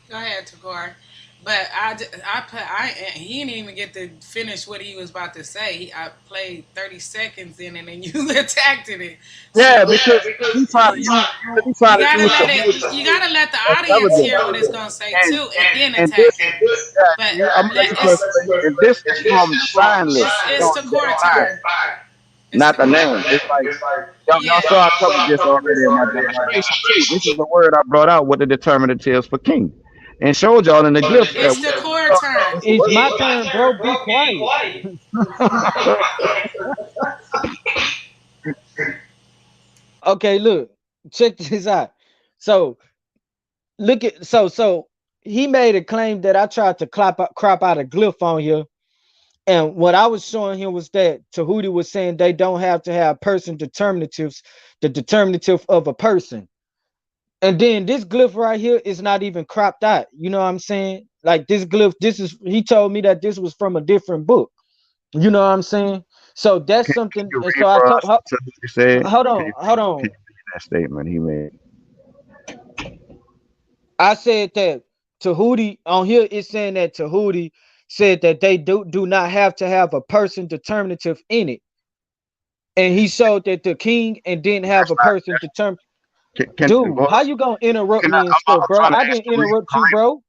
Go ahead, Takor. But he didn't even get to finish what he was about to say. I played 30 seconds in, and then you attacked it. Yeah, So because he trying to use he you trying to gotta use let Tahuti it. You gotta let the as audience evidence. hear what it's gonna say And too, and then and attack this it. But I'm gonna let you it's translate. And this is from the sign list. You it's don't the see the core sign, turn. It's not the the core. name. It's like y'all Yeah. saw I covered this already in my demonstration too. This is the word I brought out with the determinatives for king, and showed y'all in the glyphs that It's we the core talking about turn. this It's word. my turn, bro. Be quiet. Okay, look, check this out. So look at so he made a claim that I tried to crop out a glyph on here. And what I was showing him was that Tahuti was saying they don't have to have person determinatives, the determinative of a person. And then this glyph right here is not even cropped out. You know what I'm saying? Like this glyph, he told me that this was from a different book. You know what I'm saying? So that's Can something. you And read so I for told, us what he said? hold Can on, you hold can on. you read that statement he made? I said that Tahuti on here is saying that Tahuti said that they do not have to have a person determinative in it. And he showed that the king and didn't have That's a not. person determined. Dude, Can how you gonna interrupt can I? me and stuff, I'm bro? trying to I ask didn't you to read interrupt the you, Bible. bro.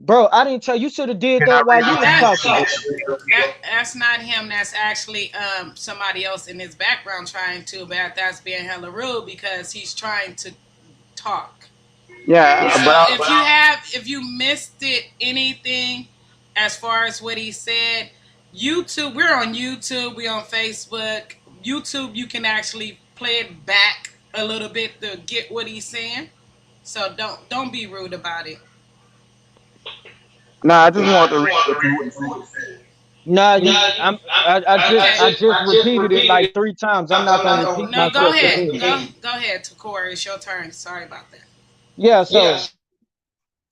Bro, I didn't tell you should have did Can I that while read you what was you That just talking. told me to read? that's not him. That's actually somebody else in his background trying to. But that's being hella rude because he's trying to talk. Yeah, So but I, if you missed it anything as far as what he said, YouTube, we're on YouTube, we're on Facebook. YouTube, you can actually play it back a little bit to get what he's saying. So don't be rude about it. nah, I just wanted to read what Tahuti said. Nah, I Okay. just repeated it like 3 times. I'm not gonna repeat No, go myself ahead. again. Go ahead, Takora. It's your turn. Sorry about that. Yeah, so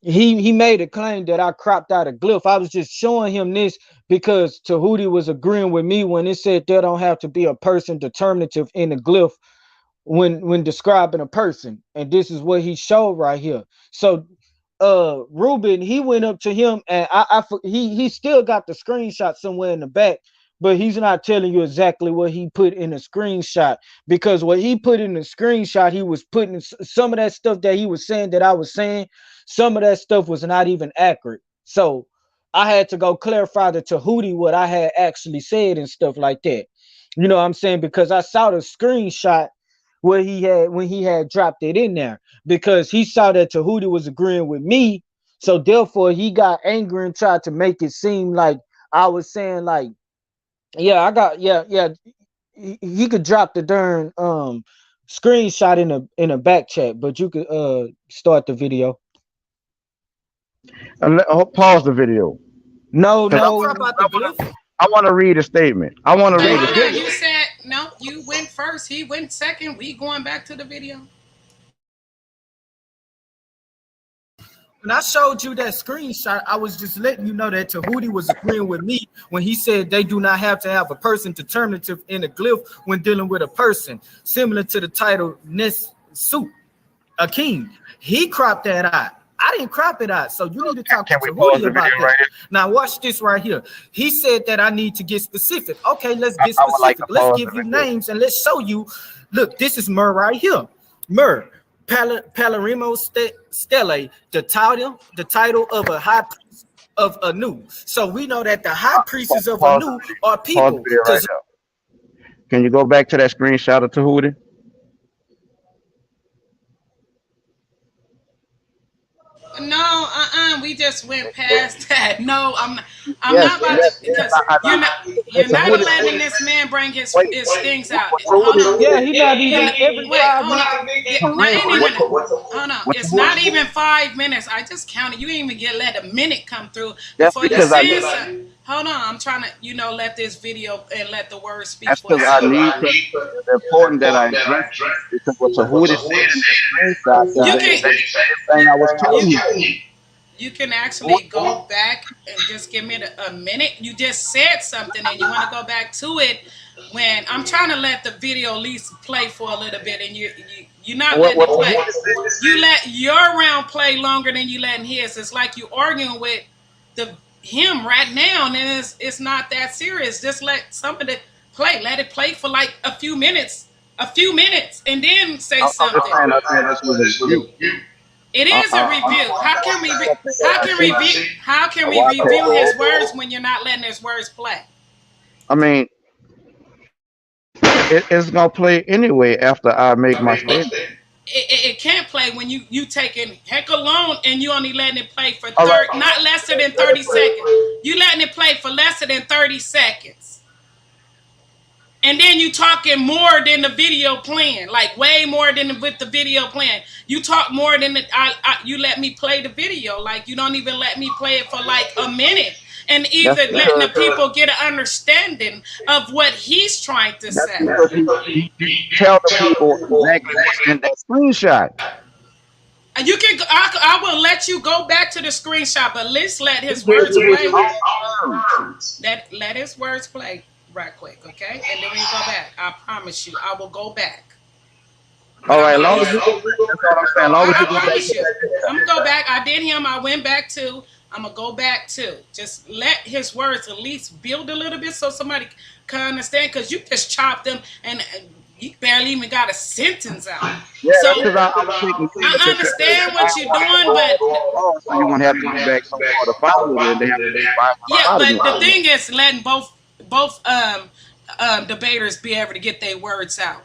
he made a claim that I cropped out a glyph. I was just showing him this because Tahuti was agreeing with me when it said there don't have to be a person determinative in the glyph when describing a person. And this is what he showed right here. So Ruben, he went up to him and he still got the screenshot somewhere in the back, but he's not telling you exactly what he put in the screenshot, because what he put in the screenshot, he was putting some of that stuff that he was saying that I was saying, some of that stuff was not even accurate. So I had to go clarify to Tahuti what I had actually said and stuff like that. You know what I'm saying? Because I saw the screenshot where he had when he had dropped it in there, because he saw that Tahuti was agreeing with me. So therefore he got angry and tried to make it seem like I was saying like, yeah, I got yeah. He could drop the darn screenshot in a back chat, but you could start the video. Pause the video No, because Did he crop no. out the glyph? I want to read a statement. I want to But read a hold on, statement. you said no. You went first. He went second. We going back to the video. When I showed you that screenshot, I was just letting you know that Tahuti was agreeing with me when he said they do not have to have a person determinative in a glyph when dealing with a person, similar to the title Nes Suit, a king. He cropped that out. I didn't crop it out. So you need to talk to Can we pause Tahuti the video about right that. here? Now watch this right here. He said that I need to get specific. Okay, let's get I would like specific. to Let's pause give the you video. names and let's show you. Look, this is Mur right here. Mur. Palermo Stele, the title of a high priest of Anu. So we know that the high priests of Pause the Anu video. are Pause the people. video right Because there. Can you go back to that screenshot of Tahuti? No, we just went past that. No, I'm Yes, not about to yes, yes. because you're But not Tahuti letting said, this man bring wait, his things out. what Hold on. Tahuti Yeah, said, he not You even know, every wait, 5 hold on. minutes. Not Kareem, ain't what even. Hold on. what It's not Tahuti said, even 5 minutes. I just counted. You ain't even let a minute come through that's before you because I said need, something. Hold on. I'm trying to, let this video and let the word speak that's for because I itself. need to, it's important that I address this because what Tahuti said in the screenshot is You the can exact same thing I was telling you. you can actually go back and just give me a minute. You just said something and you want to go back to it when I'm trying to let the video at least play for a little bit, and you're not letting What it play. Tahuti said, You let your round play longer than you letting his. It's like you arguing with him right now, and it's not that serious. Just let some of it play. Let it play for like a few minutes, and then say I'm just something. saying, I think this was a review. It is a review. How can we Something that I seen a while review ago. his words when you're not letting his words play? I mean, it's gonna play anyway after I make my statement. It can't play when you taking heck alone and you only letting it play for All right, not lesser than 30 seconds. You letting it play for lesser than 30 seconds. And then you talking more than the video playing, like way more than with the video playing. You talk more than you let me play the video. Like you don't even let me play it for like a minute. And that's even letting the because people get an understanding of what he's trying to that's say. because he didn't tell the people exactly what's in that screenshot. And you can, I will let you go back to the screenshot, but let's let He his gave words you his play. own words. Let his words play right quick, okay? And then we go back. I promise you, I will go back. But All I'm right, as at long as least, you go back, that's all I'm saying. As long as I you go back promise to you, that I'm gonna go back. I did him. I went back too. I'm gonna go back too. Just let his words at least build a little bit so somebody can understand. Cause you just chopped them and you barely even got a sentence out. yeah, So that's because I'm taking care of I the understand I what don't you're want it to doing, go but too far, so you won't have to go back so far to follow it, and they have to go back and yeah, start but again. the thing is letting both debaters be able to get their words out.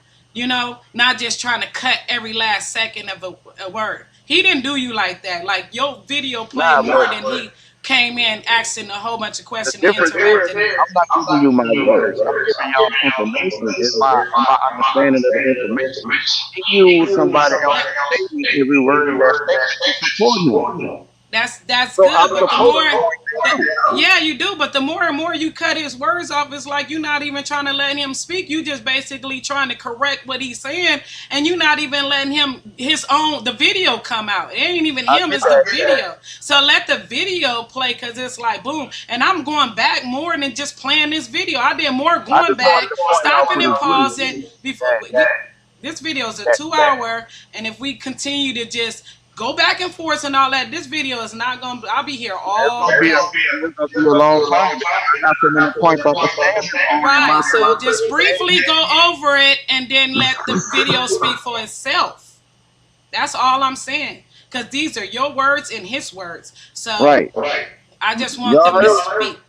Not just trying to cut every last second of a word. He didn't do you like that. Like your video played Nah, more but than he came in asking a whole bunch of the questions and difference is, interrupting. I'm not giving you my words. I'm giving y'all information. It's my understanding of the information. He used somebody else's statement every word in that statement to support him. That's So good, I'm but the supposed more to point that out. yeah, you do, but the more and more you cut his words off, it's like you're not even trying to let him speak. You just basically trying to correct what he's saying, and you're not even letting him the video come out. It ain't even I him, get it's the that. video. So let the video play because it's like boom. And I'm going back more than just playing this video. I did more I going just back, wanted to point out stopping to and the group pausing before. that This video is a that 2 hour, and if we continue to just go back and forth and all that, this video is not gonna. I'll be here it's all gonna be day. a long time because I got so many points I can stand on in Right. my So just briefly go over it and then let the video speak for itself. That's all I'm saying. Because these are your words and his words. So right. I just want Y'all them to heard speak.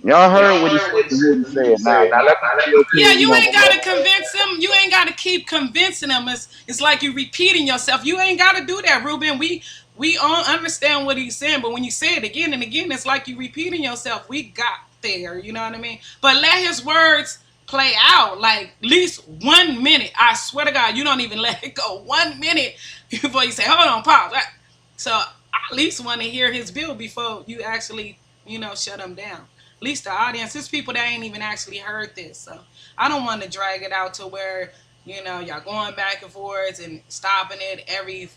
y'all heard what he said. What he said. Now let the video Yeah, play. We you gonna ain't go back. gotta convince them. You ain't gotta keep convincing them. It's like you repeating yourself. You ain't gotta do that, Ruben. We all understand what he's saying, but when you say it again and again, it's like you repeating yourself. We got there, you know what I mean? But let his words play out like at least 1 minute. I swear to God, you don't even let it go 1 minute before you say, hold on, pause. So I at least want to hear his bill before you actually, shut him down. At least the audience, there's people that ain't even actually heard this. So I don't want to drag it out to where, y'all going back and forth and stopping it every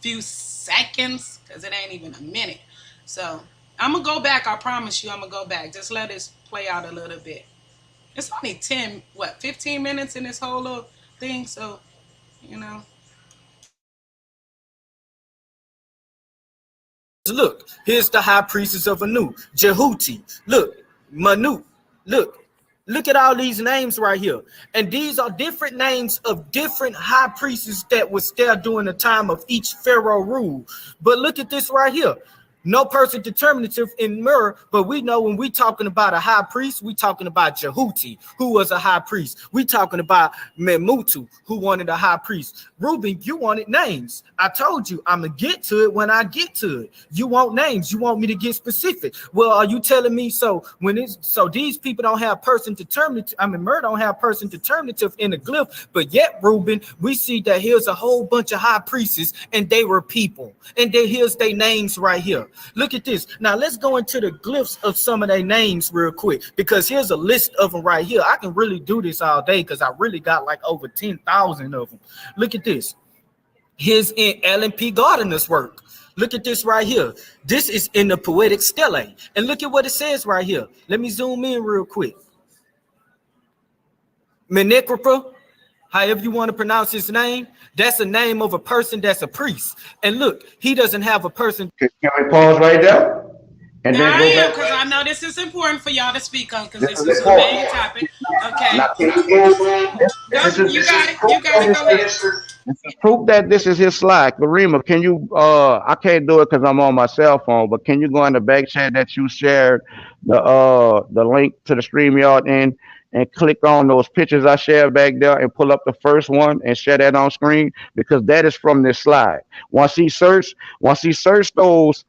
few seconds because it ain't even a minute. So I'm going to go back. I promise you I'm going to go back. Just let us play out a little bit. It's only 15 minutes in this whole little thing. So, you know. Look, here's the high priestess of Anu, Jehuti. Look, Manu. Look at all these names right here. And these are different names of different high priests that was there during the time of each pharaoh rule. But look at this right here. No person determinative in myrrh, but we know when we talking about a high priest, we talking about Jehuti, who was a high priest. We talking about Memutu, who wanted a high priest. Reuben, you wanted names. I told you I'm gonna get to it when I get to it. You want names, you want me to get specific. Well, are you telling me so these people don't have person determinative? I mean, myrrh don't have person determinative in the glyph, but yet, Reuben, we see that here's a whole bunch of high priests and they were people. And then here's their names right here. Look at this. Now let's go into the glyphs of some of their names real quick, because here's a list of them right here. I can really do this all day because I really got like over 10,000 of them. Look at this. Here's in Ellen P. Gardiner's work. Look at this right here. This is in the Poetic Stele. And look at what it says right here. Let me zoom in real quick. Menecrapa, however you want to pronounce his name, that's a name of a person that's a priest. And look, he doesn't have a person. Can we pause right there? And then I go am, back? because I know this is important for y'all to speak on, because This this is is the important. main topic. Okay. Now, can you go? You got it. You got it. Go ahead. This is proof that this is his slide. Karima, can you I can't do it because I'm on my cell phone, but can you go in the back chat that you shared the link to the StreamYard and click on those pictures I shared back there and pull up the first one and share that on screen, because that is from this slide. Once he searched those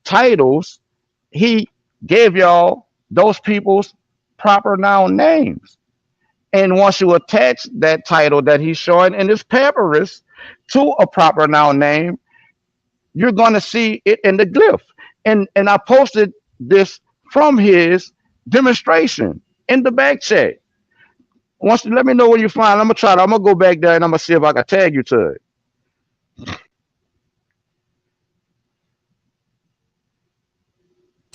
titles, he gave y'all those people's proper noun names. And once you attach that title that he's showing in his papyrus to a proper noun name, you're going to see it in the glyph. And I posted this from his demonstration in the back chat. Once you let me know when you find, I'm gonna try. I'm gonna go back there and I'm gonna see if I can tag you to it.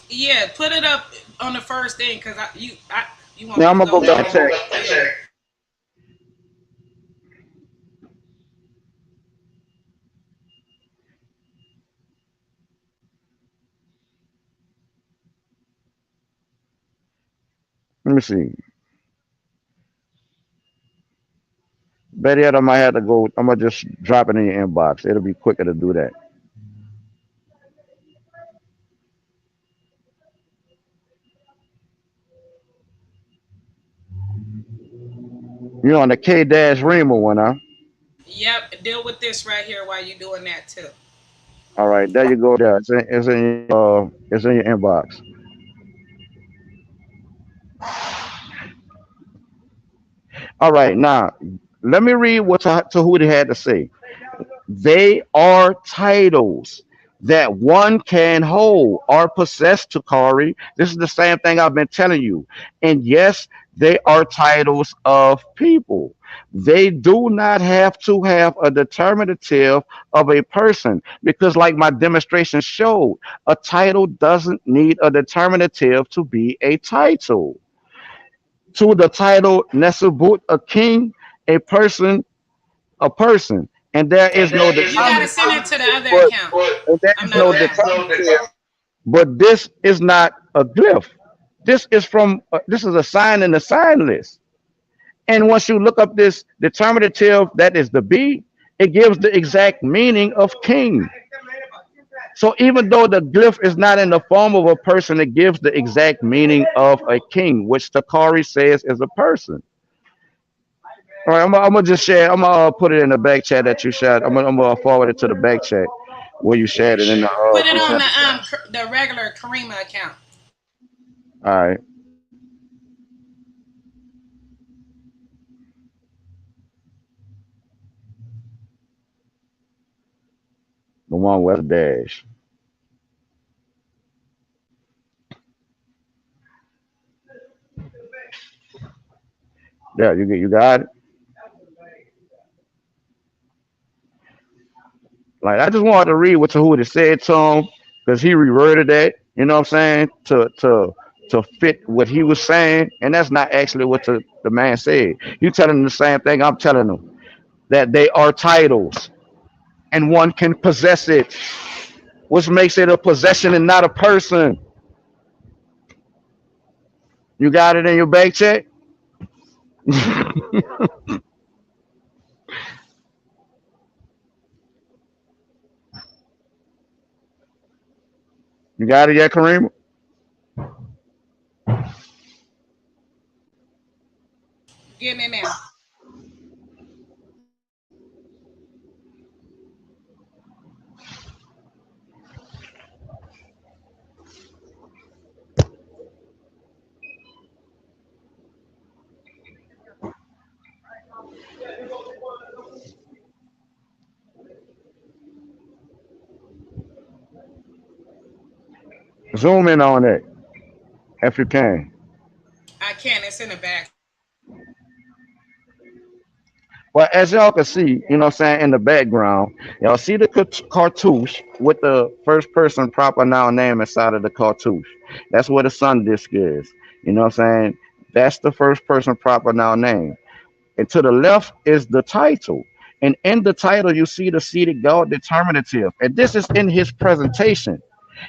Yeah, put it up on the first thing, because you want Now me I'm to gonna go go back back. and check. Let me see. Better yet, I might have to go. I'm gonna just drop it in your inbox. It'll be quicker to do that. You're on the K Dash Rima one, huh? Yep, deal with this right here while you're doing that too. All right, there you go. There, it's in your inbox. All right, now let me read what Tahuti had to say. They are titles that one can hold or possess, Takari. This is the same thing I've been telling you. And yes, they are titles of people. They do not have to have a determinative of a person, because, like my demonstration showed, a title doesn't need a determinative to be a title. To the title Nesabut, a king, a person, a person, and there is no You got to determinative, send it to the other but account. and there I'm is not no on that. determinative. But this is not a glyph. This is a sign in the sign list. And once you look up this determinative, that is the B, it gives the exact meaning of king. So even though the glyph is not in the form of a person, it gives the exact meaning of a king, which Takari says is a person. All right, I'm gonna just share. I'm gonna put it in the back chat that you shared. I'm gonna forward it to the back chat where you shared it in the Put it you on sent. the regular Karima account. All right, the one with the dash. Yeah, you got it. Like I just wanted to read what Tahuti said to him because he reworded that. You know what I'm saying, to fit what he was saying, and that's not actually what the man said. You telling him the same thing I'm telling him, that they are titles and one can possess it, which makes it a possession and not a person. You got it in your back check? You got it yet, Kareem? Getting in there. Zoom in on it if you can. I can. It's in the back. Well, as y'all can see, you know what I'm saying, in the background, y'all see the cartouche with the first person proper noun name inside of the cartouche. That's where the sun disk is. You know what I'm saying? That's the first person proper noun name. And to the left is the title. And in the title, you see the seated God determinative. And this is in his presentation.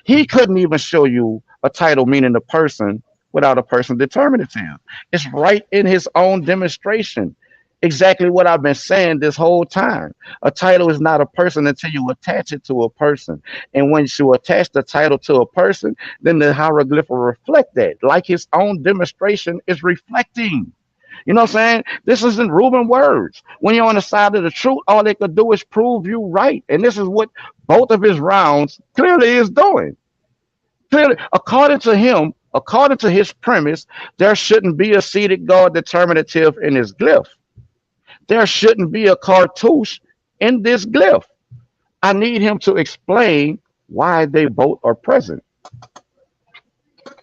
He couldn't even show you a title meaning a person without a person determinative. It's right in his own demonstration. Exactly what I've been saying this whole time. A title is not a person until you attach it to a person. And once you attach the title to a person, then the hieroglyph will reflect that, like his own demonstration is reflecting. You know what I'm saying? This isn't Reuben words. When you're on the side of the truth, all they could do is prove you right. And this is what both of his rounds clearly is doing. Clearly, according to him, according to his premise, there shouldn't be a seated God determinative in his glyph. There shouldn't be a cartouche in this glyph. I need him to explain why they both are present.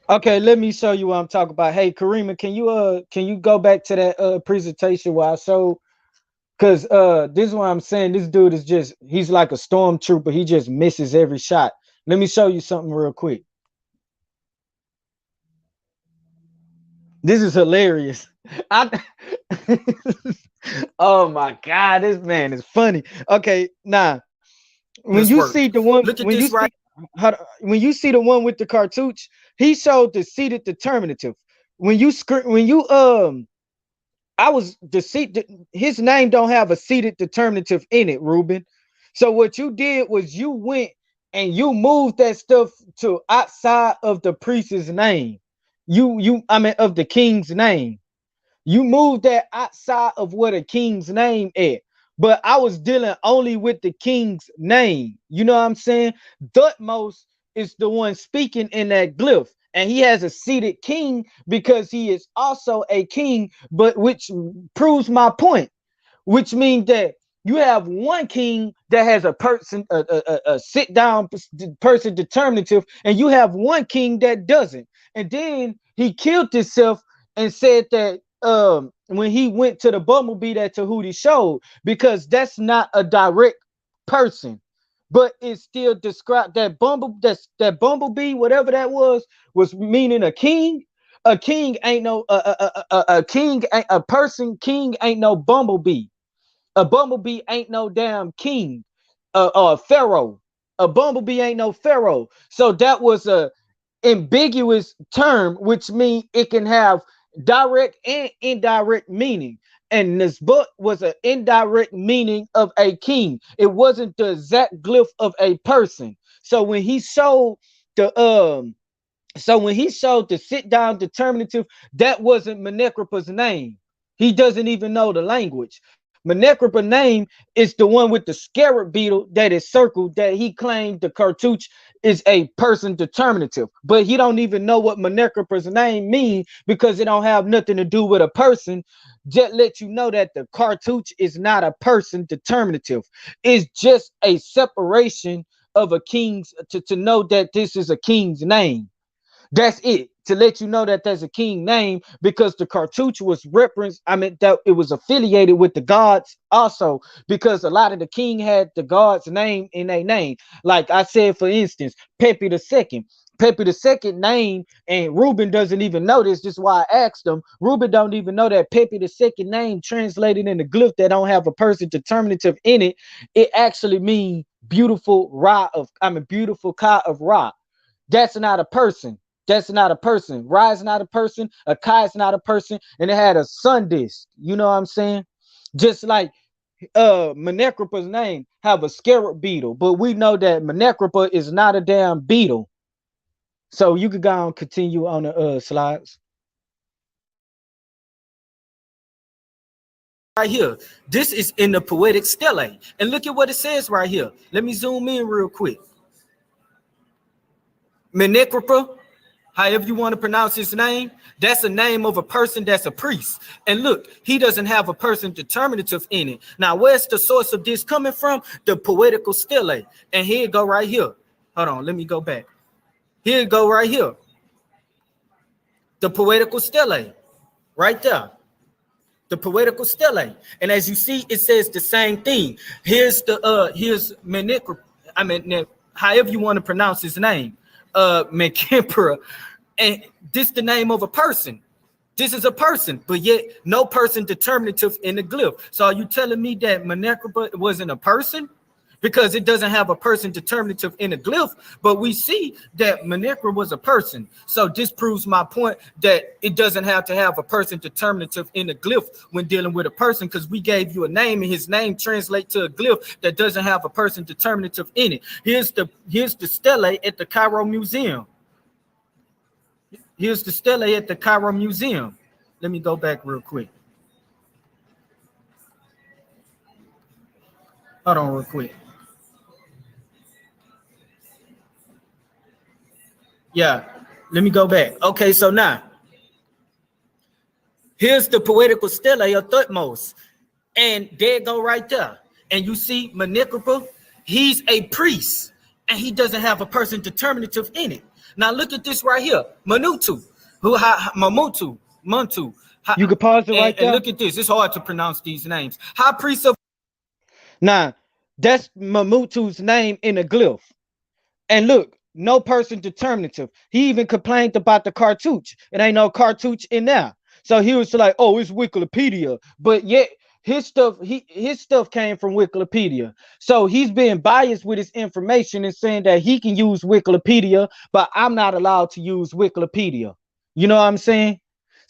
Okay, let me show you what I'm talking about. Hey, Karima, can you go back to that presentation where I showed? Cause this is what I'm saying. This dude is just he's like a stormtrooper. He just misses every shot. Let me show you something real quick. This is hilarious. I oh my god, this man is funny. Okay, now when Let's you work. see the one Look at when you this see right. when you see the one with the cartouche, he showed the seated determinative. When you I was the seat. His name don't have a seated determinative in it, Ruben. So what you did was you went and you moved that stuff to outside of the priest's name. I mean of the king's name. You moved that outside of what a king's name is. But I was dealing only with the king's name. You know what I'm saying? Thutmose is the one speaking in that glyph. And he has a seated king because he is also a king, but which proves my point, which means that you have one king that has a person, a sit down person determinative, and you have one king that doesn't. And then he killed himself and said that when he went to the bumblebee that Tahuti showed, because that's not a direct person, but it still described that bumblebee, whatever that was meaning a king. A king ain't no a king ain't a person. King ain't no bumblebee. A bumblebee ain't no damn king, or pharaoh. A bumblebee ain't no pharaoh. So that was a ambiguous term, which means it can have direct and indirect meaning. And this book was an indirect meaning of a king. It wasn't the exact glyph of a person. So when he showed the sit down determinative, that wasn't Menecrapa's name. He doesn't even know the language. Menecrapa name is the one with the scarab beetle that is circled that he claimed the cartouche is a person determinative. But he don't even know what Menecrapa's name means because it don't have nothing to do with a person. Just let you know that the cartouche is not a person determinative. It's just a separation of a king's to know that this is a king's name. That's it. To let you know that there's a king name because the cartouche was referenced. I mean, that it was affiliated with the gods also because a lot of the king had the god's name in their name. Like I said, for instance, Pepe the Second. Pepe the Second name, and Ruben doesn't even know this. This is why I asked him. Ruben don't even know that Pepe the Second name translated in the glyph that don't have a person determinative in it. It actually means beautiful beautiful Ka of Ra. That's not a person. That's not a person. Ra is not a person. Akai is not a person. And it had a sun disk. You know what I'm saying? Just like Menecrapa's name have a scarab beetle, but we know that Menecrapa is not a damn beetle. So you could go and continue on the slides. Right here. This is in the poetic stele. And look at what it says right here. Let me zoom in real quick. Menecrapa, however you want to pronounce his name, that's a name of a person that's a priest. And look, he doesn't have a person determinative in it. Now, where's the source of this coming from? The poetical stele. And here it go right here. Hold on, let me go back. Here it go right here. The poetical stele, right there. The poetical stele. And as you see, it says the same thing. Here's Menecrapa, however you want to pronounce his name. Menkampra, and this the name of a person. This is a person, but yet no person determinative in the glyph. So are you telling me that Menkampra wasn't a person? Because it doesn't have a person determinative in the glyph, but we see that Menkampra was a person. So this proves my point that it doesn't have to have a person determinative in the glyph when dealing with a person, because we gave you a name and his name translates to a glyph that doesn't have a person determinative in it. Here's the stele at the Cairo Museum. Here's the stele at the Cairo Museum. Let me go back real quick. Hold on real quick. Yeah, let me go back. Okay, so now, here's the poetical stele of Thutmose. And there it go right there. And you see Menkampra, he's a priest, and he doesn't have a person determinative in it. Now look at this right here. Mamutu. You could pause it right there. And look at this. It's hard to pronounce these names. High priest of. Now, that's Mamutu's name in a glyph. And look, no person determinative. He even complained about the cartouche. It ain't no cartouche in there. So he was like, oh, it's Wikipedia. But yet his stuff came from Wikipedia. So he's being biased with his information and saying that he can use Wikipedia, but I'm not allowed to use Wikipedia. You know what I'm saying?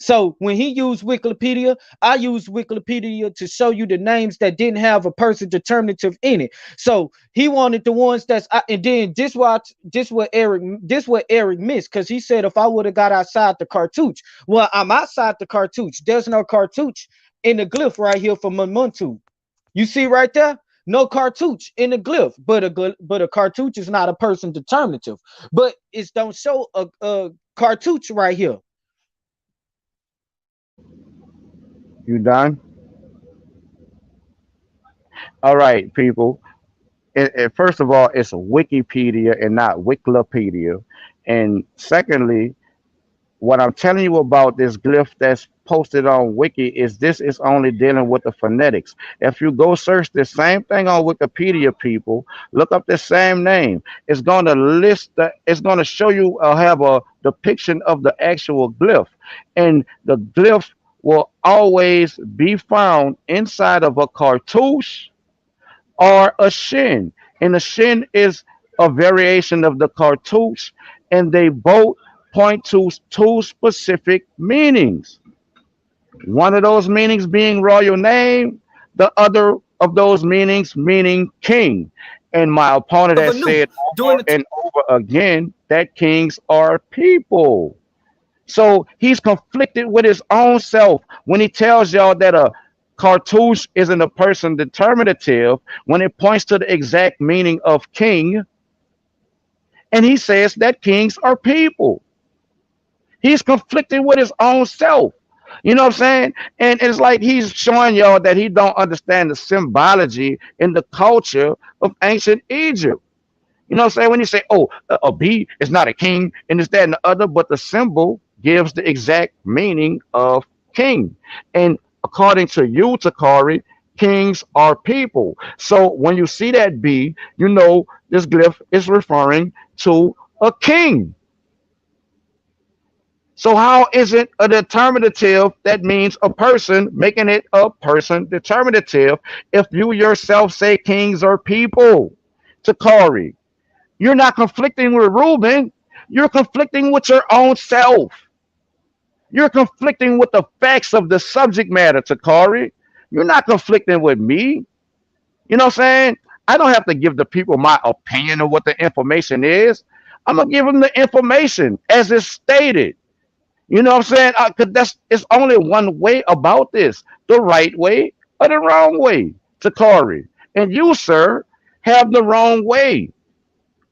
So when he used Wikipedia, I used Wikipedia to show you the names that didn't have a person determinative in it. So he wanted the ones and then this what Eric missed, because he said if I would have got outside the cartouche, well, I'm outside the cartouche. There's no cartouche in the glyph right here for Muntu. You see right there? No cartouche in the glyph, but a cartouche is not a person determinative. But it don't show a cartouche right here. You done? All right, people. First of all, it's Wikipedia and not Wikipedia. And secondly, what I'm telling you about this glyph that's posted on Wiki is this is only dealing with the phonetics. If you go search the same thing on Wikipedia, people, look up the same name. It's going to it's going to show you have a depiction of the actual glyph. And the glyph will always be found inside of a cartouche or a shin. And the shin is a variation of the cartouche, and they both point to two specific meanings. One of those meanings being royal name, the other of those meanings meaning king. And my opponent has said over and over again that kings are people. So he's conflicted with his own self when he tells y'all that a cartouche isn't a person determinative when it points to the exact meaning of king. And he says that kings are people. He's conflicted with his own self. You know what I'm saying? And it's like he's showing y'all that he don't understand the symbology in the culture of ancient Egypt. You know what I'm saying? When you say, oh, a bee is not a king, and it's that and the other, but the symbol gives the exact meaning of king. And according to you, Takari, kings are people. So when you see that bee, you know this glyph is referring to a king. So how is it a determinative that means a person, making it a person determinative if you yourself say kings are people? Takari, you're not conflicting with Reuben. You're conflicting with your own self. You're conflicting with the facts of the subject matter, Takari. You're not conflicting with me. You know what I'm saying? I don't have to give the people my opinion of what the information is. I'm gonna give them the information as it's stated. You know what I'm saying? Cause that's it's only one way about this: the right way or the wrong way. Takari, and you, sir, have the wrong way.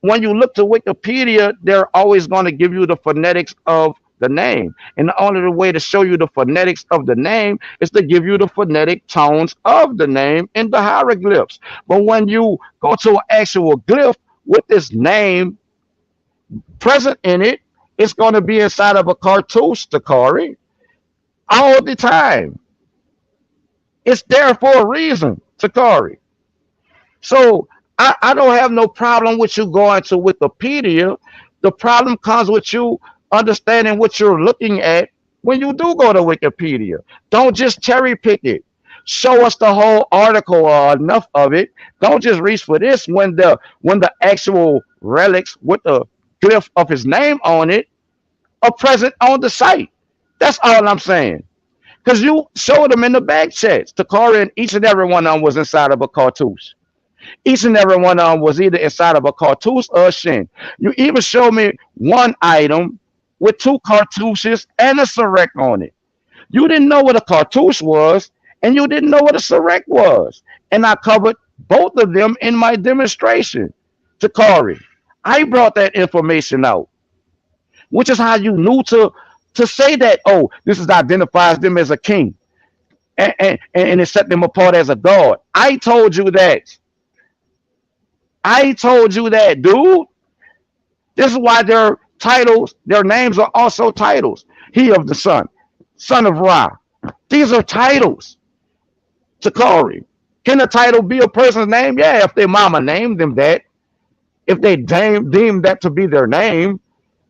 When you look to Wikipedia, they're always going to give you the phonetics of the name. And the only way to show you the phonetics of the name is to give you the phonetic tones of the name in the hieroglyphs. But when you go to an actual glyph with this name present in it, it's going to be inside of a cartouche, Takari, all the time. It's there for a reason, Takari. So I don't have no problem with you going to Wikipedia. The problem comes with you understanding what you're looking at when you do go to Wikipedia. Don't just cherry pick it. Show us the whole article or enough of it. Don't just reach for this when the actual relics with the glyph of his name on it are present on the site. That's all I'm saying. Because you showed them in the back chats. Takari and each and every one of them was inside of a cartouche. Each and every one of them was either inside of a cartouche or a shin. You even showed me one item with two cartouches and a Sarek on it. You didn't know what a cartouche was, and you didn't know what a Sarek was. And I covered both of them in my demonstration. Takari, I brought that information out, which is how you knew to say that, oh, this is identifies them as a king and it set them apart as a god. I told you that. I told you that, dude. This is why their titles, their names are also titles. He of the Sun, Son of Ra. These are titles. Takari. Can a title be a person's name? Yeah, if their mama named them that. If they deem that to be their name,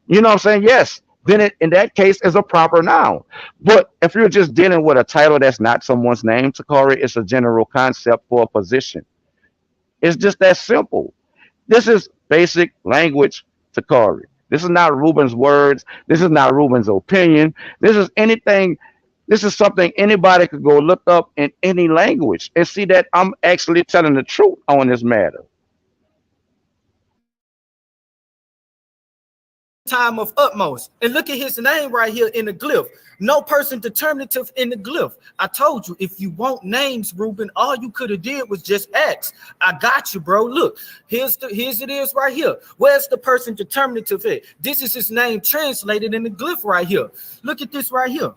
you know what I'm saying? Yes. Then it, in that case, is a proper noun. But if you're just dealing with a title that's not someone's name, Takari, it's a general concept for a position. It's just that simple. This is basic language, Takari. This is not Ruben's words. This is not Ruben's opinion. This is anything. This is something anybody could go look up in any language and see that I'm actually telling the truth on this matter. Time of utmost. And look at his name right here in the glyph. No person determinative in the glyph. I told you, if you want names, Ruben, all you could have did was just ask. I got you, bro. Look, here's it is right here. Where's the person determinative at? This is his name translated in the glyph right here. Look at this right here.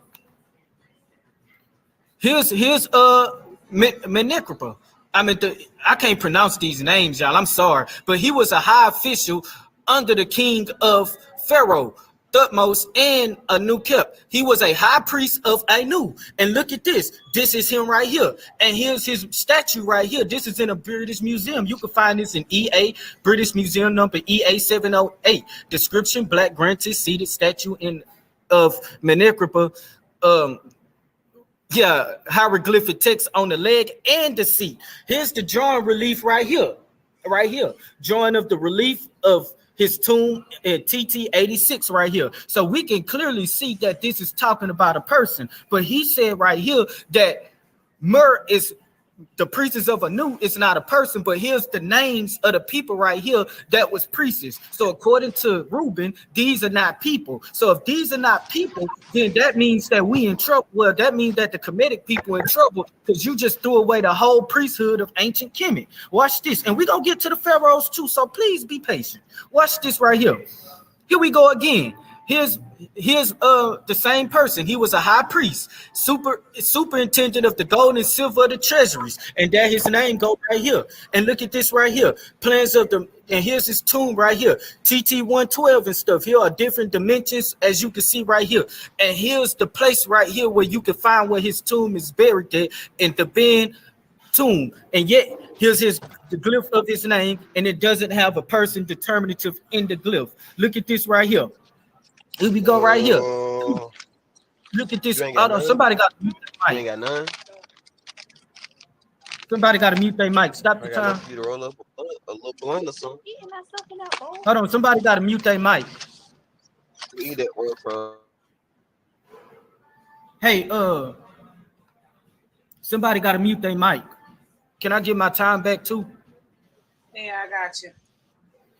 Here's Menekripa. I mean, I can't pronounce these names, y'all. I'm sorry, but he was a high official under the king of Pharaoh, Thutmose, and Anu-Kep. He was a high priest of Anu. And look at this. This is him right here. And here's his statue right here. This is in a British museum. You can find this in EA, British Museum number EA 708. Description, black granted seated statue of Menekripa. Hieroglyphic text on the leg and the seat. Here's the drawing relief right here. Right here. Drawing of the relief of his tomb at TT 86 right here. So we can clearly see that this is talking about a person. But he said right here that Mer is the priestess of Anu is not a person, but here's the names of the people right here that was priests. So according to Reuben, these are not people. So if these are not people, then that means that we in trouble. Well, that means that the Kemetic people in trouble because you just threw away the whole priesthood of ancient Kemet. Watch this. And we're going to get to the pharaohs too, so please be patient. Watch this right here. Here we go again. Here's the same person. He was a high priest, superintendent of the gold and silver of the treasuries, and that his name go right here. And look at this right here. Plans of the and here's his tomb right here. TT 112 and stuff. Here are different dimensions as you can see right here. And here's the place right here where you can find where his tomb is buried at in the Ben tomb. And yet here's the glyph of his name, and it doesn't have a person determinative in the glyph. Look at this right here. Here we go right here. Look at this. Hold on, somebody got to mute their mic. You ain't got none. Somebody got to mute their mic. Stop the time. You to roll up a little blunt or something. Hold on, somebody got to mute their mic. Eat that word from. Hey, somebody got to mute their mic. Can I get my time back too? Yeah, I got you.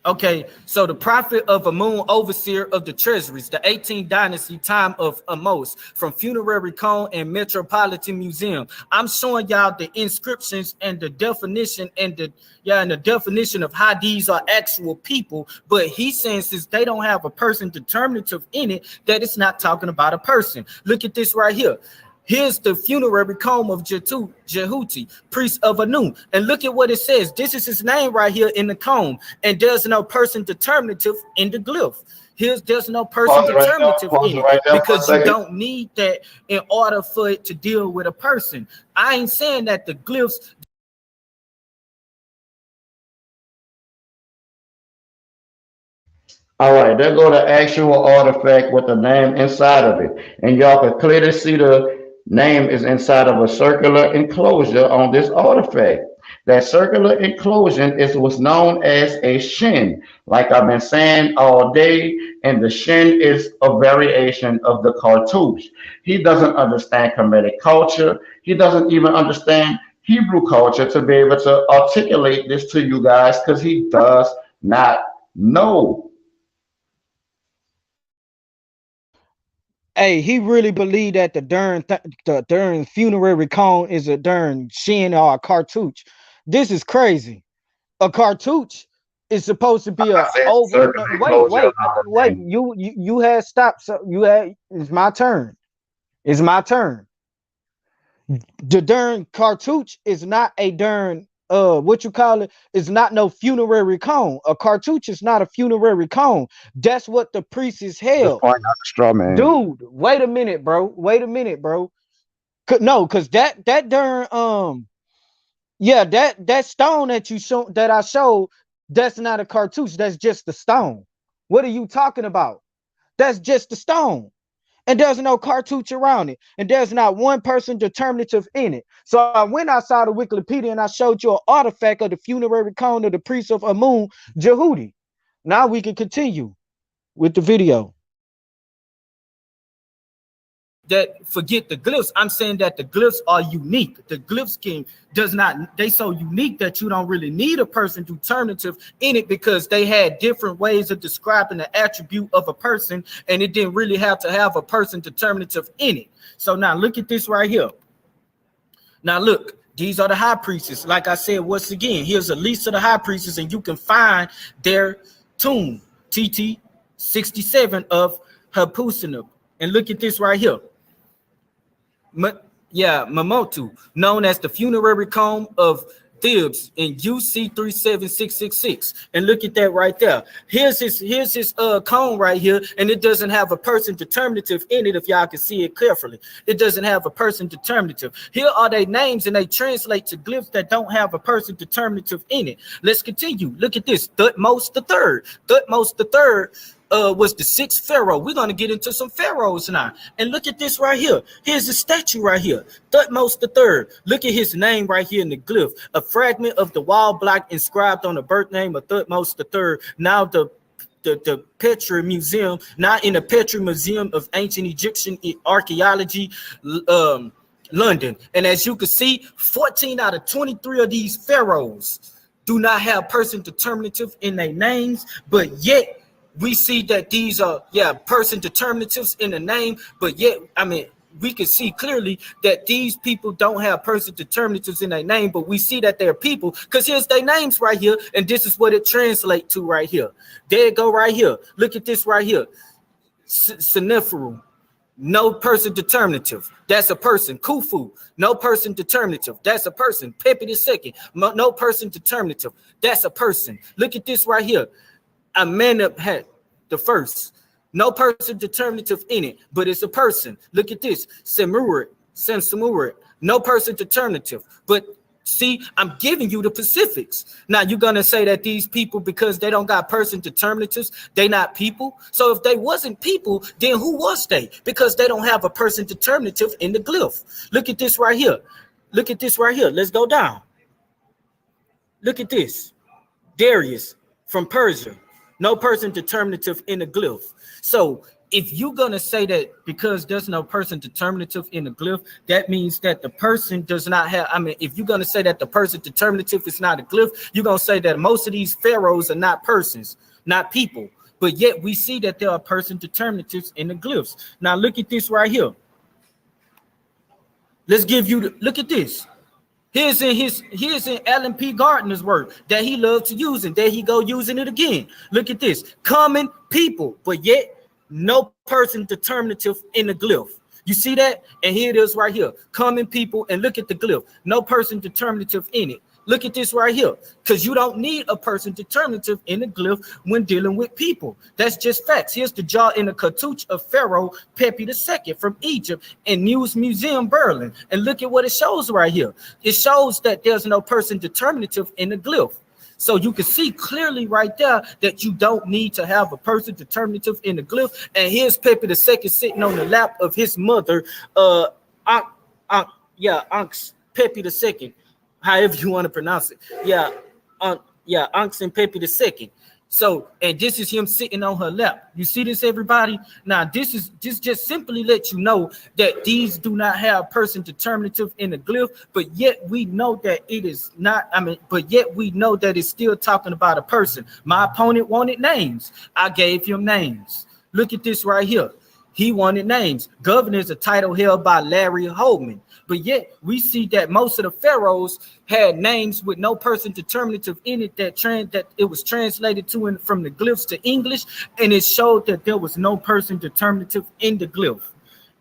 Okay, so the prophet of Amun, overseer of the treasuries, the 18th dynasty, time of Amos, from Funerary Cone and Metropolitan Museum. I'm showing y'all the inscriptions and the definition and the definition of how these are actual people. But he's saying since they don't have a person determinative in it, that it's not talking about a person. Look at this right here. Here's the funerary comb of Jehuti, priest of Anu. And look at what it says. This is his name right here in the comb. And there's no person determinative in the glyph. There's no person determinative in it because you don't need that in order for it to deal with a person. I ain't saying that the glyphs. All right, there go the actual artifact with the name inside of it. And y'all can clearly see the name is inside of a circular enclosure on this artifact. That circular enclosure is what's known as a shin, like I've been saying all day, and the shin is a variation of the cartouche. He doesn't understand Kemetic culture. He doesn't even understand Hebrew culture to be able to articulate this to you guys because he does not know. Hey, he really believed that the darn funerary cone is a darn shin or a cartouche. This is crazy. A cartouche is supposed to be a oval. Wait. You had stopped. So you had. It's my turn. It's my turn. The darn cartouche is not a darn what you call it, is not no funerary cone. A cartouche is not a funerary cone. That's what the priests Just held. point out the straw man. Dude, wait a minute, bro. No, because that darn yeah, that stone that I showed, that's not a cartouche, that's just the stone. What are you talking about? That's just the stone. And there's no cartouche around it. And there's not one person determinative in it. So I went outside of Wikipedia and I showed you an artifact of the funerary cone of the priest of Amun, Jehudi. Now we can continue with the video. That forget the glyphs. I'm saying that the glyphs are unique. The glyph scheme they so unique that you don't really need a person determinative in it because they had different ways of describing the attribute of a person, and it didn't really have to have a person determinative in it. So now look at this right here. Now look, these are the high priests. Like I said, once again, here's a list of the high priests, and you can find their tomb, TT 67 of Hapusinub. And look at this right here. Mamotu, known as the funerary comb of Thebes in UC 37666. And look at that right there. Here's his comb right here, and it doesn't have a person determinative in it, if y'all can see it carefully. It doesn't have a person determinative. Here are their names, and they translate to glyphs that don't have a person determinative in it. Let's continue. Look at this. Thutmose III. Thutmose III was the sixth pharaoh. We're going to get into some pharaohs now. And look at this right here. Here's the statue right here. Thutmose III. Look at his name right here in the glyph. A fragment of the wall block inscribed on the birth name of Thutmose III. Now the Petri Museum, not in the Petri Museum of Ancient Egyptian Archaeology, London. And as you can see, 14 out of 23 of these pharaohs do not have person determinative in their names, but yet we see that these are, person determinatives in the name, but yet, we can see clearly that these people don't have person determinatives in their name, but we see that they're people because here's their names right here, and this is what it translates to right here. There you go right here. Look at this right here. Seneferu, no person determinative. That's a person. Khufu, no person determinative. That's a person. Pepi II, no person determinative. That's a person. Look at this right here. Amenemhat the first, no person determinative in it, but it's a person. Look at this. Sensamurit, no person determinative, but see, I'm giving you the specifics. Now you're gonna say that these people, because they don't got person determinatives, they not people. So if they wasn't people, then who was they? Because they don't have a person determinative in the glyph. Look at this right here. Look at this right here. Let's go down. Look at this. Darius from Persia. No person determinative in the glyph. So if you're gonna say that because there's no person determinative in the glyph, that means that the person does not have. I mean, if you're gonna say that the person determinative is not a glyph, you're gonna say that most of these pharaohs are not persons, not people. But yet we see that there are person determinatives in the glyphs. Now look at this right here. Let's give you the look at this. Here's in Alan P. Gardner's work that he loved to use, and there he go using it again. Look at this. Common people, but yet no person determinative in the glyph. You see that? And here it is right here. Common people, and look at the glyph. No person determinative in it. Look at this right here, because you don't need a person determinative in the glyph when dealing with people. That's just facts. Here's the jaw in the cartouche of Pharaoh Pepi II from Egypt in News Museum, Berlin. And look at what it shows right here. It shows that there's no person determinative in the glyph. So you can see clearly right there that you don't need to have a person determinative in the glyph. And here's Pepi II sitting on the lap of his mother, Ankh Pepi II. However you want to pronounce it. Ankh and Pepi II. So, and this is him sitting on her lap. You see this, everybody? Now, this is just simply let you know that these do not have person determinative in the glyph, but yet we know that it is not, but yet we know that it's still talking about a person. My opponent wanted names. I gave him names. Look at this right here. He wanted names. Governor is a title held by Larry Holman. But yet we see that most of the pharaohs had names with no person determinative in it that it was translated to and from the glyphs to English, and it showed that there was no person determinative in the glyph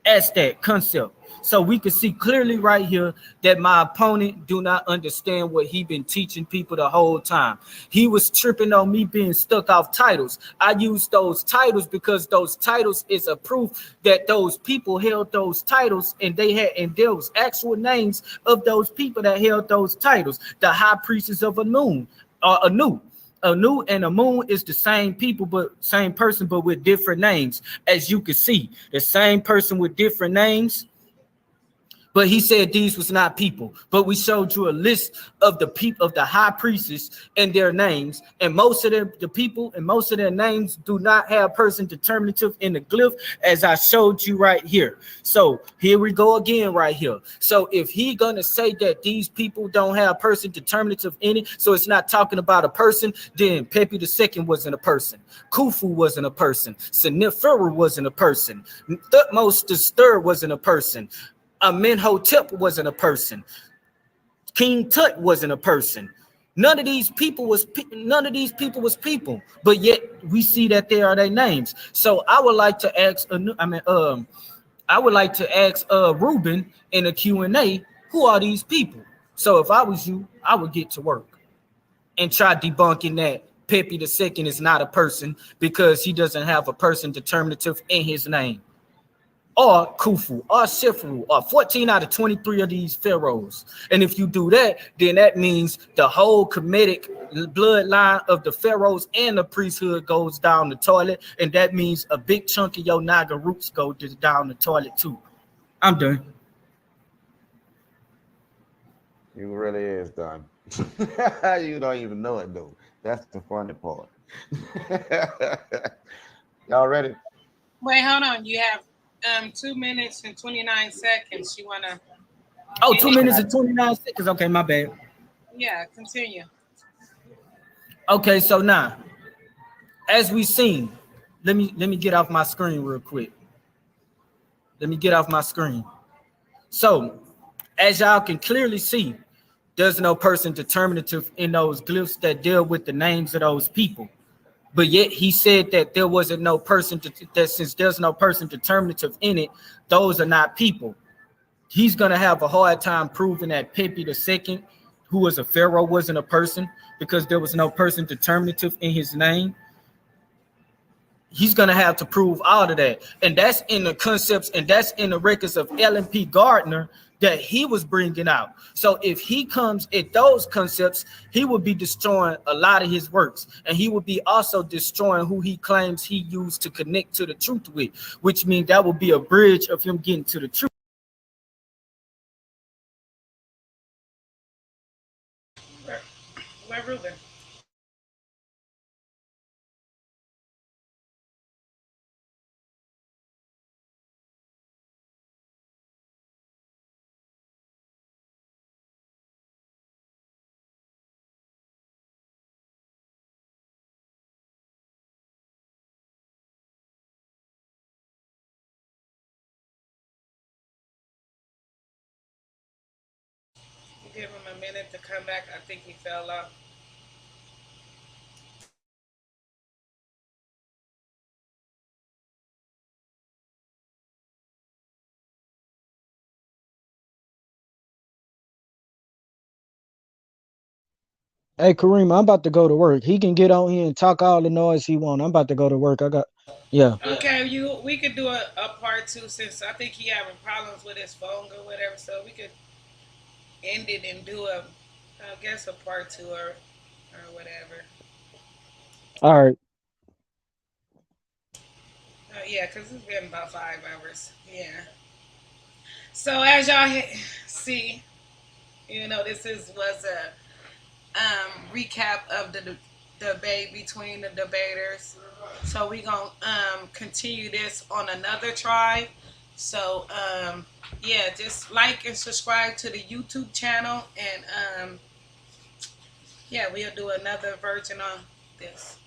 as that concept. So we can see clearly right here that my opponent do not understand what he been teaching people the whole time. He was tripping on me being stuck off titles. I use those titles because those titles is a proof that those people held those titles, and there was actual names of those people that held those titles. The high priestess of Anu, Anu and Amun is the same people, but same person, but with different names. As you can see, the same person with different names. But he said these was not people. But we showed you a list of the people of the high priests and their names, and most of them, the people and most of their names do not have person determinative in the glyph, as I showed you right here. So here we go again right here. So if he gonna say that these people don't have person determinative in it, so it's not talking about a person, then Pepi II wasn't a person. Khufu wasn't a person. Senneferu wasn't a person. Thutmose III wasn't a person. Amenhotep wasn't a person. King Tut wasn't a person. None of these people was people, but yet we see that they are their names. So I would like to ask Ruben in a Q&A, who are these people? So if I was you, I would get to work and try debunking that Pepi II is not a person because he doesn't have a person determinative in his name. Or Khufu, or Shifru, or 14 out of 23 of these pharaohs. And if you do that, then that means the whole Kemetic bloodline of the pharaohs and the priesthood goes down the toilet, and that means a big chunk of your Naga roots go down the toilet too. I'm done. You really is done. You don't even know it though. That's the funny part. Y'all ready? Wait, hold on. You have 2 minutes and 29 seconds. You wanna? Oh, 2 minutes and 29 seconds. Okay, my bad. Yeah, continue. Okay, so now, as we seen, let me get off my screen real quick. Let me get off my screen. So, as y'all can clearly see, there's no person determinative in those glyphs that deal with the names of those people. But yet he said that there wasn't no person that since there's no person determinative in it, those are not people. He's gonna have a hard time proving that Pepi II, who was a pharaoh, wasn't a person because there was no person determinative in his name. He's gonna have to prove all of that, and that's in the concepts, and that's in the records of Ellen P. Gardner that he was bringing out. So if he comes at those concepts, he will be destroying a lot of his works, and he will be also destroying who he claims he used to connect to the truth with, which means that will be a bridge of him getting to the truth. Where Ruben? Give him a minute to come back. I think he fell off. Hey Kareem, I'm about to go to work. He can get on here and talk all the noise he want. I'm about to go to work. I got yeah. Okay, we could do a part two since I think he having problems with his phone or whatever. So we could end it and do I guess a part two or whatever. All right. Yeah, because it's been about 5 hours. Yeah. So as y'all see, this was a recap of the debate between the debaters. So we gonna continue this on another try. So yeah, just like and subscribe to the YouTube channel, and yeah, we'll do another version on this.